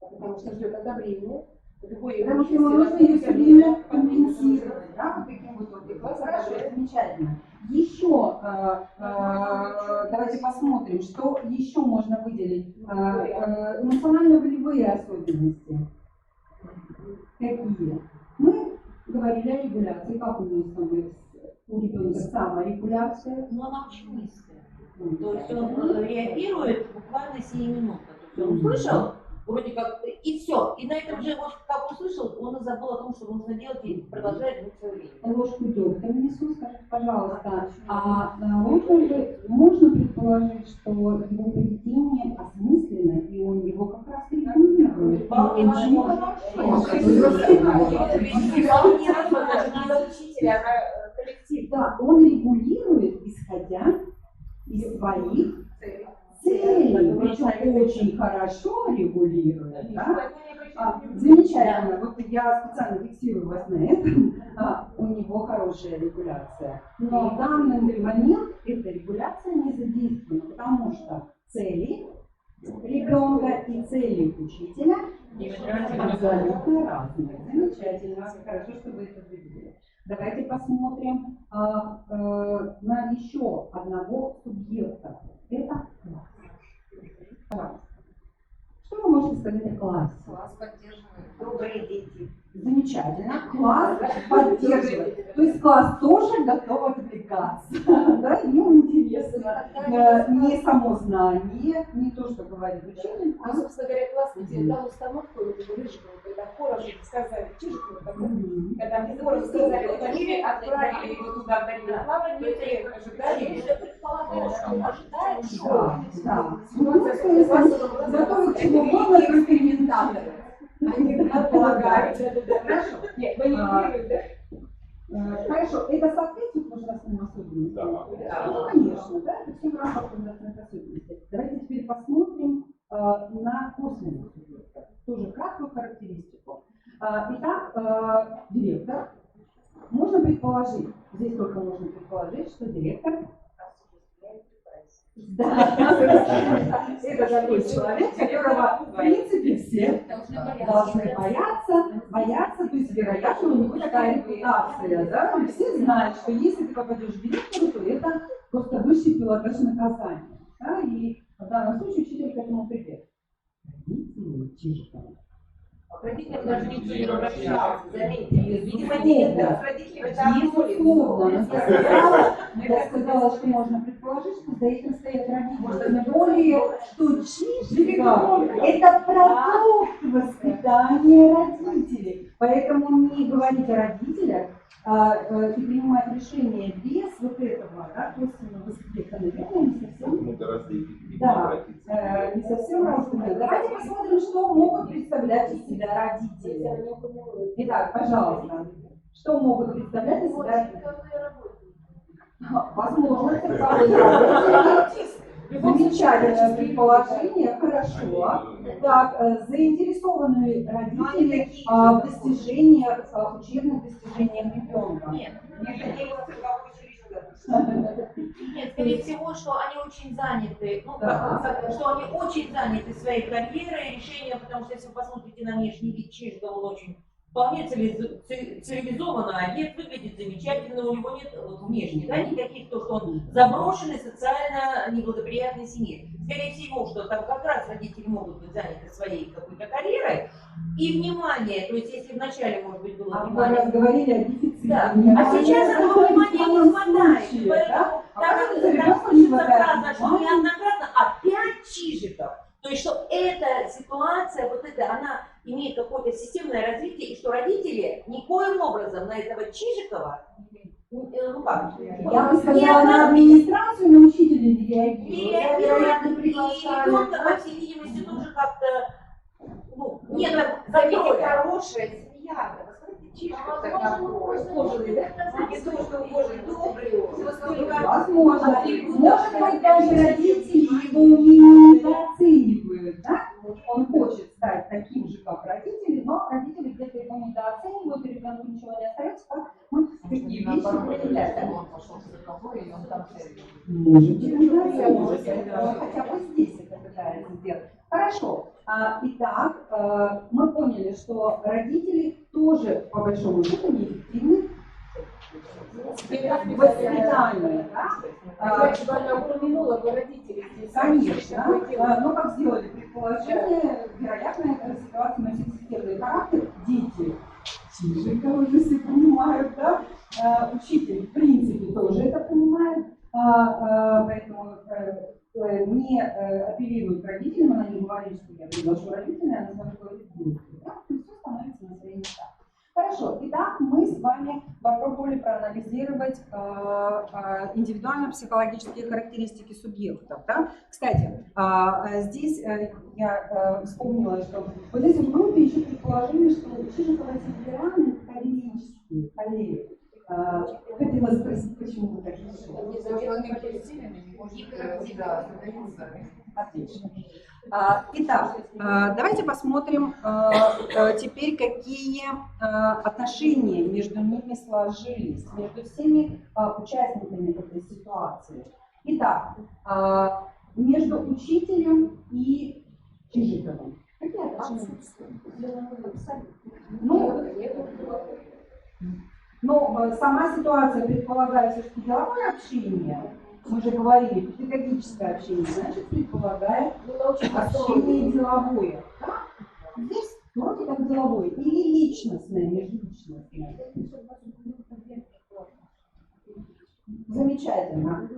Потому что ждет одобрения. Потому что ему нужно ее все время компенсировать, да, вот таким вот образом. Хорошо, замечательно. Еще давайте посмотрим, что еще можно выделить. Эмоционально-волевые особенности. Какие? Мы говорили о регуляции, как у него у ребенка саморегуляция. Но она очень низкая. То есть он реагирует буквально сиюминутно. То есть он услышал, вроде как, и все. И на этом же, вот как услышал, он и забыл о том, что нужно делать, и продолжает жить свое время. Ложку дегтя внесу, скажите, пожалуйста. Можно предположить, что его поведение осмысленно, и он его как раз регулирует. Да, он регулирует, исходя из своих целей, причем очень хорошо регулирует. Да? Замечательно, вот я специально фиксирую вас на этом, у него хорошая регуляция. Но в данный момент эта регуляция не задействована, потому что цели ребенка и цели учителя абсолютно разные. Замечательно, хорошо, что вы это выделили. Давайте посмотрим на еще одного субъекта. Это класс. Пожалуйста. Что вы можете сказать о классе? Класс поддерживает. Добрые дети. Замечательно. Класс поддерживает. То есть класс тоже готов отвлекаться. Да? Ему интересно не само знание, не то, что говорит учитель. А, собственно говоря, класс дал установку Рыжикову, когда хором сказали, Чижикову, когда мне хором сказали, вот они отправили его туда в дальнее плавание, и ожидали, уже предполагали, что ожидают, что. Да. Зато к чему было экспериментаторы. Они предполагают. Хорошо. Нет, вы не верите, да? Хорошо. Это соответствует возрастным особенностям? Да. Ну, конечно, да? Это все в рамках возрастных особенностей. Давайте теперь посмотрим на косвенных субъектов. Тоже краткую характеристику. Итак, директор. Можно предположить, здесь только можно предположить, что директор Да, это такой человек, которого, в принципе, все должны бояться, то есть, вероятно, у него такая репутация, да, и все знают, что если ты попадешь в директора, то это просто высший пилотаж наказания, да, и в данном случае учитель к этому придет. Родителям даже никто не обращался, заметьте, видимо, нет, родители Я сказала, что можно предположить, что за этим стоят родители. Тем более, что чижика – это продукт воспитания родителей. Поэтому не говорить о родителях и принимать решения без вот этого, да, косвенного воспитания, наверное, не совсем. Да, не совсем разумно. Давайте посмотрим, что могут представлять из себя родители. Итак, пожалуйста, что могут представлять из себя возможно, замечательное предположение, хорошо. Так, заинтересованы родители в достижениях, учебных достижениях ребенка. Нет, скорее всего, что они очень заняты, что они очень заняты своей карьерой, решением, потому что если вы посмотрите на внешний вид Чижика, он очень вполне цивилизованно одет, выглядит замечательно, у него нет внешне, да, никаких, то, что он заброшенный, социально неблагоприятной семье. Скорее всего, что там как раз родители могут быть заняты своей какой-то карьерой, и внимание, то есть если вначале, может быть, было внимание... Мы говорили о дефиците. Да, а сейчас этого внимания не хватает, поэтому так слышится фраза, что неоднократно опять Чижиков. То есть, что эта ситуация, вот эта, она имеет какое-то системное развитие, и что родители никоим образом на этого Чижикова, ну как? Я бы сказала, на администрацию, на учителя не реагируют, и ребенка, по всей видимости, тоже как-то, ну, нет, заметьте, хорошая семья, Чижиков тогда кожаный, да? Не то, что кожаный добрый, возможно. Может быть, даже родители его умение недооценивают, да? Он хочет стать таким же, как родители, но родители где-то его недооценивают, и ребенку ничего не остается, как мы такие вещи проявляем. Может, хотя бы здесь это пытается сделать. Хорошо. Итак, мы поняли, что родители тоже, по большому счету, неэффективны в воспитании. Я упомянула бы родителей здесь. Конечно. Но как сделали предположение, вероятно, эта ситуация носит системный характер. Дети Чижика уже все понимают, да? Учитель, в принципе, тоже это понимает. Поэтому не апеллирует к родителям, она не говорит, что я приглашу родителей, она сразу говорит детям. Да? То есть все становится на свои места. Хорошо, итак, мы с вами попробовали проанализировать индивидуально-психологические характеристики субъектов. Да? Кстати, здесь я вспомнила, что вот здесь в группе еще предположили, что Чижикова темперамент холерический, холерик. Хотела спросить, почему вы так решили? Отлично. Итак, давайте посмотрим теперь, какие отношения между ними сложились, между всеми участниками этой ситуации. Итак, между учителем и Чижиковым. Какие отношения? Но сама ситуация предполагает все-таки деловое общение. Мы же говорили, педагогическое общение, значит, предполагает общение деловое. Да? Здесь вроде как деловое. Или личностное, межличностное. Замечательно.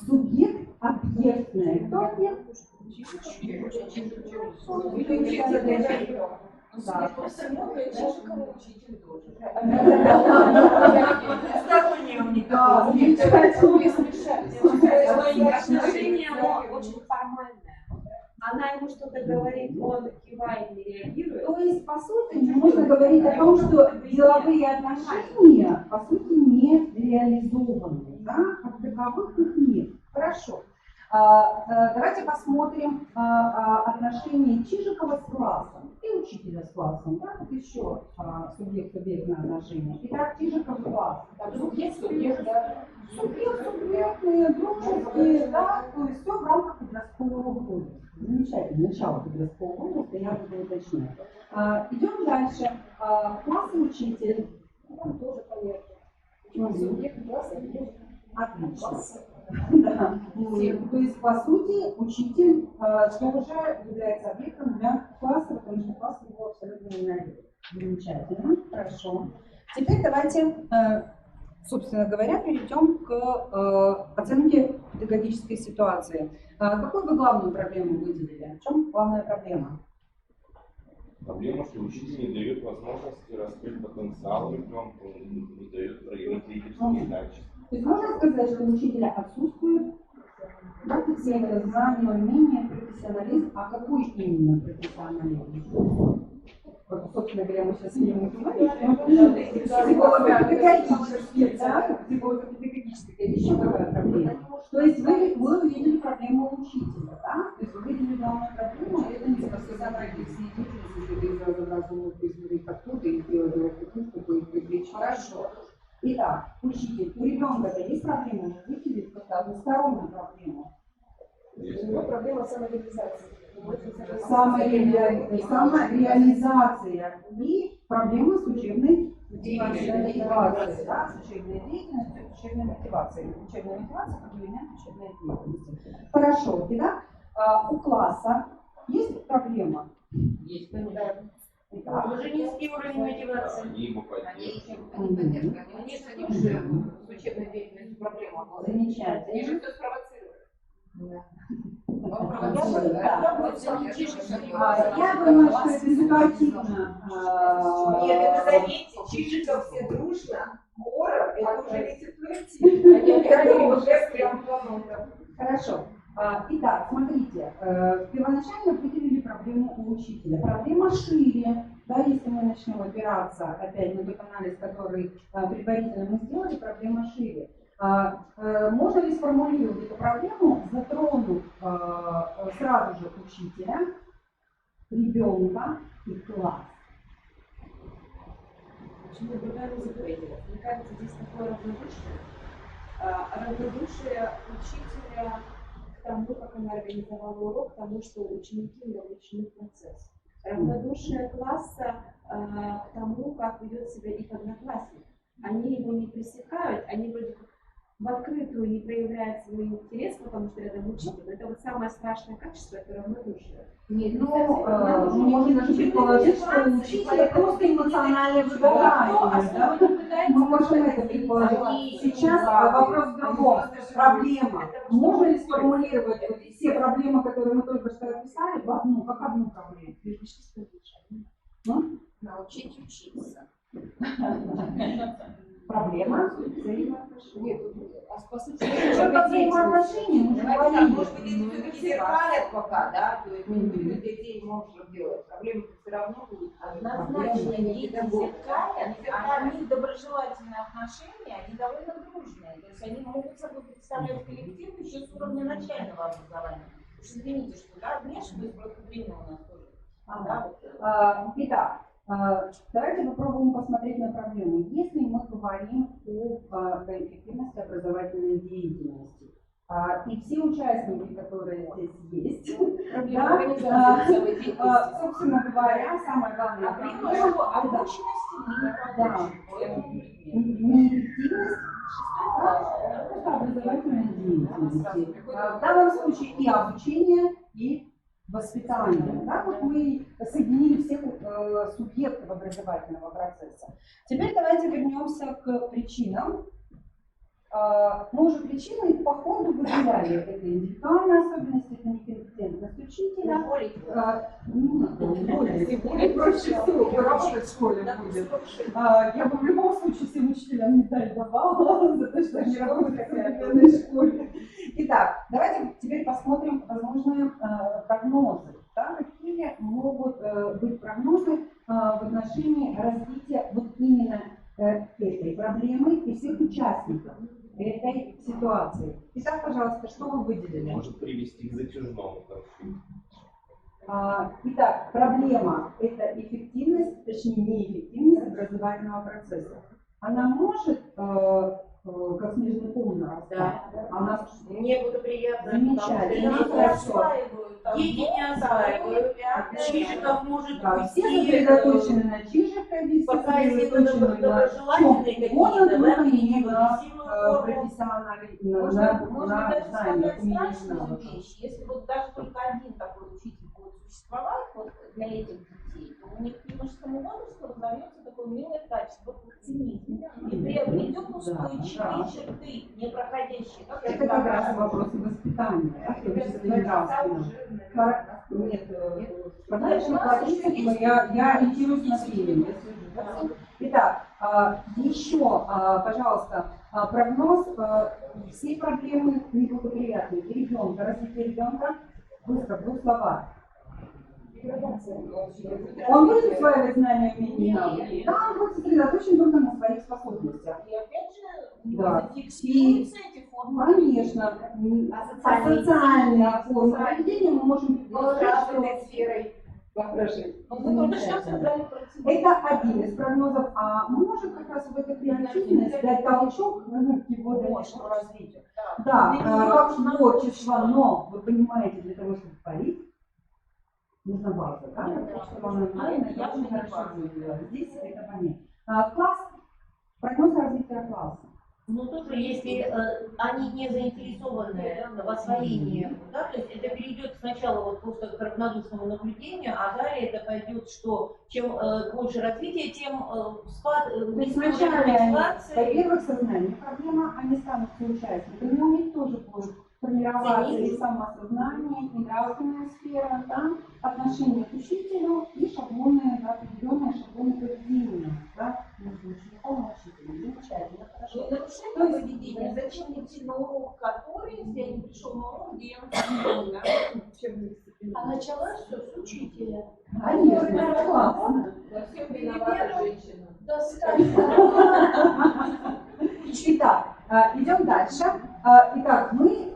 Субъект объектное. Кто объект? Да. Отношение очень формальное. Она ему что-то говорит, он кивает, не реагирует. То есть, по сути, можно говорить о том, что деловые отношения, по сути, не реализованы. Да? Как таковых их нет. Хорошо. Давайте посмотрим отношения Чижикова с классом и учителя с классом. Да? Вот еще субъект-субъектное отношение. Итак, Чижиков класс. Субъект, да. Субъектные, друг Да, то есть все в рамках подросткового возраста. Замечательно, начало подросткового возраста, я буду уточнять. Идем дальше. Класс и учитель. Там тоже понятно. Отлично. Да. То есть, по сути, учитель тоже является объектом для класса, потому что класс его абсолютно не найдет. Замечательно, хорошо. Теперь давайте, собственно говоря, перейдем к оценке педагогической ситуации. Какую вы главную проблему выделили? В чем главная проблема? Проблема, что учитель не дает возможности раскрыть потенциал ребенка, не дает проявить лидерские качества. То есть можно сказать, что у учителя отсутствует практическое знание, умение, профессионализм, а какой именно профессионализм? Вот, собственно говоря, мы сейчас не психолого-педагогический, да? Психолого-педагогическая, еще какая проблема? То есть вы увидели проблему учителя, да? То есть вы видели главную проблему, это не профессиональная деятельность, если ты сразу разумно призывает откуда и сделать его таким, чтобы их привлечь. Хорошо. Итак, учитель, у ребенка-то есть проблема, он выделит как-то одностороннюю проблему. Проблема самореализации. Самореализация и проблемы с учебной мотивацией. Да, с учебной деятельностью, с учебной мотивацией. Учебная мотивация как элемент учебной деятельности. Хорошо. Итак, у класса есть проблема? Есть, конечно. Уже низкий уровень мотивации. Они его поддерживают. Они поддержка. Конечно, они уже с учебной деятельностью проблема. Замечательно. Они же все спровоцировали. Я думаю, что это ситуативно. Нет, это заметьте, Чижиков все дружно, хором, это уже не ситуативно. Хорошо. Итак, смотрите, первоначально определили проблему у учителя. Проблема шире, да, если мы начнем опираться опять на тот анализ, который предварительно мы сделали, проблема шире. Можно ли сформулировать эту проблему, затронув сразу же учителя, ребенка и класс? Очень благодарю за это. Мне кажется, здесь такое равнодушие учителя к тому, как она организовала урок, к тому, что ученики не вовлечены в процесс. Равнодушие класса к тому, как ведет себя их одноклассник. Они его не пресекают, они вроде как в открытую не проявляют свой интерес, потому что рядом учитель. Это вот самое страшное качество, это равнодушие. Нет, мы можем даже предположить, что у учителя просто эмоциональное выгорание, да? Мы можем это предположить. Сейчас вопрос в другом. Проблема. Можно ли сформулировать все проблемы, которые мы только что описали, в одну, как одну проблему? Научить учиться. Проблема взаимоотношений. По сути, взаимоотношений мы же говорим. Может быть, они все-таки зеркалят пока, да? То есть мы детей можем делать. Проблемы все равно будут. Однозначно дети зеркалят, а у них доброжелательные отношения, они довольно дружные. То есть они могут собой представлять коллектив еще с уровня начального образования. Извините, что да, вмешиваюсь, просто время у нас тоже. Итак, давайте попробуем посмотреть на проблему. Если мы говорим о эффективности образовательной деятельности, и все участники, которые здесь есть, собственно говоря, самое главное проблема обученности неэффективность образовательной деятельности. В данном случае и обучение, и воспитание. Да? Вот мы соединили всех субъектов образовательного процесса. Теперь давайте вернемся к причинам. Мы уже причины по ходу выделяли. Это индивидуальная особенность, это некомпетентность учителя. Более проще всего работать в школе будет. Я бы в любом случае всем учителям медаль давала за то, что они работают в современной школе. Итак, давайте теперь посмотрим возможные прогнозы. Да? Какие могут быть прогнозы в отношении развития вот именно этой проблемы и всех участников этой ситуации. Итак, пожалуйста, что вы выделили? Может привести к затяжному конфликту. Итак, проблема – это эффективность, точнее неэффективность образовательного процесса. Она может как снежный ком нарастает. А у нас Неблагоприятно. замечательно, хорошо. Дети не осваивают. Чижиков может Да, все уйти. сосредоточены на Чижикове, все Пока если сосредоточены на доброжелательные чем угодно, какие-то, да, только не на агрессивную форму. профессиональном, Можно на даже знаниях, сказать умениях, страшную навыках. вещь. Если вот даже только один такой учитель будет существовать вот для этих детей, то у них к юношескому возрасту разовьется такое милое качество цинизм и приобретет устойчивые черты, не проходящие. Это как раз вопросы воспитания, да, в том числе и нравственного. Нет, подальше политику я ориентируюсь на время. Итак, еще, пожалуйста, прогноз всей проблемы неблагоприятной ребенка, развития ребенка, быстро, в двух словах. Он будет усваивать знания, умения и навыки? Да, он будет сосредоточен только на своих способностях. И опять же, Да. зафиксируются эти формы. Конечно. Социальные формы поведения мы можем предположить, что... сферой воображения. Это один из прогнозов, а может как раз вот эта креативность дать толчок к его дальнейшему развитию. Да, как творчество, но вы понимаете, для того, чтобы творить, нужна база, да? Чтобы она это очень хорошо выделила. Здесь это понятно. Класс, прогноз развития класса. Ну, тоже, если они не заинтересованы в освоении, да, то есть это перейдет сначала вот просто к равнодушному наблюдению, а далее это пойдет, что чем больше развития, тем спад, во-первых, сознание проблема, они станут участниками, у них тоже будет формироваться и самосознание, и нравственная сфера, да, отношения к учителю и шаблоны, да, определенные шаблоны поведения, да, между учеником и учителем. Замечательно, хорошо. Нарушение поведения. Зачем идти на урок, который, если я не пришел на урок, где я А началась все с учителя. Конечно, классно. Итак, идем дальше. Итак, мы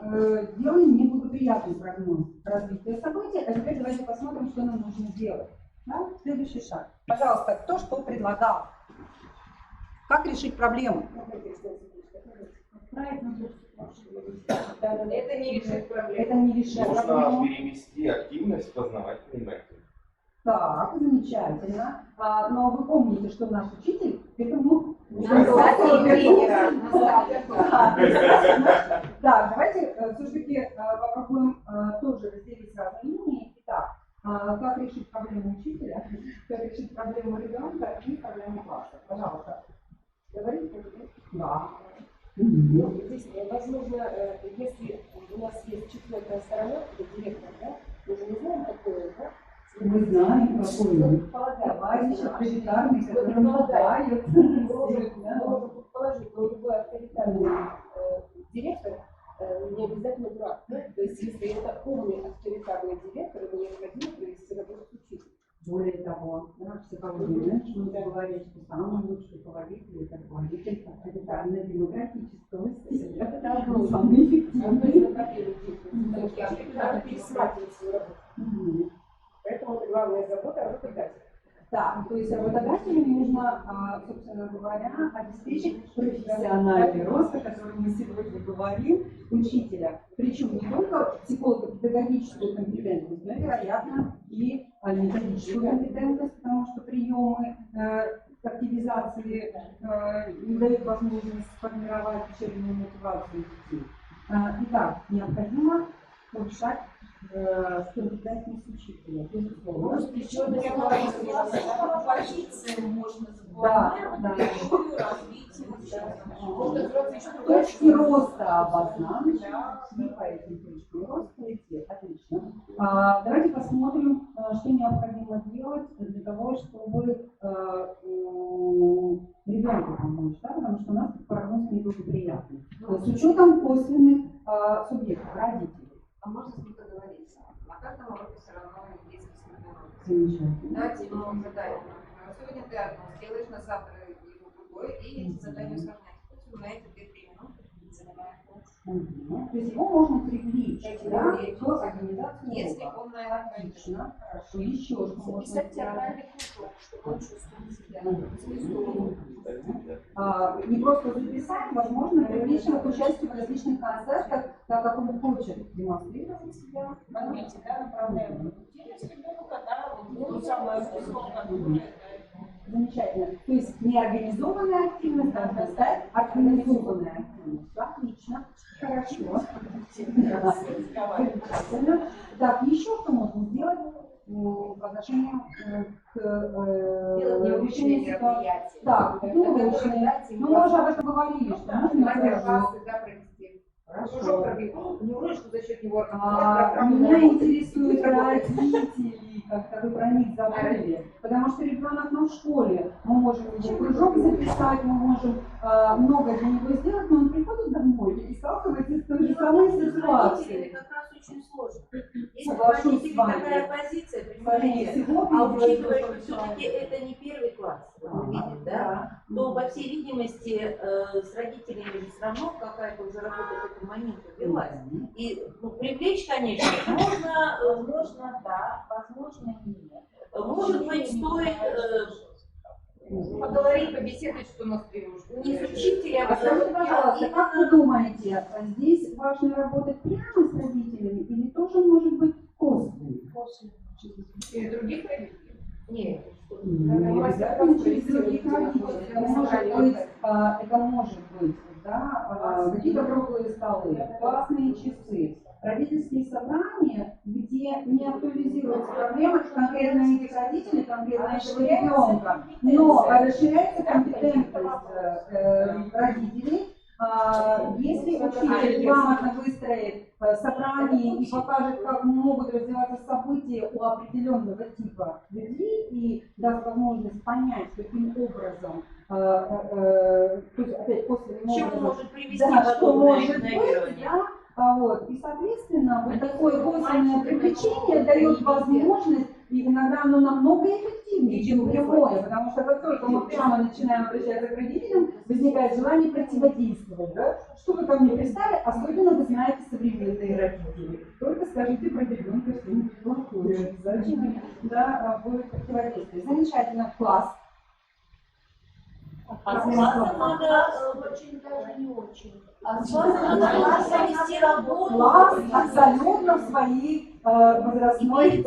делаем неблагоприятный прогноз развития событий, а теперь давайте посмотрим, что нам нужно делать. Да? Следующий шаг. Пожалуйста, кто что предлагал? Как решить проблему? Это не решит проблему. Это не решит Нужно проблему. перевести активность в познавательный метод. Так, замечательно. Но вы помните, что наш учитель этому Да, давайте все-таки попробуем тоже разделить разные линии. Итак, как решить проблему учителя, как решить проблему ребенка и проблему класса. Пожалуйста. Говорите? Да. Ну, здесь, возможно, если у нас есть четвертая сторона, это директор, да, мы же не знаем, какой он, да? Мы знаем, какой он. Товарищ авторитарный, который помогает. Можно предположить, но любой авторитарный директор не обязательно дурак. Да? То есть, если это умный авторитарный директор, ему необходимо провести работу с учителем. Более того, да, психология, можно говорить, что самый лучший руководитель – это руководитель авторитарно-демократического стиля. Это самый эффективный. Надо пересматривать свою работу. Поэтому это главная забота работодателя. Да, то есть работодателю нужно, собственно говоря, обеспечить профессиональный рост, о котором мы сегодня говорим, учителя. Причем не только психолого-педагогическую компетентность, но, вероятно, и методическую компетентность, потому что приемы активизации не дают возможность сформировать учебную мотивацию детей. Итак, необходимо повышать компетентность учителя. Может, еще позиции можно запланировать, историю развития. Точки роста обозначены, и по этим точкам роста идти. Отлично. Давайте посмотрим, что необходимо делать для того, чтобы ребенку помочь, да? Потому что у нас прогноз неблагоприятный. С учетом косвенных субъектов, родителей. А можно с ним договориться? На каждом уроке все равно есть письменный урок. Замечательно. Дать ему задание. Сегодня ты одно сделаешь, на завтра его другое, и эти задания усложнять. Пусть он на эти 2-3 минуты занимает класс. То есть его можно привлечь, да, к организации. Если урока. он, наверное, Отлично, хорошо. Еще что можно записать сделать? театральный кружок, чтобы он чувствовал себя Не просто записать, возможно, привлечь его к участию в различных концертах, так как он хочет демонстрировать себя. Замечательно. То есть неорганизованная активность должна стать организованной активностью. Отлично. Хорошо. Замечательно. Так, еще что можно сделать по отношению к решению ситуации? Так, неурочные. Ну, мы уже об этом говорили, что нужно Хорошо. Не вроде, что за счет него меня интересуют родители, как-то вы про них забыли, потому что ребенок в школе, мы можем его кружок записать, мы можем много для него сделать, но он приходит домой и сталкивается с той же самой ситуацией. как раз очень сложно. Если у Соглашусь родителей с вами. такая позиция, Скорее понимаете, всего, а учитывая, что переводится все-таки это не первый класс, он видит, да, то, по всей видимости, с родителями же все равно какая-то уже работа к этому моменту велась. И привлечь, конечно, можно, да, возможно, нет. Может быть, стоит поговорить, побеседовать, что у нас не с учителем, А скажите, пожалуйста, как вы думаете, здесь важно работать прямо с родителями или тоже может быть косвенно? И других родителей? Нет. Не обязательно через других родителей. Это может быть, да, какие-то круглые столы, классные часы, родительские собрания, где не актуализируются проблемы конкретно этих родителей, конкретно этого ребенка, но расширяется компетентность родителей. Если учитель грамотно выстроит собрание и покажет, как могут развиваться события у определенного типа людей и даст возможность понять, каким образом, то есть опять косвенным образом, может привести что подобное может быть, игнорирование? да, вот. И, соответственно, вот такое косвенное привлечение дает возможность, и иногда оно намного эффективнее, чем прямое, потому что как только мы прямо начинаем обращаться к родителям, возникает желание противодействовать. Да? Что вы ко мне пристали, особенно вы знаете современные родители. Только скажите про ребенка что-нибудь плохое, обязательно, да, будет противодействие. Замечательно, класс. А с классом надо очень даже не очень. А с классом надо вести работу. Класс абсолютно в своей возрастной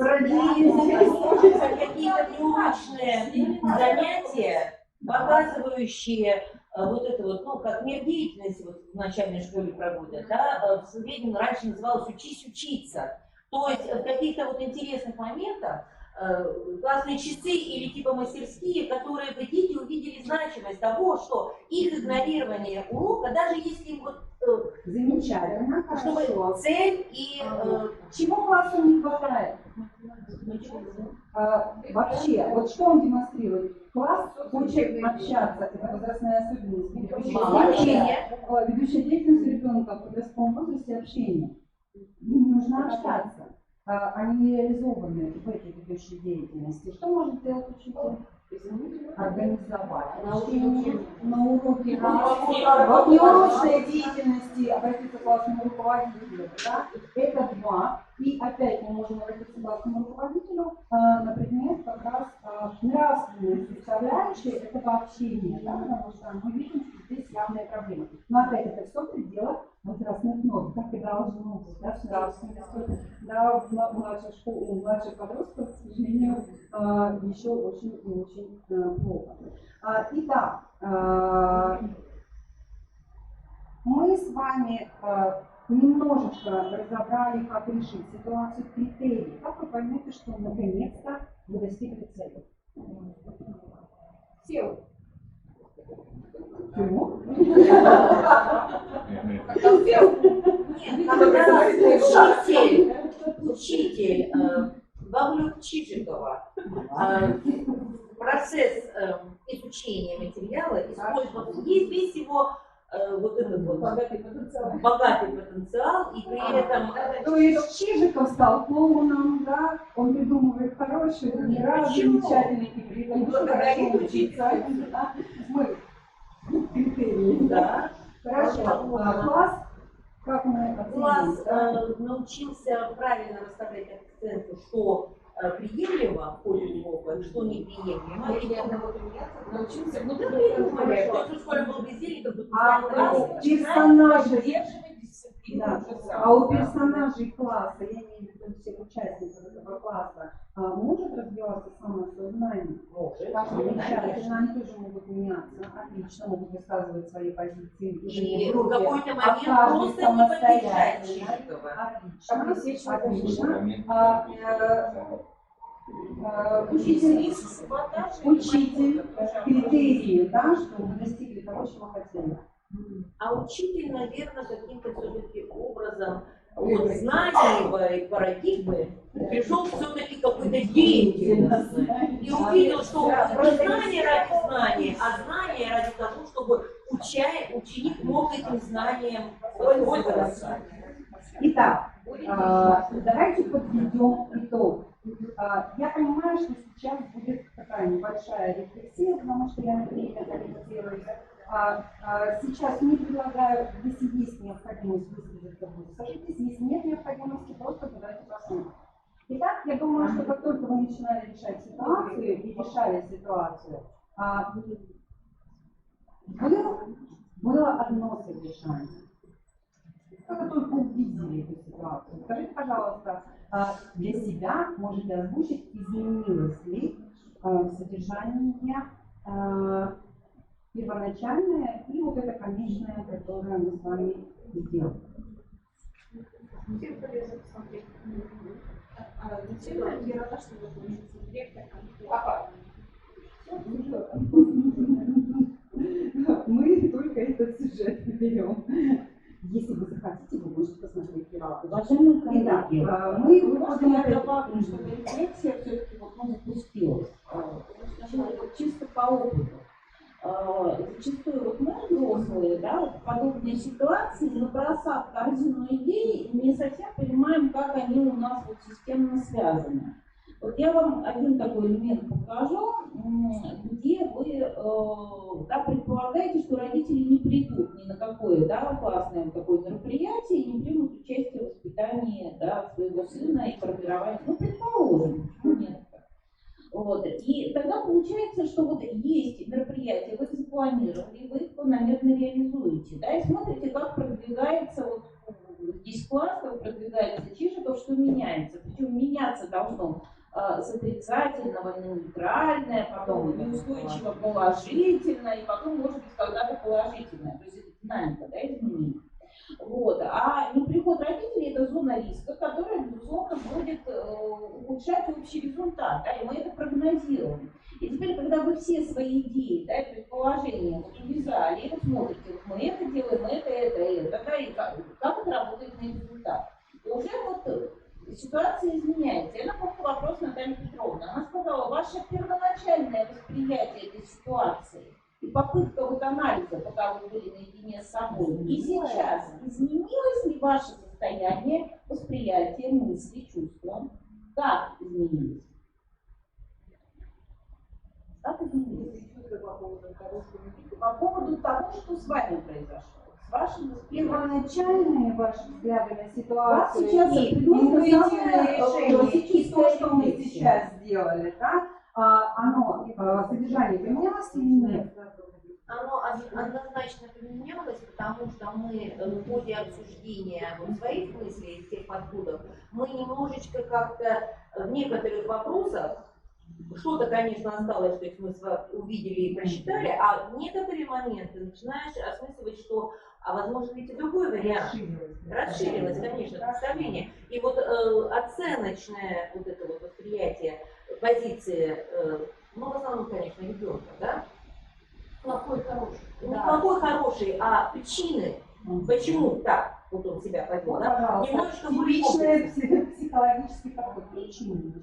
Какие-то неурочные занятия, показывающие вот это вот, ну, как мир деятельности вот в начальной школе проводят, да, в среднем раньше называлось «учись учиться». То есть в каких-то вот интересных моментах классные часы или типа мастерские, которые бы дети увидели значимость того, что их игнорирование урока, даже если им вот замечательно, чтобы хорошо. цель и чего классу не хватает? Вообще, вот что он демонстрирует? Класс хочет общаться, это возрастная особенность. Ведущая деятельность ребенка в подростковом возрасте общения. Им нужно общаться. Они реализованы в этой ведущей деятельности. Что может сделать учитель? Организовать общение на уроке, в неурочной деятельности обратиться к классному руководителю. Да? Это два. И опять мы можем обратиться к классному руководителю на предмет как раз нравственной составляющей этого общения, да? Потому что мы видим, что здесь явные проблемы. Но опять это все в пределах возрастных норм, так и должно быть, да, с нравственностью. Да, в младших подростков, к сожалению, еще очень и очень плохо. Итак, мы с вами немножечко разобрали, как решить ситуацию, критерий. Как вы поймете, что наконец-то вы достигли цели? Все. Почему? Учитель Вавлюк Чижикова процесс изучения материала использовал весь его вот этот вот богатый потенциал, и при этом... То есть Чижиков стал клоуном, да, он придумывает хорошие, замечательные, и при этом благодарит учиться. Мы критерии, да. Хорошо. Класс Как мы Класс оценим? научился правильно расставлять акценты, что приемлемо в ходе урока, что неприемлемо. Научился внутри думали, тот же в школе был бездельником, тут У персонажей, а у персонажей класса, я имею в виду всех участников этого класса, может развиваться самоосознание? Может. Замечательно, они тоже могут меняться, отлично, могут высказывать свои позиции. И в какой-то момент просто не поддержать Чижикова. Отлично, отлично. Учитель, критерии, да, что вы достигли того, чего хотели. А учитель, наверное, каким-то все-таки образом от знаний парадигмы пришел все-таки какой-то деятельности и увидел, что не знание ради знания, а знание ради того, чтобы ученик мог этим знанием пользоваться. Итак, давайте подведем итог. Я понимаю, что сейчас будет такая небольшая рефлексия, потому что я на время ориентируюсь. Сейчас не предлагаю, если есть необходимость высказаться, скажите, если нет необходимости, просто давайте посмотрим. Итак, я думаю, что как только вы начинали решать ситуацию и решали ситуацию, было одно содержание. Как вы только увидели эту ситуацию, скажите, пожалуйста, для себя можете озвучить, изменилось ли содержание первоначальное и вот это конечное, которое мы с вами сделали. Всем полезно посмотреть. Зачем я рада, что вы будете директор? Мы только этот сюжет берем. Если вы захотите, вы можете посмотреть пирату. Уважаемые коллеги, мы выходим я добавлю, что рефлексия все-таки запустилась. Чисто по опыту. Зачастую мы взрослые, в подобные ситуации, набросав корзину идей, не совсем понимаем, как они у нас системно связаны. Вот я вам один такой элемент покажу, где вы предполагаете, что родители не придут ни на какое классное такое мероприятие и не примут участие в воспитании своего сына и формировании. Предположим, почему нет? И тогда получается, что есть мероприятия, вы их запланировали, вы их планомерно реализуете, и смотрите, как продвигается здесь класс, как продвигается Чижиков, что меняется. Причем меняться должно с отрицательного на нейтральное, потом неустойчиво положительное, и потом, может быть, когда-то положительное. То есть это динамика, изменений. А неприход родителей – это зона риска, которая, безусловно, будет улучшать общий результат, и мы это прогнозируем. И теперь, когда вы все свои идеи, предположения увязали, и вы смотрите, мы это делаем, мы это, и как это работает на результат. И уже ситуация изменяется. Я напомню вопрос Натальи Петровны. Она сказала, ваше первоначальное восприятие этой ситуации и попытка анализа, пока вы были наедине с собой, и сейчас изменилось ли ваше состояние, восприятие, мысли, чувства? Как изменилось? Как изменилось? По поводу того, что с вами произошло. Первоначальные ваши взгляды на ситуацию сейчас интуитивное решение, то, что мы сейчас сделали, оно, содержание поменялось или нет? Оно однозначно поменялось, потому что мы в ходе обсуждения своих мыслей, тех подходов, мы немножечко как-то в некоторых вопросах, что-то, конечно, осталось, то есть мы увидели и просчитали, а в некоторые моменты начинаешь осмысливать, что, возможно, ведь и другой вариант. Расширилось, конечно, представление. И оценочное это восприятие позиции, в основном, конечно, ребенка, Плохой, хороший. Не плохой, хороший, а причины, почему так он себя повел, немножечко личный психологический подход, причины.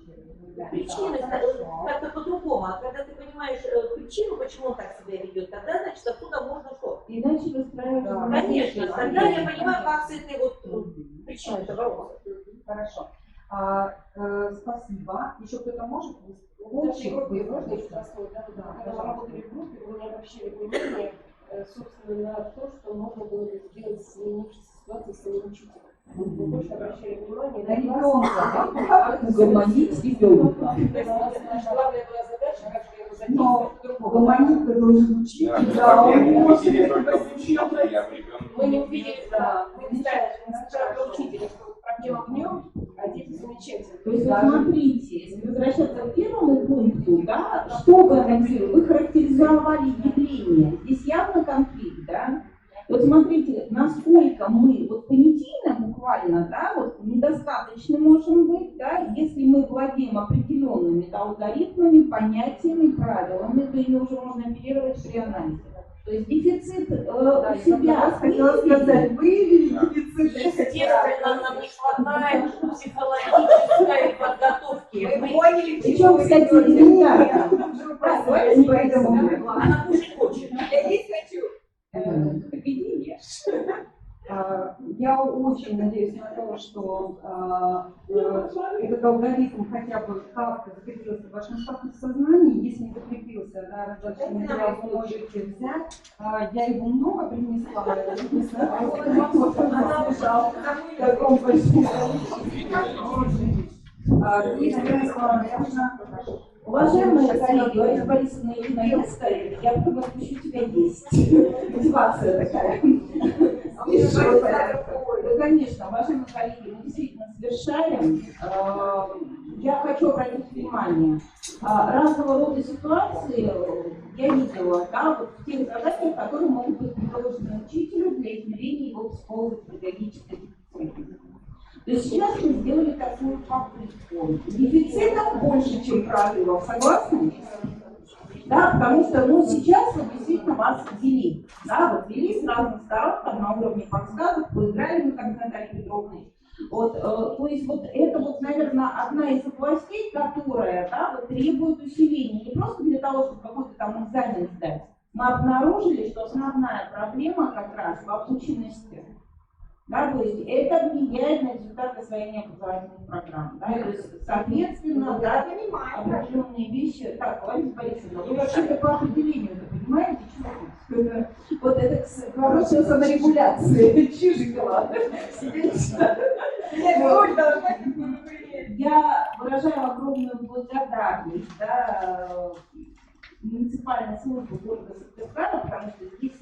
Причины как-то по-другому. А когда ты понимаешь причину, почему он так себя ведет, тогда, значит, оттуда можно что? Иначе выстраивать. Конечно, тогда я понимаю, как с этой причиной бороться. Хорошо. Спасибо. Еще кто-то может? Очень группе можно еще рассказать, когда мы работали в группе, мы обобщили мнение, собственно, на то, что можно было бы сделать, сменившись ситуацией, мы больше обращали внимание На на ребенка, как угомонить ребенка. Главная была задача, как же его задействовать. Но угомонить-то должен учитель, да, он Проблему может. увидели только в учителе, а в ребенке. Мы не увидели, да, мы не ставили сначала учителя, что проблема в нем, а дети замечательно. То есть, вот смотрите, если возвращаться к первому пункту, да, что вы анонсировали? Вы характеризовали явление. Здесь явно конфликт, да? Вот смотрите, насколько мы вот понятийно буквально, да, вот недостаточно можем быть, да, если мы владеем определенными да, алгоритмами, понятиями, правилами, то ими уже можно оперировать при анализе. То есть дефицит у себя хотела сказать, выявили дефицит. Естественно, нам не хватает психологической подготовки. Мы поняли, к Причем, чему вы кстати, ведете. ребята, Давайте поэтому. Она кушать хочет. Я есть хочу. поведение. Я очень надеюсь на то, что этот алгоритм хотя бы как-то закрепился в вашем сознании. Если не закрепился, да, раздаточный материал вы можете взять. Я его много принесла. Не знаю, она ужала в таком большом количестве. Уважаемые коллеги, Лариса Борисовна Ирина, я стоит, я потом отпущу тебя есть. Мотивация такая. Да, конечно, уважаемые коллеги, мы действительно совершаем. Я хочу обратить внимание, разного рода ситуации я видела, да, вот в тех задачах, которые могут быть предложены учителю для измерения его психолого-педагогической дисциплины. То есть сейчас мы сделали такую попытку. Дефицитов больше, чем правило, согласны? Да, потому что ну, сейчас вот действительно вас ввели. Да, вот ввели с разных сторон, там, на уровне подсказок, поиграли мы, как с Натальей Петровной. Вот, то есть вот это вот, наверное, одна из областей, которая да, вот, требует усиления. Не просто для того, чтобы какой-то там экзамен сдать. Мы обнаружили, что основная проблема как раз в обученности. Да, то есть это влияет на результат освоения образовательных программ. Да, то есть, соответственно, да, определенные вещи. Так, Лариса Борисовна, вы вообще по определению это понимаете, что вот это хорошая саморегуляция, чижикова. Я выражаю огромную благодарность да, муниципальной службе города Сыктывкара, потому что здесь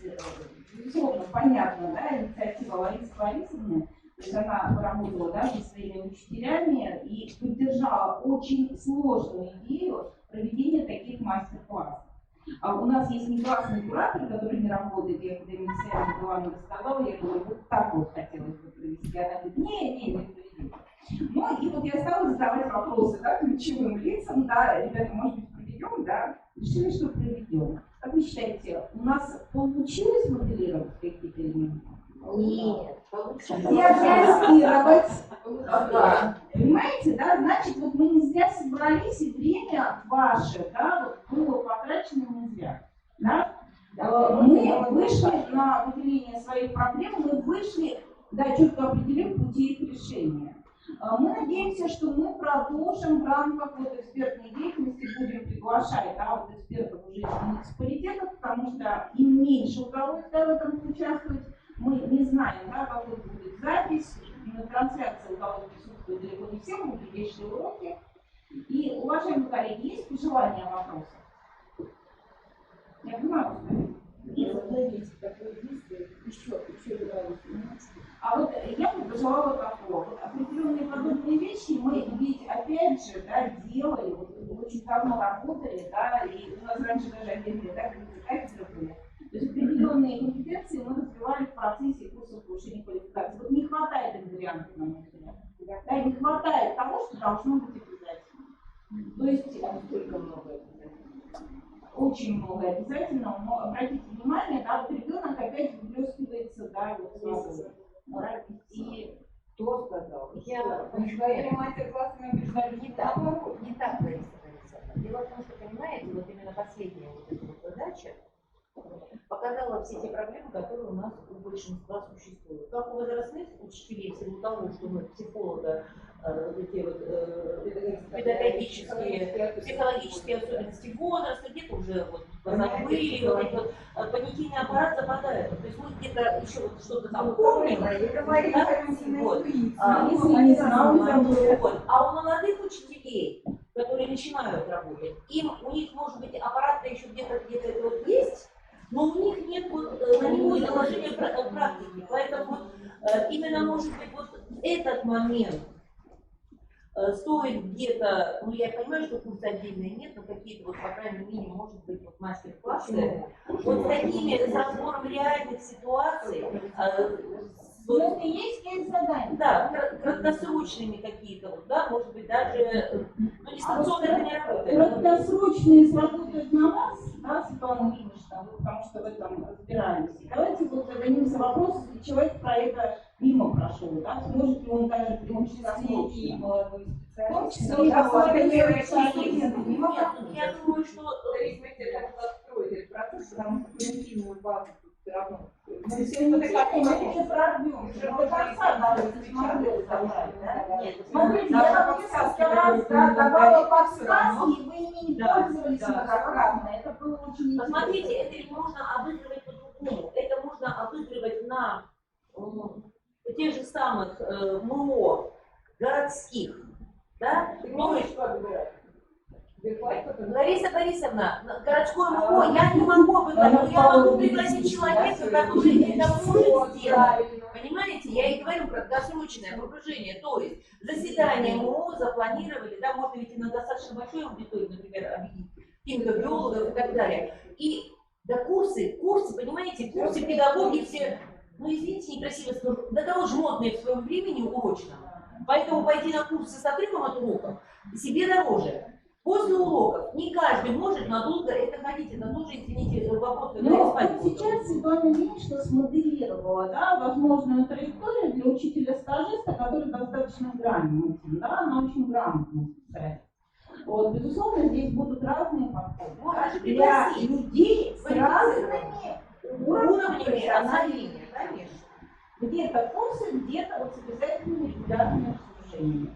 безусловно, понятно, да, инициатива Ларисы Борисовны, то есть она поработала да, со своими учителями и поддержала очень сложную идею проведения таких мастер-классов. У нас есть негласный куратор, который не работает, я когда Елисея Ивановна рассказала, я говорю, вот так вот хотелось бы провести. Она говорит, не проведите. Ну и вот я стала задавать вопросы да, ключевым лицам, да, ребята, может быть, проведем, да, решили, что проведем. Как вы считаете, у нас получилось моделировать какие-то элементы? Нет, получилось. Диагностировать. Да. Понимаете, да? Значит, вот мы не зря собрались, и время ваше, да, вот было потрачено не зря. Да? Мы вышли на выделение своих проблем, мы вышли, да, четко определив пути их решения. Мы надеемся, что мы продолжим в рамках вот экспертной деятельности, будем приглашать да, вот экспертов уже из муниципалитетов, потому что им меньше удовольствия в этом участвовать. Мы не знаем, да, какой будет запись, на трансляции удалось присутствовать далеко не всем, будут вещи уроки. И, уважаемые коллеги, есть пожелания вопросов? Я понимаю, еще а вот я бы пожелала такого. Вот определенные подобные вещи мы ведь опять же да, делали, вот, очень давно работали, да, и у нас раньше даже отдельные да, кафедры были. То есть определенные компетенции мы развивали в процессе курсов повышения квалификации. Вот не хватает им вариантов, на мой взгляд. Да, не хватает того, что должно быть обязательно. То есть насколько много обязательно? Очень много обязательно, но обратите внимание, да, вот ребенок опять выплескивается, да, вот и кто сказал? Я мастер-классами убеждали не так, Лариса Борисовна. Дело в том, что, понимаете, вот именно последняя вот эта вот задача показала все те проблемы, которые у нас у большинства существуют. Как у возрастных учителей, в силу того, что мы психолога эти вот, педагогические, психологические особенности возраста, где-то уже вот позабыли, вот эти вот понятийный аппарат западает. То есть мы где-то еще вот что-то там помним, да? Вот. Вот. А у молодых учителей, которые начинают работать, у них может быть аппарат еще где-то это вот есть, но у них нет вот на него наложения практики. Поэтому вот, именно может быть вот этот момент стоит где-то, ну я понимаю, что курсы отдельные нет, но какие-то вот, по крайней мере, может быть, вот мастер-классы, вот с такими, с разбором реальных ситуаций, это и есть кейс-задания. Да, краткосрочными какие-то, вот, да, может быть, даже, ну, дистанционно это не работает. Краткосрочные сработают на вас, да, Светлана Ильинична, потому что в этом разбираемся. Давайте вот зададимся вопросом, для чего этот проект мимо прошел, да, сможет ли он даже приучить молодой специалист. Я думаю, что зависимости от того, как строить этот процесс, потому что когнитивную базу все равно. Мы сегодня как-то прорвем, уже до конца надо эти модели собрать, да? Смотрите, я вам несколько раз давала подсказки, и вы ими не пользовались многократно. Это было очень интересно. Посмотрите, это ведь можно обыгрывать по-другому. Это можно обыгрывать на тех же самых МО городских, да? Ну и что обыграть? Лариса Борисовна, городское МО я не могу обыграть, но я могу пригласить человека, который это может сделать. Понимаете, я и говорю про досрочное погружение, то есть заседание МО запланировали, да, можно ведь и на достаточно большой аудитории, например, объединить химиков, биологов и так далее. И да, курсы, понимаете, курсы педагоги все, ну извините, некрасиво скажу, до того жмотные в своем времени урочно. Поэтому пойти на курсы с отрывом от уроков себе дороже. После уроков не каждый может надолго это ходить, это тоже, извините, вопрос. Но вот сейчас Светлана Ильинична смоделировала, да, возможную траекторию для учителя-стажиста, который достаточно грамотен, да, но очень грамотный специалист. Вот, безусловно, здесь будут разные подходы для людей с разными уровнями профессиональными, конечно. Где-то курсы, где-то вот с обязательными регулярными обсуждениями.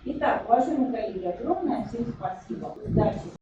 Итак, уважаемые коллеги, огромное всем спасибо. Удачи!